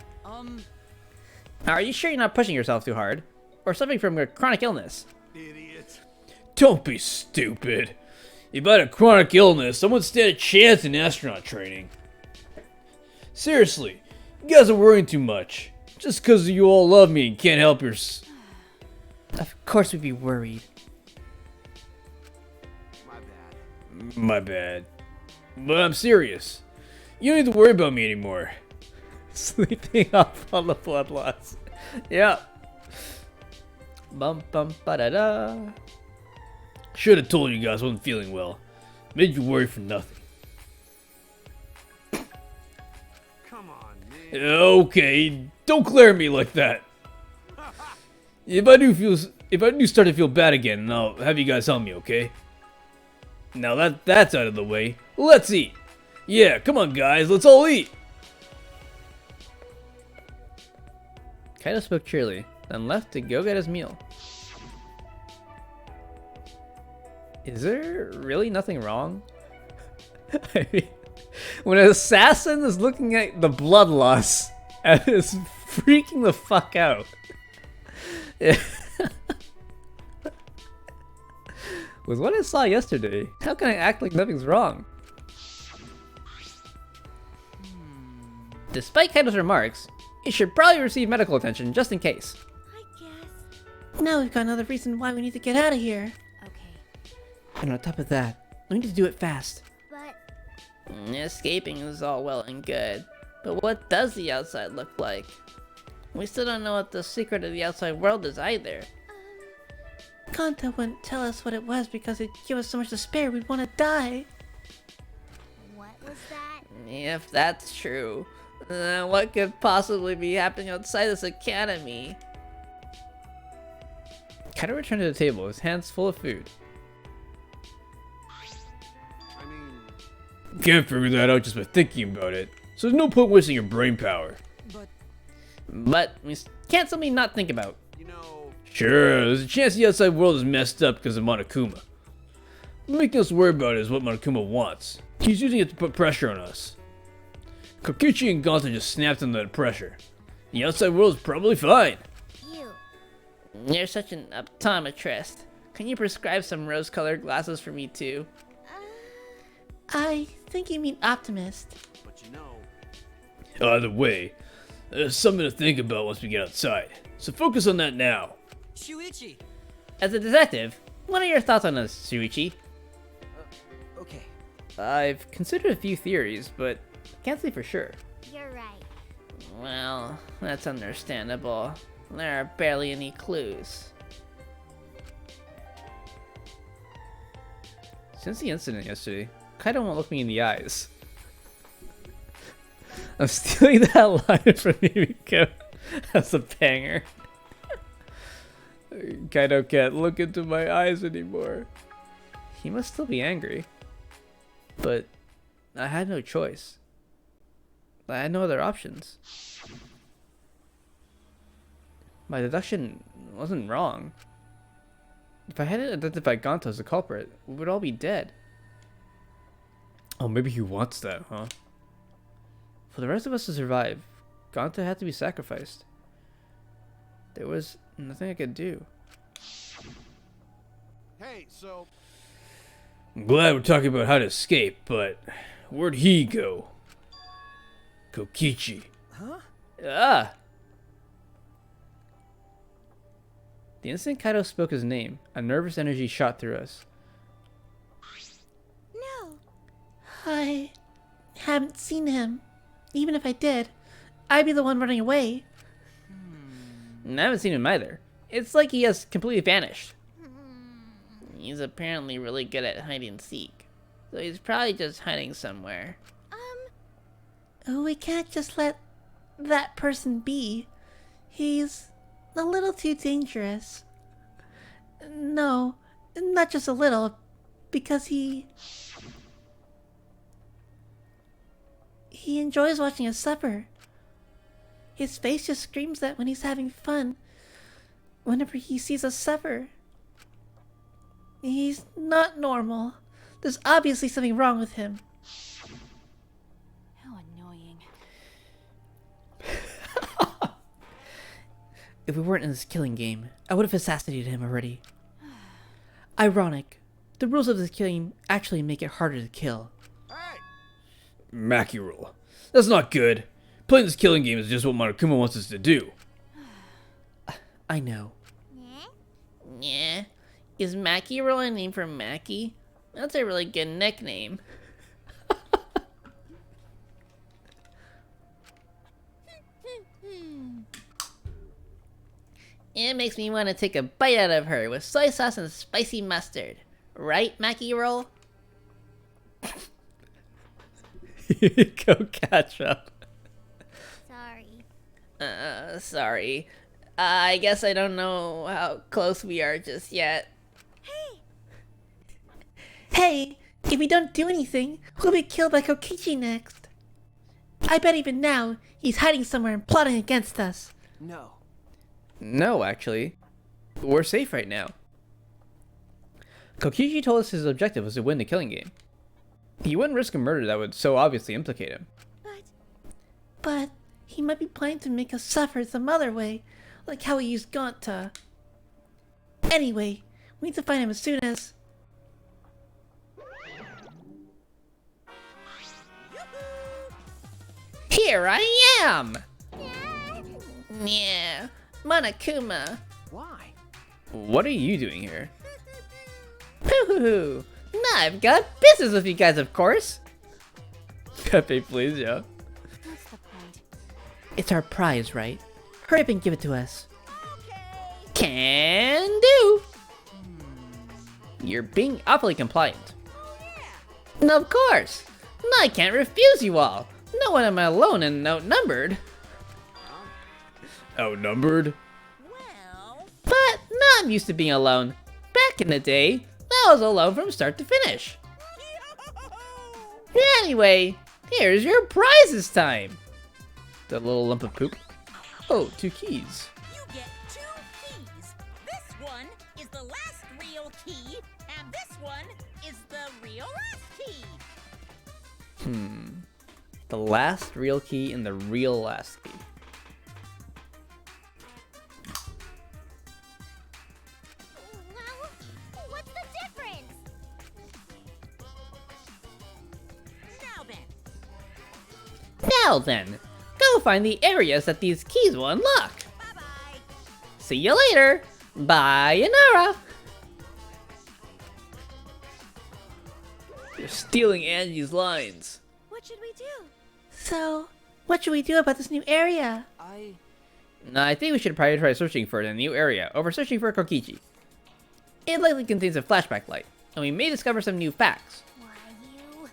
Are you sure you're not pushing yourself too hard? Or suffering from a chronic illness? Idiot. Don't be stupid. If I had a chronic illness, I wouldn't stand a chance in astronaut training. Seriously, you guys are worrying too much. Just because you all love me and can't help your... Of course we'd be worried. My bad. But I'm serious. You don't need to worry about me anymore. Sleeping off all the blood loss. Yeah. Bum bum ba da da. Should have told you guys I wasn't feeling well. Made you worry for nothing. Come on, man. Okay, don't glare at me like that. If I do start to feel bad again, I'll have you guys help me, okay? Now that's out of the way, let's eat. Yeah, come on guys, let's all eat. Kaito spoke cheerily, then left to go get his meal. Is there really nothing wrong? I mean, when an assassin is looking at the blood loss and is freaking the fuck out. With what I saw yesterday, how can I act like nothing's wrong? Despite Kaito's remarks, you should probably receive medical attention just in case. I guess. Now we've got another reason why we need to get out of here. Okay. And on top of that, we need to do it fast. But Escaping is all well and good, but what does the outside look like? We still don't know what the secret of the outside world is either. Kanta wouldn't tell us what it was because it'd give us so much despair we'd want to die. what was that? If that's true, what could possibly be happening outside this academy? Kaito returned to the table, his hands full of food. I mean, Can't figure that out just by thinking about it, so there's no point wasting your brain power. But we can't simply not think about. you know, Sure, there's a chance the outside world is messed up because of Monokuma. What making us worry about it is what Monokuma wants. He's using it to put pressure on us. Kokichi and Gonta just snapped under that pressure. The outside world is probably fine. You. You're such an optometrist. Can you prescribe some rose-colored glasses for me too? I think you mean optimist. but you know. Either way, there's something to think about once we get outside. So focus on that now. Shuichi! As a detective, what are your thoughts on this, Shuichi? Okay. I've considered a few theories, but can't say for sure. You're right. Well, that's understandable. There are barely any clues. Since the incident yesterday, Kaito won't look me in the eyes. I'm stealing that line from Mimiko as a banger. Kaito can't look into my eyes anymore. He must still be angry. But I had no choice. I had no other options. My deduction wasn't wrong. If I hadn't identified Gonta as the culprit, we would all be dead. Oh, maybe he wants that, huh? For the rest of us to survive, Gonta had to be sacrificed. There was nothing I could do. Hey, so I'm glad we're talking about how to escape, but where'd he go? Kokichi. Huh? Ah! The instant Kaito spoke his name, a nervous energy shot through us. No. I haven't seen him. Even if I did, I'd be the one running away. I haven't seen him either. It's like he has completely vanished. He's apparently really good at hide and seek. So he's probably just hiding somewhere. We can't just let that person be. He's a little too dangerous. No, not just a little, because he enjoys watching us suffer. His face just screams that when he's having fun. Whenever he sees us suffer. He's not normal. There's obviously something wrong with him. How annoying. If we weren't in this killing game, I would have assassinated him already. Ironic. The rules of this game actually make it harder to kill. Mackie rule. That's not good. Playing this killing game is just what Monokuma wants us to do. I know. Yeah. Is Mackie really a name for Mackie? That's a really good nickname. It makes me want to take a bite out of her with soy sauce and spicy mustard. Right, Mackie Roll? Go catch up. Sorry. Sorry. I guess I don't know how close we are just yet. Hey, if we don't do anything, we'll be killed by Kokichi next. I bet even now, he's hiding somewhere and plotting against us. No. No, actually. We're safe right now. Kokichi told us his objective was to win the killing game. He wouldn't risk a murder that would so obviously implicate him. But he might be planning to make us suffer some other way, like how he used Gaunt to. Anyway, we need to find him as soon as. Here I am! Yeah, Monokuma. Why? What are you doing here? Hoo-hoo-hoo. Now I've got business with you guys, of course. Pepe, please, yeah. What's the point? It's our prize, right? Hurry up and give it to us. Can do. You're being awfully compliant. Of course. I can't refuse you all. No one am I alone and outnumbered. Outnumbered? But now I'm used to being alone. Back in the day, I was alone from start to finish. Anyway, here's your prize this time. That little lump of poop. Oh, 2 keys. You get 2 keys. This one is the last real key, and this one is the real last key. The last real key and the real last key. Well, what's the difference? Now then, go find the areas that these keys will unlock. Bye-bye. See you later. Bye, Inara. You're stealing Angie's lines. What should we do? So, what should we do about this new area? I think we should probably try searching for a new area over searching for Kokichi. It likely contains a flashback light, and we may discover some new facts. Why you?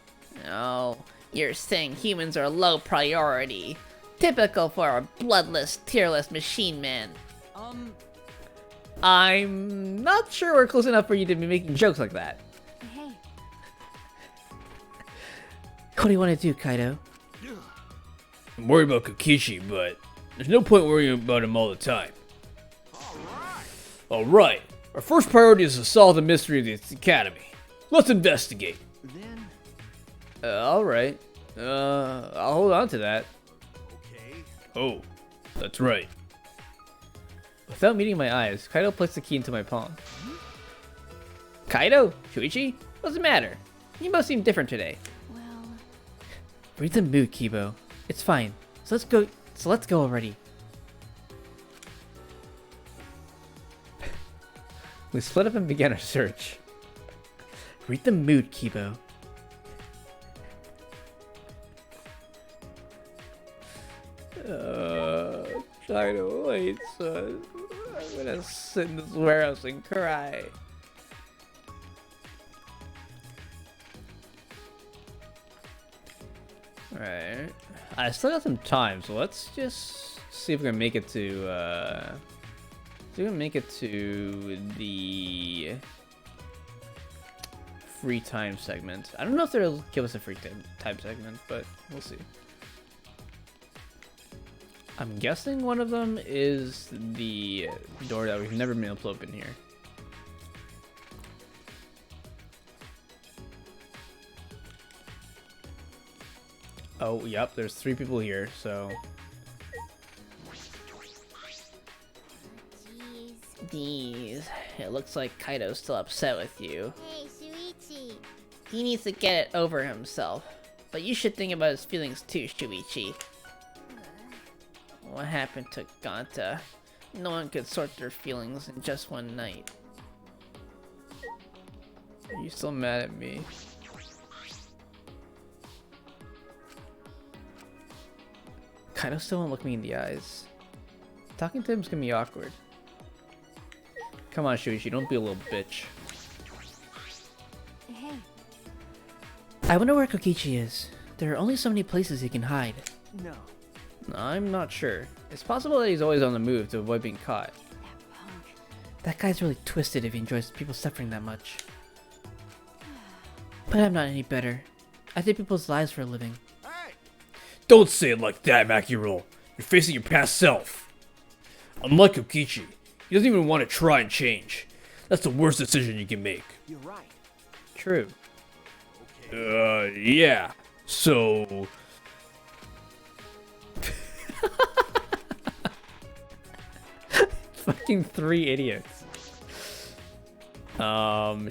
Oh, you're saying humans are low priority. Typical for a bloodless, tearless machine man. I'm not sure we're close enough for you to be making jokes like that. Hey, What do you want to do, Kaido? I'm worried about Kokichi, but there's no point worrying about him all the time. Alright. Our first priority is to solve the mystery of this academy. Let's investigate. Then Alright. I'll hold on to that. Okay. Oh, that's right. Without meeting my eyes, Kaido placed the key into my palm. Kaido? Shuichi? What's the matter? You both seem different today. well, Read the mood, Kibo. It's fine. So let's go already. We split up and began our search. Read the mood, Kibo. Kaido, wait, son. I'm gonna sit in this warehouse and cry. Alright. I still got some time, so let's just see if we can make it to, see if we can make it to the free time segment. I don't know if they'll give us a free time segment, but we'll see. I'm guessing one of them is the door that we've never been able to open here. Oh, yep, there's 3 people here, so... Jeez, it looks like Kaido's still upset with you. Hey, Shuichi. He needs to get it over himself. But you should think about his feelings too, Shuichi. What happened to Ganta? No one could sort their feelings in just one night. Are you still mad at me? Kaido still won't look me in the eyes. Talking to him is gonna be awkward. Come on, Shuichi, don't be a little bitch. Hey. I wonder where Kokichi is. There are only so many places he can hide. No. I'm not sure. It's possible that he's always on the move to avoid being caught. That punk. That guy's really twisted if he enjoys people suffering that much. But I'm not any better. I take people's lives for a living. Hey! Don't say it like that, Makiro. You're facing your past self. Unlike Kokichi, he doesn't even want to try and change. That's the worst decision you can make. You're right. True. Yeah. So... Fucking 3 idiots.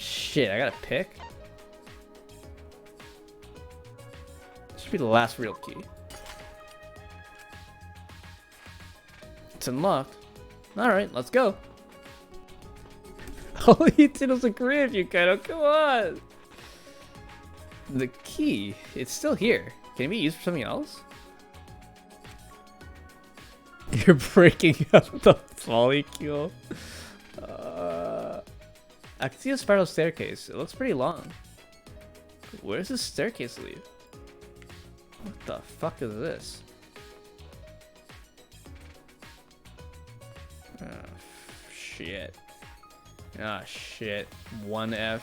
Shit, I gotta pick? This should be the last real key. It's unlocked. Alright, let's go. All you did was agree with you, Kaido. Come on! The key, it's still here. Can it be used for something else? You're breaking up the polycule. I can see a spiral staircase. It looks pretty long. Where does this staircase lead? What the fuck is this? Oh, shit. Ah, shit. 1F.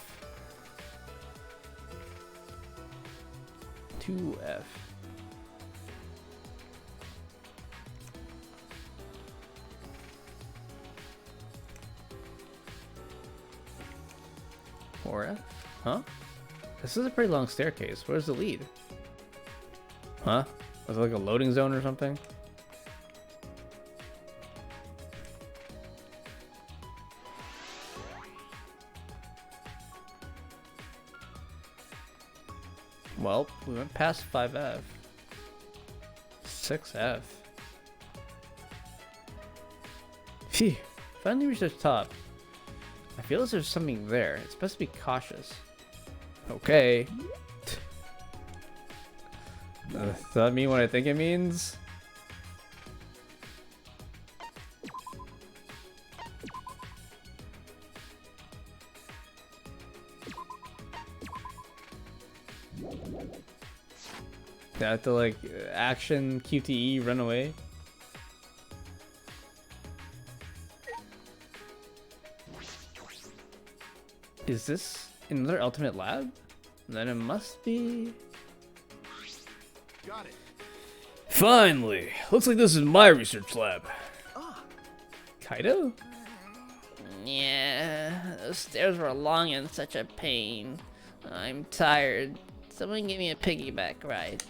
2F. F? Huh? This is a pretty long staircase. Where's the lead? Huh? Was it like a loading zone or something? Well, we went past 5F. 6F. Phew. Finally reached the top. I feel as there's something there. It's best to be cautious. Okay. Does that mean what I think it means? Do I have to like action QTE run away? Is this another ultimate lab? Then it must be... Got it. Finally! Looks like this is my research lab. Kaido? Yeah, those stairs were long and such a pain. I'm tired. Someone give me a piggyback ride.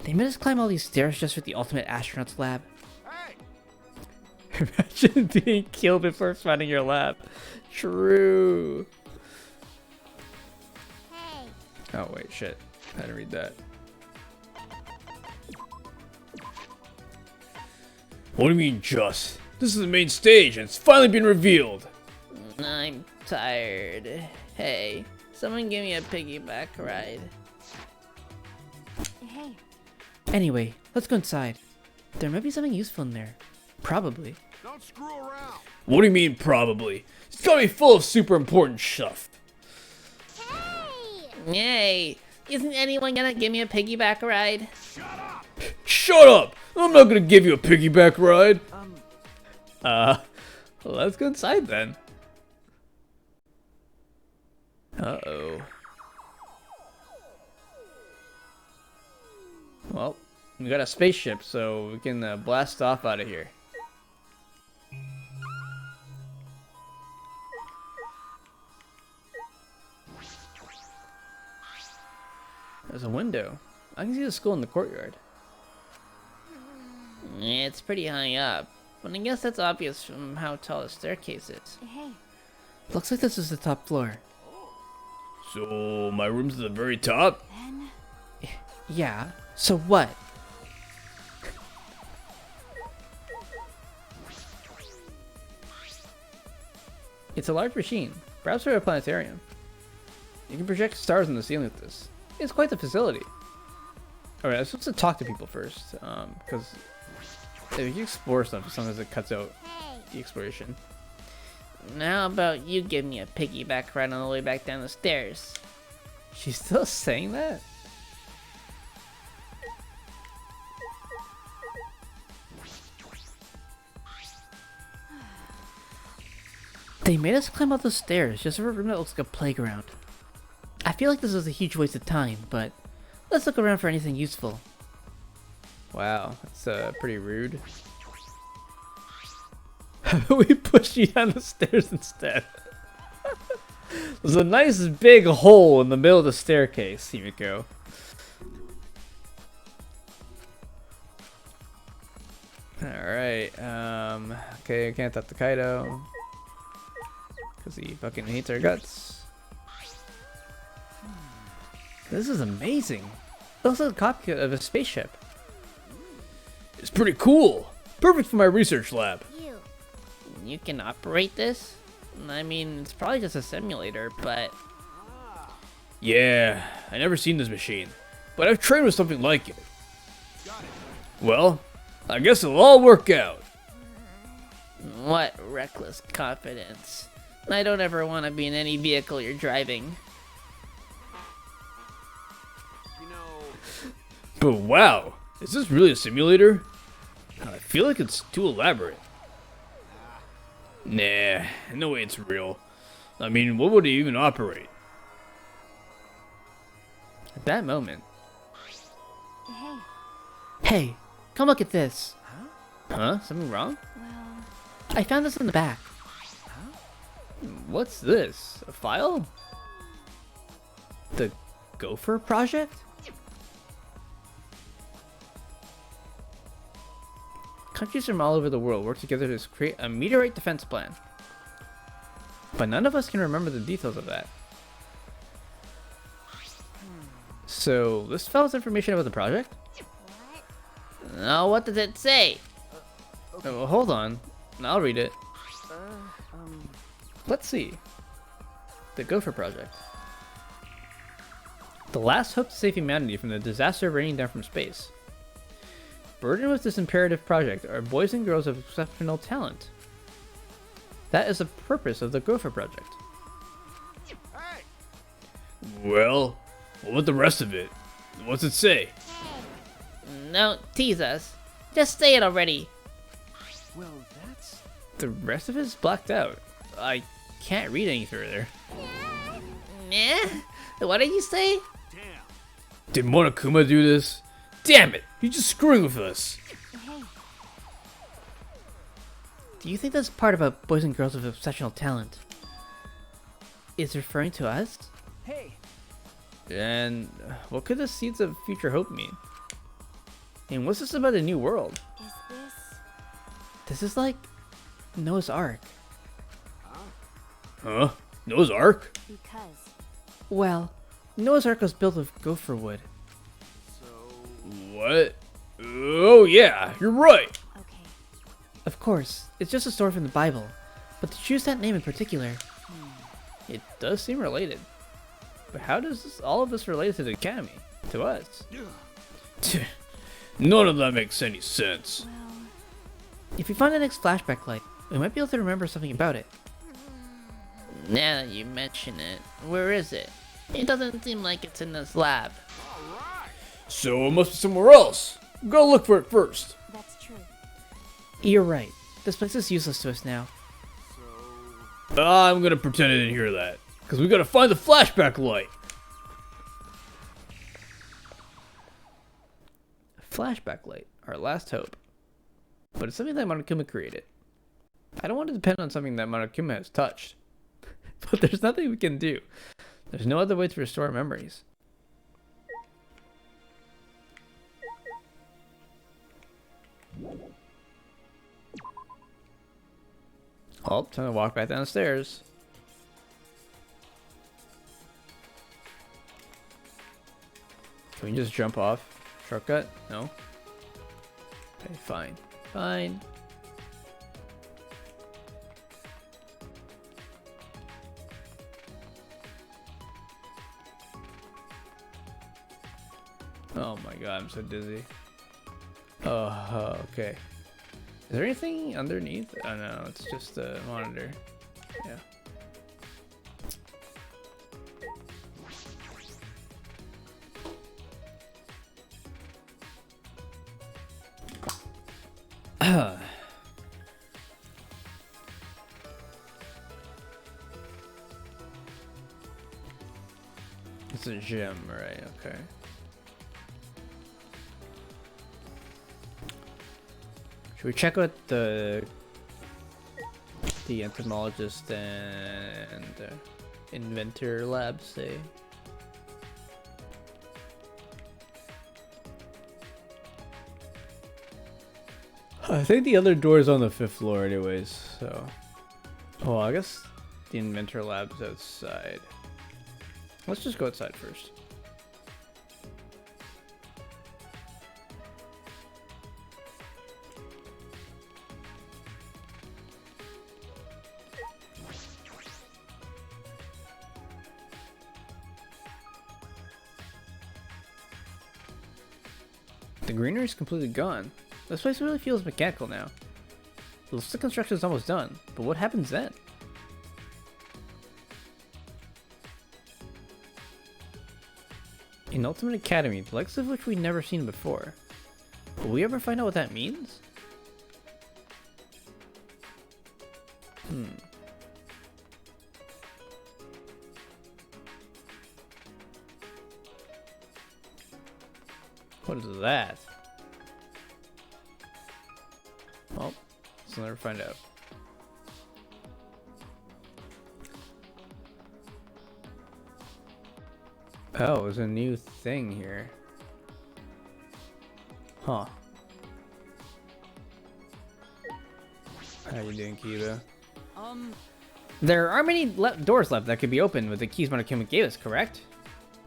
They made us climb all these stairs just for the ultimate astronaut's lab. Hey! Imagine being killed before finding your lab. True. Hey. Oh wait, shit. I didn't read that. What do you mean just? This is the main stage and it's finally been revealed. I'm tired. Hey, someone give me a piggyback ride. Hey. Anyway, let's go inside. There might be something useful in there. Probably. Don't screw around. What do you mean, probably? It's gotta be full of super important stuff. Yay! Isn't anyone gonna give me a piggyback ride? Shut up! I'm not gonna give you a piggyback ride. Well, let's go inside then. Uh-oh. Well, we got a spaceship, so we can blast off out of here. There's a window. I can see the school in the courtyard. It's pretty high up, but I guess that's obvious from how tall the staircase is. Hey. Looks like this is the top floor. So, my room's at the very top? Then... Yeah, so what? It's a large machine, perhaps for a planetarium. You can project stars in the ceiling with this. It's quite the facility. Alright, I'm supposed to talk to people first, because if you explore stuff, sometimes it cuts out the exploration. How about you give me a piggyback ride on the way back down the stairs? She's still saying that? They made us climb up the stairs just for a room that looks like a playground. I feel like this is a huge waste of time, but let's look around for anything useful. Wow, that's pretty rude. How about we push you down the stairs instead? There's a nice big hole in the middle of the staircase. Here we go. Alright, okay, I can't touch the Kaido. Because he fucking hates our guts. This is amazing. It looks like a copy of a spaceship. It's pretty cool. Perfect for my research lab. You can operate this? I mean, it's probably just a simulator, but... Yeah, I never seen this machine, but I've trained with something like it. Well, I guess it'll all work out. What reckless confidence. I don't ever want to be in any vehicle you're driving. But wow, is this really a simulator? I feel like it's too elaborate. Nah, no way it's real. I mean, what would it even operate? At that moment. Hey. Hey, come look at this. Huh? Something wrong? Well... I found this in the back. What's this? A file? The Gopher Project? Countries from all over the world work together to create a meteorite defense plan. But none of us can remember the details of that. So, this file's information about the project? Now, what does it say? Oh, well, hold on. I'll read it. Let's see. The Gopher Project. The last hope to save humanity from the disaster raining down from space. Burdened with this imperative project are boys and girls of exceptional talent. That is the purpose of the Gopher Project. Well, what about the rest of it? What's it say? Don't tease us. Just say it already. Well, that's... The rest of it is blacked out. I can't read any further. Eh? What did you say? Did Monokuma do this? Damn it! He's just screwing with us! Hey. Do you think that's part about boys and girls of exceptional talent? Is referring to us? Hey! And what could the seeds of future hope mean? And what's this about a new world? Is this... This is like Noah's Ark. Huh? Noah's Ark? Because... Well, Noah's Ark was built of gopher wood. What? Oh yeah, you're right! Okay. Of course, it's just a story from the Bible, but to choose that name in particular, it does seem related. But how does all of this relate to the Academy? To us? None of that makes any sense. Well... If we find the next flashback light, we might be able to remember something about it. Now that you mention it, where is it? It doesn't seem like it's in this lab. So it must be somewhere else. Go look for it first. That's true. You're right. This place is useless to us now. I'm gonna pretend I didn't hear that. Because we gotta find the flashback light. Flashback light, our last hope. But it's something that Monokuma created. I don't want to depend on something that Monokuma has touched. But there's nothing we can do. There's no other way to restore memories. Oh, time to walk back downstairs. Can we just jump off? Shortcut? No? Okay, fine. Fine. Oh my god, I'm so dizzy. Oh, okay. Is there anything underneath? Oh no, it's just a monitor. Yeah. It's a gym, right? Okay. Should we check out the entomologist and inventor lab say? I think the other door is on the 5th floor anyways, so... Oh, I guess the inventor lab's outside. Let's just go outside first. The greenery is completely gone. This place really feels mechanical now. It looks like the construction is almost done, but what happens then? In Ultimate Academy, the likes of which we've never seen before. Will we ever find out what that means? What is that? Well, let's never find out. Oh, there's a new thing here. Huh. How you doing, Kiba? There are many doors left that could be opened with the keys Monokuma gave us, correct?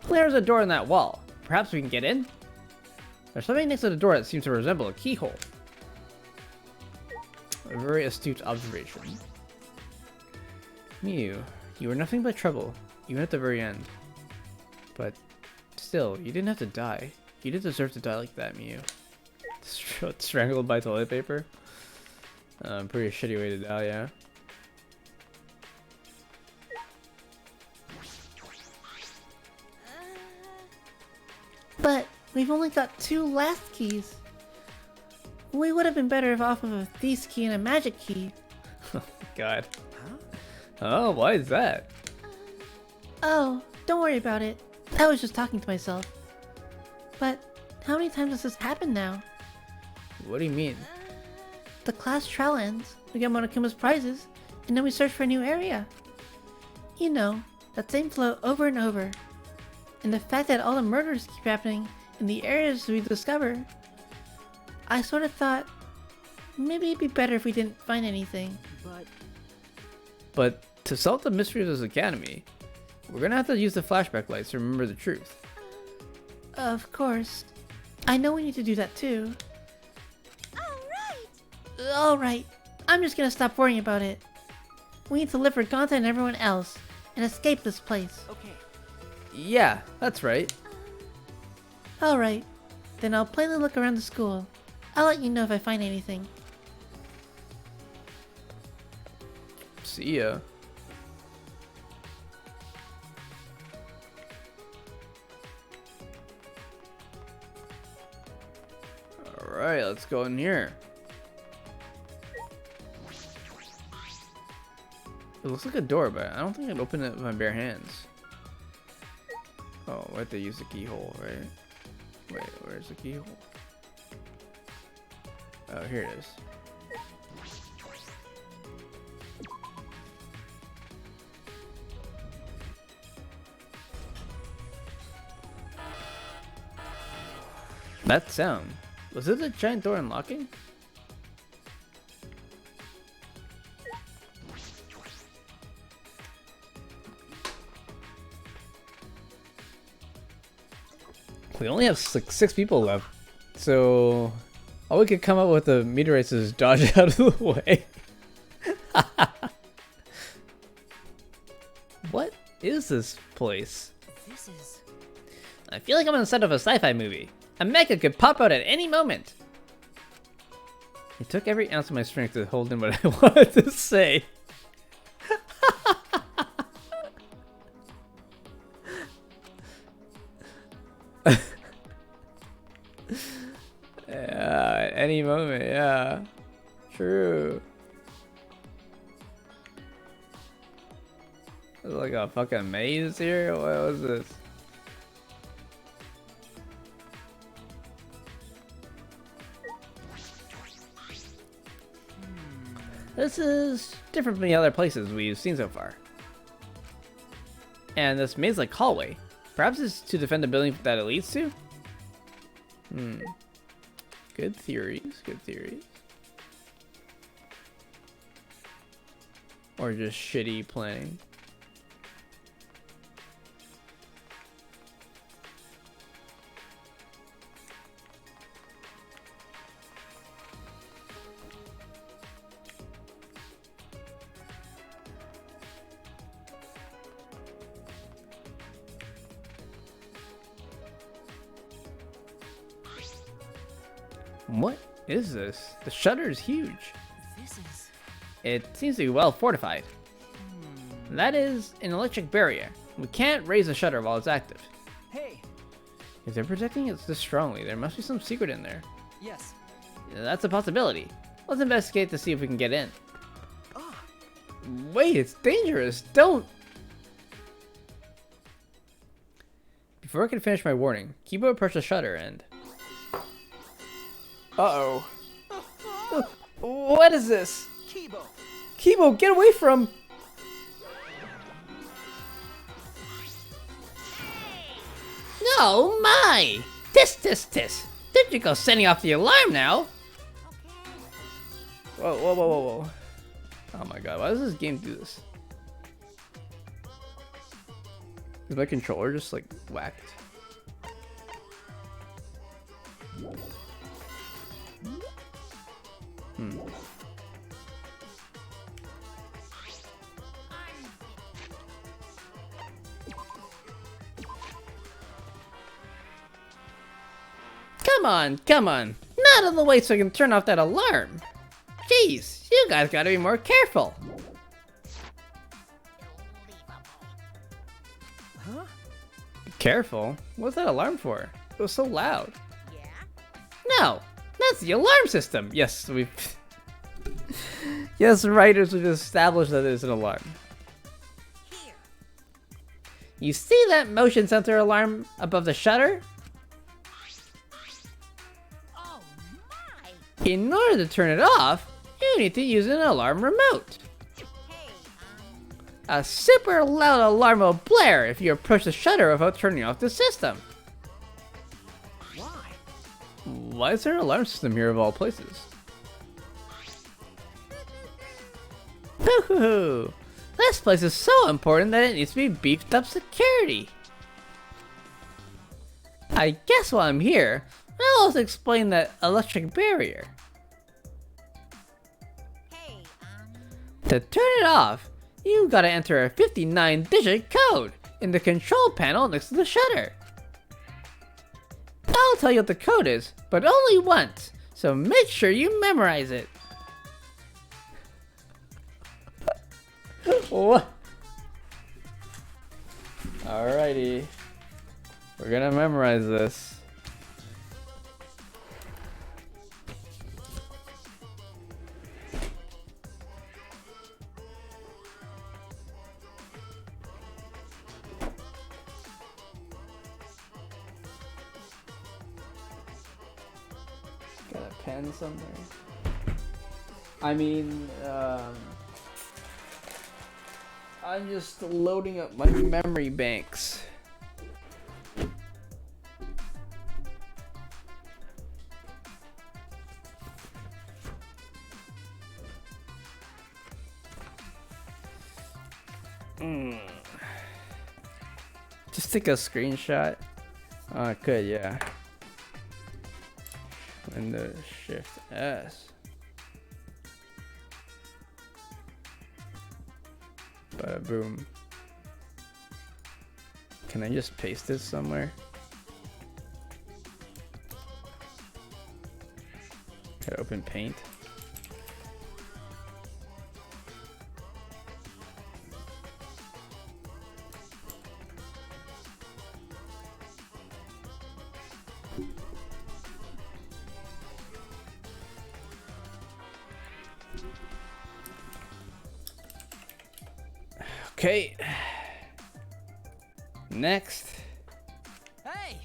There's a door in that wall. Perhaps we can get in? There's something next to the door that seems to resemble a keyhole. A very astute observation. Mew, you were nothing but trouble, even at the very end. But still, you didn't have to die. You didn't deserve to die like that, Mew. Strangled by toilet paper? Pretty shitty way to die, yeah. But we've only got 2 last keys. We would have been better off with a thief's key and a magic key. Oh my god. Oh, why is that? Oh, don't worry about it. I was just talking to myself. But how many times has this happened now? What do you mean? The class trial ends, we get Monokuma's prizes, and then we search for a new area. You know, that same flow over and over. And the fact that all the murders keep happening in the areas we discover, I sort of thought maybe it'd be better if we didn't find anything. But to solve the mysteries of this academy, we're gonna have to use the flashback lights to remember the truth. Of course. I know we need to do that too. Alright, I'm just gonna stop worrying about it. We need to live for Gonta and everyone else, and escape this place. Okay. Yeah, that's right. Alright, then I'll plainly look around the school. I'll let you know if I find anything. See ya. Alright, let's go in here. It looks like a door, but I don't think I'd open it with my bare hands. Oh, we have to use the keyhole, right? Wait, where's the keyhole? Oh, here it is. That sound. Was it the giant door unlocking? We only have like 6 people left, so all we could come up with the meteorites is dodge out of the way. What is this place? This is... I feel like I'm on the set of a sci-fi movie. A mecha could pop out at any moment. It took every ounce of my strength to hold in what I wanted to say. Yeah, at any moment, yeah. True. There's like a fucking maze here? What was this? This is different from the other places we've seen so far. And this maze-like hallway. Perhaps it's to defend the building that it leads to? Good theories, good theories. Or just shitty planning. What is this? The shutter is huge. This is... It seems to be well fortified. That is an electric barrier. We can't raise the shutter while it's active. Hey! If they're protecting it this strongly, there must be some secret in there. Yes. That's a possibility. Let's investigate to see if we can get in. Wait, it's dangerous. Don't! Before I can finish my warning, Kibo approached the shutter and... Uh-oh. What is this? Kibo! Kibo, get away from... Oh my! Tis. Did you go sending off the alarm now? Whoa. Oh my god, why does this game do this? Is my controller just like whacked? Come on. Not on the way so I can turn off that alarm. Jeez, you guys gotta be more careful. Huh? Careful? What's that alarm for? It was so loud. No, that's the alarm system. Yes, we've... Yes, writers, we've established that there's an alarm. You see that motion sensor alarm above the shutter? In order to turn it off, you need to use an alarm remote. A super loud alarm will blare if you approach the shutter without turning off the system. Why is there an alarm system here of all places? Hoo-hoo! This place is so important that it needs to be beefed up security. I guess while I'm here, I'll also explain that electric barrier. To turn it off, you gotta enter a 59-digit code in the control panel next to the shutter. I'll tell you what the code is, but only once, so make sure you memorize it. What? Alrighty. We're gonna memorize this. Got a pen somewhere. I mean, I'm just loading up my memory banks. Just take a screenshot. Oh, I could, yeah. Windows Shift S. Bada boom. Can I just paste this somewhere? Can I open Paint? Okay. Next. Hey!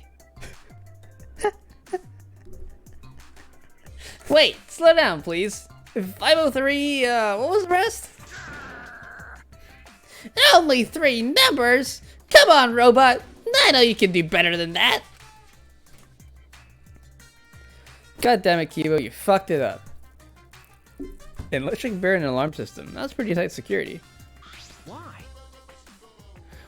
Wait, slow down, please. 503, what was the rest? Only 3 numbers? Come on, robot. I know you can do better than that. God damn it, Kibo, you fucked it up. An electric barrier and an alarm system. That's pretty tight security. Why?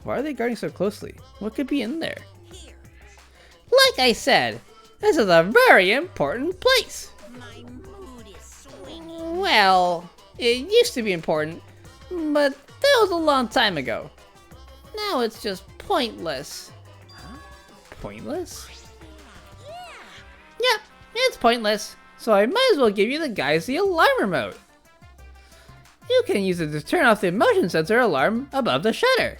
Why are they guarding so closely? What could be in there? Like I said, this is a very important place. My mood is swinging. Well, it used to be important, but that was a long time ago. Now it's just pointless. Pointless? Yep, it's pointless. So I might as well give you the guys the alarm remote. You can use it to turn off the motion sensor alarm above the shutter.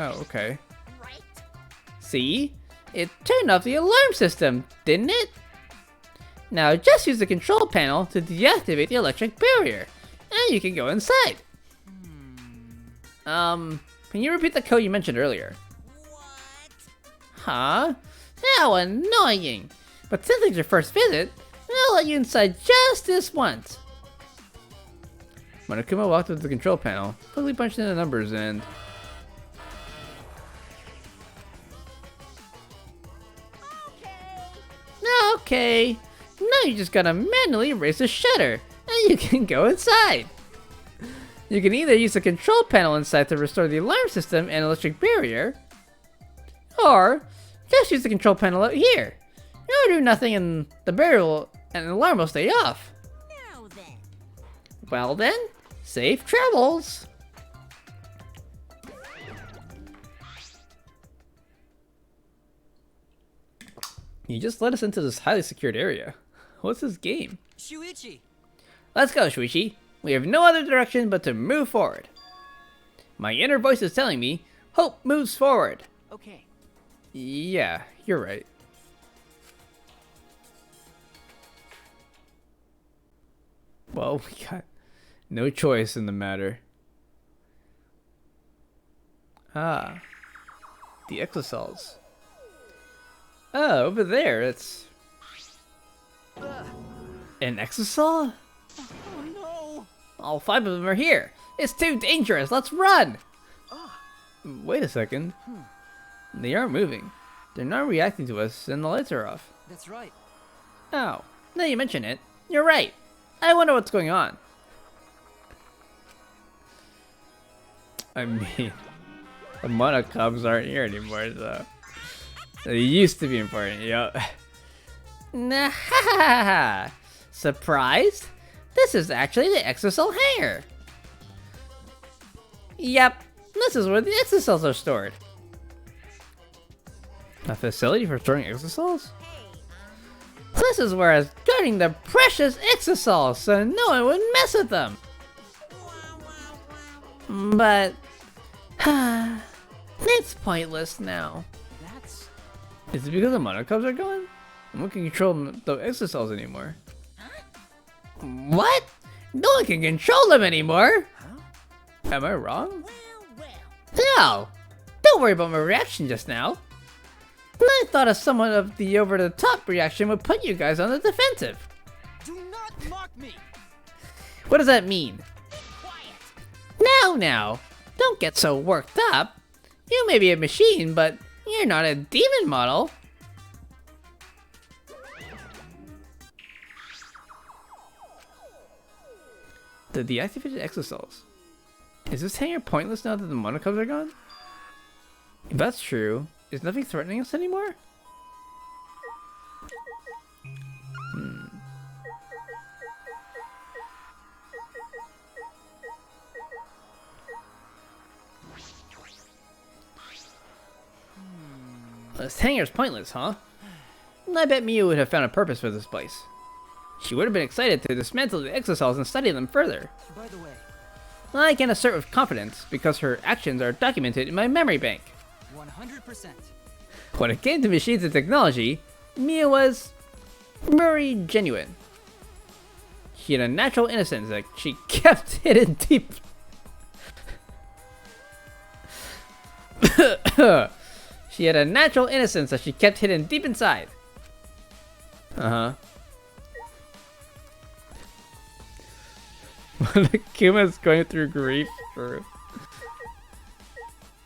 Oh, okay. Right? See? It turned off the alarm system, didn't it? Now just use the control panel to deactivate the electric barrier, and you can go inside. Can you repeat the code you mentioned earlier? What? Huh? How annoying! But since it's your first visit, I'll let you inside just this once. Monokuma walked up to the control panel, quickly punched in the numbers, and... Okay. Now you just gotta manually erase the shutter, and you can go inside. You can either use the control panel inside to restore the alarm system and electric barrier, or just use the control panel out here. You'll do nothing and the barrier and the alarm will stay off. Now then. Well then, safe travels. You just led us into this highly secured area. What's this game? Shuichi! Let's go, Shuichi. We have no other direction but to move forward. My inner voice is telling me, hope moves forward. Okay. Yeah, you're right. Well, we got no choice in the matter. Ah, the exocells. Oh, over there, it's... an exocell? Oh no! All 5 of them are here. It's too dangerous. Let's run. Wait a second. They aren't moving. They're not reacting to us, and the lights are off. That's right. Oh, now you mention it. You're right. I wonder what's going on. I mean, the monocubs aren't here anymore, so... They used to be important, yup. Nah, surprised? This is actually the exocell hangar. Yep, this is where the exocells are stored. A facility for storing exocells? This is where I was guarding the precious exosols so no one would mess with them. But it's pointless now. That's... Is it because the monocubs are gone? No one can control the exosols anymore. What? No one can control them anymore? Am I wrong? No! Don't worry about my reaction just now. I thought somewhat of the over-the-top reaction would put you guys on the defensive. Do not mock me! What does that mean? Now, don't get so worked up. You may be a machine, but you're not a demon model. The deactivated exosols. Is this hanger pointless now that the monocubs are gone? If that's true, is nothing threatening us anymore? This hanger's pointless, huh? I bet Miu would have found a purpose for this place. She would have been excited to dismantle the exosols and study them further. By the way, I can assert with confidence because her actions are documented in my memory bank. 100%. When it came to machines and technology, Mia was very genuine. She had a natural innocence that she kept hidden deep. She had a natural innocence that she kept hidden deep inside. Kuma's going through grief for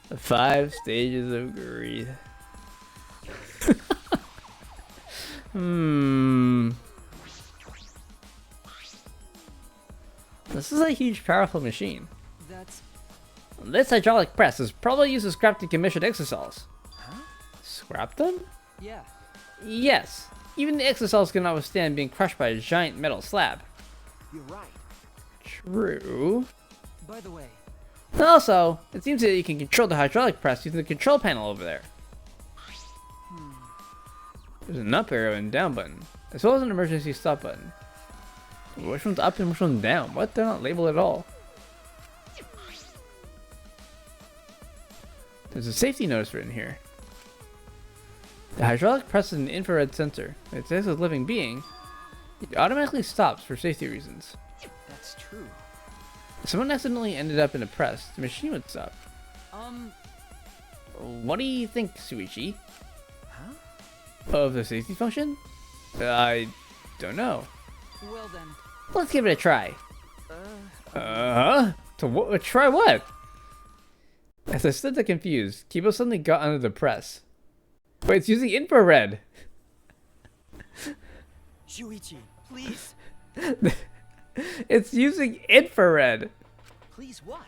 the 5 stages of grief. This is a huge, powerful machine. That's... This hydraulic press is probably used to scrap decommissioned exosols. Huh? Scrap them? Yeah. Yes. Even the exosols cannot withstand being crushed by a giant metal slab. You're right. True. By the way... Also, it seems that you can control the hydraulic press using the control panel over there. There's an up arrow and down button, as well as an emergency stop button. Which one's up and which one's down? What? They're not labeled at all. There's a safety notice written here. The hydraulic press is an infrared sensor. If it detects a living being, it automatically stops for safety reasons. That's true. If someone accidentally ended up in a press, the machine would stop. What do you think, Suichi? Huh? Of the safety function? I don't know. Well then. Let's give it a try. Try what? As I stood there confused, Kibo suddenly got under the press. Wait, it's using infrared! Shuichi, please. It's using infrared! Please what?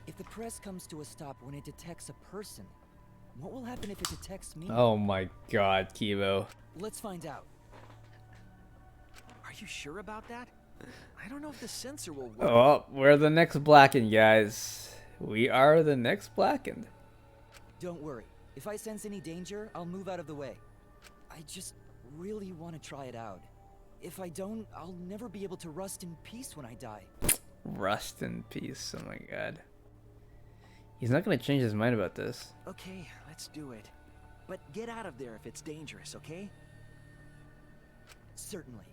If the press comes to a stop when it detects a person, what will happen if it detects me? Oh my god, Kibo. Let's find out. Are you sure about that? I don't know if the sensor will work. Oh, we're the next Blackened, guys. We are the next Blackened. Don't worry. If I sense any danger, I'll move out of the way. I just really want to try it out. If I don't, I'll never be able to rust in peace when I die. Rust in peace, oh my god. He's not gonna change his mind about this. Okay, let's do it. But get out of there if it's dangerous, okay? Certainly.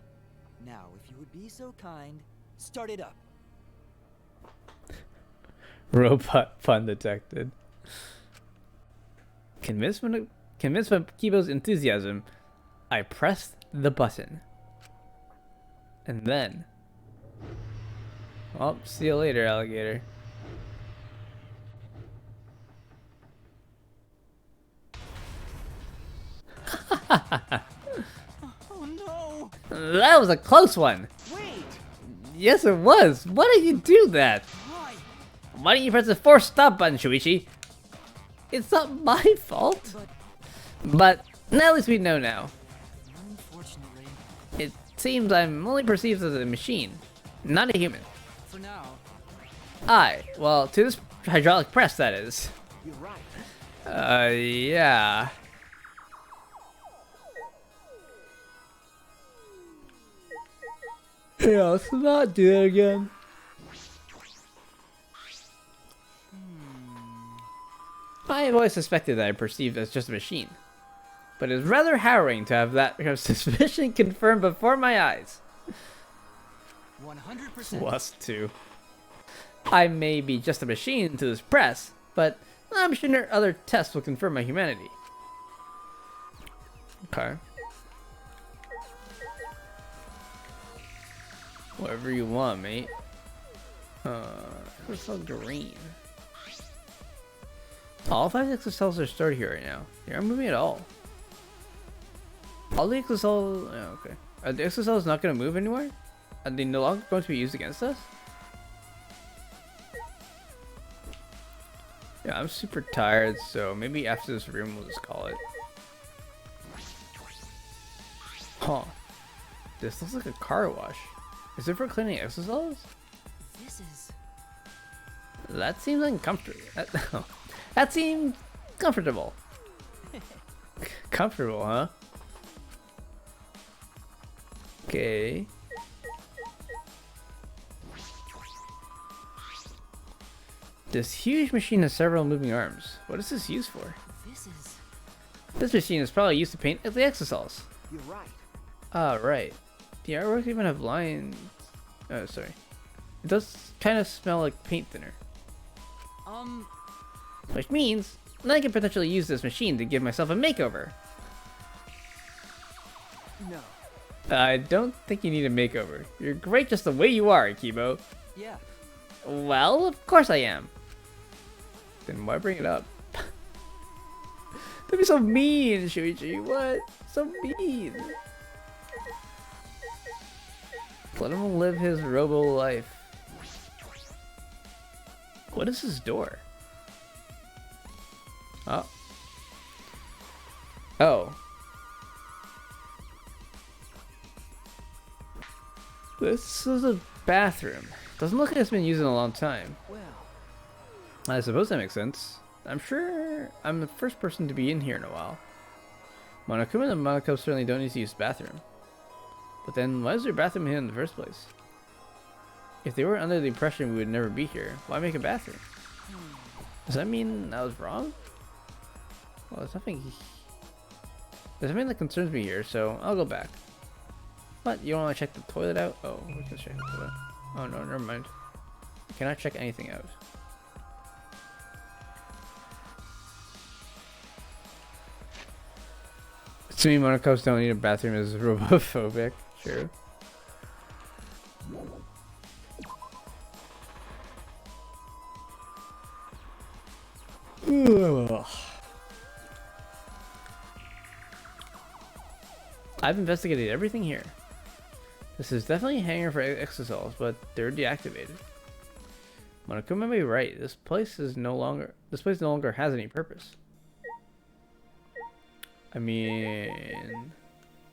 Now, if you would be so kind, start it up. Robot pun detected. Convinced by Kibo's enthusiasm, I pressed the button. And then... Well, see you later, alligator. Oh no! That was a close one! Wait! Yes, it was! Why did you do that? Why? Why didn't you press the force stop button, Shuichi? It's not my fault. But at least we know now. Unfortunately. It seems I'm only perceived as a machine, not a human. For now. Well, to this hydraulic press, that is. You're right. Yeah. Yeah, let's not do that again. I have always suspected that I perceived as just a machine. But it's rather harrowing to have that suspicion confirmed before my eyes. 100%. Plus 2. I may be just a machine to this press, but I'm sure other tests will confirm my humanity. Okay. Whatever you want, mate. It's so green. All 5 exocells are stored here right now. They aren't moving at all. All the exocells... Oh, okay. Are the exocells not going to move anywhere? Are they no longer going to be used against us? Yeah, I'm super tired, so maybe after this room we'll just call it. Huh. This looks like a car wash. Is it for cleaning exocells? This is... That seems uncomfortable. That seems comfortable. Comfortable, huh? Okay. This huge machine has several moving arms. What is this used for? This machine is probably used to paint the exocells. You're right. Ah, right. The artworks even have lines. Oh, sorry. It does kind of smell like paint thinner. Which means I can potentially use this machine to give myself a makeover. No. I don't think you need a makeover. You're great just the way you are, Akibo. Yeah. Well, of course I am. Then why bring it up? Don't be so mean, Shuichi. What? So mean. Let him live his robo life. What is this door? Oh. Oh. This is a bathroom. Doesn't look like it's been used in a long time. Well, I suppose that makes sense. I'm sure I'm the first person to be in here in a while. Monokuma and Monoko certainly don't need to use the bathroom. But then, why is there a bathroom here in the first place? If they were under the impression we would never be here, why make a bathroom? Does that mean I was wrong? Well, there's something that concerns me here, so I'll go back. What? You don't want to check the toilet out? Oh, we can check the toilet. Oh no, never mind. I cannot check anything out. Assuming Monokos don't need a bathroom is robophobic. True. I've investigated everything here. This is definitely a hangar for exocells, but they're deactivated. Monokuma may be right. This place no longer has any purpose. I mean,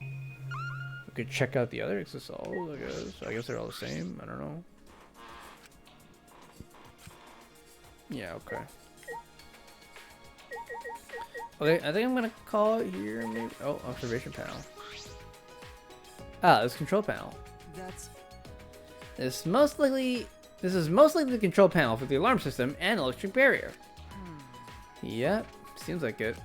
we could check out the other exocells, I guess. I guess they're all the same. I don't know. Yeah, okay. Okay, I think I'm gonna call it here. Maybe. Oh, observation panel. Ah, this control panel. This is most likely the control panel for the alarm system and electric barrier. Yep, seems like it.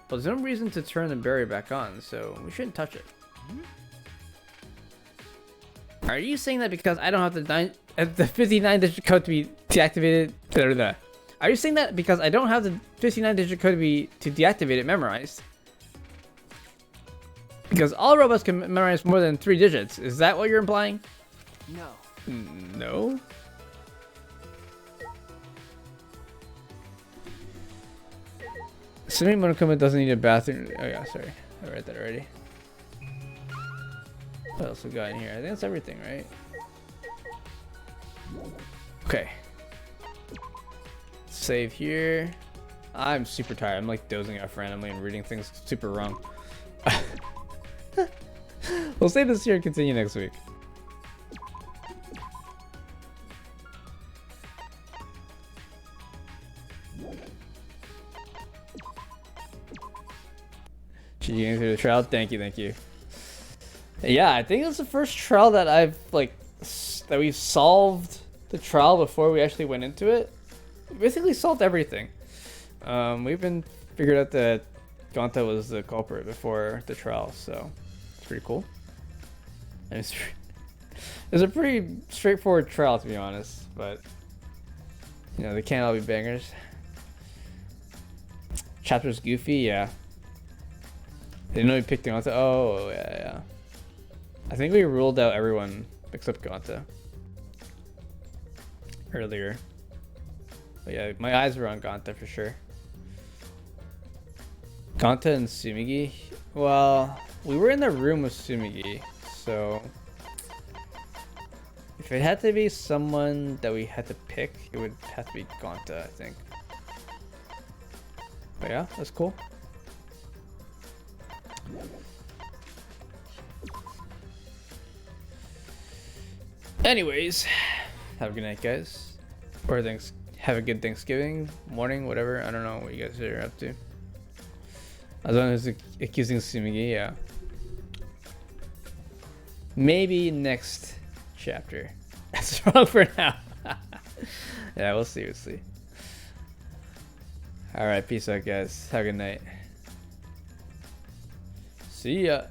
But there's no reason to turn the barrier back on, so we shouldn't touch it. Are you saying that because I don't have the 59-digit code to be deactivated? Are you saying that because I don't have the 59-digit code to deactivate it memorized? Because all robots can memorize more than 3 digits. Is that what you're implying? No. No? Assuming Monokuma doesn't need a bathroom. Oh yeah, sorry. I read that already. What else we got in here? I think that's everything, right? Okay. Save here. I'm super tired. I'm like dozing off randomly and reading things super wrong. We'll save this here and continue next week. Should you get through the trial? Thank you, thank you. Yeah, I think it's the first trial that I've like that we solved the trial before we actually went into it. We basically solved everything. We even figured out that Gonta was the culprit before the trial, so it's pretty cool. And it's a pretty straightforward trial, to be honest, but you know, they can't all be bangers. Chapter's goofy, yeah. Didn't know we picked Gonta. Oh, yeah. I think we ruled out everyone except Gonta earlier. But yeah, my eyes were on Gonta for sure. Gonta and Sumigi? Well, we were in the room with Sumigi, so if it had to be someone that we had to pick, it would have to be Gonta, I think. But yeah, that's cool. Anyways, have a good night, guys. Or have a good Thanksgiving morning, whatever. I don't know what you guys are up to. As long as accusing Sumigi, yeah. Maybe next chapter. That's wrong for now. Yeah, we'll see. Alright, peace out, guys. Have a good night. See ya.